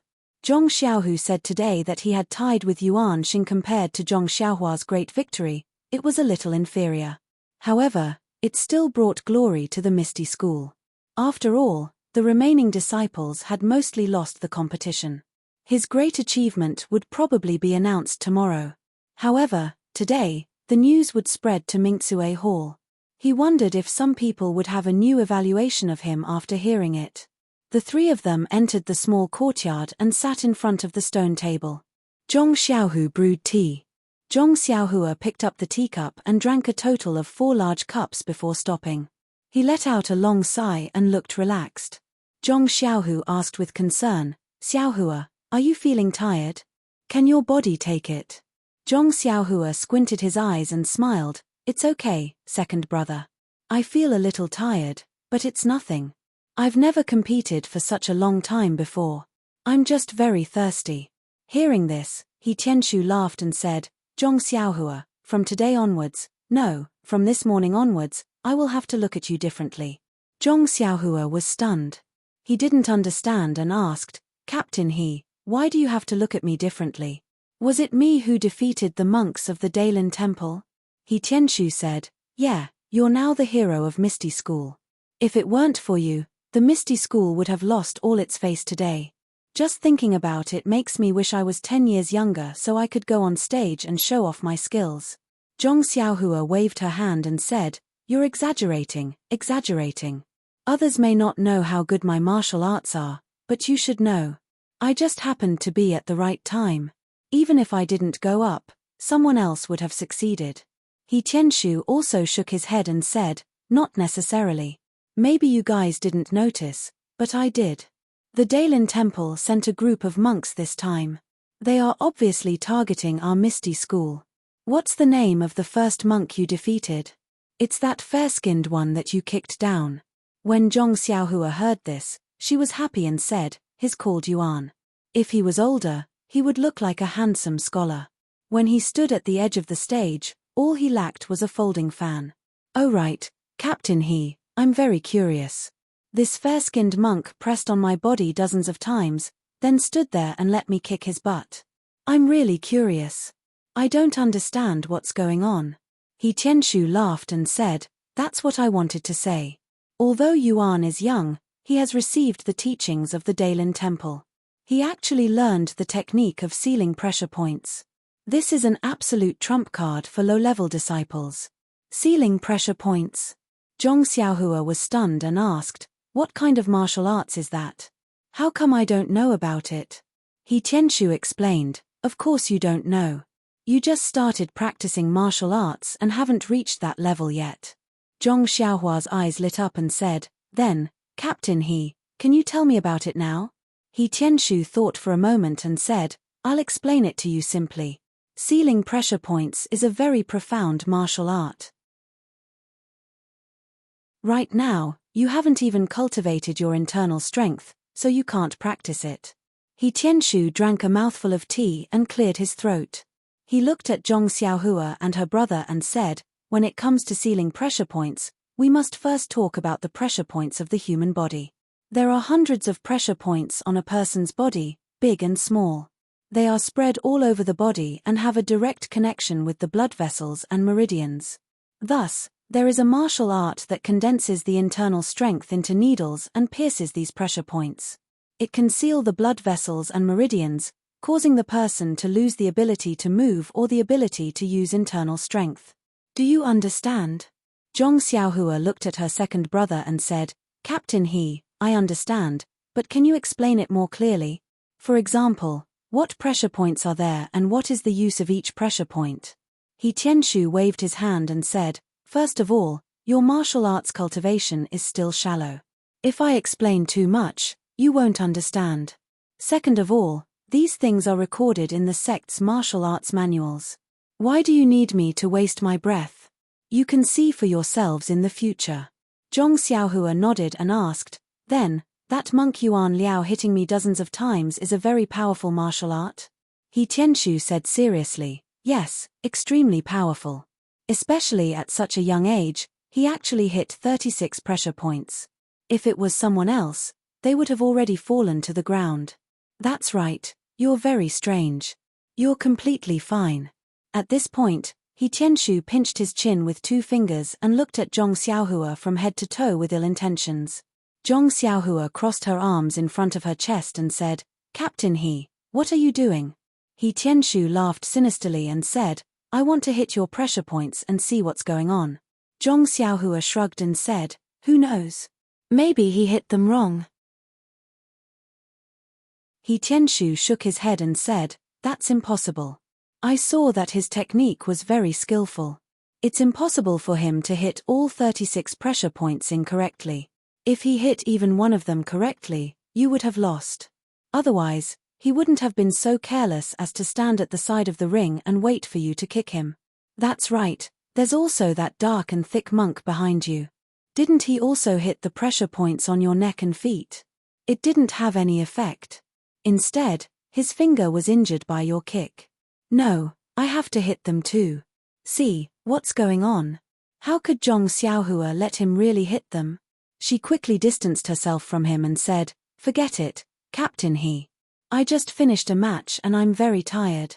Zhong Xiaohu said today that he had tied with Yuan Xing. Compared to Zhong Xiaohua's great victory, it was a little inferior. However, it still brought glory to the Misty School. After all, the remaining disciples had mostly lost the competition. His great achievement would probably be announced tomorrow. However, today, the news would spread to Mingxue Hall. He wondered if some people would have a new evaluation of him after hearing it. The three of them entered the small courtyard and sat in front of the stone table. Zhong Xiaohu brewed tea. Zhong Xiaohua picked up the teacup and drank a total of 4 large cups before stopping. He let out a long sigh and looked relaxed. Zhong Xiaohu asked with concern, Xiaohua, are you feeling tired? Can your body take it? Zhong Xiaohua squinted his eyes and smiled, it's okay, second brother. I feel a little tired, but it's nothing. I've never competed for such a long time before. I'm just very thirsty. Hearing this, He Tianshu laughed and said, Zhong Xiaohua, from today onwards, no, from this morning onwards, I will have to look at you differently. Zhong Xiaohua was stunned. He didn't understand and asked, Captain He, why do you have to look at me differently? Was it me who defeated the monks of the Daylin Temple? He Tianshu said, yeah, you're now the hero of Misty School. If it weren't for you, the Misty School would have lost all its face today. Just thinking about it makes me wish I was 10 years younger so I could go on stage and show off my skills. Zhong Xiaohua waved her hand and said, you're exaggerating. Others may not know how good my martial arts are, but you should know. I just happened to be at the right time. Even if I didn't go up, someone else would have succeeded. He Tianshu also shook his head and said, not necessarily. Maybe you guys didn't notice, but I did. The Daylin Temple sent a group of monks this time. They are obviously targeting our Misty School. What's the name of the first monk you defeated? It's that fair-skinned one that you kicked down. When Zhong Xiaohua heard this, she was happy and said, he's called Yuan. If he was older, he would look like a handsome scholar. When he stood at the edge of the stage, all he lacked was a folding fan. Oh right, Captain He, I'm very curious. This fair-skinned monk pressed on my body dozens of times, then stood there and let me kick his butt. I'm really curious. I don't understand what's going on. He Tianshu laughed and said, that's what I wanted to say. Although Yuan is young, he has received the teachings of the Daylin Temple. He actually learned the technique of sealing pressure points. This is an absolute trump card for low-level disciples. Sealing pressure points. Zhong Xiaohua was stunned and asked, what kind of martial arts is that? How come I don't know about it? He Tianshu explained, of course you don't know. You just started practicing martial arts and haven't reached that level yet. Zhong Xiaohua's eyes lit up and said, then, Captain He, can you tell me about it now? He Tianshu thought for a moment and said, I'll explain it to you simply. Sealing pressure points is a very profound martial art. Right now, you haven't even cultivated your internal strength, so you can't practice it. He Tianshu drank a mouthful of tea and cleared his throat. He looked at Zhong Xiaohua and her brother and said, when it comes to sealing pressure points, we must first talk about the pressure points of the human body. There are hundreds of pressure points on a person's body, big and small. They are spread all over the body and have a direct connection with the blood vessels and meridians. Thus, there is a martial art that condenses the internal strength into needles and pierces these pressure points. It can seal the blood vessels and meridians, causing the person to lose the ability to move or the ability to use internal strength. Do you understand? Zhong Xiaohua looked at her second brother and said, Captain He, I understand, but can you explain it more clearly? For example, what pressure points are there and what is the use of each pressure point? He Tianshu waved his hand and said, first of all, your martial arts cultivation is still shallow. If I explain too much, you won't understand. Second of all, these things are recorded in the sect's martial arts manuals. Why do you need me to waste my breath? You can see for yourselves in the future. Zhong Xiaohua nodded and asked, then, that monk Yuan Liao hitting me dozens of times is a very powerful martial art? He Tianshu said seriously, yes, extremely powerful. Especially at such a young age, he actually hit 36 pressure points. If it was someone else, they would have already fallen to the ground. That's right, you're very strange. You're completely fine. At this point, He Tianshu pinched his chin with 2 fingers and looked at Zhong Xiaohua from head to toe with ill intentions. Zhong Xiaohua crossed her arms in front of her chest and said, Captain He, what are you doing? He Tianshu laughed sinisterly and said, I want to hit your pressure points and see what's going on. Zhong Xiaohua shrugged and said, who knows? Maybe he hit them wrong. He Tianshu shook his head and said, that's impossible. I saw that his technique was very skillful. It's impossible for him to hit all 36 pressure points incorrectly. If he hit even one of them correctly, you would have lost. Otherwise, he wouldn't have been so careless as to stand at the side of the ring and wait for you to kick him. That's right, there's also that dark and thick monk behind you. Didn't he also hit the pressure points on your neck and feet? It didn't have any effect. Instead, his finger was injured by your kick. No, I have to hit them too. See, what's going on? How could Zhong Xiaohua let him really hit them? She quickly distanced herself from him and said, forget it, Captain He. I just finished a match and I'm very tired.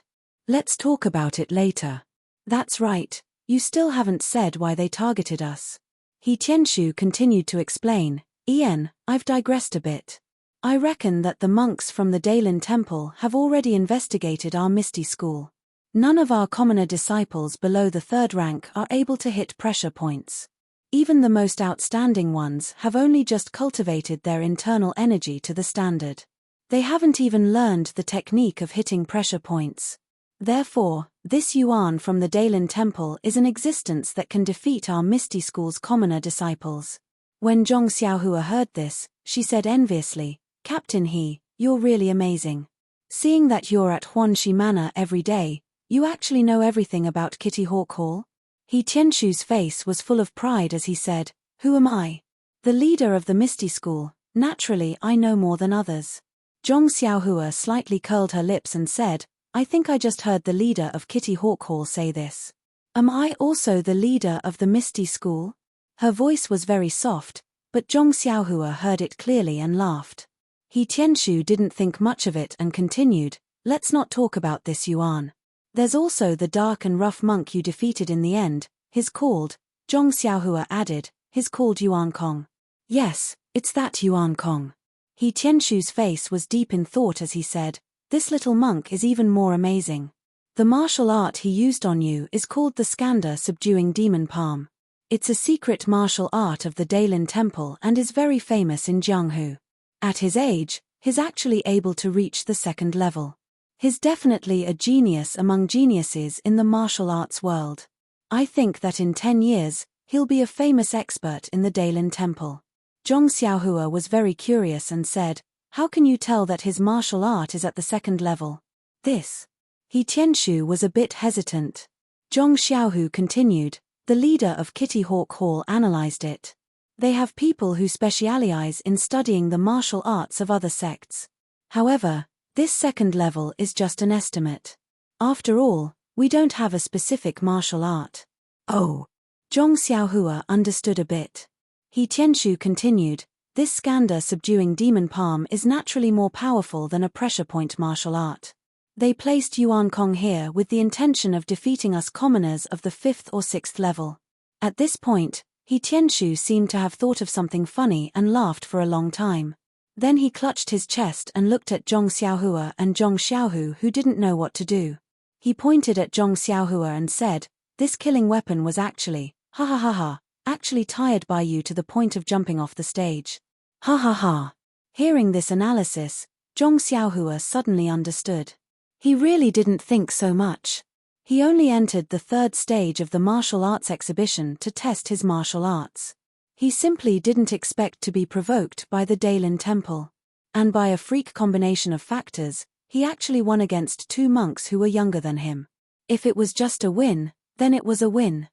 Let's talk about it later. That's right, you still haven't said why they targeted us. He Tianshu continued to explain, Ian, I've digressed a bit. I reckon that the monks from the Daylin Temple have already investigated our Misty school. None of our commoner disciples below the 3rd rank are able to hit pressure points. Even the most outstanding ones have only just cultivated their internal energy to the standard. They haven't even learned the technique of hitting pressure points. Therefore, this Yuan from the Daylin Temple is an existence that can defeat our Misty school's commoner disciples. When Zhong Xiaohua heard this, she said enviously, Captain He, you're really amazing. Seeing that you're at Huanxi Manor every day, you actually know everything about Kitty Hawk Hall? He Tianshu's face was full of pride as he said, who am I? The leader of the Misty School, naturally I know more than others. Zhong Xiaohua slightly curled her lips and said, I think I just heard the leader of Kitty Hawk Hall say this. Am I also the leader of the Misty School? Her voice was very soft, but Zhong Xiaohua heard it clearly and laughed. He Tianshu didn't think much of it and continued, let's not talk about this Yuan. There's also the dark and rough monk you defeated in the end, he's called, Zhong Xiaohua added, he's called Yuan Kong. Yes, it's that Yuan Kong. He Tianshu's face was deep in thought as he said, this little monk is even more amazing. The martial art he used on you is called the Skanda subduing demon palm. It's a secret martial art of the Daylin Temple and is very famous in Jianghu. At his age, he's actually able to reach the 2nd level. He's definitely a genius among geniuses in the martial arts world. I think that in 10 years, he'll be a famous expert in the Daylin Temple. Zhong Xiaohua was very curious and said, how can you tell that his martial art is at the 2nd level? This. He Tianshu was a bit hesitant. Zhong Xiaohu continued, the leader of Kitty Hawk Hall analyzed it. They have people who specialize in studying the martial arts of other sects. However, this 2nd level is just an estimate. After all, we don't have a specific martial art. Oh. Zhong Xiaohua understood a bit. He Tianshu continued, this Skanda subduing demon palm is naturally more powerful than a pressure point martial art. They placed Yuan Kong here with the intention of defeating us commoners of the 5th or 6th level. At this point, He Tianshu seemed to have thought of something funny and laughed for a long time. Then he clutched his chest and looked at Zhong Xiaohua and Zhong Xiaohu who didn't know what to do. He pointed at Zhong Xiaohua and said, this killing weapon was actually, ha ha ha ha, actually tired by you to the point of jumping off the stage. Ha ha ha. Hearing this analysis, Zhong Xiaohua suddenly understood. He really didn't think so much. He only entered the third stage of the martial arts exhibition to test his martial arts. He simply didn't expect to be provoked by the Daylin Temple. And by a freak combination of factors, he actually won against two monks who were younger than him. If it was just a win, then it was a win.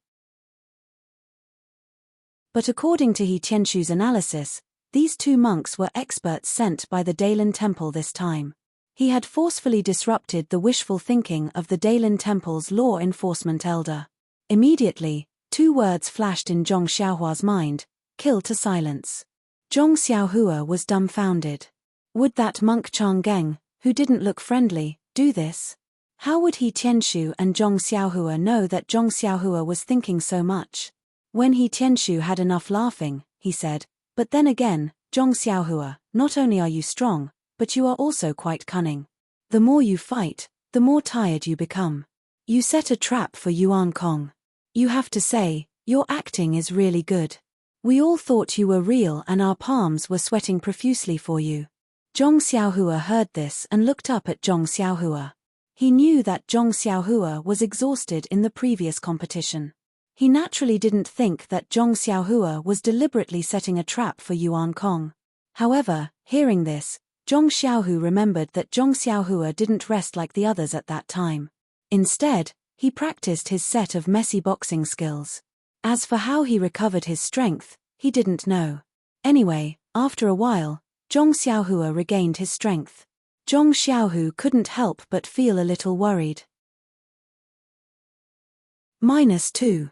But according to He Tianshu's analysis, these two monks were experts sent by the Daylin Temple this time. He had forcefully disrupted the wishful thinking of the Daylin Temple's law enforcement elder. Immediately, two words flashed in Zhong Xiaohua's mind: kill to silence. Zhong Xiaohua was dumbfounded. Would that monk Chang'eng, who didn't look friendly, do this? How would He Tianshu and Zhong Xiaohua know that Zhong Xiaohua was thinking so much? When He Tianshu had enough laughing, he said, "But then again, Zhong Xiaohua, not only are you strong, but you are also quite cunning. The more you fight, the more tired you become. You set a trap for Yuan Kong. You have to say, your acting is really good. We all thought you were real and our palms were sweating profusely for you." Zhong Xiaohua heard this and looked up at Zhong Xiaohua. He knew that Zhong Xiaohua was exhausted in the previous competition. He naturally didn't think that Zhong Xiaohua was deliberately setting a trap for Yuan Kong. However, hearing this, Zhong Xiaohu remembered that Zhong Xiaohua didn't rest like the others at that time. Instead, he practiced his set of messy boxing skills. As for how he recovered his strength, he didn't know. Anyway, after a while, Zhong Xiaohua regained his strength. Zhong Xiaohu couldn't help but feel a little worried. -2.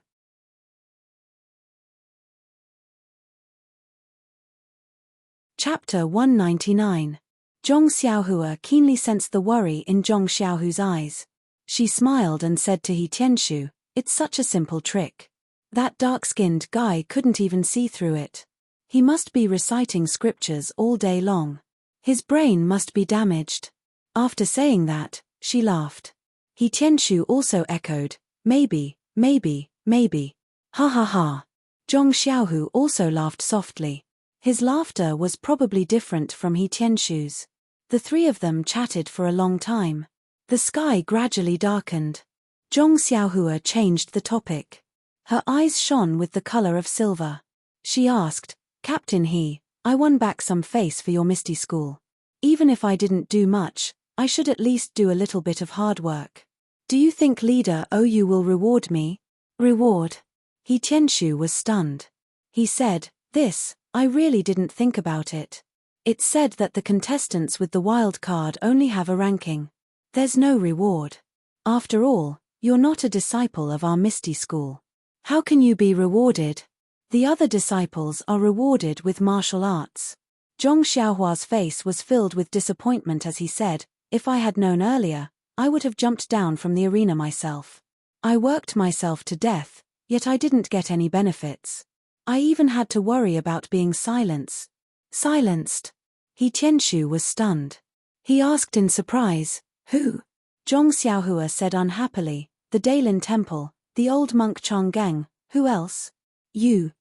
Chapter 199. Zhong Xiaohua keenly sensed the worry in Zhong Xiaohu's eyes. She smiled and said to He Tianshu, "It's such a simple trick. That dark-skinned guy couldn't even see through it. He must be reciting scriptures all day long. His brain must be damaged." After saying that, she laughed. He Tianshu also echoed, "Maybe, maybe, maybe. Ha ha ha." Zhong Xiaohu also laughed softly. His laughter was probably different from He Tianshu's. The three of them chatted for a long time. The sky gradually darkened. Zhong Xiaohua changed the topic. Her eyes shone with the color of silver. She asked, "Captain He, I won back some face for your Misty school. Even if I didn't do much, I should at least do a little bit of hard work. Do you think Leader OU will reward me?" "Reward?" He Tianshu was stunned. He said, "This, I really didn't think about it. It's said that the contestants with the wild card only have a ranking. There's no reward. After all, you're not a disciple of our Misty school. How can you be rewarded? The other disciples are rewarded with martial arts." Zhong Xiaohua's face was filled with disappointment as he said, "If I had known earlier, I would have jumped down from the arena myself. I worked myself to death, yet I didn't get any benefits. I even had to worry about being silenced." "Silenced?" He Tianshu was stunned. He asked in surprise, "Who?" Zhong Xiaohua said unhappily, "The Daylin Temple, the old monk Chang'eng. Who else?" You.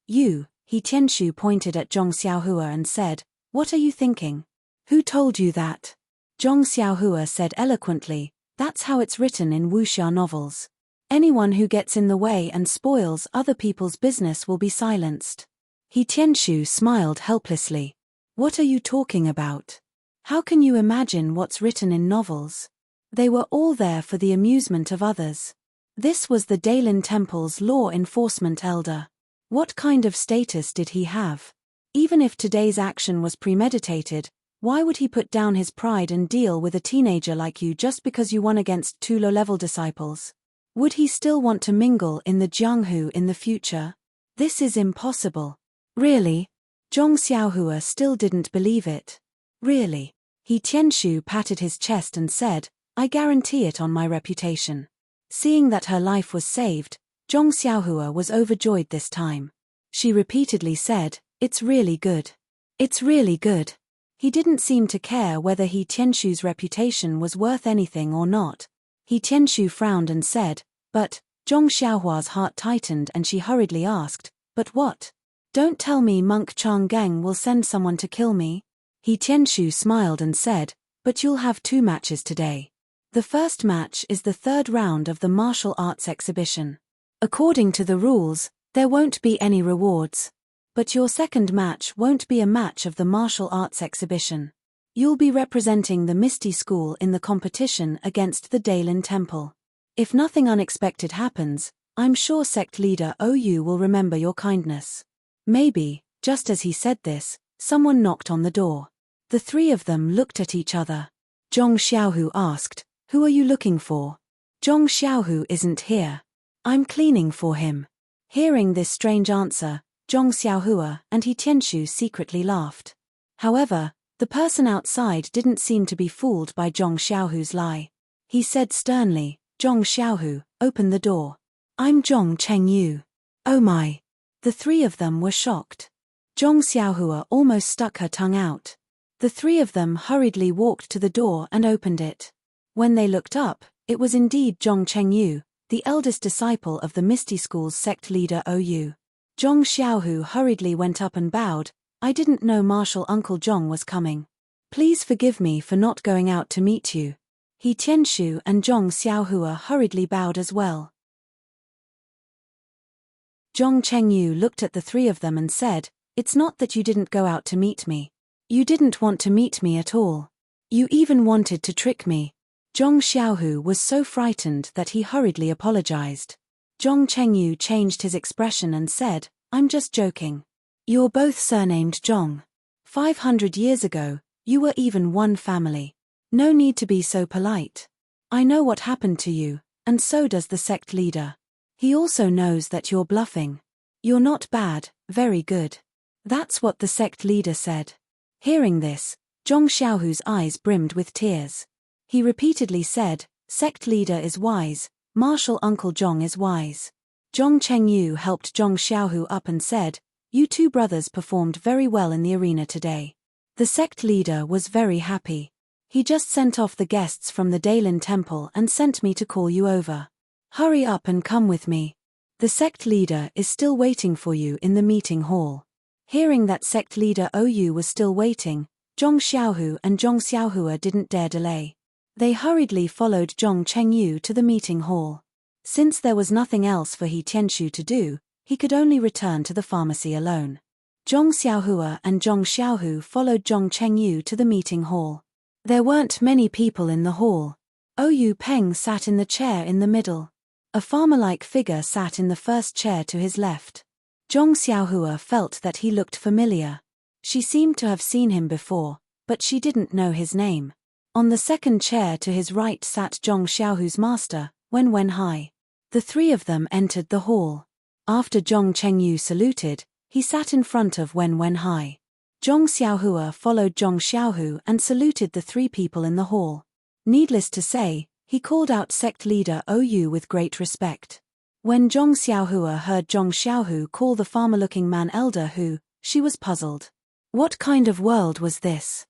He Tianshu pointed at Zhong Xiaohua and said, "What are you thinking? Who told you that?" Zhong Xiaohua said eloquently, "That's how it's written in wuxia novels. Anyone who gets in the way and spoils other people's business will be silenced." He Tianshu smiled helplessly. "What are you talking about? How can you imagine what's written in novels? They were all there for the amusement of others. This was the Daylin Temple's law enforcement elder. What kind of status did he have? Even if today's action was premeditated, why would he put down his pride and deal with a teenager like you just because you won against two low-level disciples? Would he still want to mingle in the Jianghu in the future? This is impossible." "Really?" Zhong Xiaohua still didn't believe it. "Really?" He Tianshu patted his chest and said, "I guarantee it on my reputation." Seeing that her life was saved, Zhong Xiaohua was overjoyed this time. She repeatedly said, "It's really good. It's really good." He didn't seem to care whether He Tianshu's reputation was worth anything or not. He Tianshu frowned and said, "But," Zhong Xiaohua's heart tightened and she hurriedly asked, "But what? Don't tell me Monk Chang'eng will send someone to kill me?" He Tianshu smiled and said, "But you'll have 2 matches today. The first match is the 3rd round of the martial arts exhibition. According to the rules, there won't be any rewards. But your second match won't be a match of the martial arts exhibition. You'll be representing the Misty School in the competition against the Daylin Temple. If nothing unexpected happens, I'm sure sect leader OU will remember your kindness." Maybe, just as he said this, someone knocked on the door. The 3 of them looked at each other. Zhong Xiaohu asked, "Who are you looking for?" "Zhong Xiaohu isn't here. I'm cleaning for him." Hearing this strange answer, Zhong Xiaohua and He Tianshu secretly laughed. However, the person outside didn't seem to be fooled by Zhong Xiaohu's lie. He said sternly, "Zhong Xiaohu, open the door. I'm Zhong Chengyu." "Oh my." The 3 of them were shocked. Zhong Xiaohua almost stuck her tongue out. The 3 of them hurriedly walked to the door and opened it. When they looked up, it was indeed Zhong Chengyu, the eldest disciple of the Misty School's sect leader OU. Zhong Xiaohu hurriedly went up and bowed. "I didn't know Martial Uncle Zhong was coming. Please forgive me for not going out to meet you." He Tianshu and Zhong Xiaohua hurriedly bowed as well. Zhong Chengyu looked at the 3 of them and said, "It's not that you didn't go out to meet me. You didn't want to meet me at all. You even wanted to trick me." Zhong Xiaohu was so frightened that he hurriedly apologized. Zhong Chengyu changed his expression and said, "I'm just joking. You're both surnamed Zhong. 500 years ago, you were even one family. No need to be so polite. I know what happened to you, and so does the sect leader. He also knows that you're bluffing. You're not bad, very good." That's what the sect leader said. Hearing this, Zhong Xiaohu's eyes brimmed with tears. He repeatedly said, "Sect leader is wise, Martial Uncle Zhong is wise." Zhong Chengyu helped Zhong Xiaohu up and said, "You 2 brothers performed very well in the arena today." The sect leader was very happy. "He just sent off the guests from the Daylin Temple and sent me to call you over. Hurry up and come with me. The sect leader is still waiting for you in the meeting hall." Hearing that sect leader OU was still waiting, Zhong Xiaohu and Zhong Xiaohua didn't dare delay. They hurriedly followed Zhong Chengyu to the meeting hall. Since there was nothing else for He Tianshu to do, he could only return to the pharmacy alone. Zhong Xiaohua and Zhong Xiaohu followed Zhong Chengyu to the meeting hall. There weren't many people in the hall. OU Peng sat in the chair in the middle. A farmer-like figure sat in the first chair to his left. Zhong Xiaohua felt that he looked familiar. She seemed to have seen him before, but she didn't know his name. On the second chair to his right sat Zhong Xiaohu's master, Wenhai. The 3 of them entered the hall. After Zhong Chengyu saluted, he sat in front of Wenhai. Zhong Xiaohua followed Zhong Xiaohu and saluted the 3 people in the hall. Needless to say, he called out sect leader OU with great respect. When Zhong Xiaohua heard Zhong Xiaohu call the farmer-looking man elder Hu, she was puzzled. What kind of world was this?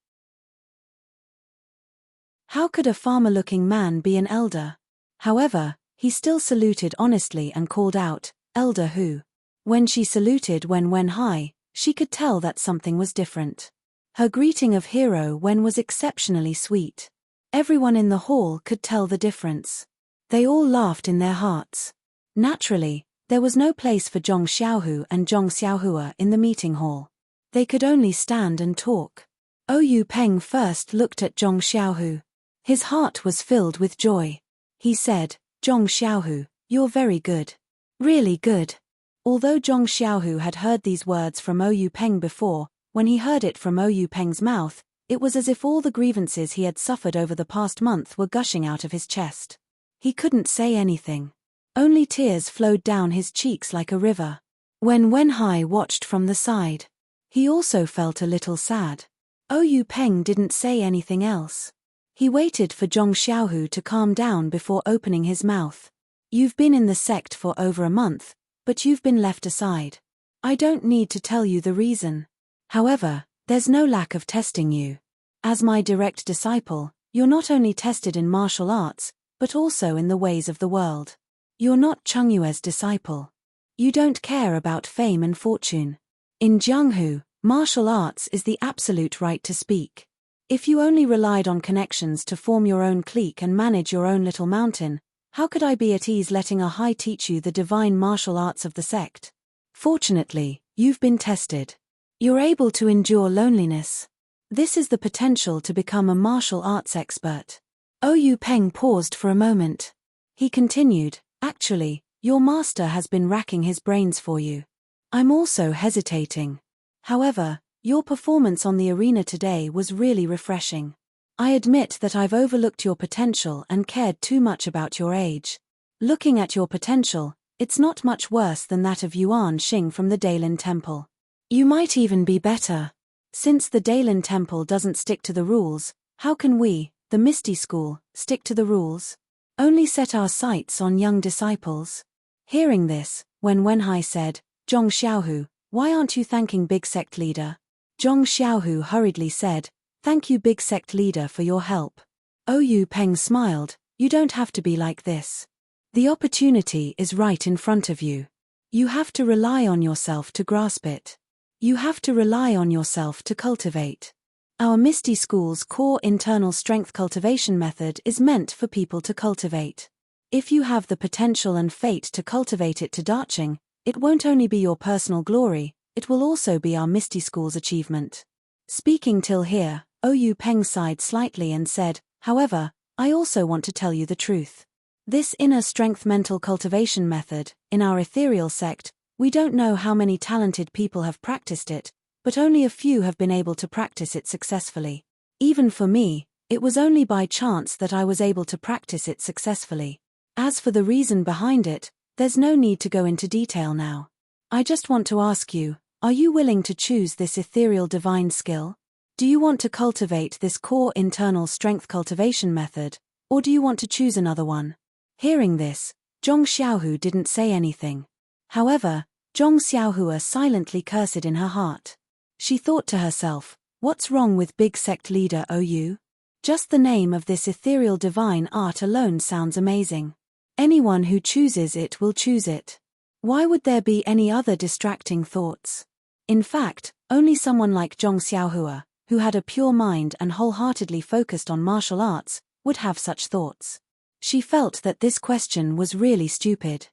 How could a farmer-looking man be an elder? However, he still saluted honestly and called out, "Elder Hu." When she saluted Wenhai, she could tell that something was different. Her greeting of hero Wen was exceptionally sweet. Everyone in the hall could tell the difference. They all laughed in their hearts. Naturally, there was no place for Zhong Xiaohu and Zhong Xiaohua in the meeting hall. They could only stand and talk. OU Peng first looked at Zhong Xiaohu. His heart was filled with joy. He said, "Zhong Xiaohu, you're very good. Really good." Although Zhong Xiaohu had heard these words from OU Peng before, when he heard it from OU Peng's mouth, it was as if all the grievances he had suffered over the past month were gushing out of his chest. He couldn't say anything. Only tears flowed down his cheeks like a river. When Wenhai watched from the side, he also felt a little sad. OU Peng didn't say anything else. He waited for Zhong Xiaohu to calm down before opening his mouth. "You've been in the sect for over a month, but you've been left aside. I don't need to tell you the reason. However, there's no lack of testing you. As my direct disciple, you're not only tested in martial arts, but also in the ways of the world. You're not Chungyue's disciple. You don't care about fame and fortune. In Jianghu, Martial arts is the absolute right to speak. If you only relied on connections to form your own clique and manage your own little mountain, how could I be at ease letting a high teach you the divine martial arts of the sect? Fortunately, you've been tested. You're able to endure loneliness. This is the potential to become a martial arts expert. Oyu Peng paused for a moment. He continued, actually, your master has been racking his brains for you. I'm also hesitating. However, your performance on the arena today was really refreshing. I admit that I've overlooked your potential and cared too much about your age. Looking at your potential, it's not much worse than that of Yuan Xing from the Daylin Temple. You might even be better. Since the Daylin Temple doesn't stick to the rules, how can we, the Misty School, stick to the rules? Only set our sights on young disciples. Hearing this, when Wenhai said, Zhong Xiaohu, why aren't you thanking Big Sect Leader? Zhong Xiaohu hurriedly said, thank you Big Sect Leader for your help. Oyu Peng smiled, you don't have to be like this. The opportunity is right in front of you. You have to rely on yourself to grasp it. You have to rely on yourself to cultivate. Our Misty School's core internal strength cultivation method is meant for people to cultivate. If you have the potential and fate to cultivate it to Darching, it won't only be your personal glory, it will also be our Misty School's achievement. Speaking till here, Oyu Peng sighed slightly and said, however, I also want to tell you the truth. This inner strength mental cultivation method, in our ethereal sect, we don't know how many talented people have practiced it, but only a few have been able to practice it successfully. Even for me, it was only by chance that I was able to practice it successfully. As for the reason behind it, there's no need to go into detail now. I just want to ask you, are you willing to choose this ethereal divine skill? Do you want to cultivate this core internal strength cultivation method, or do you want to choose another one? Hearing this, Zhong Xiaohu didn't say anything. However, Zhong Xiaohua silently cursed in her heart. She thought to herself, what's wrong with Big Sect Leader Oyu? Just the name of this ethereal divine art alone sounds amazing. Anyone who chooses it will choose it. Why would there be any other distracting thoughts? In fact, only someone like Zhong Xiaohua, who had a pure mind and wholeheartedly focused on martial arts, would have such thoughts. She felt that this question was really stupid.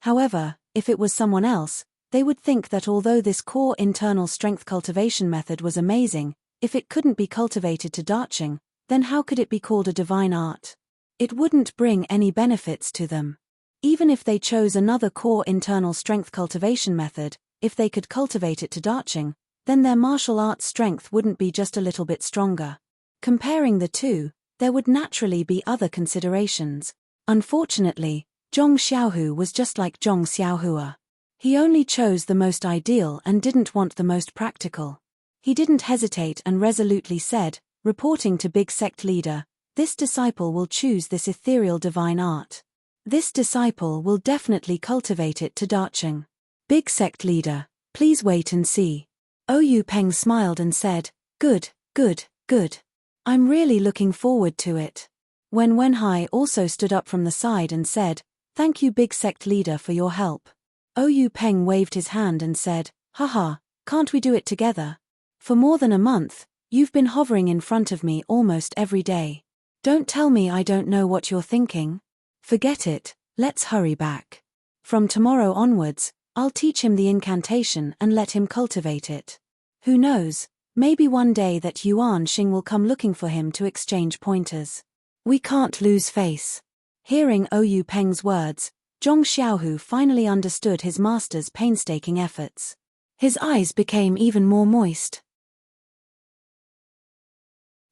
However, if it was someone else, they would think that although this core internal strength cultivation method was amazing, if it couldn't be cultivated to Darching, then how could it be called a divine art? It wouldn't bring any benefits to them. Even if they chose another core internal strength cultivation method, if they could cultivate it to Darching, then their martial arts strength wouldn't be just a little bit stronger. Comparing the two, there would naturally be other considerations. Unfortunately, Zhong Xiaohu was just like Zhong Xiaohua. He only chose the most ideal and didn't want the most practical. He didn't hesitate and resolutely said, reporting to Big Sect Leader, this disciple will choose this ethereal divine art. This disciple will definitely cultivate it to Darching. Big Sect Leader, please wait and see. Oyu Peng smiled and said, good, good, good. I'm really looking forward to it. When Wenhai also stood up from the side and said, thank you Big Sect Leader for your help. Oyu Peng waved his hand and said, haha, can't we do it together? For more than a month, you've been hovering in front of me almost every day. Don't tell me I don't know what you're thinking. Forget it, let's hurry back. From tomorrow onwards, I'll teach him the incantation and let him cultivate it. Who knows, maybe one day that Yuan Xing will come looking for him to exchange pointers. We can't lose face. Hearing Oyu Peng's words, Zhong Xiaohu finally understood his master's painstaking efforts. His eyes became even more moist.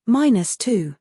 -2.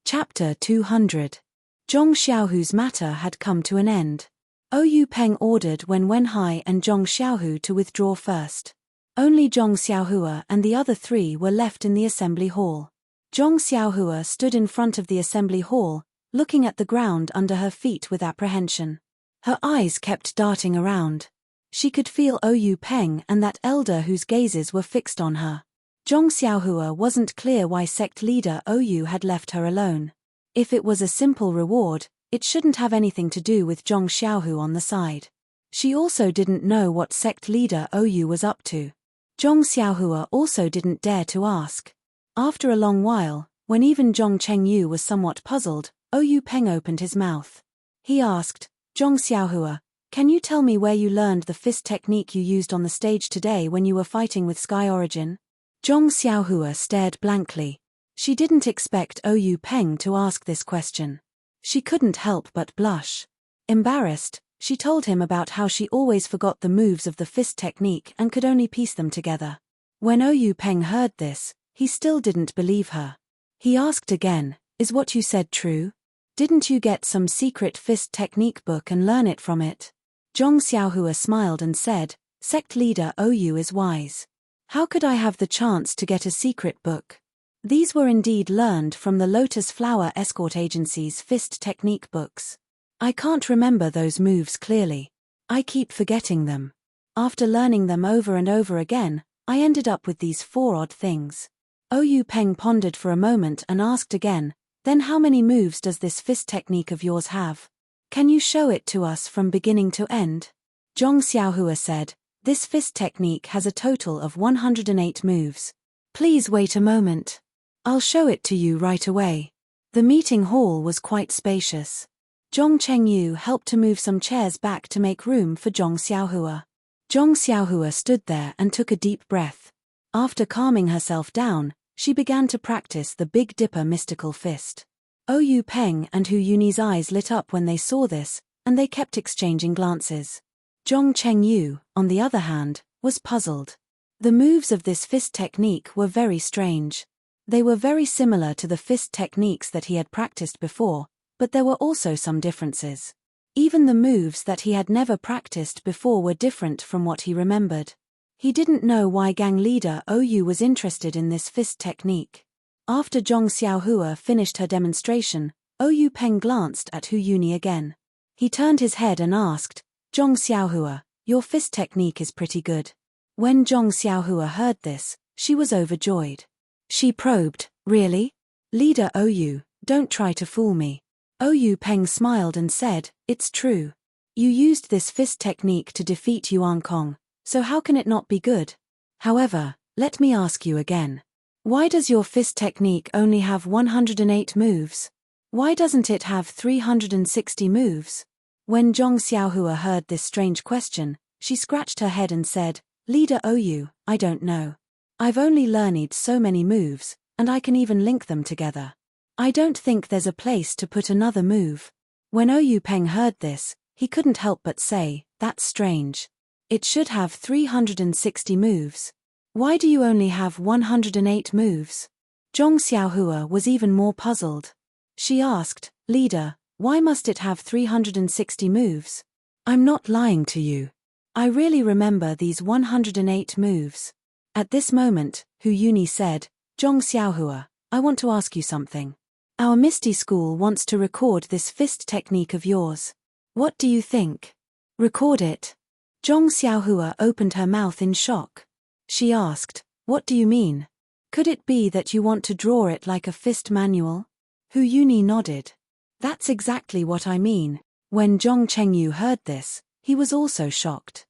Chapter 200. Zhong Xiaohu's matter had come to an end. Oyu Peng ordered Wenhai and Zhong Xiaohu to withdraw first. Only Zhong Xiaohua and the other three were left in the assembly hall. Zhong Xiaohua stood in front of the assembly hall, looking at the ground under her feet with apprehension. Her eyes kept darting around. She could feel Oyu Peng and that elder whose gazes were fixed on her. Zhong Xiaohua wasn't clear why sect leader Oyu had left her alone. If it was a simple reward, It shouldn't have anything to do with Zhong Xiaohu on the side. She also didn't know what sect leader Ou was up to. Zhong Xiaohua also didn't dare to ask. After a long while, when even Zhong Chengyu was somewhat puzzled, Ou Peng opened his mouth. He asked, Zhong Xiaohua, can you tell me where you learned the fist technique you used on the stage today when you were fighting with Sky Origin? Zhong Xiaohua stared blankly. She didn't expect Ou Peng to ask this question. She couldn't help but blush. Embarrassed, she told him about how she always forgot the moves of the fist technique and could only piece them together. When Ou Peng heard this, he still didn't believe her. He asked again, is what you said true? Didn't you get some secret fist technique book and learn it from it? Zhong Xiaohua smiled and said, sect leader Ou is wise. How could I have the chance to get a secret book? These were indeed learned from the Lotus Flower Escort Agency's fist technique books. I can't remember those moves clearly. I keep forgetting them. After learning them over and over again, I ended up with these 4 odd things. Ou Peng pondered for a moment and asked again, then how many moves does this fist technique of yours have? Can you show it to us from beginning to end? Zhong Xiaohua said, this fist technique has a total of 108 moves. Please wait a moment. I'll show it to you right away. The meeting hall was quite spacious. Zhong Chengyu helped to move some chairs back to make room for Zhong Xiaohua. Zhong Xiaohua stood there and took a deep breath. After calming herself down, she began to practice the Big Dipper mystical fist. Ou Peng and Hu Yuni's eyes lit up when they saw this, and they kept exchanging glances. Zhong Chengyu, on the other hand, was puzzled. The moves of this fist technique were very strange. They were very similar to the fist techniques that he had practiced before, but there were also some differences. Even the moves that he had never practiced before were different from what he remembered. He didn't know why gang leader Ou was interested in this fist technique. After Zhong Xiaohua finished her demonstration, Ou Peng glanced at Hu Yuni again. He turned his head and asked, Zhong Xiaohua, your fist technique is pretty good. When Zhong Xiaohua heard this, she was overjoyed. She probed, really? Leader Ou, don't try to fool me. Ou Peng smiled and said, it's true. You used this fist technique to defeat Yuan Kong, so how can it not be good? However, let me ask you again. Why does your fist technique only have 108 moves? Why doesn't it have 360 moves? When Zhong Xiaohua heard this strange question, she scratched her head and said, Leader Ou, I don't know. I've only learned so many moves, and I can even link them together. I don't think there's a place to put another move. When Ou Peng heard this, he couldn't help but say, that's strange. It should have 360 moves. Why do you only have 108 moves? Zhong Xiaohua was even more puzzled. She asked, Leader, why must it have 360 moves? I'm not lying to you. I really remember these 108 moves. At this moment, Hu Yuni said, Zhong Xiaohua, I want to ask you something. Our Misty school wants to record this fist technique of yours. What do you think? Record it? Zhong Xiaohua opened her mouth in shock. She asked, what do you mean? Could it be that you want to draw it like a fist manual? Hu Yuni nodded. That's exactly what I mean. When Zhong Chengyu heard this, he was also shocked.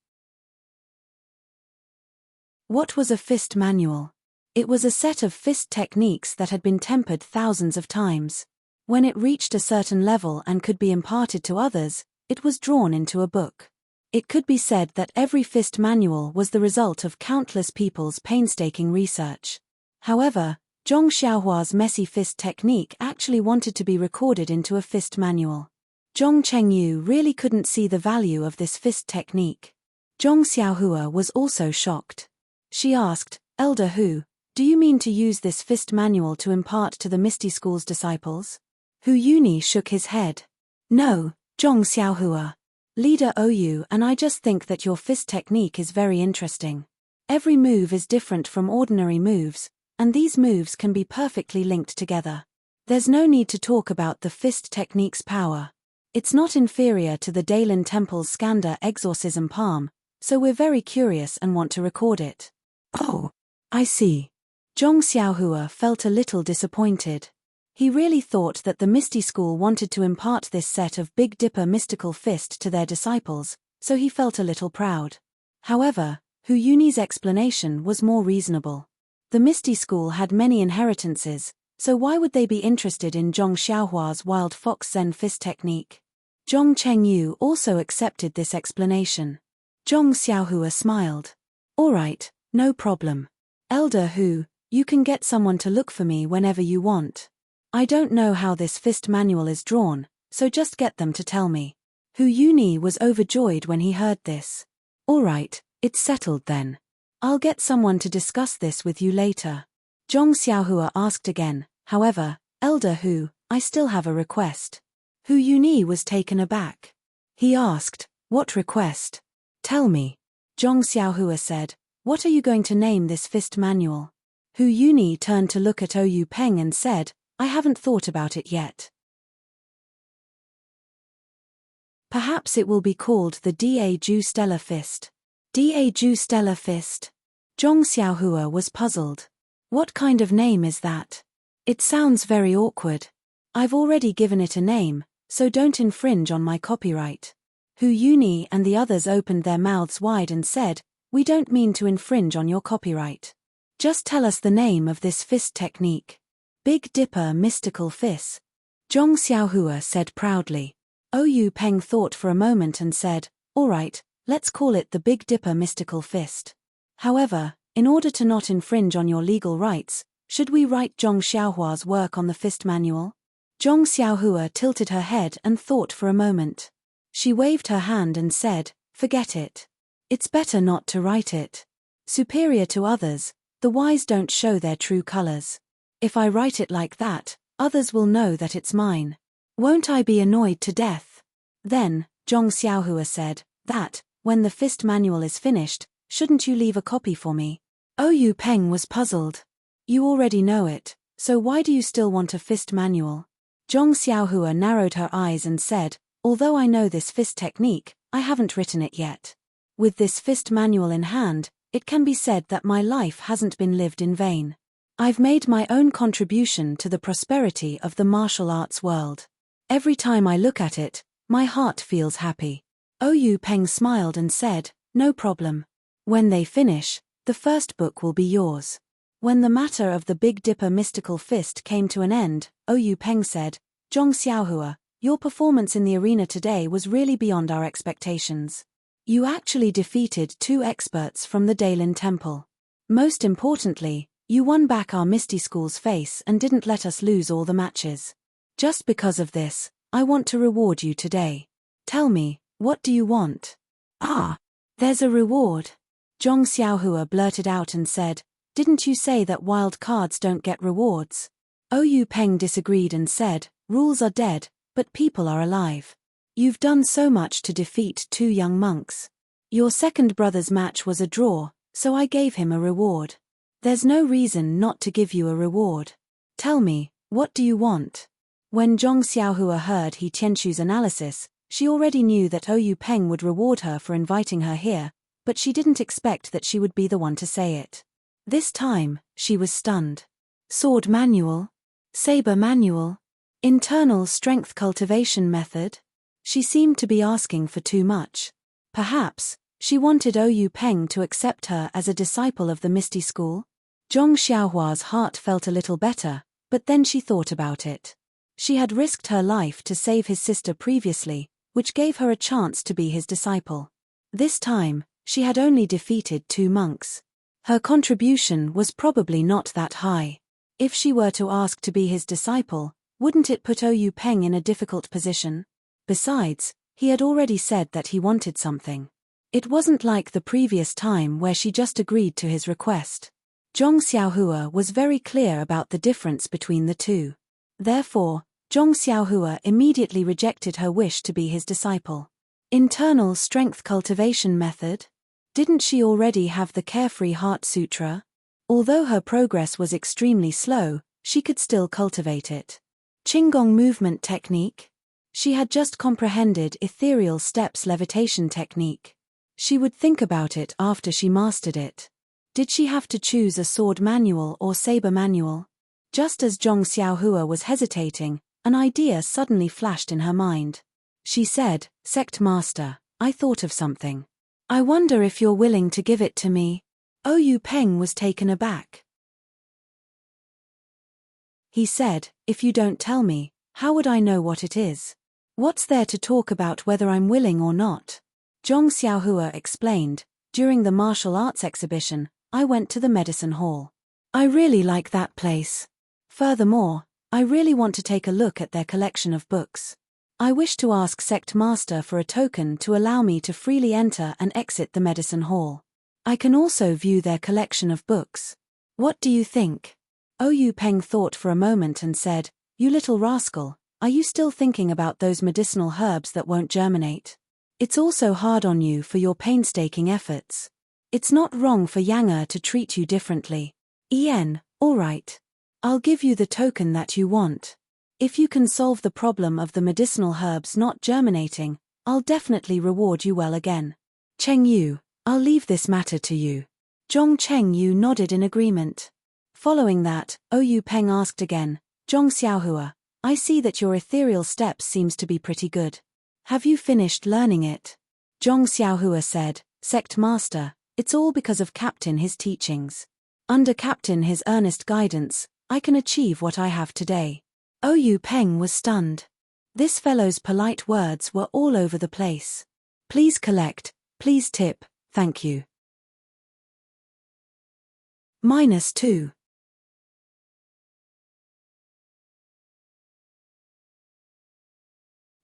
What was a fist manual? It was a set of fist techniques that had been tempered thousands of times. When it reached a certain level and could be imparted to others, it was drawn into a book. It could be said that every fist manual was the result of countless people's painstaking research. However, Zhong Xiaohua's messy fist technique actually wanted to be recorded into a fist manual. Zhong Chengyu really couldn't see the value of this fist technique. Zhong Xiaohua was also shocked. She asked, Elder Hu, do you mean to use this fist manual to impart to the Misty School's disciples? Hu Yuni shook his head. No, Zhong Xiaohua. Leader Ou, and I just think that your fist technique is very interesting. Every move is different from ordinary moves, and these moves can be perfectly linked together. There's no need to talk about the fist technique's power. It's not inferior to the Daylin Temple's Skanda exorcism palm, so we're very curious and want to record it. Oh, I see. Zhong Xiaohua felt a little disappointed. He really thought that the Misty School wanted to impart this set of Big Dipper mystical fist to their disciples, so he felt a little proud. However, Hu Yuni's explanation was more reasonable. The Misty School had many inheritances, so why would they be interested in Zhong Xiaohua's Wild Fox Zen fist technique? Zhong Chengyu also accepted this explanation. Zhong Xiaohua smiled. All right, no problem. Elder Hu, you can get someone to look for me whenever you want. I don't know how this fist manual is drawn, so just get them to tell me. Hu Yuni was overjoyed when he heard this. All right, it's settled then. I'll get someone to discuss this with you later. Zhong Xiaohua asked again, however, Elder Hu, I still have a request. Hu Yuni was taken aback. He asked, what request? Tell me. Zhong Xiaohua said, what are you going to name this fist manual? Hu Yuni turned to look at Oyu Peng and said, I haven't thought about it yet. Perhaps it will be called the Deity Stellar Fist. Deity Stellar Fist? Zhong Xiaohua was puzzled. What kind of name is that? It sounds very awkward. I've already given it a name, so don't infringe on my copyright. Hu Yuni and the others opened their mouths wide and said, we don't mean to infringe on your copyright. Just tell us the name of this fist technique. Big Dipper Mystical Fist. Zhong Xiaohua said proudly. Oyu Peng thought for a moment and said, all right, let's call it the Big Dipper Mystical Fist. However, in order to not infringe on your legal rights, should we write Zhong Xiaohua's work on the fist manual? Zhong Xiaohua tilted her head and thought for a moment. She waved her hand and said, forget it. It's better not to write it. Superior to others, the wise don't show their true colors. If I write it like that, others will know that it's mine. Won't I be annoyed to death? Then, Zhong Xiaohua said, that, when the fist manual is finished, shouldn't you leave a copy for me? Oyu Peng was puzzled. You already know it, so why do you still want a fist manual? Zhong Xiaohua narrowed her eyes and said, although I know this fist technique, I haven't written it yet. With this fist manual in hand, it can be said that my life hasn't been lived in vain. I've made my own contribution to the prosperity of the martial arts world. Every time I look at it, my heart feels happy. Oyu Peng smiled and said, no problem. When they finish, the first book will be yours. When the matter of the Big Dipper mystical fist came to an end, Oyu Peng said, Zhong Xiaohua, your performance in the arena today was really beyond our expectations. You actually defeated 2 experts from the Daylin Temple. Most importantly, you won back our Misty School's face and didn't let us lose all the matches. Just because of this, I want to reward you today. Tell me, what do you want? Ah, there's a reward. Zhong Xiaohua blurted out and said, didn't you say that wild cards don't get rewards? Oyu Peng disagreed and said, rules are dead, but people are alive. You've done so much to defeat 2 young monks. Your second brother's match was a draw, so I gave him a reward. There's no reason not to give you a reward. Tell me, what do you want? When Zhong Xiaohua heard He Tianchu's analysis, she already knew that Oyu Peng would reward her for inviting her here, but she didn't expect that she would be the one to say it. This time, she was stunned. Sword manual? Saber manual? Internal strength cultivation method? She seemed to be asking for too much. Perhaps, she wanted Oyu Peng to accept her as a disciple of the Misty School? Zhong Xiaohua's heart felt a little better, but then she thought about it. She had risked her life to save his sister previously, which gave her a chance to be his disciple. This time, she had only defeated 2 monks. Her contribution was probably not that high. If she were to ask to be his disciple, wouldn't it put Oyu Peng in a difficult position? Besides, he had already said that he wanted something. It wasn't like the previous time where she just agreed to his request. Zhong Xiaohua was very clear about the difference between the two. Therefore, Zhong Xiaohua immediately rejected her wish to be his disciple. Internal strength cultivation method? Didn't she already have the Carefree Heart Sutra? Although her progress was extremely slow, she could still cultivate it. Qigong movement technique? She had just comprehended ethereal steps levitation technique. She would think about it after she mastered it. Did she have to choose a sword manual or saber manual? Just as Zhong Xiaohua was hesitating, an idea suddenly flashed in her mind. She said, "Sect Master, I thought of something. I wonder if you're willing to give it to me." Oyu Peng was taken aback. He said, "If you don't tell me, how would I know what it is? What's there to talk about whether I'm willing or not?" Zhong Xiaohua explained, "During the martial arts exhibition, I went to the medicine hall. I really like that place. Furthermore, I really want to take a look at their collection of books. I wish to ask Sect Master for a token to allow me to freely enter and exit the medicine hall. I can also view their collection of books. What do you think?" Oyu Peng thought for a moment and said, "You little rascal, are you still thinking about those medicinal herbs that won't germinate? It's also hard on you for your painstaking efforts. It's not wrong for Yang to treat you differently. All right. I'll give you the token that you want. If you can solve the problem of the medicinal herbs not germinating, I'll definitely reward you well again. Cheng Yu, I'll leave this matter to you." Zhong Cheng Yu nodded in agreement. Following that, Oyu Peng asked again, "Zhong Xiaohua, I see that your ethereal steps seems to be pretty good. Have you finished learning it?" Zhong Xiaohua said, "Sect Master, it's all because of Captain his teachings. Under Captain his earnest guidance, I can achieve what I have today." Oyu Peng was stunned. This fellow's polite words were all over the place. "Please collect, please tip, thank you." -2.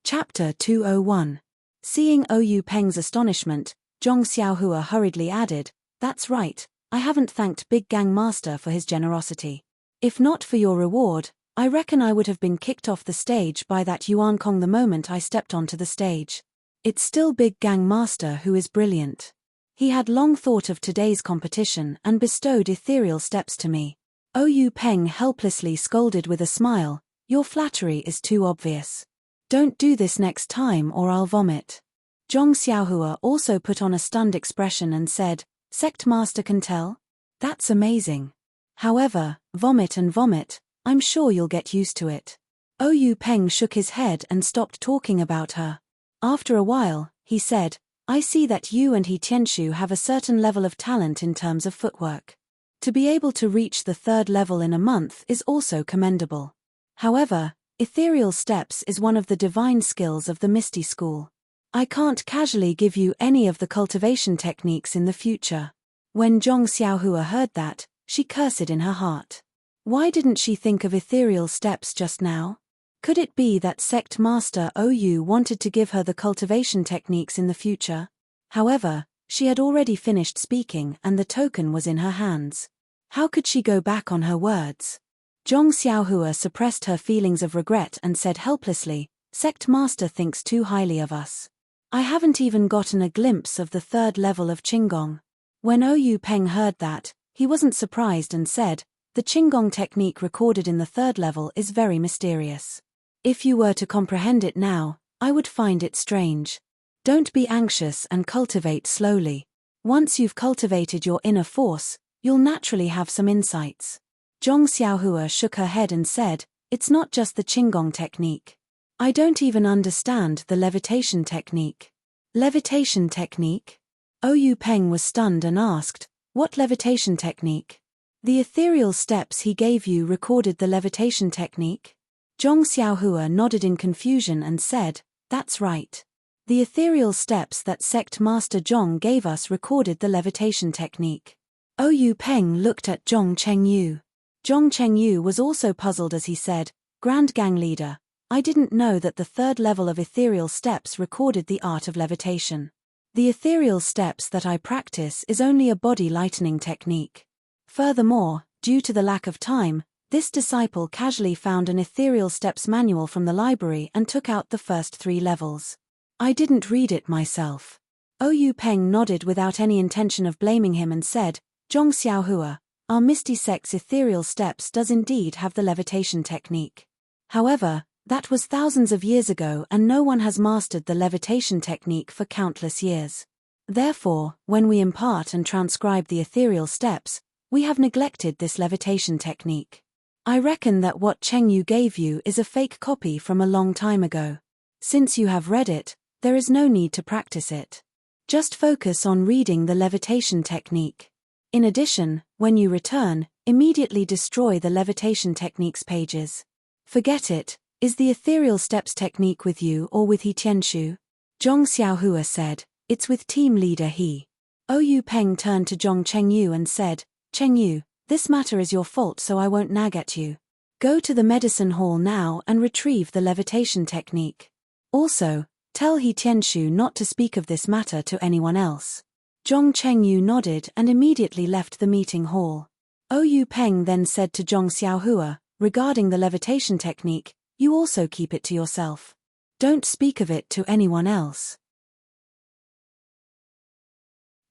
Chapter 201. Seeing Oyu Peng's astonishment, Zhong Xiaohua hurriedly added, "That's right, I haven't thanked Big Gang Master for his generosity. If not for your reward, I reckon I would have been kicked off the stage by that Yuan Kong the moment I stepped onto the stage. It's still Big Gang Master who is brilliant. He had long thought of today's competition and bestowed ethereal steps to me." Oyu Peng helplessly scolded with a smile, "Your flattery is too obvious. Don't do this next time or I'll vomit." Zhong Xiaohua also put on a stunned expression and said, "Sect Master can tell? That's amazing. However, vomit and vomit, I'm sure you'll get used to it." Oyu Peng shook his head and stopped talking about her. After a while, he said, "I see that you and He Tianshu have a certain level of talent in terms of footwork. To be able to reach the 3rd level in a month is also commendable. However, ethereal steps is one of the divine skills of the Misty School. I can't casually give you any of the cultivation techniques in the future." When Zhong Xiaohua heard that, she cursed in her heart. Why didn't she think of ethereal steps just now? Could it be that Sect Master Oyu wanted to give her the cultivation techniques in the future? However, she had already finished speaking and the token was in her hands. How could she go back on her words? Zhong Xiaohua suppressed her feelings of regret and said helplessly, "Sect Master thinks too highly of us. I haven't even gotten a glimpse of the 3rd level of Qinggong." When Oyu Peng heard that, he wasn't surprised and said, "The Qinggong technique recorded in the 3rd level is very mysterious. If you were to comprehend it now, I would find it strange. Don't be anxious and cultivate slowly. Once you've cultivated your inner force, you'll naturally have some insights." Zhong Xiaohua shook her head and said, "It's not just the Qinggong technique. I don't even understand the levitation technique." "Levitation technique?" Oyu Peng was stunned and asked, "What levitation technique?" "The ethereal steps he gave you recorded the levitation technique?" Zhong Xiaohua nodded in confusion and said, "That's right. The ethereal steps that Sect Master Zhong gave us recorded the levitation technique." Oyu Peng looked at Zhong Cheng Yu. Zhong Cheng Yu was also puzzled as he said, "Grand Gang Leader, I didn't know that the 3rd level of ethereal steps recorded the art of levitation. The ethereal steps that I practice is only a body lightening technique. Furthermore, due to the lack of time, this disciple casually found an ethereal steps manual from the library and took out the first 3 levels. I didn't read it myself." Oyu Peng nodded without any intention of blaming him and said, "Zhong Xiaohua, our Misty Sect's ethereal steps does indeed have the levitation technique. However, that was thousands of years ago and no one has mastered the levitation technique for countless years. Therefore, when we impart and transcribe the ethereal steps, we have neglected this levitation technique. I reckon that what Cheng Yu gave you is a fake copy from a long time ago. Since you have read it, there is no need to practice it. Just focus on reading the levitation technique. In addition, when you return, immediately destroy the levitation technique's pages. Forget it. Is the ethereal steps technique with you or with He Tianshu? Zhong Xiaohua said, it's with team leader He. Oyu Peng turned to Zhong Chengyu and said, Chengyu, this matter is your fault, so I won't nag at you. Go to the medicine hall now and retrieve the levitation technique. Also, tell He Tianshu not to speak of this matter to anyone else. Zhong Chengyu nodded and immediately left the meeting hall. Oyu Peng then said to Zhong Xiaohua, regarding the levitation technique, you also keep it to yourself. Don't speak of it to anyone else.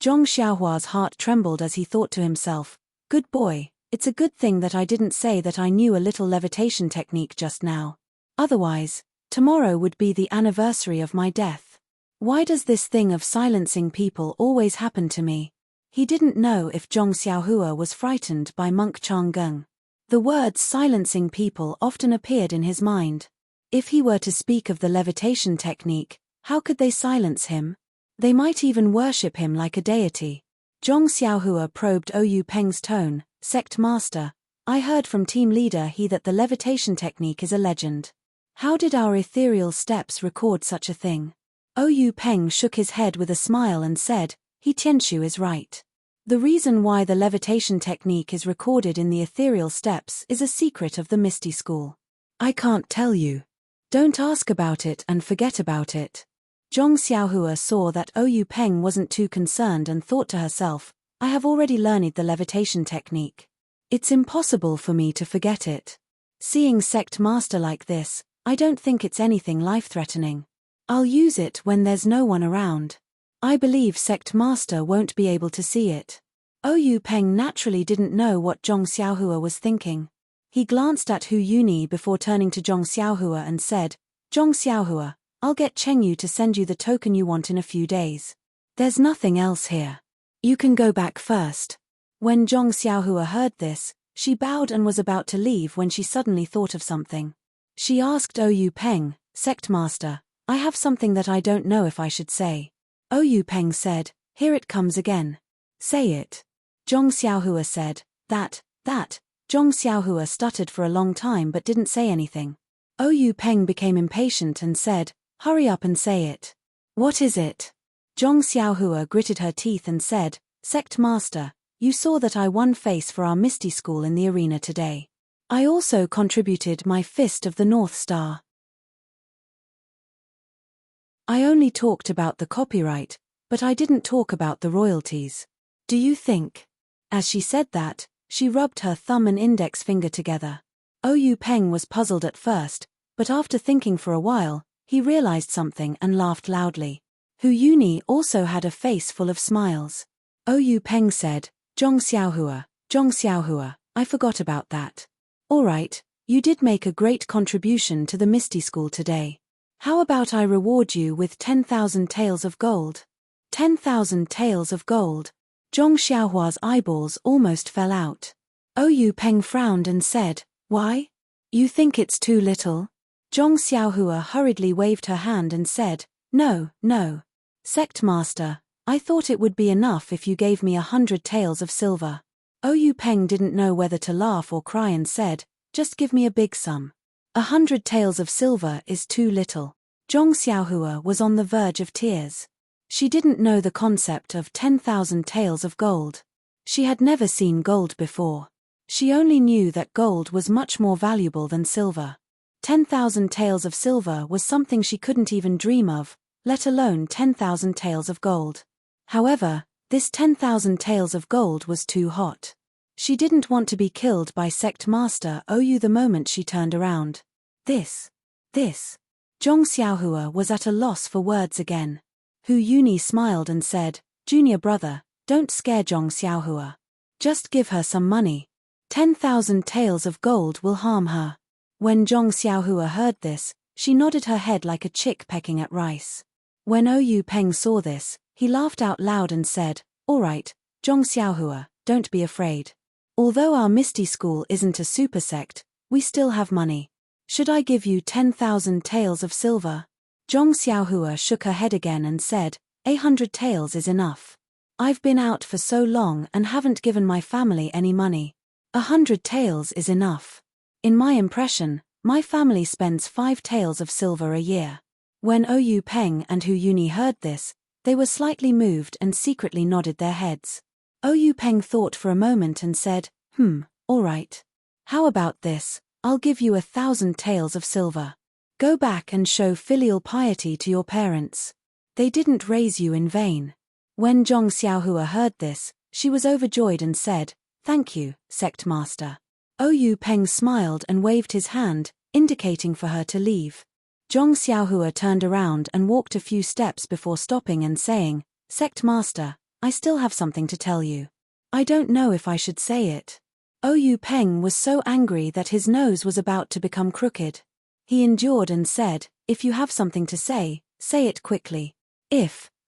Zhong Xiaohua's heart trembled as he thought to himself, good boy, it's a good thing that I didn't say that I knew a little levitation technique just now. Otherwise, tomorrow would be the anniversary of my death. Why does this thing of silencing people always happen to me? He didn't know if Zhong Xiaohua was frightened by Monk Changgung. The words silencing people often appeared in his mind. If he were to speak of the levitation technique, how could they silence him? They might even worship him like a deity. Zhong Xiaohua probed Oyu Peng's tone, sect master, I heard from team leader He that the levitation technique is a legend. How did our ethereal steps record such a thing? Oyu Peng shook his head with a smile and said, He Tianshu is right. The reason why the levitation technique is recorded in the ethereal steps is a secret of the Misty School. I can't tell you. Don't ask about it and forget about it. Zhong Xiaohua saw that Oyu Peng wasn't too concerned and thought to herself, I have already learned the levitation technique. It's impossible for me to forget it. Seeing sect master like this, I don't think it's anything life-threatening. I'll use it when there's no one around. I believe sect master won't be able to see it. Oyu Peng naturally didn't know what Zhong Xiaohua was thinking. He glanced at Hu Yuni before turning to Zhong Xiaohua and said, Zhong Xiaohua, I'll get Chengyu to send you the token you want in a few days. There's nothing else here. You can go back first. When Zhong Xiaohua heard this, she bowed and was about to leave when she suddenly thought of something. She asked Oyu Peng, sect master, I have something that I don't know if I should say. Oyu Peng said, here it comes again. Say it. Zhong Xiaohua said, that. Zhong Xiaohua stuttered for a long time but didn't say anything. Oyu Peng became impatient and said, hurry up and say it. What is it? Zhong Xiaohua gritted her teeth and said, sect master, you saw that I won face for our Misty School in the arena today. I also contributed my Fist of the North Star. I only talked about the copyright, but I didn't talk about the royalties. Do you think? As she said that, she rubbed her thumb and index finger together. Oyu Peng was puzzled at first, but after thinking for a while, he realized something and laughed loudly. Hu Yuni also had a face full of smiles. Oyu Peng said, Zhong Xiaohua, I forgot about that. All right, you did make a great contribution to the Misty School today. How about I reward you with 10,000 taels of gold? 10,000 taels of gold. Zhong Xiaohua's eyeballs almost fell out. Oyu Peng frowned and said, why? You think it's too little? Zhong Xiaohua hurriedly waved her hand and said, no. Sect master, I thought it would be enough if you gave me 100 taels of silver. Oyu Peng didn't know whether to laugh or cry and said, just give me a big sum. 100 taels of silver is too little. Zhong Xiaohua was on the verge of tears. She didn't know the concept of 10,000 taels of gold. She had never seen gold before. She only knew that gold was much more valuable than silver. 10,000 taels of silver was something she couldn't even dream of, let alone 10,000 taels of gold. However, this 10,000 taels of gold was too hot. She didn't want to be killed by sect master Oyu the moment she turned around. This. Zhong Xiaohua was at a loss for words again. Hu Yuni smiled and said, Junior brother, don't scare Zhong Xiaohua. Just give her some money. 10,000 taels of gold will harm her. When Zhong Xiaohua heard this, she nodded her head like a chick pecking at rice. When Oyu Peng saw this, he laughed out loud and said, all right, Zhong Xiaohua, don't be afraid. Although our Misty school isn't a super sect, we still have money. Should I give you 10,000 taels of silver? Zhong Xiaohua shook her head again and said, 100 taels is enough. I've been out for so long and haven't given my family any money. 100 taels is enough. In my impression, my family spends 5 taels of silver a year. When Oyu Peng and Hu Yuni heard this, they were slightly moved and secretly nodded their heads. Oyu Peng thought for a moment and said, all right. How about this? I'll give you 1,000 taels of silver. Go back and show filial piety to your parents. They didn't raise you in vain. When Zhong Xiaohua heard this, she was overjoyed and said, thank you, sect master. Oyu Peng smiled and waved his hand, indicating for her to leave. Zhong Xiaohua turned around and walked a few steps before stopping and saying, sect master, I still have something to tell you. I don't know if I should say it. Oyu Peng was so angry that his nose was about to become crooked. He endured and said, if you have something to say it quickly.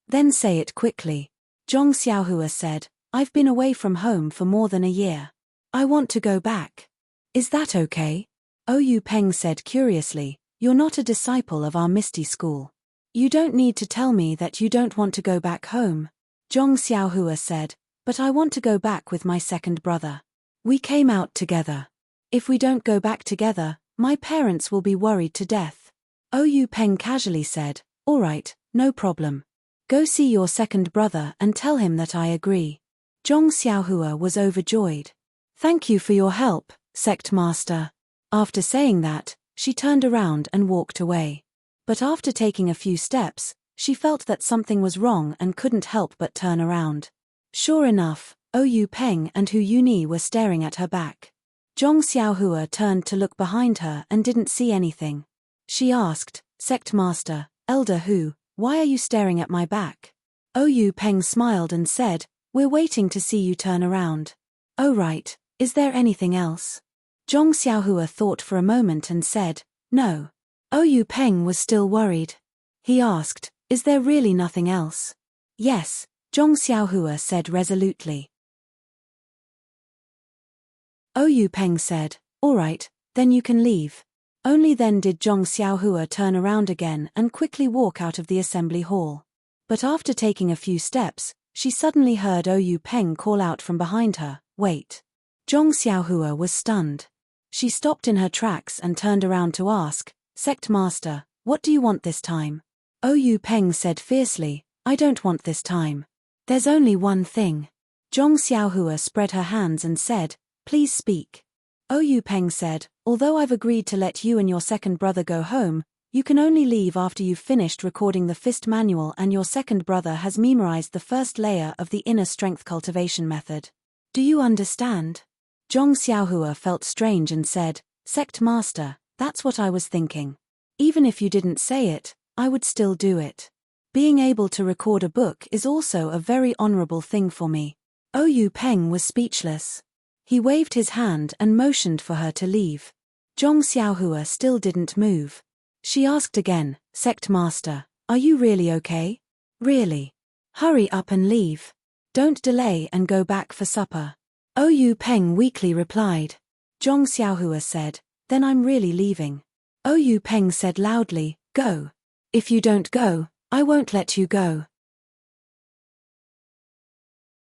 Then say it quickly. Zhong Xiaohua said, I've been away from home for more than a year. I want to go back. Is that okay? Oyu Peng said curiously, you're not a disciple of our Misty school. You don't need to tell me that you don't want to go back home. Zhong Xiaohua said, but I want to go back with my second brother. We came out together. If we don't go back together, my parents will be worried to death. Oyu Peng casually said, all right, no problem. Go see your second brother and tell him that I agree. Zhong Xiaohua was overjoyed. Thank you for your help, sect master. After saying that, she turned around and walked away. But after taking a few steps, she felt that something was wrong and couldn't help but turn around. Sure enough, Oyu Peng and Hu Yuni were staring at her back. Zhong Xiaohua turned to look behind her and didn't see anything. She asked, sect master, Elder Hu, why are you staring at my back? Oyu Peng smiled and said, we're waiting to see you turn around. Oh right, is there anything else? Zhong Xiaohua thought for a moment and said, no. Oyu Peng was still worried. He asked, is there really nothing else? Yes, Zhong Xiaohua said resolutely. Oyu Peng said, all right, then you can leave. Only then did Zhong Xiaohua turn around again and quickly walk out of the assembly hall. But after taking a few steps, she suddenly heard Oyu Peng call out from behind her, wait. Zhong Xiaohua was stunned. She stopped in her tracks and turned around to ask, sect master, what do you want this time? Oyu Peng said fiercely, I don't want this time. There's only one thing. Zhong Xiaohua spread her hands and said, please speak. Oyu Peng said, although I've agreed to let you and your second brother go home, you can only leave after you've finished recording the fist manual and your second brother has memorized the first layer of the inner strength cultivation method. Do you understand? Zhong Xiaohua felt strange and said, sect master, that's what I was thinking. Even if you didn't say it, I would still do it. Being able to record a book is also a very honorable thing for me. Oyu Peng was speechless. He waved his hand and motioned for her to leave. Zhong Xiaohua still didn't move. She asked again, sect master, are you really okay? Really? Hurry up and leave. Don't delay and go back for supper. Oyu Peng weakly replied. Zhong Xiaohua said, then I'm really leaving. Oyu Peng said loudly, go. If you don't go, I won't let you go.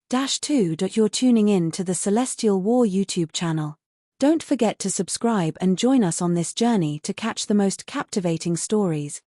-2. You're tuning in to the Celestial War YouTube channel. Don't forget to subscribe and join us on this journey to catch the most captivating stories.